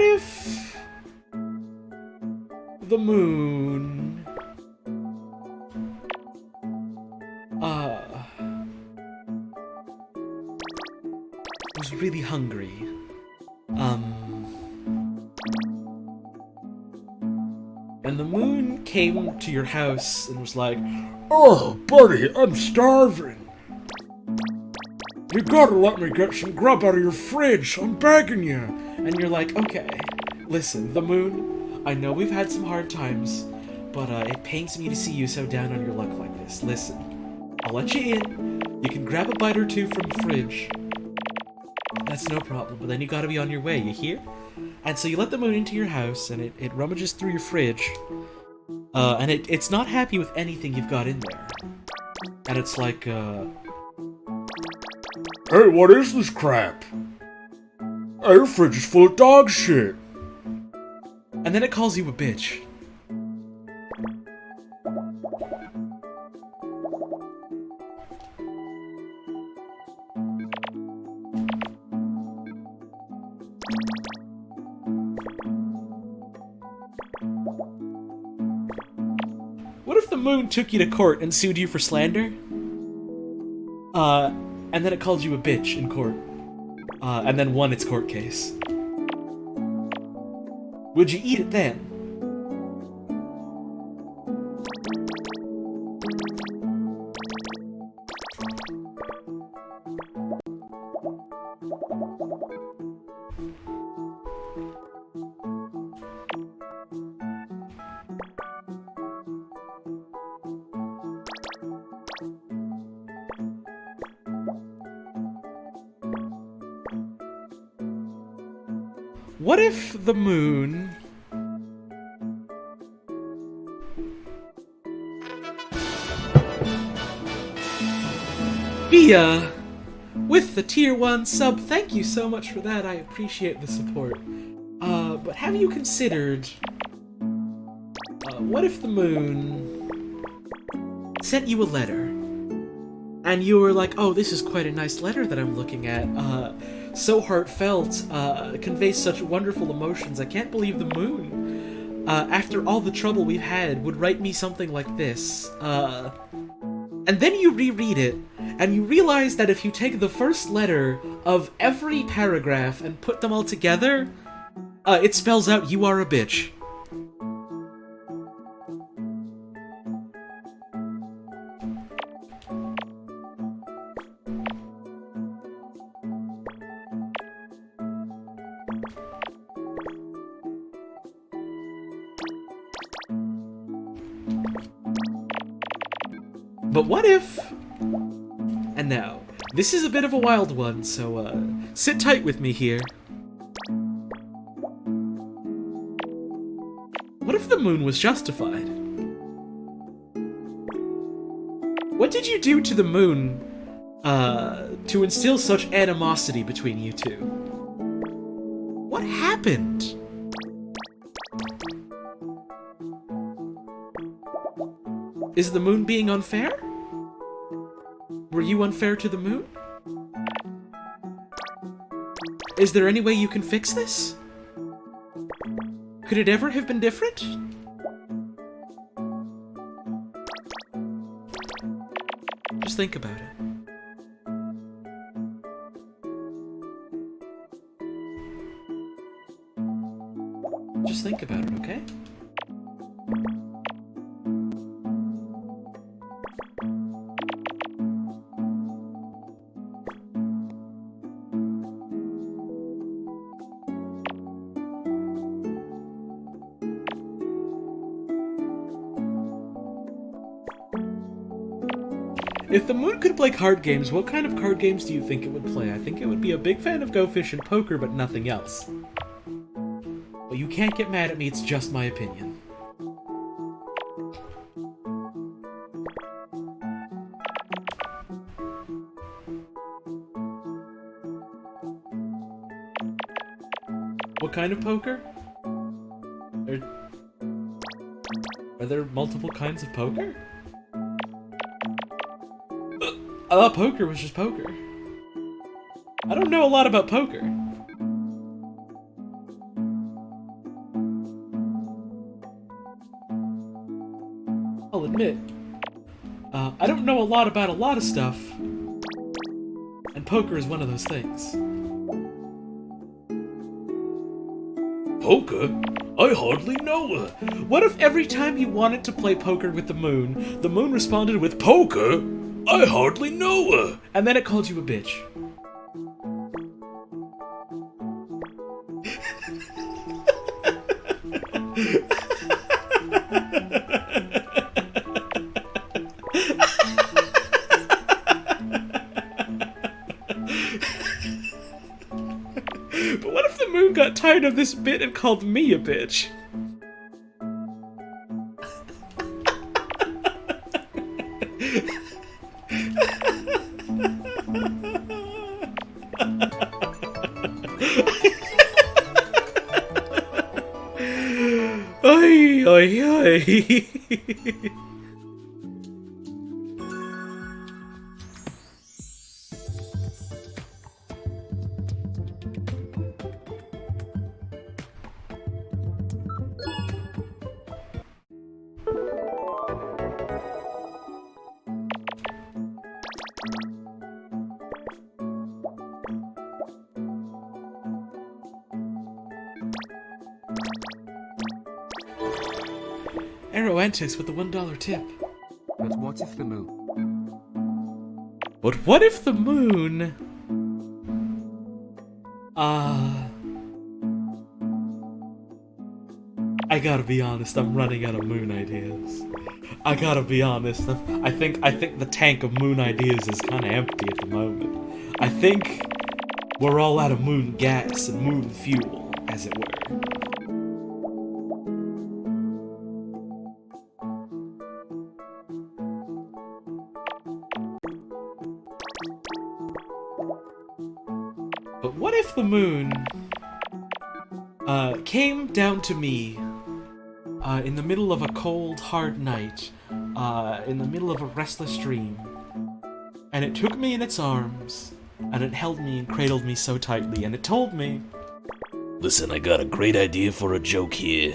A: what if the moon was really hungry? And the moon came to your house and was like, "Oh, buddy, I'm starving. You gotta let me get some grub out of your fridge, I'm begging you." And you're like, "Okay, listen, the moon, I know we've had some hard times, but it pains me to see you so down on your luck like this. Listen, I'll let you in. You can grab a bite or two from the fridge. That's no problem, but then you gotta be on your way, you hear?" And so you let the moon into your house, and it rummages through your fridge, and it's not happy with anything you've got in there. And it's like, "Hey, what is this crap? Hey, your fridge is full of dog shit." And then it calls you a bitch. What if the moon took you to court and sued you for slander? And then it called you a bitch in court. And then won its court case. Would you eat it then? What if the moon Bia with the tier 1 sub? Thank you so much for that. I appreciate the support. But have you considered what if the moon sent you a letter and you were like, "Oh, this is quite a nice letter that I'm looking at. So heartfelt, conveys such wonderful emotions. I can't believe the moon, after all the trouble we've had, would write me something like this." And then you reread it, and you realize that if you take the first letter of every paragraph and put them all together, it spells out "you are a bitch." But what if... And now, this is a bit of a wild one, so sit tight with me here. What if the moon was justified? What did you do to the moon to instill such animosity between you two? What happened? Is the moon being unfair? Were you unfair to the moon? Is there any way you can fix this? Could it ever have been different? Just think about it. Just think about it, okay? If the moon could play card games, what kind of card games do you think it would play? I think it would be a big fan of Go Fish and poker, but nothing else. Well, you can't get mad at me, it's just my opinion. What kind of poker? Are there multiple kinds of poker? I thought poker was just poker. I don't know a lot about poker. I don't know a lot about a lot of stuff, and poker is one of those things. Poker? I hardly know her. What if every time you wanted to play poker with the moon responded with, Poker? I hardly know her. And then it called you a bitch. But what if the moon got tired of this bit and called me a bitch? Oi, oi, oi. Arrow Antics with the $1 tip.
B: But what if the moon?
A: But what if the moon... I gotta be honest, I'm running out of moon ideas. I gotta be honest, I think the tank of moon ideas is kinda empty at the moment. I think we're all out of moon gas and moon fuel, as it were. But what if the moon came down to me in the middle of a cold, hard night, in the middle of a restless dream, and it took me in its arms, and it held me and cradled me so tightly, and it told me,
D: Listen, I got a great idea for a joke here.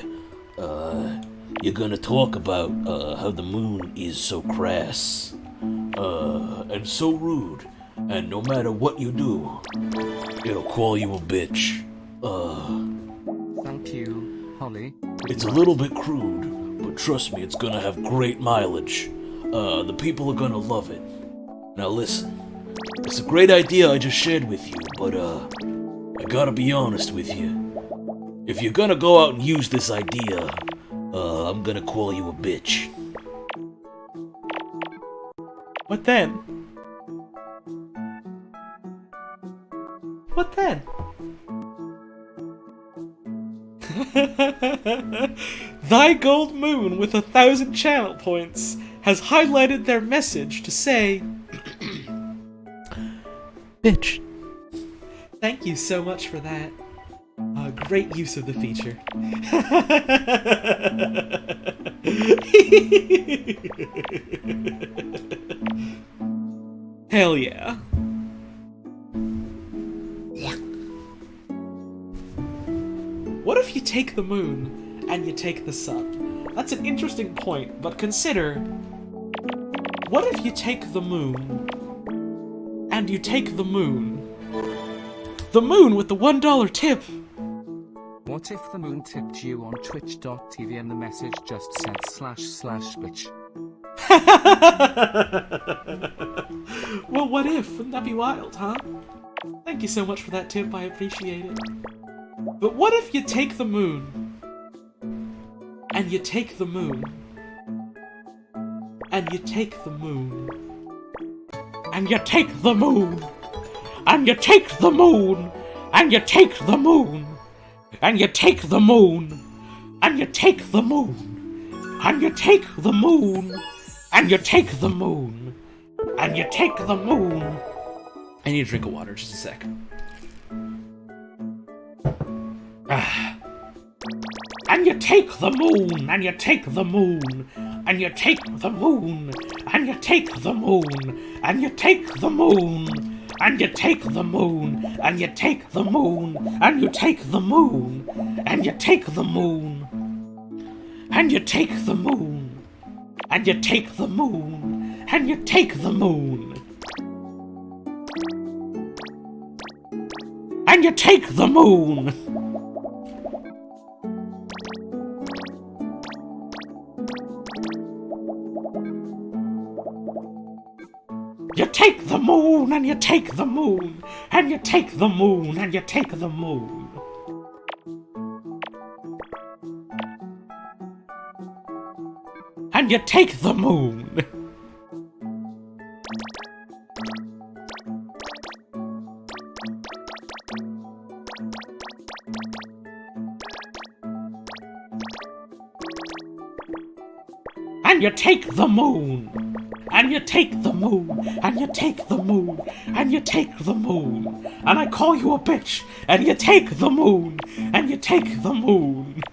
D: You're gonna talk about how the moon is so crass, and so rude, and no matter what you do, it'll call you a bitch.
B: Thank you, Holly.
D: It's a little bit crude, but trust me, it's gonna have great mileage. The people are gonna love it. Now listen, it's a great idea I just shared with you, but I gotta be honest with you. If you're gonna go out and use this idea, I'm gonna call you a bitch.
A: what then? What then? Thy gold moon with 1,000 channel points has highlighted their message to say,
C: Bitch.
A: thank you so much for that. Great use of the feature. Hell yeah. What if you take the moon and you take the sun? That's an interesting point, but consider, what if you take the moon and you take the moon? The moon with the $1 tip!
B: What if the moon tipped you on twitch.tv and the message just said //bitch?
A: Well, what if? Wouldn't that be wild, huh? Thank you so much for that tip, I appreciate it. But what if you take the moon, and you take the moon, and you take the moon, and you take the moon, and you take the moon, and you take the moon, and you take the moon, and you take the moon, and you take the moon, and you take the moon, and you take the moon. I need a drink of water, just a sec. And you take the moon, and you take the moon, and you take the moon, and you take the moon, and you take the moon, and you take the moon, and you take the moon, and you take the moon, and you take the moon, and you take the moon, and you take the moon, and you take the moon. And you take the moon. You take the moon, and you take the moon, and you take the moon, and you take the moon. And you take the moon. And you take the moon. And you take the moon, and you take the moon, and you take the moon, and I call you a bitch, and you take the moon, and you take the moon.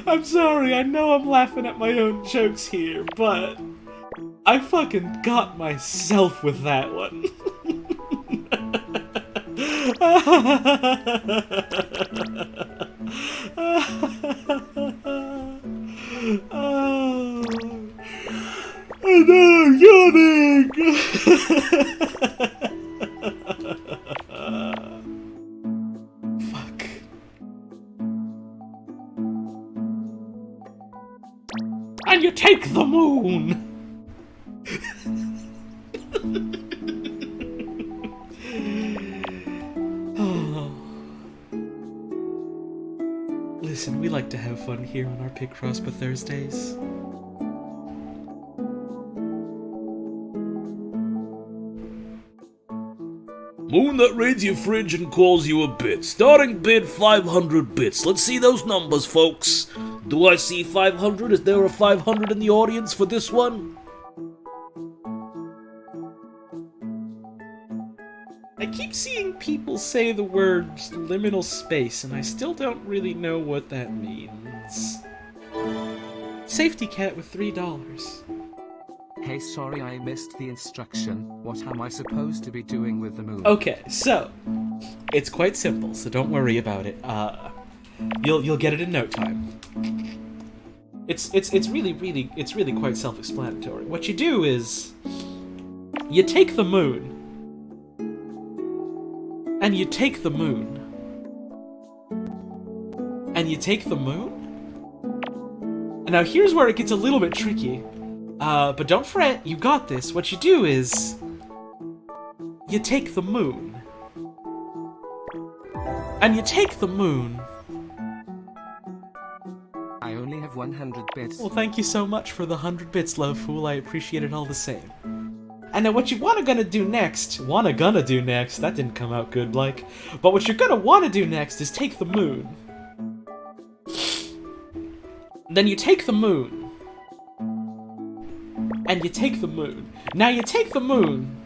A: I'm sorry, I know I'm laughing at my own jokes here, but I fucking got myself with that one. And now I'm yawning! Fuck. And you take the moon! Oh. Listen, we like to have fun here on our Picross Thursdays.
D: Moon that raids your fridge and calls you a bit. Starting bid 500 bits. Let's see those numbers, folks. Do I see 500? Is there a 500 in the audience for this one?
A: I keep seeing people say the word liminal space, and I still don't really know what that means. Safety cat with $3.
B: Hey, sorry I missed the instruction. What am I supposed to be doing with the moon?
A: Okay, so it's quite simple, so don't worry about it. You'll get it in no time. It's really quite self-explanatory. What you do is you take the moon, and you take the moon, and you take the moon. And now here's where it gets a little bit tricky. But don't fret, you got this. What you do is you take the moon, and you take the moon.
B: I only have 100 bits.
A: Well, thank you so much for the 100 bits, love fool. I appreciate it all the same. And now what you gonna do next, that didn't come out good, like. But what you're gonna wanna do next is take the moon. Then you take the moon. And you take the moon. Now you take the moon.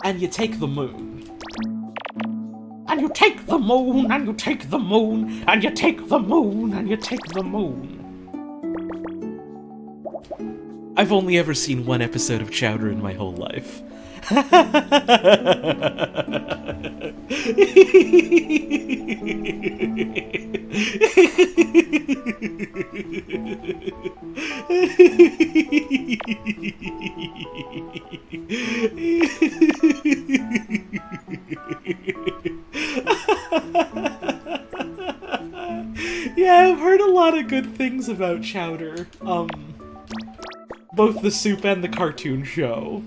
A: And you take the moon. And you take the moon, and you take the moon, and you take the moon, and you take the moon. I've only ever seen one episode of Chowder in my whole life. Yeah, I've heard a lot of good things about Chowder. Both the soup and the cartoon show.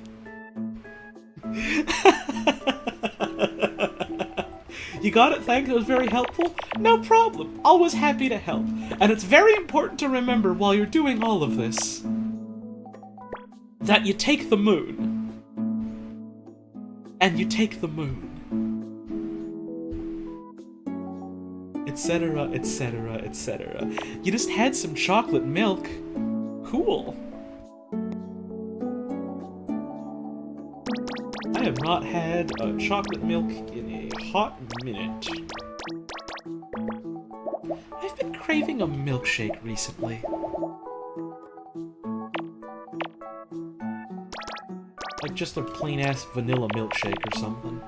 A: You got it, thanks, it was very helpful? No problem, always happy to help. And it's very important to remember while you're doing all of this, that you take the moon, and you take the moon, etc., etc., etc. You just had some chocolate milk. Cool. I have not had chocolate milk in a hot minute. I've been craving a milkshake recently. Like just a plain-ass vanilla milkshake or something.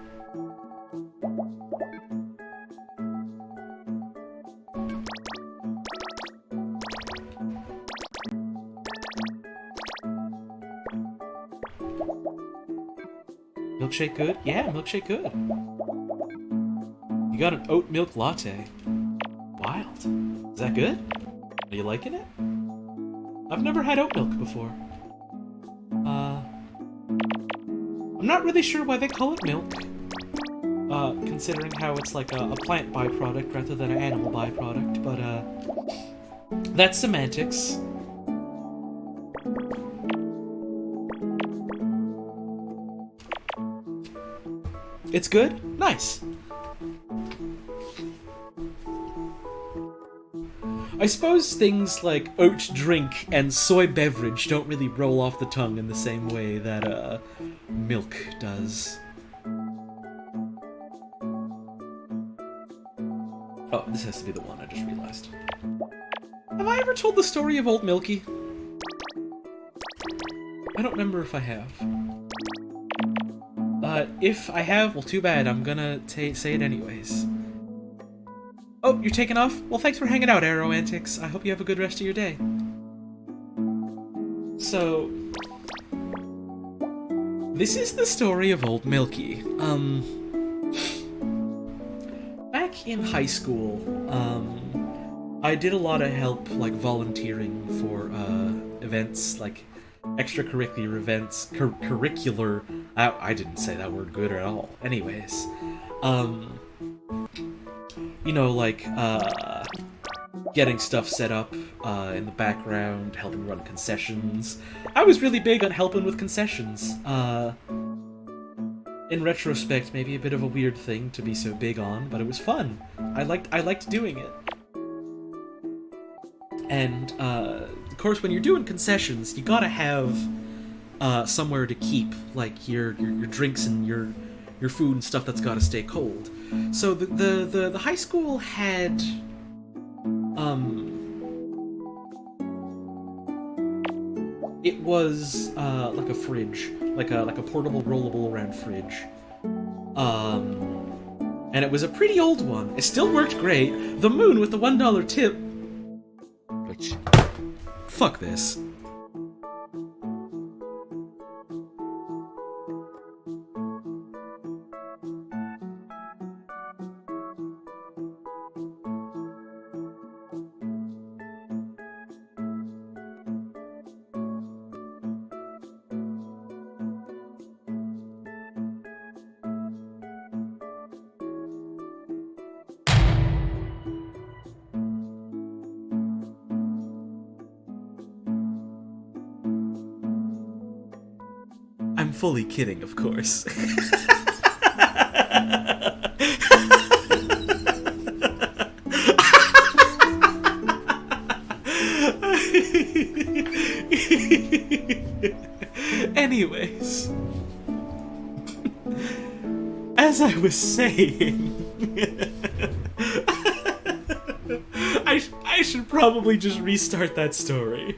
A: Milkshake good? Yeah, milkshake good. You got an oat milk latte. Wild. Is that good? Are you liking it? I've never had oat milk before. I'm not really sure why they call it milk. Considering how it's like a plant byproduct rather than an animal byproduct, but that's semantics. It's good? Nice. I suppose things like oat drink and soy beverage don't really roll off the tongue in the same way that, milk does. Oh, this has to be the one, I just realized. Have I ever told the story of Old Milky? I don't remember if I have. If I have, well, too bad. I'm gonna say it anyways. Oh, you're taking off? Well, thanks for hanging out, Arrow Antics. I hope you have a good rest of your day. So, this is the story of Old Milky. Back in high school, I did a lot of help, like, volunteering for, events, like, extracurricular events, curricular, I didn't say that word good at all. Anyways, you know, like, getting stuff set up, in the background, helping run concessions. I was really big on helping with concessions. In retrospect, maybe a bit of a weird thing to be so big on, but it was fun. I liked doing it. And, of course, when you're doing concessions, you gotta have, somewhere to keep, like, your drinks and your food and stuff that's gotta stay cold. So the high school had, it was, like a fridge, like a portable rollable around fridge. And it was a pretty old one. It still worked great. The moon with the $1 tip.
B: Bitch.
A: Fuck this. I'm fully kidding, of course. Anyways, as I was saying, I should probably just restart that story.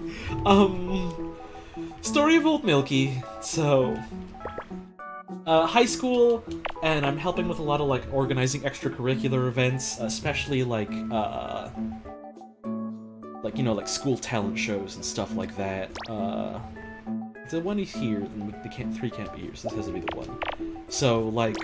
A: Story of Old Milky. So, high school, and I'm helping with a lot of, like, organizing extracurricular events, especially, like, you know, like, school talent shows and stuff like that. The one is here, and the three can't be here, so this has to be the one. So, like,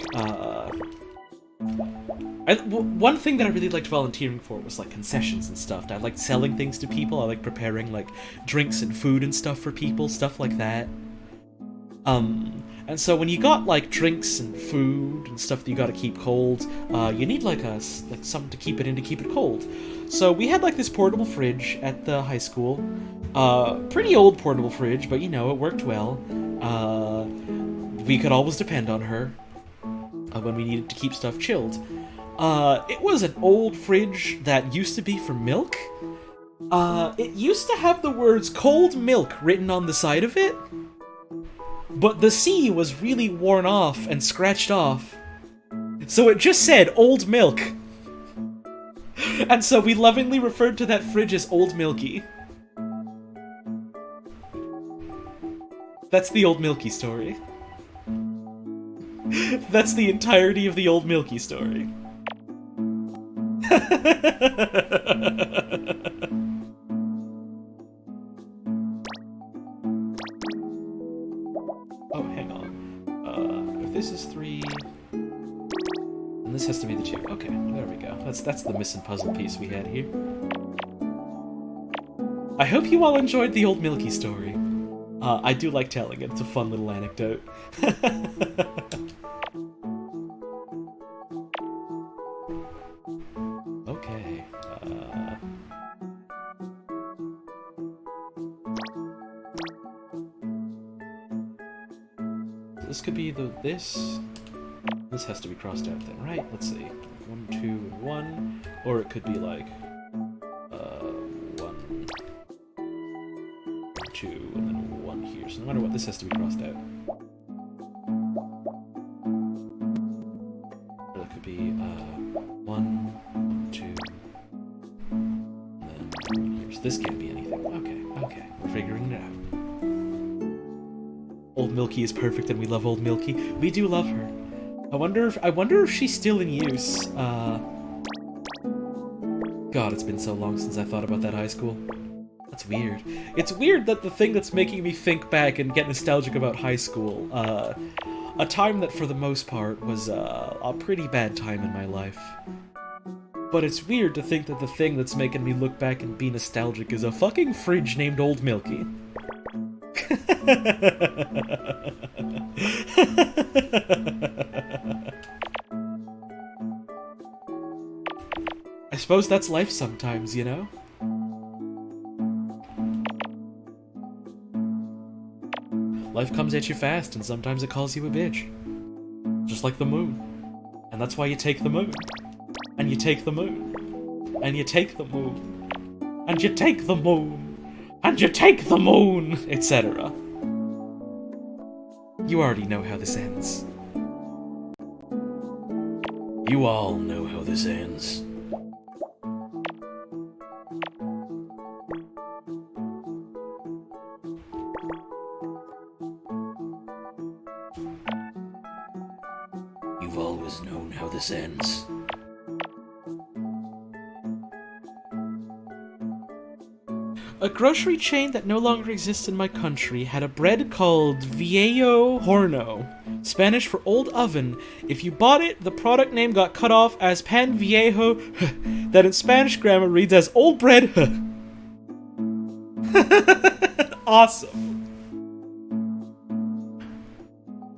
A: one thing that I really liked volunteering for was, like, concessions and stuff. I liked selling things to people. I liked preparing, like, drinks and food and stuff for people, stuff like that. And so when you got, like, drinks and food and stuff that you gotta keep cold, you need, like, something to keep it in to keep it cold. So we had, like, this portable fridge at the high school. Pretty old portable fridge, but, you know, it worked well. We could always depend on her when we needed to keep stuff chilled. It was an old fridge that used to be for milk. It used to have the words cold milk written on the side of it, but the C was really worn off and scratched off, so it just said old milk. And so we lovingly referred to that fridge as Old Milky. That's the Old Milky story. That's the entirety of the Old Milky story. Oh, hang on. If this is 3... and this has to be the 2. Okay, there we go. That's the missing puzzle piece we had here. I hope you all enjoyed the Old Milky story. I do like telling it. It's a fun little anecdote. Okay. This could be this. This has to be crossed out then, right? Let's see. 1, 2, and 1. Or it could be like 1, 2, and then 1 here. So no matter what, this has to be crossed out. Or it could be 1, 2, and then 1 here. So this can't be anything. Okay, we're figuring it out. Old Milky is perfect, and we love Old Milky. We do love her. I wonder if she's still in use. God, it's been so long since I thought about that high school. That's weird. It's weird that the thing that's making me think back and get nostalgic about high school, a time that for the most part was a pretty bad time in my life. But it's weird to think that the thing that's making me look back and be nostalgic is a fucking fridge named Old Milky. I suppose that's life sometimes, you know? Life comes at you fast, and sometimes it calls you a bitch. Just like the moon. And that's why you take the moon. And you take the moon. And you take the moon. And you take the moon. And you take the moon, etc. You already know how this ends.
D: You all know how this ends. You've always known how this ends.
A: A grocery chain that no longer exists in my country had a bread called Viejo Horno, Spanish for old oven. If you bought it, the product name got cut off as Pan Viejo, that in Spanish grammar reads as old bread. Awesome.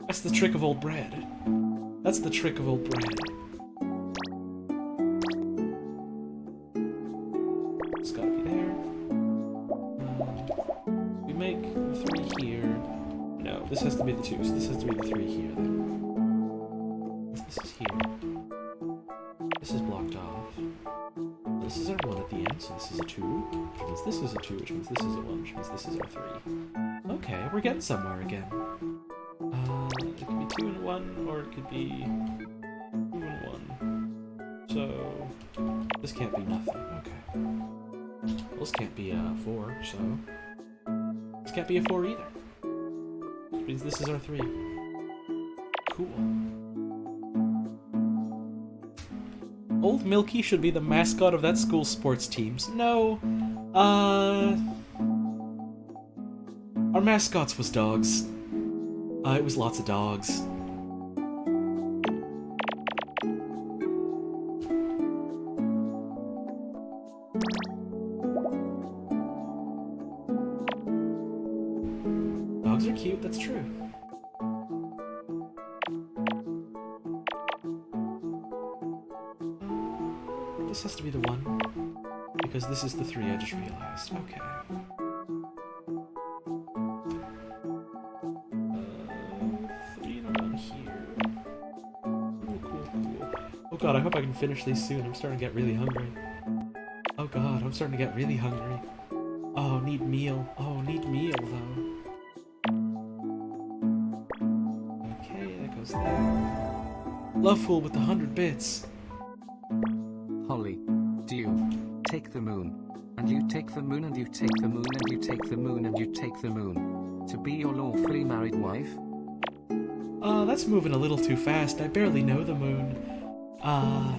A: That's the trick of old bread. That's the trick of old bread. It's gotta be there. We make the 3 here. No, this has to be the 2, so this has to be the 3 here then. This is here. This is blocked off. This is our 1 at the end, so this is a 2. Which means this is a 2, which means this is a 1, which means this is our 3. Okay, we're getting somewhere again. It could be 2 and 1, or it could be 2 and 1. So this can't be nothing. Okay. Well, this can't be a 4, so this can't be a 4 either. Which means this is our 3. Cool. Old Milky should be the mascot of that school's sports teams. No, our mascots was dogs. It was lots of dogs. Dogs are cute, that's true. This has to be the 1, because this is the 3 I just realized. Okay. 3 and 1 here. Cool. Oh god, I hope I can finish these soon. I'm starting to get really hungry. Oh god, I'm starting to get really hungry. Oh, need meal. Oh, need meal, though. Okay, that goes there. Love Fool with the 100 bits.
B: Holly, and you take the moon. And you take the moon and you take the moon and you take the moon and you take the moon. To be your lawfully married wife?
A: That's moving a little too fast. I barely know the moon. I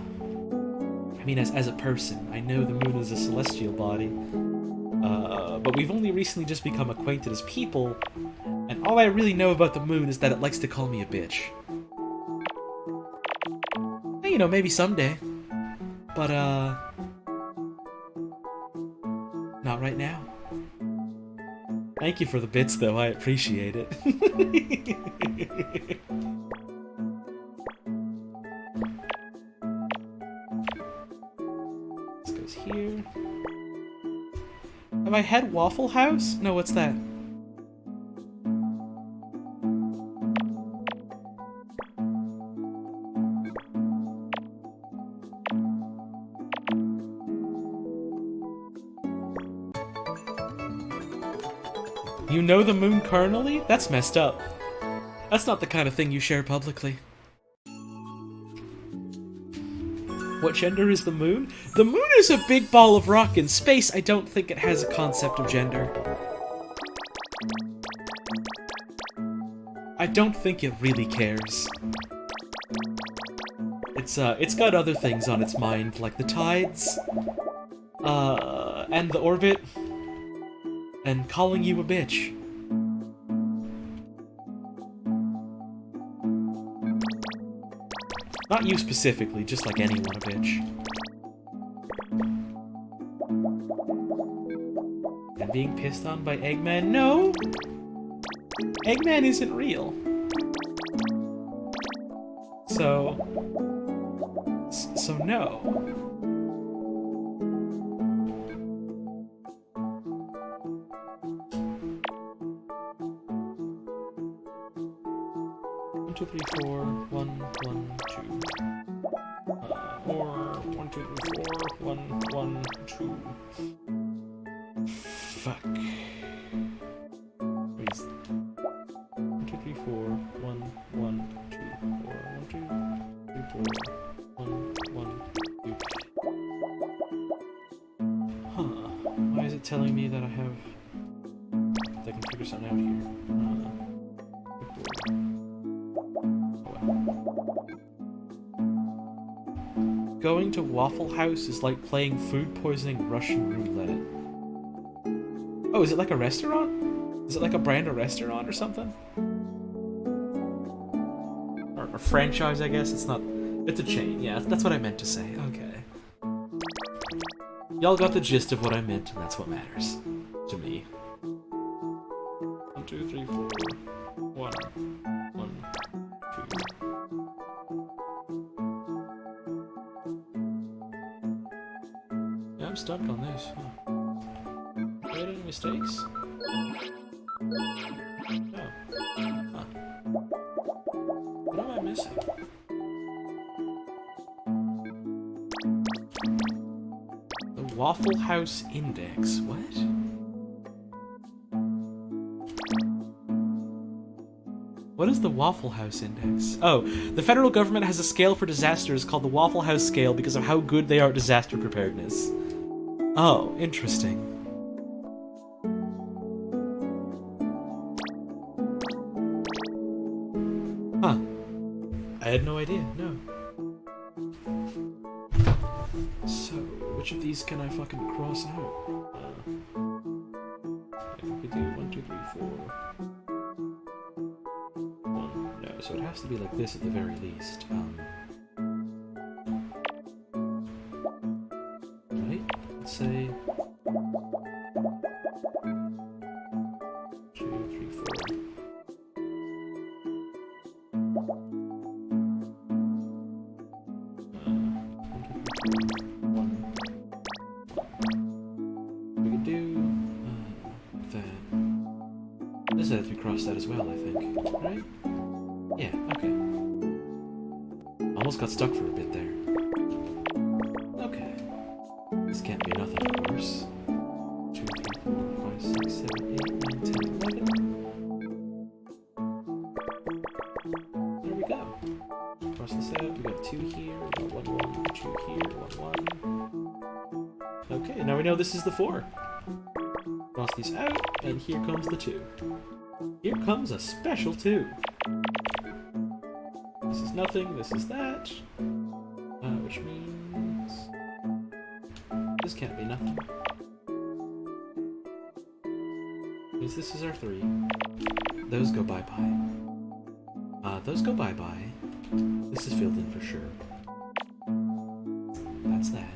A: mean, as a person, I know the moon is a celestial body. But we've only recently just become acquainted as people, and all I really know about the moon is that it likes to call me a bitch. You know, maybe someday. But, not right now. Thank you for the bits, though. I appreciate it. This goes here. Have I had Waffle House? No, what's that? You know the moon carnally? That's messed up. That's not the kind of thing you share publicly. What gender is the moon? The moon is a big ball of rock in space. I don't think it has a concept of gender. I don't think it really cares. It's got other things on its mind, like the tides, and the orbit, and calling you a bitch. Not you specifically, just like anyone a bitch. And being pissed on by Eggman? No! Eggman isn't real. So no. One, two, three, four. 1, 1, 2. Or 1, 2, 3, 4. 1, 1, 2. Fuck. Please. 1, 2, 3, 4. 1, 1, 2, 4. 1, 2, 3, 4. 1, 1, 2. Huh. Why is it telling me that I have... I can figure something out here. Going to Waffle House is like playing food poisoning Russian roulette. Oh, is it like a restaurant? Is it like a brand of restaurant or something? Or a franchise, I guess? It's not... It's a chain, yeah, that's what I meant to say. Okay. Y'all got the gist of what I meant, and that's what matters. To me. 1, 2, 3, 4. 1, 1, 2. Yeah, I'm stuck on this. Huh. Made any mistakes? No. Huh. What am I missing? The Waffle House Index. What? What is the Waffle House Index? Oh, the federal government has a scale for disasters called the Waffle House Scale because of how good they are at disaster preparedness. Oh, interesting. Huh. I had no idea, no. So, which of these can I fucking cross out? I think we do 1, 2, 3, 4. 1. No, so it has to be like this at the very least. Right? Let's say 2, 3, 4. Cross that as well, I think. Right? Yeah, okay. Almost got stuck for a bit there. Okay. This can't be nothing, of course. 2, 3, 4, 5, 6, 7, 8, 9, 10, 11. There we go. Cross this out. We got 2 here. We got 1, 1, 2 here. 1, 1. Okay, now we know this is the 4. Cross these out, and here comes the 2. Here comes a special 2. This is nothing, this is that. Which means... this can't be nothing. Because this is our 3. Those go bye-bye. Those go bye-bye. This is filled in for sure. That's that.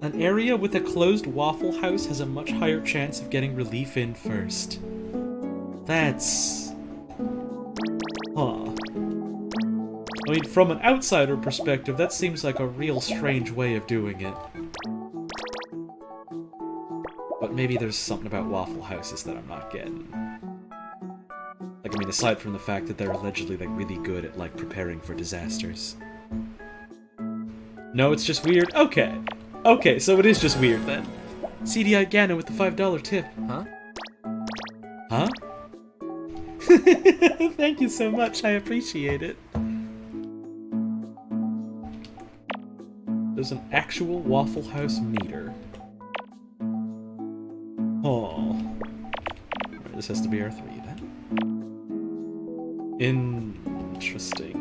A: An area with a closed Waffle House has a much higher chance of getting relief in first. That's... huh. I mean, from an outsider perspective, that seems like a real strange way of doing it. But maybe there's something about Waffle Houses that I'm not getting. Like, I mean, aside from the fact that they're allegedly, like, really good at, like, preparing for disasters. No, it's just weird? Okay. Okay, so it is just weird, then. CDI Ganon with the $5 tip.
B: Huh?
A: Huh? Thank you so much, I appreciate it. There's an actual Waffle House meter. Oh. Right, this has to be our 3, then. Interesting.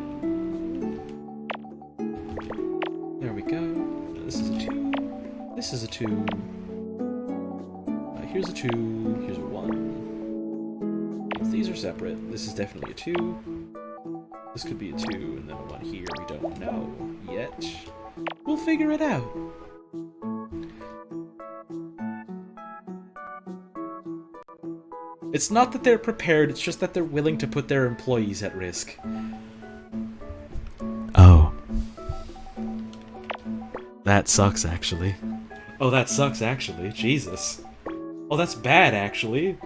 A: There we go. This is a 2. This is a 2. Here's a 2. Here's a 1. If these are separate, this is definitely a 2. This could be a 2, and then a 1 here. We don't know yet. We'll figure it out. It's not that they're prepared, it's just that they're willing to put their employees at risk.
C: Oh. That sucks, actually.
A: Oh, that sucks, actually. Jesus. Oh, that's bad, actually.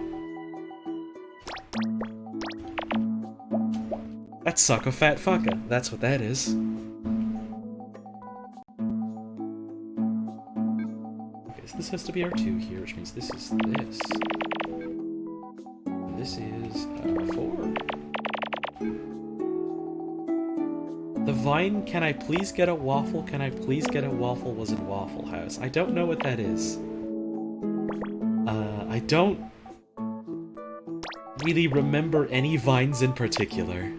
A: That suck a fat fucker. That's what that is. Okay, so this has to be our 2 here, which means this is this. And this is 4. The Vine, can I please get a waffle? Can I please get a waffle was in Waffle House. I don't know what that is. I don't really remember any vines in particular.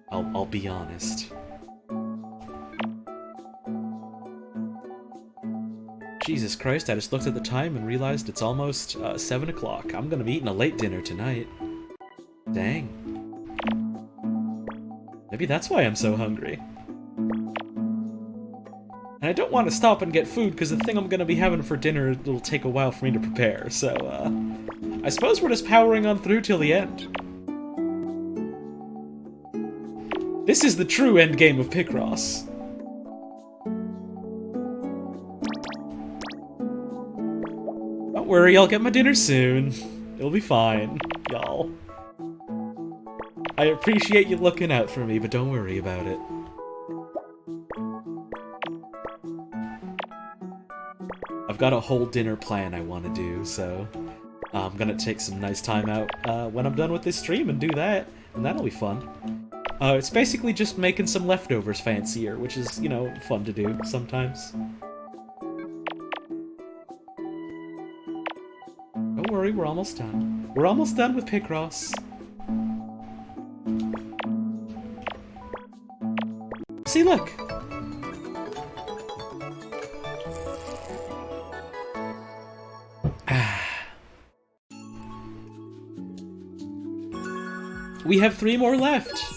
A: I'll be honest. Jesus Christ, I just looked at the time and realized it's almost 7 o'clock. I'm gonna be eating a late dinner tonight. Dang. Maybe that's why I'm so hungry. And I don't want to stop and get food, because the thing I'm gonna be having for dinner, it'll take a while for me to prepare, so, I suppose we're just powering on through till the end. This is the true endgame of Picross. Don't worry, I'll get my dinner soon. It'll be fine, y'all. I appreciate you looking out for me, but don't worry about it. I've got a whole dinner plan I want to do, so I'm gonna take some nice time out when I'm done with this stream and do that, and that'll be fun. It's basically just making some leftovers fancier, which is, you know, fun to do sometimes. Don't worry, we're almost done. We're almost done with Picross. See, look! We have 3 more left!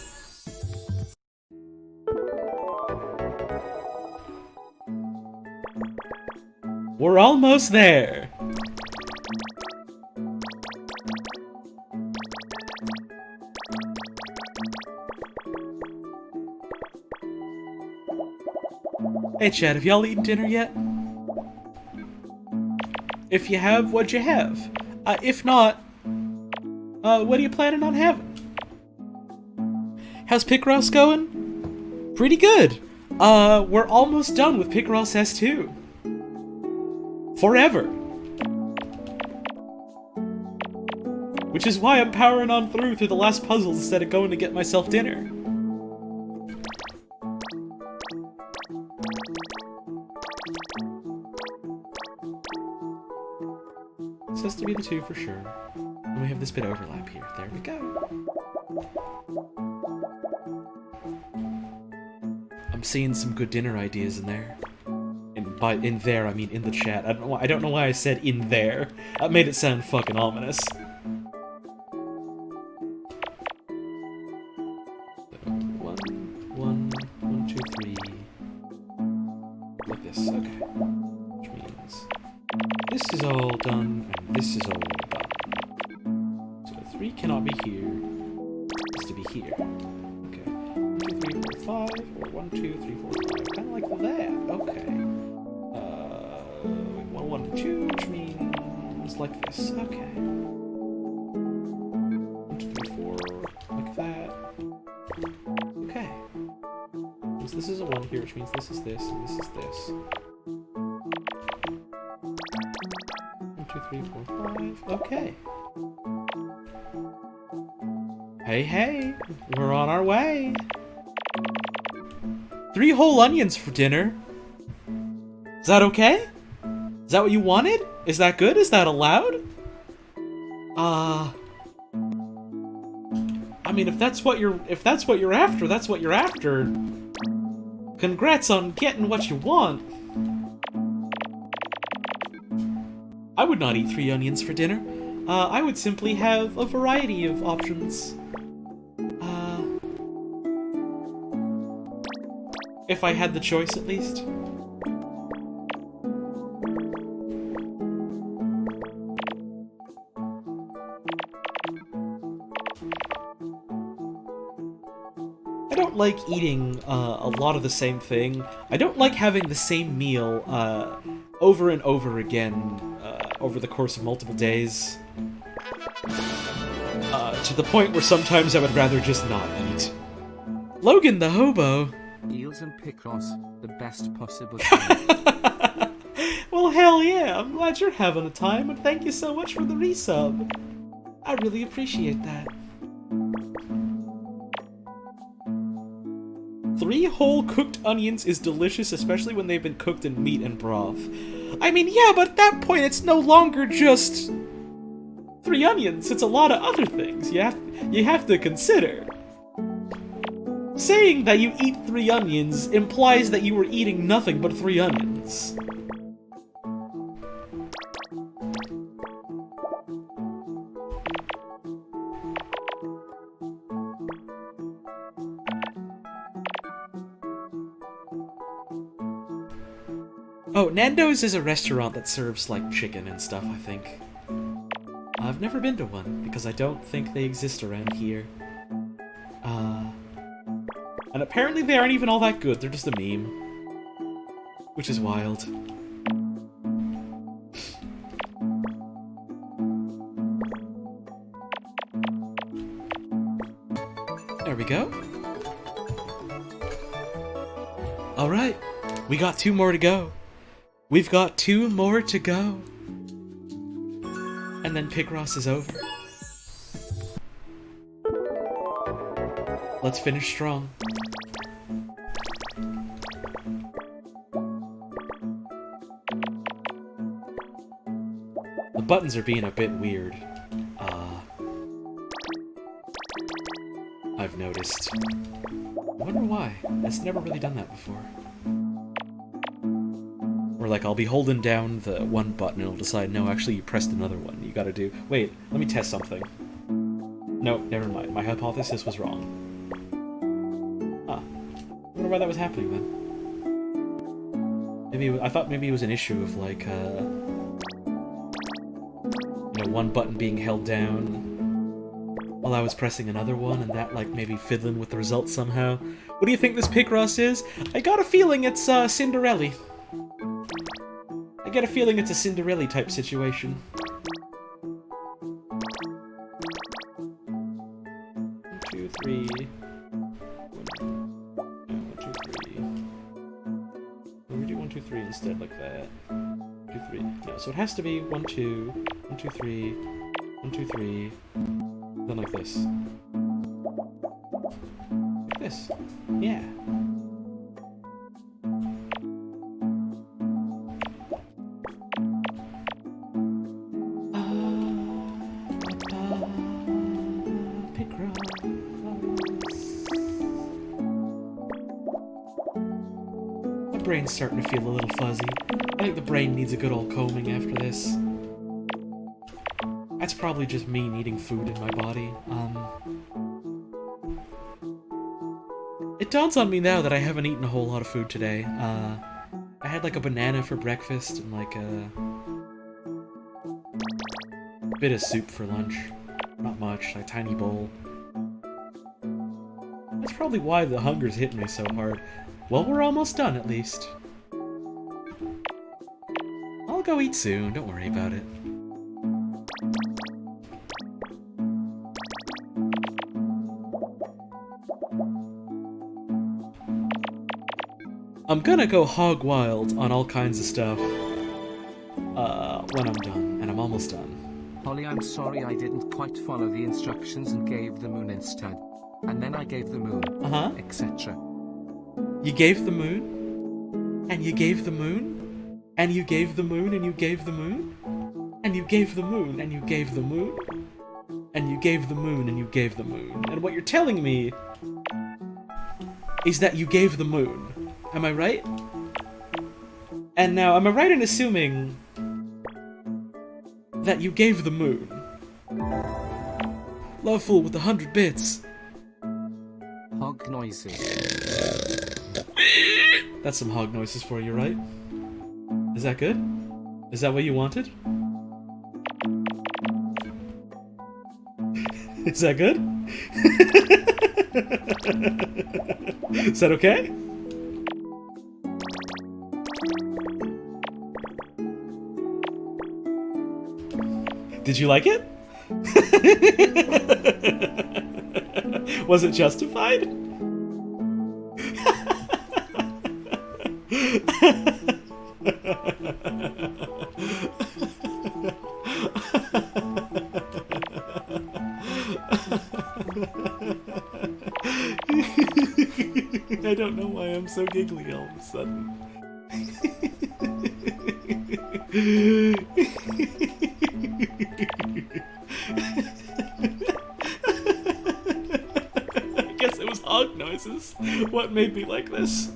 A: We're almost there! Hey Chad, have y'all eaten dinner yet? If you have, what'd you have? If not, what are you planning on having? How's Picross going? Pretty good! We're almost done with Picross S2. Forever. Which is why I'm powering on through the last puzzles instead of going to get myself dinner. This has to be the 2 for sure. And we have this bit overlap here. There we go. I'm seeing some good dinner ideas in there. And by in there, I mean in the chat. I don't know why I said in there. That made it sound fucking ominous. One, 2, 3. Like this, okay. Which means this is all done, and this is all done. So 3 cannot be here. It has to be here. Okay. 1, 2, 3, 4, 5, or 1, 2, 3, 4, 5. Kind of like that. Okay. 1, 1, 2, which means like this. Okay. 1, 2, 3, 4, like that. Okay. So this is a 1 here, which means this is this, and this is this. 1, 2, 3, 4, 5. Okay. Hey, hey, we're on our way. 3 whole onions for dinner. Is that okay? Is that what you wanted? Is that good? Is that allowed? I mean, if that's what you're after, that's what you're after. Congrats on getting what you want. I would not eat 3 onions for dinner. I would simply have a variety of options. If I had the choice, at least. I don't like eating a lot of the same thing. I don't like having the same meal over and over again over the course of multiple days. To the point where sometimes I would rather just not eat. Logan the hobo.
B: Eels and Picross, the best possible.
A: Well, hell yeah, I'm glad you're having a time, and thank you so much for the resub. I really appreciate that. 3 whole cooked onions is delicious, especially when they've been cooked in meat and broth. I mean, yeah, but at that point, it's no longer just 3 onions. It's a lot of other things you have to consider. Saying that you eat 3 onions implies that you were eating nothing but 3 onions. Oh, Nando's is a restaurant that serves, like, chicken and stuff, I think. I've never been to one, because I don't think they exist around here. And apparently they aren't even all that good, they're just a meme. Which is wild. There we go. Alright, we got 2 more to go. We've got 2 more to go. And then Picross is over. Let's finish strong. The buttons are being a bit weird. I've noticed. I wonder why. It's never really done that before. Or like, I'll be holding down the one button and it'll decide, no, actually you pressed another one. You gotta do... Wait, let me test something. No, never mind. My hypothesis was wrong. Huh. I wonder why that was happening then. Maybe I thought maybe it was an issue of like, you know, one button being held down while I was pressing another one, and that like maybe fiddling with the results somehow. What do you think this Picross is? I got a feeling it's Cinderella. I get a feeling it's a Cinderella type situation. 1, 2, 3. 1, 2, 3. 2, 3 instead, like that. 2, 3. No, so it has to be 1, 2, 1, 2, 3, 1, 2, 3. Then like this. Like this. Yeah. Brain's starting to feel a little fuzzy. I think the brain needs a good old combing after this. That's probably just me needing food in my body. It dawns on me now that I haven't eaten a whole lot of food today. I had like a banana for breakfast and like a bit of soup for lunch. Not much, like a tiny bowl. That's probably why the hunger's hitting me so hard. Well, we're almost done, at least. I'll go eat soon, don't worry about it. I'm gonna go hog wild on all kinds of stuff when I'm done, and I'm almost done.
B: Holly, I'm sorry I didn't quite follow the instructions and gave the moon instead. And then I gave the moon, etc.
A: You gave the moon, and you gave the moon, and you gave the moon, and you gave the moon, and you gave the moon, and you gave the moon, and you gave the moon, and you gave the moon. And what you're telling me is that you gave the moon. Am I right? And now, am I right in assuming that you gave the moon? Loveful with 100 bits.
B: Hog noises.
A: That's some hog noises for you, right? Is that good? Is that what you wanted? Is that good? Is that okay? Did you like it? Was it justified? I don't know why I'm so giggly all of a sudden. I guess it was hog noises. What made me like this?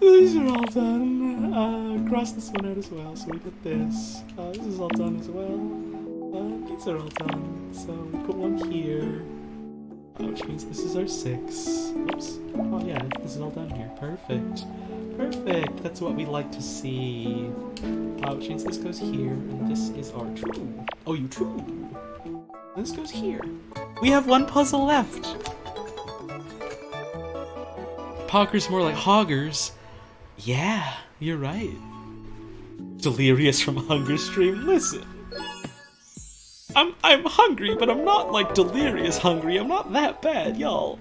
A: These are all done. Cross this one out as well, so we got this. This is all done as well. These are all done, so we put one here. Which means this is our 6. Oops. Oh yeah, this is all done here. Perfect. Perfect. That's what we like to see. Which means this goes here, and this is our true. Oh, you true. This goes here. We have one puzzle left. Poggers more like hoggers. Yeah, you're right. Delirious from Hunger Stream. Listen. I'm hungry, but I'm not like delirious hungry. I'm not that bad, y'all.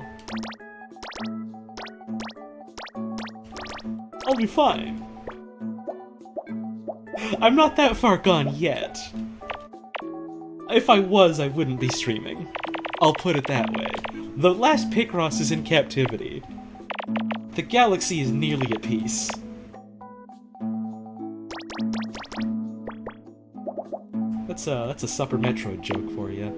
A: I'll be fine. I'm not that far gone yet. If I was, I wouldn't be streaming. I'll put it that way. The last Picross is in captivity. The galaxy is nearly at peace. That's a Super Metroid joke for you.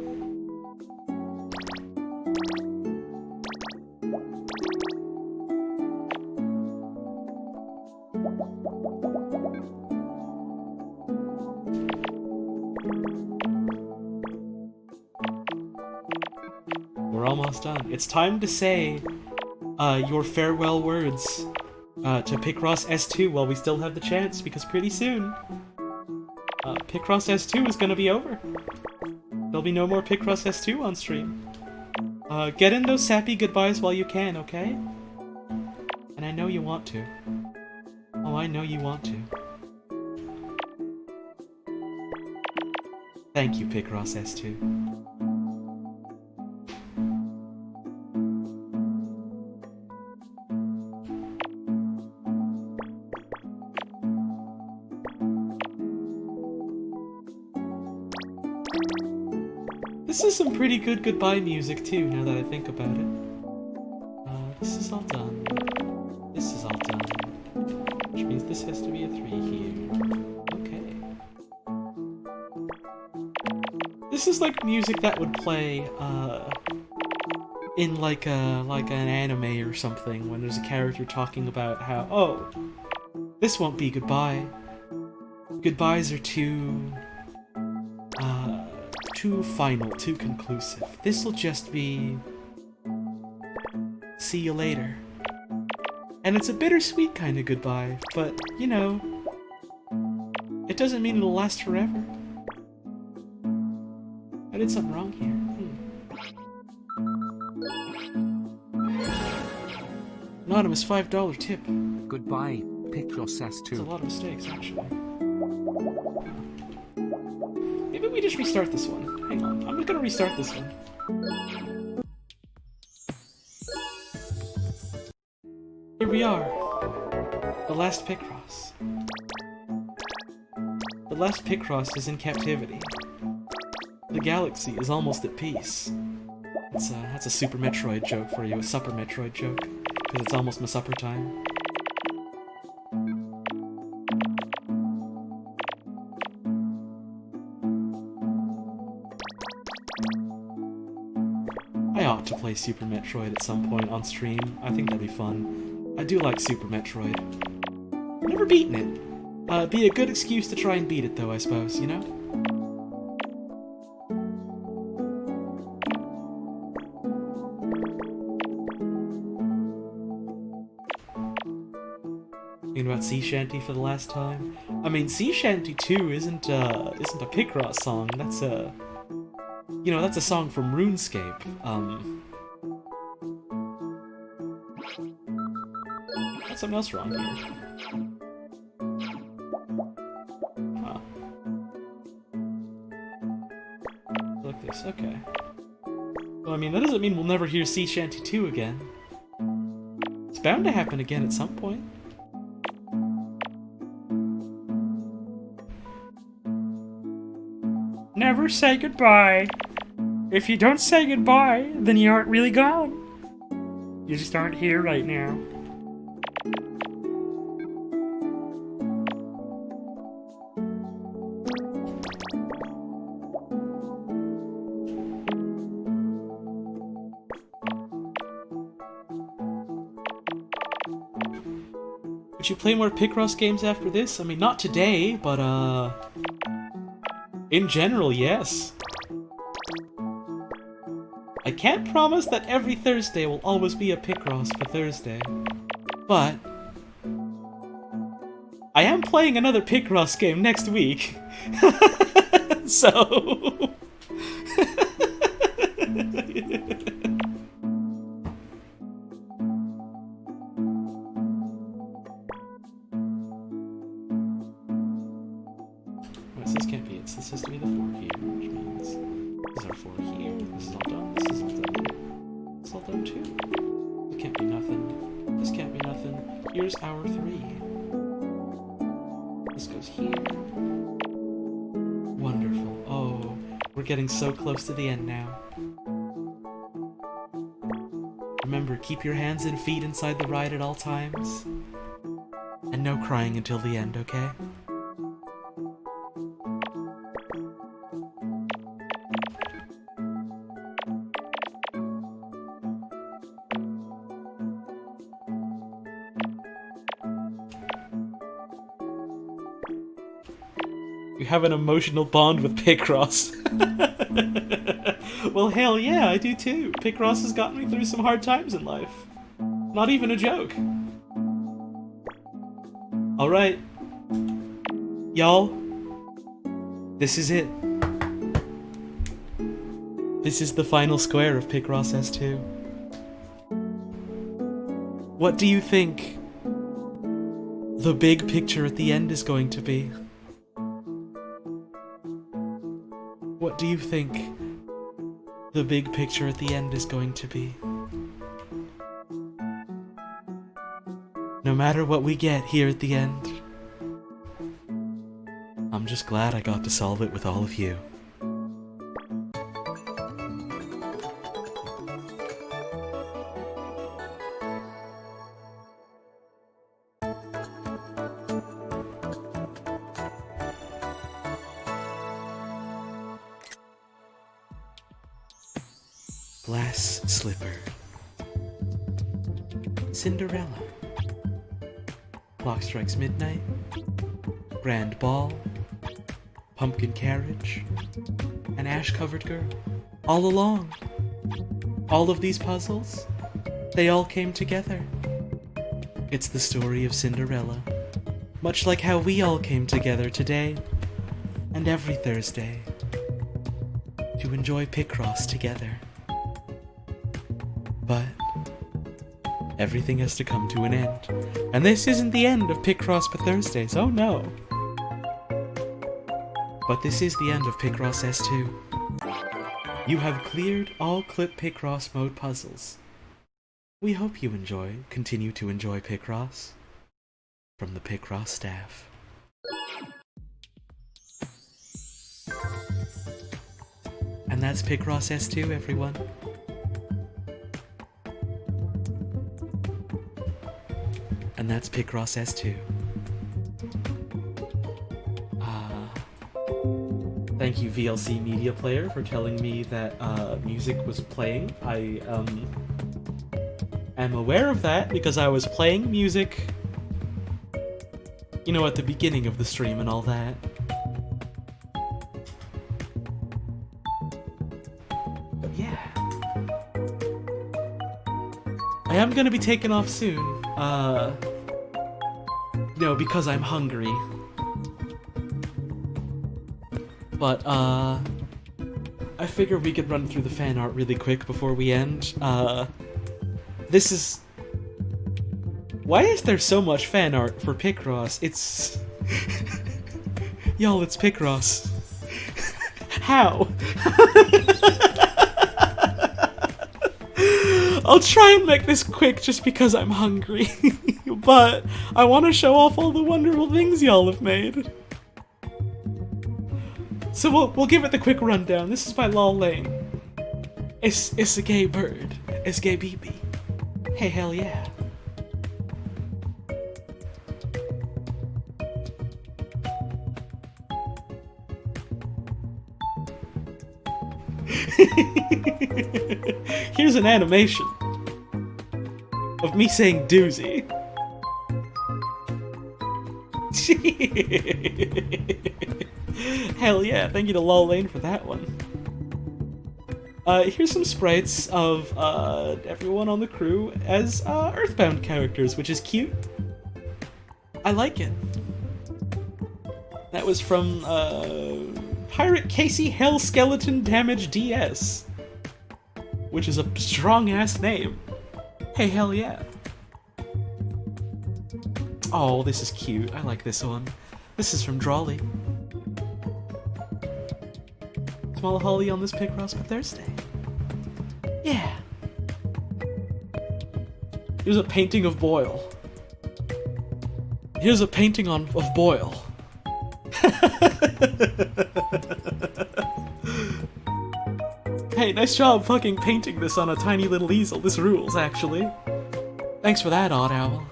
A: We're almost done. It's time to say your farewell words to Picross S2 while we still have the chance, because pretty soon Picross S2 is gonna be over. There'll be no more Picross S2 on stream. Get in those sappy goodbyes while you can, okay? And I know you want to. Oh, I know you want to. Thank you, Picross S2. This is some pretty good goodbye music too, now that I think about it. This is all done. This is all done. Which means this has to be a 3 here. Okay. This is like music that would play, in like an anime or something, when there's a character talking about how, oh, this won't be goodbye. Goodbyes are too final, too conclusive. This'll just be see you later. And it's a bittersweet kind of goodbye, but, you know, it doesn't mean it'll last forever. I did something wrong here. Anonymous $5 tip.
B: Goodbye, Picross S2.
A: That's a lot of mistakes, actually. Maybe we just restart this one. Hang on, I'm just gonna restart this one. Here we are. The last Picross. The last Picross is in captivity. The galaxy is almost at peace. That's a Super Metroid joke for you, a Supper Metroid joke. Because it's almost my supper time. I ought to play Super Metroid at some point on stream. I think that'd be fun. I do like Super Metroid. Never beaten it. Be a good excuse to try and beat it though, I suppose, you know? Thinking about Sea Shanty for the last time. I mean, Sea Shanty 2 isn't a Picross song. That's a, you know, that's a song from RuneScape. Got something else wrong here. Huh. Like this, okay. Well, I mean, that doesn't mean we'll never hear Sea Shanty 2 again. It's bound to happen again at some point. Never say goodbye. If you don't say goodbye, then you aren't really gone. You just aren't here right now. Would you play more Picross games after this? I mean, not today, but in general, yes. I can't promise that every Thursday will always be a Picross for Thursday, but I am playing another Picross game next week, so... This can't be it. This has to be the 4 here, which means this is our 4 here. This is all done. This is all done. It's all done too. This can't be nothing. This can't be nothing. Here's our 3. This goes here. Wonderful. Oh, we're getting so close to the end now. Remember, keep your hands and feet inside the ride at all times. And no crying until the end, okay? You have an emotional bond with Picross. Well, hell yeah, I do too. Picross has gotten me through some hard times in life. Not even a joke. Alright. Y'all. This is it. This is the final square of Picross S2. What do you think the big picture at the end is going to be? What do you think the big picture at the end is going to be? No matter what we get here at the end, I'm just glad I got to solve it with all of you. Glass Slipper, Cinderella, Clock Strikes Midnight, Grand Ball, Pumpkin Carriage, an Ash-Covered Girl. All along, all of these puzzles, they all came together. It's the story of Cinderella, much like how we all came together today and every Thursday to enjoy Picross together. But everything has to come to an end. And this isn't the end of Picross for Thursdays, oh no. But this is the end of Picross S2. You have cleared all Clip Picross mode puzzles. We hope you continue to enjoy Picross. From the Picross staff. And that's Picross S2, everyone. And that's Picross S2. Thank you, VLC Media Player, for telling me that music was playing. I am aware of that because I was playing music, you know, at the beginning of the stream and all that. But yeah. I am gonna be taking off soon, you know, because I'm hungry. But, I figure we could run through the fan art really quick before we end. This is... Why is there so much fan art for Picross? It's... Y'all, it's Picross. How? I'll try and make this quick just because I'm hungry. But I want to show off all the wonderful things y'all have made. So we'll give it the quick rundown. This is by Lol Lane. It's a gay bird. It's gay BB. Hey, hell yeah. Here's an animation of me saying doozy. Hell yeah, thank you to Lol Lane for that one. Here's some sprites of everyone on the crew as Earthbound characters, which is cute. I like it. That was from Pirate Casey Hell Skeleton Damage DS, which is a strong-ass name. Hey, hell yeah. Oh, this is cute. I like this one. This is from Drawley. Small Holly on this Picross for Thursday. Yeah. Here's a painting of Boyle. Here's a painting of Boyle. Hey, nice job fucking painting this on a tiny little easel. This rules, actually. Thanks for that, Odd Owl.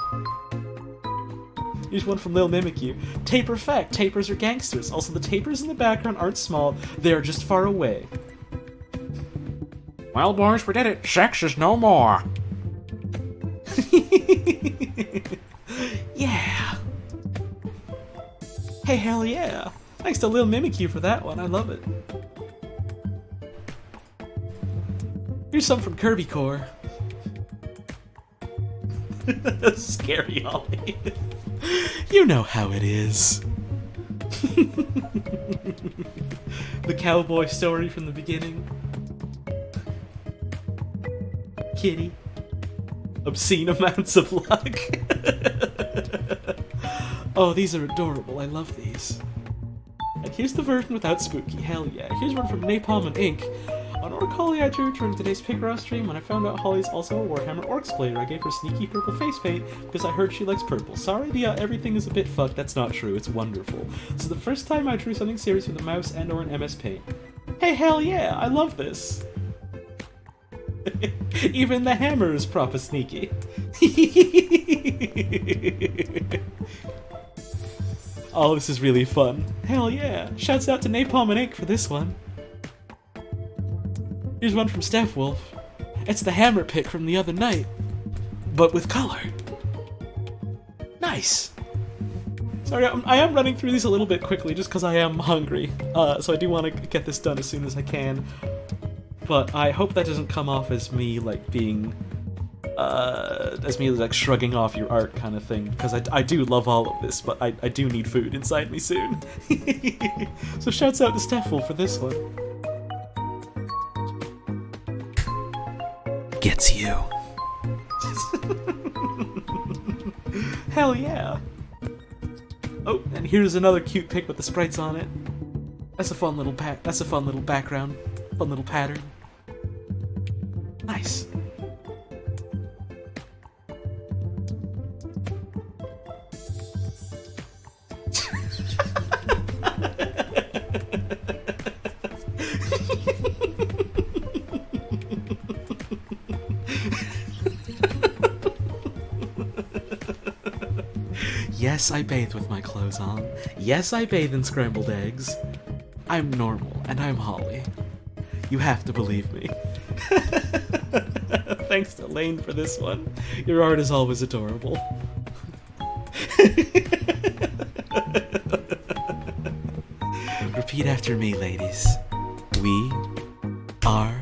A: Here's one from Lil Mimic You. Taper fact, tapers are gangsters. Also, the tapers in the background aren't small, they are just far away.
E: Well, boys, we did it. Sex is no more.
A: Yeah. Hey, hell yeah. Thanks to Lil Mimic You for that one, I love it. Here's some from Kirby Core. Scary Ollie. You know how it is. The cowboy story from the beginning. Kitty. Obscene amounts of luck. Oh, these are adorable. I love these. And here's the version without Spooky. Hell yeah. Here's one from Napalm and Ink. On Orc Holly I drew during today's Picross stream. When I found out Holly's also a Warhammer Orcs player, I gave her sneaky purple face paint because I heard she likes purple. Sorry, everything is a bit fucked. That's not true. It's wonderful. This is the first time I drew something serious with a mouse and or an MS Paint. Hey, hell yeah! I love this. Even the hammer is proper sneaky. Oh, this is really fun. Hell yeah! Shouts out to Napalm and Ink for this one. Here's one from Steph Wolf. It's the hammer pick from the other night, but with color. Nice. Sorry, I am running through these a little bit quickly just because I am hungry. So I do want to get this done as soon as I can. But I hope that doesn't come off as me, like, being... as me, like, shrugging off your art kind of thing. Because I do love all of this, but I do need food inside me soon. So shouts out to Steffel for this one.
C: Gets you.
A: Hell yeah. Oh, and here's another cute pic with the sprites on it. That's a fun little background. Fun little pattern. Nice. Yes, I bathe with my clothes on. Yes, I bathe in scrambled eggs. I'm normal, and I'm Holly. You have to believe me. Thanks to Lane for this one. Your art is always adorable. Repeat after me, ladies. We are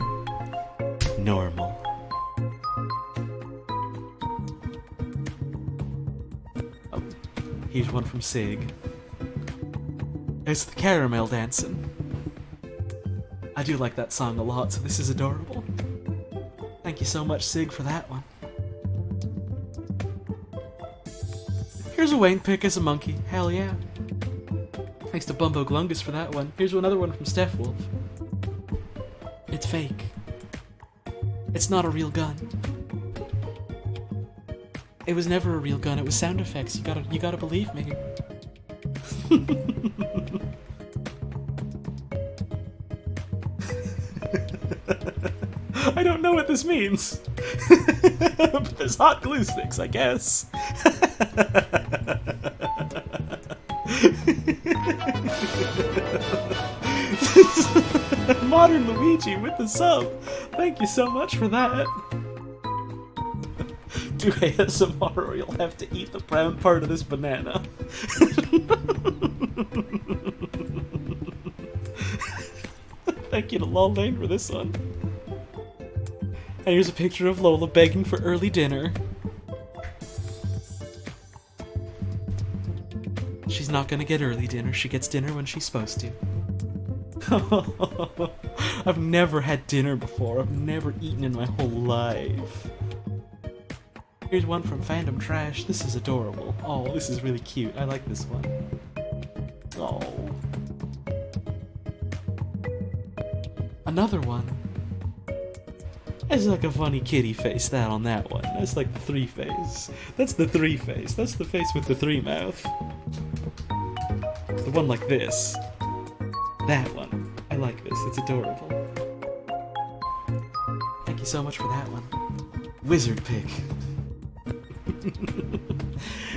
A: normal. Oh, here's one from Sig. It's the caramel dancing. I do like that song a lot, so this is adorable. Thank you so much, Sig, for that one. Here's a Wayne pick as a monkey. Hell yeah. Thanks to Bumbo Glungus for that one. Here's another one from Steph Wolf. It's fake. It's not a real gun. It was never a real gun. It was sound effects. You gotta believe me. I don't know what this means. But there's hot glue sticks, I guess. Modern Luigi with the sub. Thank you so much for that. Do ASMR or you'll have to eat the brown part of this banana. Thank you to Lol Lane for this one. And here's a picture of Lola begging for early dinner. She's not gonna get early dinner, she gets dinner when she's supposed to. I've never had dinner before, I've never eaten in my whole life. Here's one from Fandom Trash, this is adorable. Oh, this is really cute, I like this one. Oh. Another one. It's like a funny kitty face, that on that one. That's like the three face. That's the three face. That's the face with the three mouth. The one like this. That one. I like this. It's adorable. Thank you so much for that one. Wizard pick.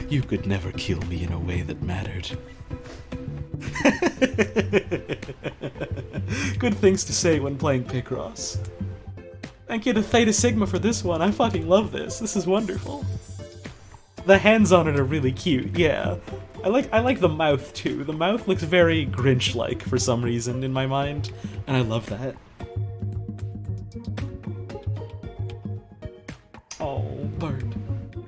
A: You could never kill me in a way that mattered. Good things to say when playing Picross. Thank you to Theta Sigma for this one. I fucking love this. This is wonderful. The hands on it are really cute, yeah. I like the mouth too. The mouth looks very Grinch-like for some reason in my mind, and I love that. Oh, bird.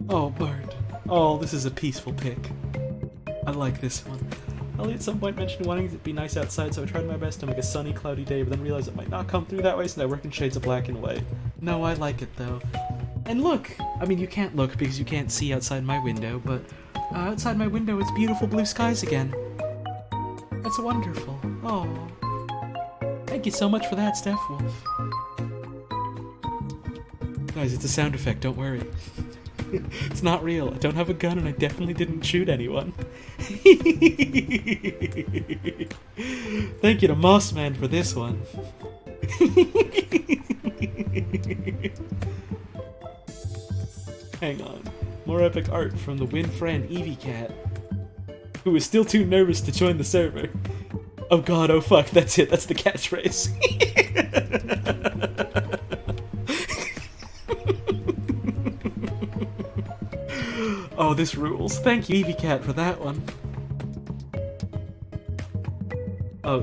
A: Oh, bird. Oh, this is a peaceful pick. I like this one. Ellie at some point mentioned wanting it to be nice outside, so I tried my best to make a sunny, cloudy day, but then realized it might not come through that way, so I work in shades of black and white. No, I like it though. And look! I mean, you can't look because you can't see outside my window, but outside my window it's beautiful blue skies again. That's wonderful. Oh. Thank you so much for that, Steph Wolf. Guys, it's a sound effect, don't worry. It's not real. I don't have a gun and I definitely didn't shoot anyone. Thank you to Mossman for this one. Hang on. More epic art from the Winfran Eevee Cat, who is still too nervous to join the server. Oh god, oh fuck, that's it. That's the catchphrase. Oh, this rules. Thank you, Evie Cat, for that one. Oh,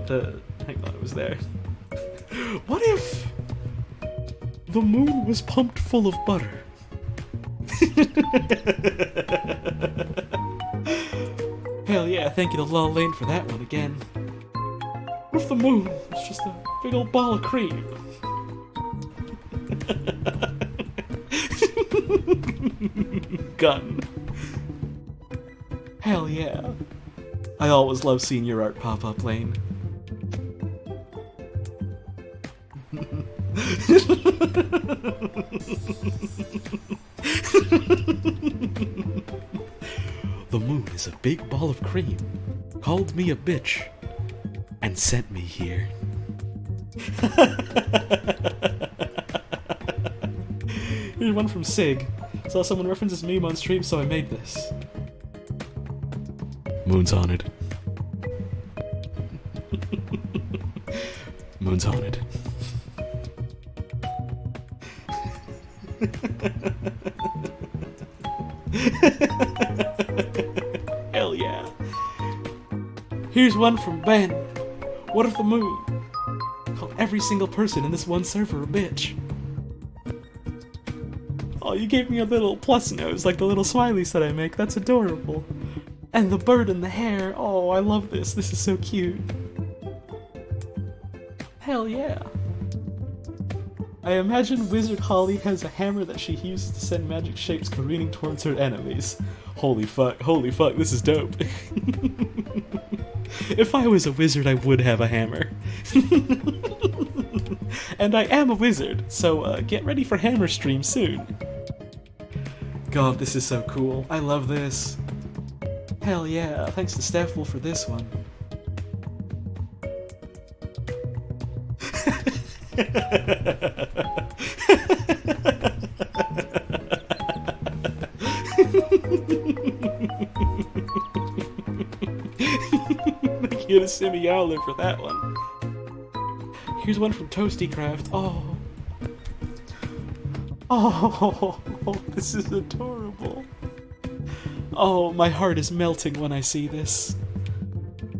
A: hang on, it was there. What if the moon was pumped full of butter? Hell yeah, thank you to Lol Lane for that one again. What if the moon was just a big old ball of cream? Gun. Hell yeah. I always love seeing your art pop up, Lane. The moon is a big ball of cream, called me a bitch, and sent me here. Here's one from Sig. Saw someone reference this meme on stream, so I made this. Moon's haunted. Moon's haunted. Hell yeah. Here's one from Ben. What if the moon called every single person in this one server a bitch? Oh, you gave me a little plus nose, like the little smileys that I make. That's adorable. And the bird and the hair. Oh, I love this. This is so cute. Hell yeah. I imagine Wizard Holly has a hammer that she uses to send magic shapes careening towards her enemies. Holy fuck, this is dope. If I was a wizard, I would have a hammer. And I am a wizard, so get ready for hammer stream soon. God, this is so cool. I love this. Hell yeah, thanks to Steffel for this one. Thank you to Simi Yowler for that one. Here's one from Toastycraft. Oh, this is adorable. Oh, my heart is melting when I see this.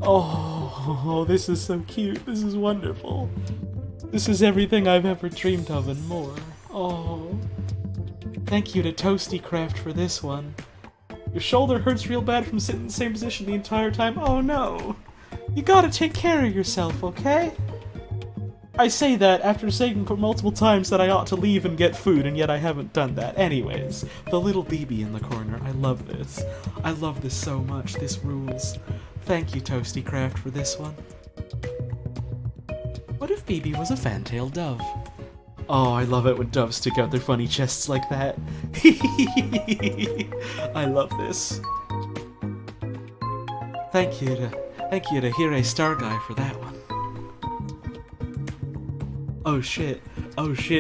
A: Oh, this is so cute. This is wonderful. This is everything I've ever dreamed of and more. Oh. Thank you to Toastycraft for this one. Your shoulder hurts real bad from sitting in the same position the entire time. Oh no. You gotta take care of yourself, okay? I say that after saying for multiple times that I ought to leave and get food, and yet I haven't done that. Anyways, the little BB in the corner. I love this. I love this so much. This rules. Thank you, Toastycraft, for this one. What if BB was a fantail dove? Oh, I love it when doves stick out their funny chests like that. I love this. Thank you to Hire Star Guy for that one. Oh shit,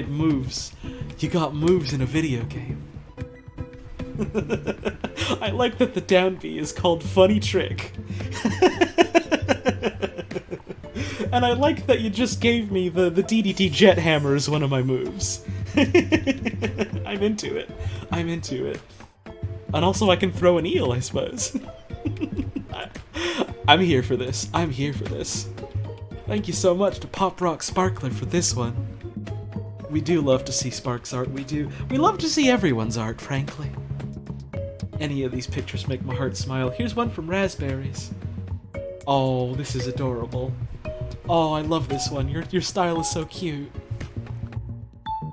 A: moves. You got moves in a video game. I like that the down B is called Funny Trick. And I like that you just gave me the DDT Jet Hammer as one of my moves. I'm into it. And also I can throw an eel, I suppose. I'm here for this. Thank you so much to Pop Rock Sparkler for this one. We do love to see Spark's art, we do. We love to see everyone's art, frankly. Any of these pictures make my heart smile. Here's one from Raspberries. Oh, this is adorable. Oh, I love this one. Your style is so cute.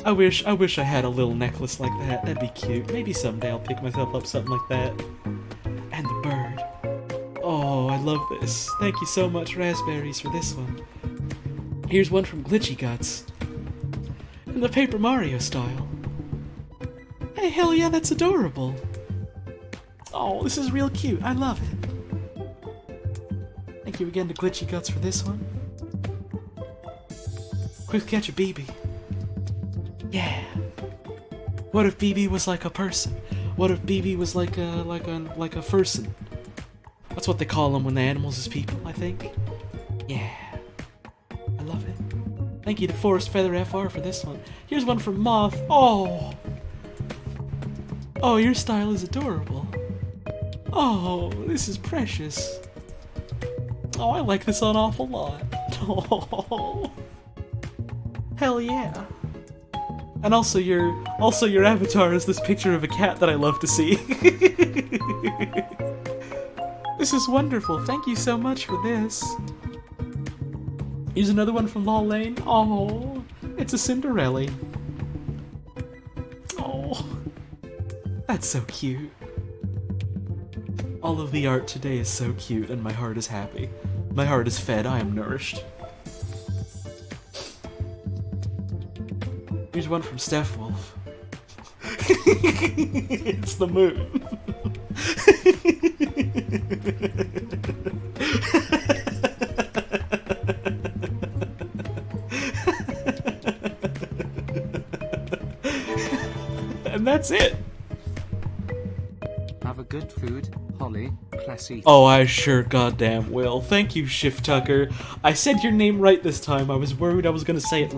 A: I wish I had a little necklace like that. That'd be cute. Maybe someday I'll pick myself up something like that. And the bird. Oh, I love this. Thank you so much, Raspberries, for this one. Here's one from Glitchy Guts. In the Paper Mario style. Hey, hell yeah, that's adorable. Oh, this is real cute. I love it. Thank you again to Glitchy Guts for this one. Quick catch a BB. Yeah. What if BB was like a person? What if BB was like a furson? That's what they call them when the animals is people, I think. Yeah. I love it. Thank you to Forest Feather FR for this one. Here's one from Moth. Oh! Oh, your style is adorable. Oh, this is precious. Oh, I like this an awful lot. Oh, hell yeah. And also your avatar is this picture of a cat that I love to see. This is wonderful. Thank you so much for this. Here's another one from Law Lane. Oh, it's a Cinderella. Oh, that's so cute. All of the art today is so cute, and my heart is happy. My heart is fed. I am nourished. Here's one from Steph Wolf. It's the moon. And that's it.
B: Have a good food, Holly. Plessy.
A: Oh, I sure goddamn will. Thank you, Shift Tucker. I said your name right this time. I was worried I was gonna say it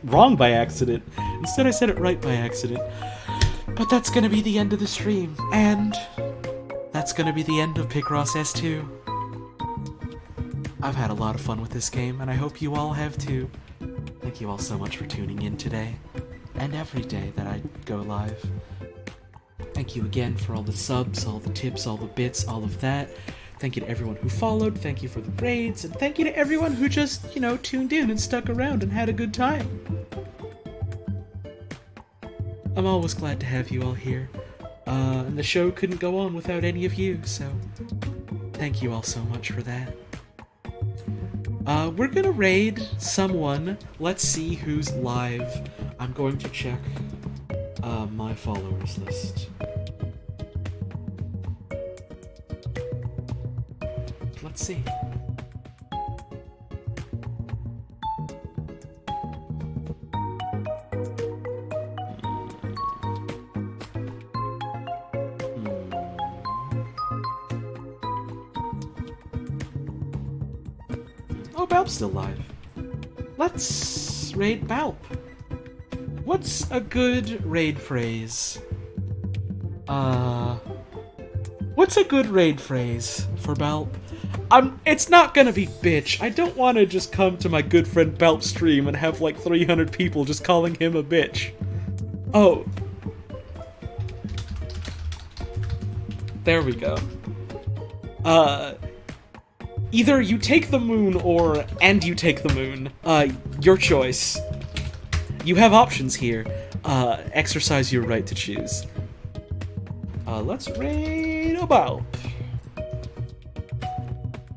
A: wrong by accident. Instead, I said it right by accident. But that's gonna be the end of the stream, and that's gonna be the end of Picross S2. I've had a lot of fun with this game, and I hope you all have too. Thank you all so much for tuning in today, and every day that I go live. Thank you again for all the subs, all the tips, all the bits, all of that. Thank you to everyone who followed, thank you for the raids, and thank you to everyone who just, tuned in and stuck around and had a good time. I'm always glad to have you all here. And the show couldn't go on without any of you, so thank you all so much for that. We're gonna raid someone. Let's see who's live. I'm going to check my followers list. Let's see. Oh, Balp's still live. Let's raid Balp. What's a good raid phrase? What's a good raid phrase for Balp? It's not gonna be bitch. I don't want to just come to my good friend Balp's stream and have like 300 people just calling him a bitch. Oh. There we go. Either you take the moon or and you take the moon. Your choice. You have options here. Exercise your right to choose. Let's raid a Balp.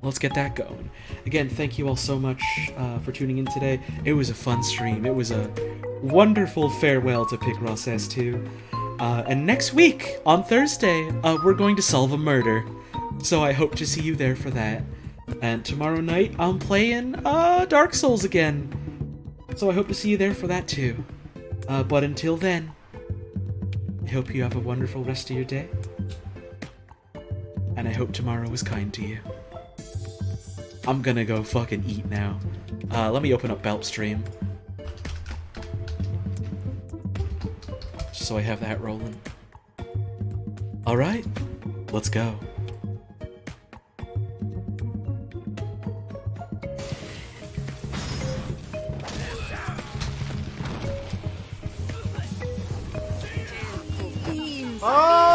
A: Let's get that going. Again, thank you all so much for tuning in today. It was a fun stream. It was a wonderful farewell to Picross S2. And next week, on Thursday, we're going to solve a murder. So I hope to see you there for that. And tomorrow night, I'm playing Dark Souls again. So I hope to see you there for that too. But until then, I hope you have a wonderful rest of your day. And I hope tomorrow is kind to you. I'm gonna go fucking eat now. Let me open up Balp stream. Just so I have that rolling. Alright, let's go.
F: Oh!